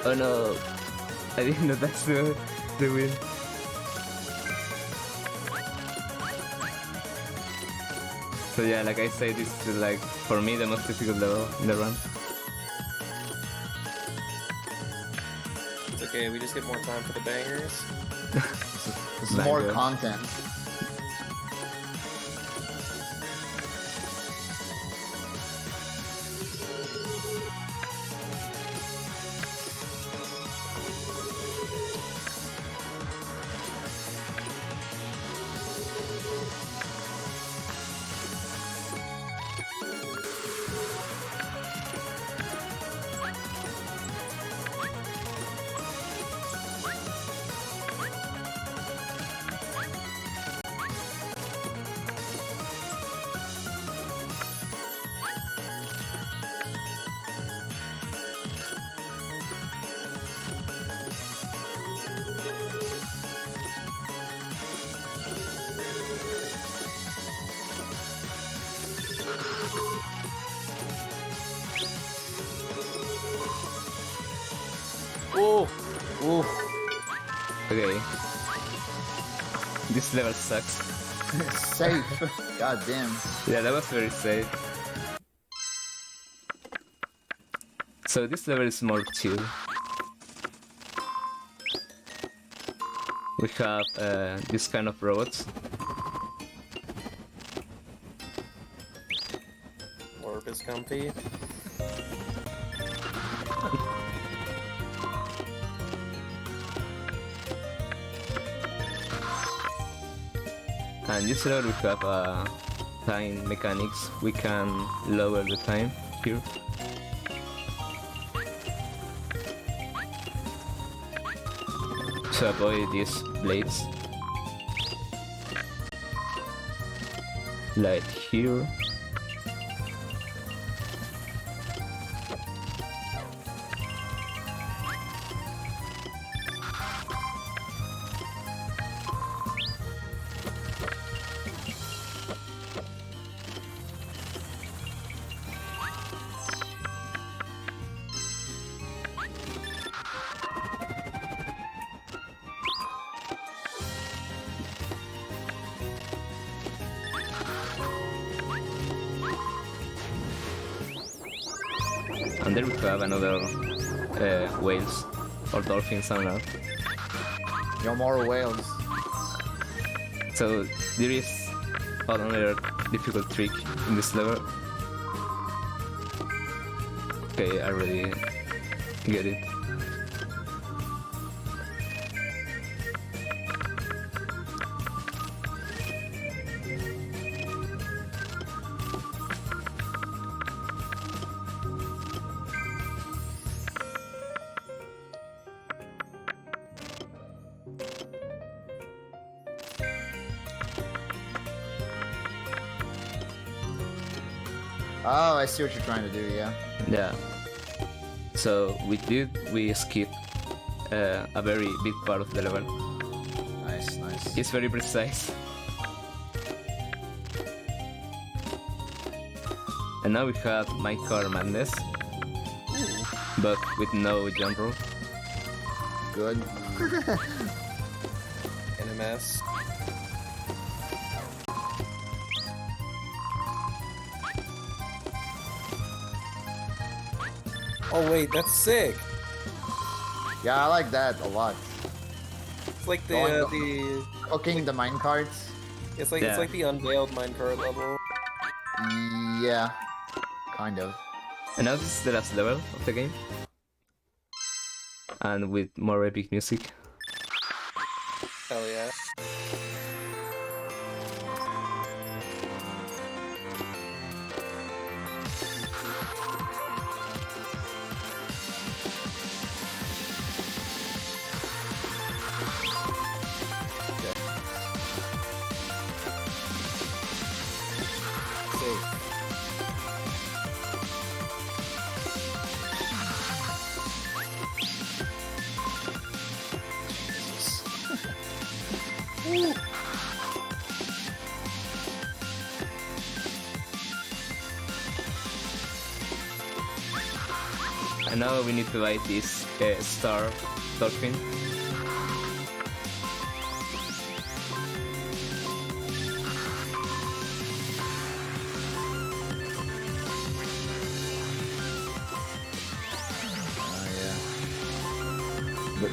Oh no, I didn't know that's the win. So yeah, like I said, this is like, for me, the most difficult level in the run. It's okay, we just get more time for the bangers. This is more content. Oh! Ooh. Okay. This level sucks. Safe. God damn. Yeah, that was very safe. So this level is more chill. We have this kind of robots. Orb is comfy. And this level we have time mechanics. We can lower the time here. To avoid these blades. Like here. And there we have another whales or dolphins, I don't know. No more whales. So there is another difficult trick in this level. Okay, I already get it. Oh, I see what you're trying to do, yeah. Yeah. So we skip a very big part of the level. Nice. It's very precise. And now we have Minecart Madness, but with no jump rope. Good. In a mess. Oh wait, that's sick. Yeah, I like that a lot. It's like the cooking the minecarts. It's like the unveiled minecart level. Yeah, kind of. And now this is the last level of the game, and with more epic music. Hell yeah. And now we need to light this star dolphin.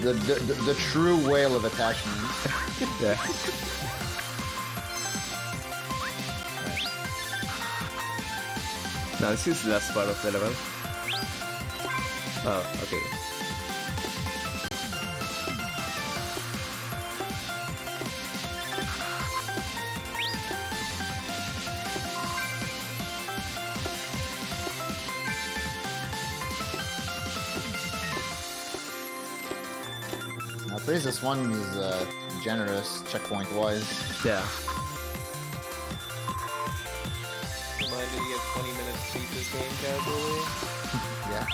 The true whale of attachment. Yeah. Now this is the last part of the level. Oh, okay. Now, please, this one is generous checkpoint wise. Yeah. Remind me to get 20 minutes to beat this game casually. Yeah.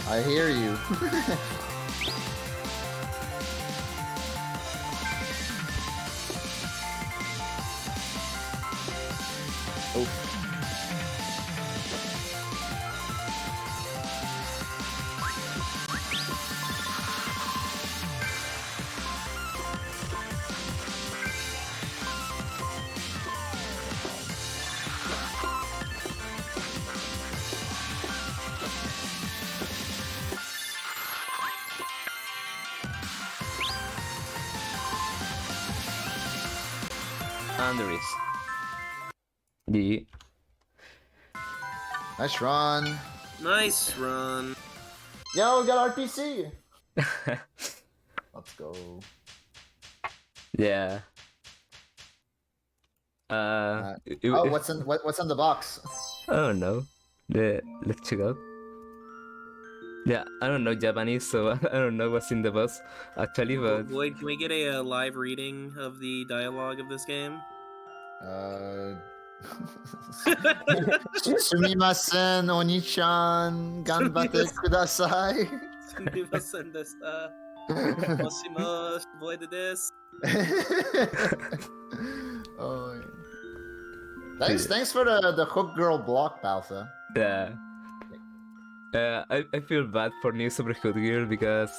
I hear you. Oh. And there is. The Nice run. Nice run. Yo, we got RPC. Let's go. Yeah. What's in the box? I don't know. Let's check out. Yeah, I don't know Japanese, so I don't know what's in the box actually, but... Void, can we get a live reading of the dialogue of this game? Sumimasen, Oni-chan, ganbate kudasai. Sumimasen desu. Moshimoshi, Void desu. Oh, thanks for the hook girl block, Balsa. Yeah. I feel bad for New Super Hood Girl because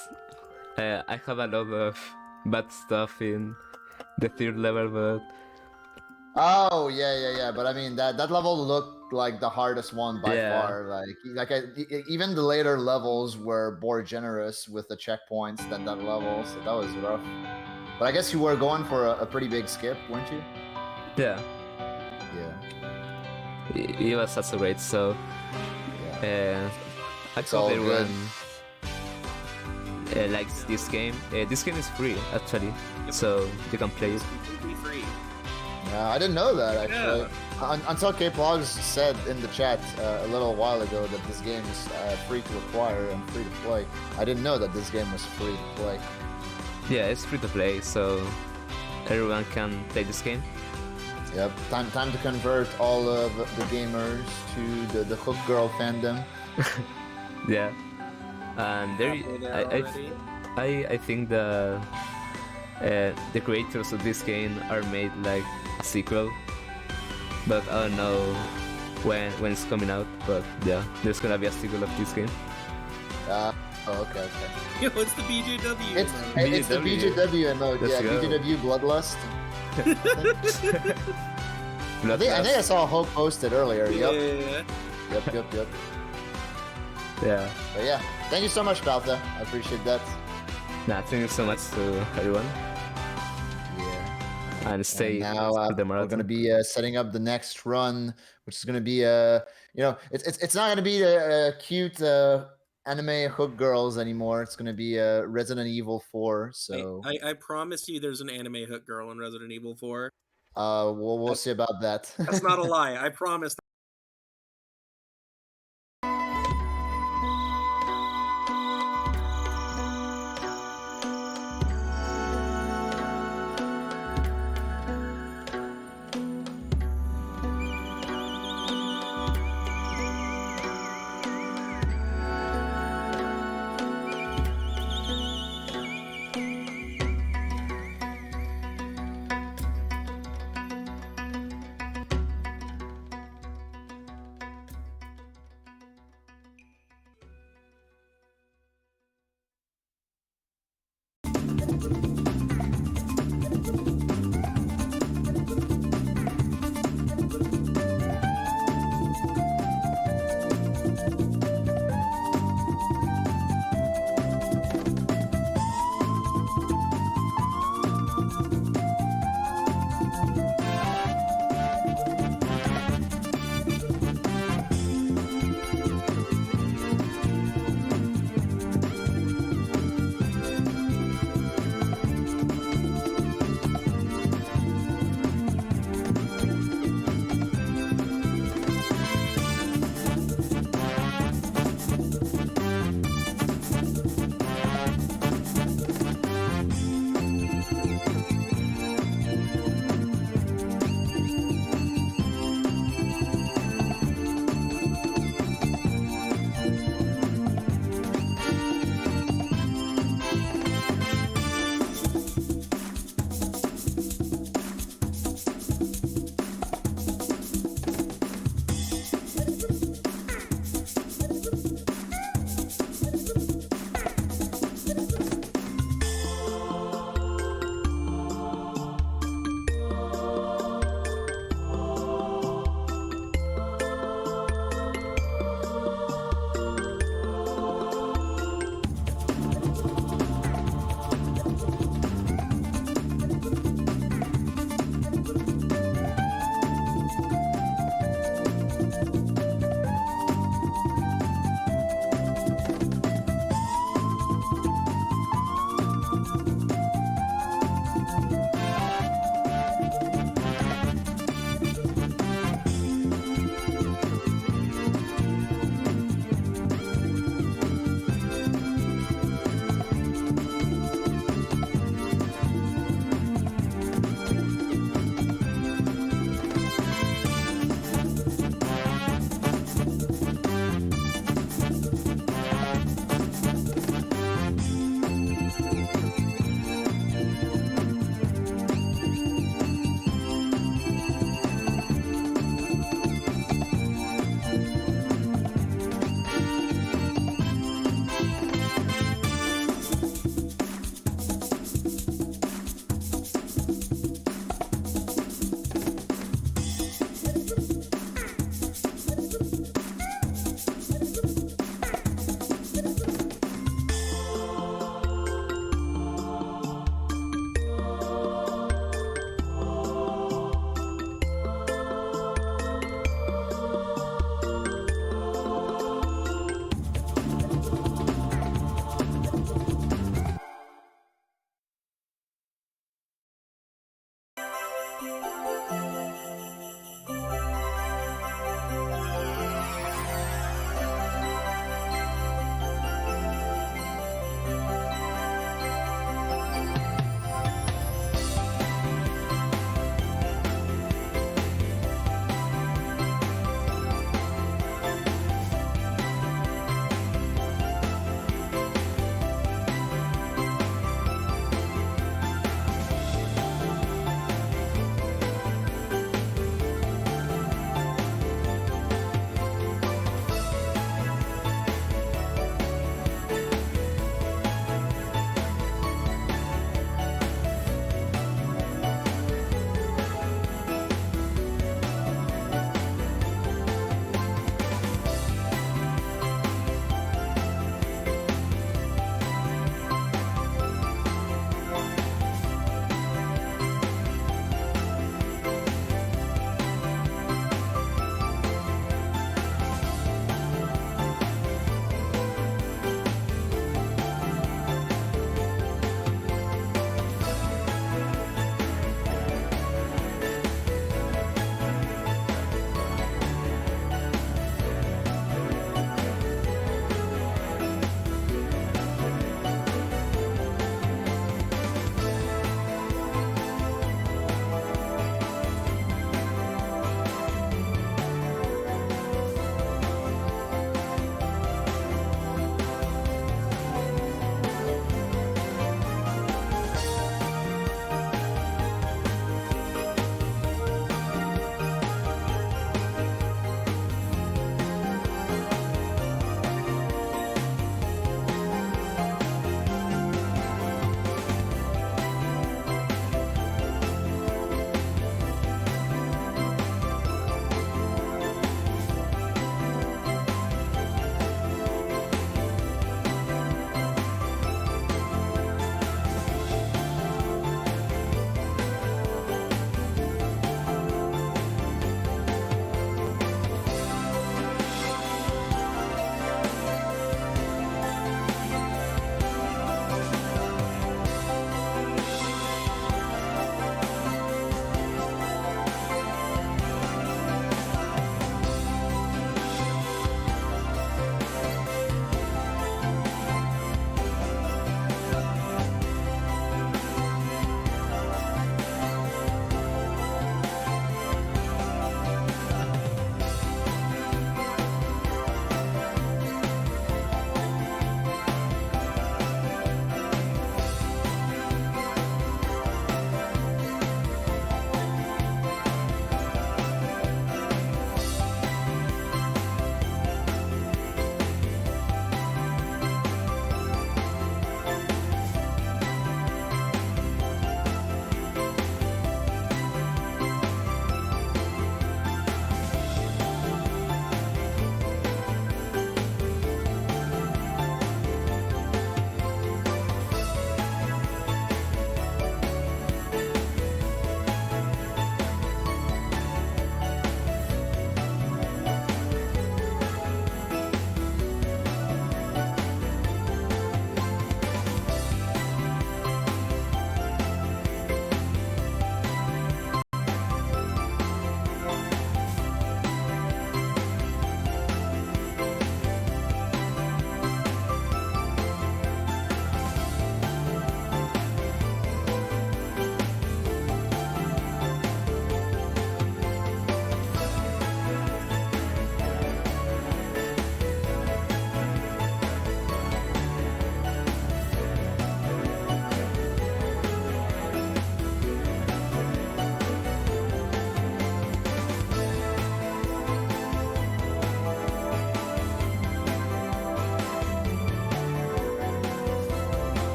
I have a lot of bad stuff in the third level, but... Oh, yeah. But I mean, that level looked like the hardest one by far. Even the later levels were more generous with the checkpoints than that level, so that was rough. But I guess you were going for a pretty big skip, weren't you? Yeah. It was also great, so... I hope everyone likes this game. This game is free, actually, so you can play it. It's completely free. Yeah, I didn't know that, actually. Yeah. Until K-Plogs said in the chat a little while ago that this game is free to acquire and free to play. I didn't know that this game was free to play. Yeah, it's free to play, so everyone can play this game. Yep, time to convert all of the gamers to the Hook Girl fandom. Yeah. And there, I think the creators of this game are made like a sequel, but I don't know when it's coming out. But yeah, there's gonna be a sequel of this game. Okay. Yo, it's the BJW. It's the BJW mode. Yeah, BJW Bloodlust. I think I saw Hope posted earlier. Yeah. Yep. Yeah. But yeah, thank you so much, Balta. I appreciate that. Nah, thank you so much to everyone. Yeah. And stay. And now we're gonna be setting up the next run, which is gonna be it's not gonna be cute anime hook girls anymore. It's gonna be Resident Evil 4. So I promise you, there's an anime hook girl in Resident Evil 4. We'll see about that. That's not a lie. I promise.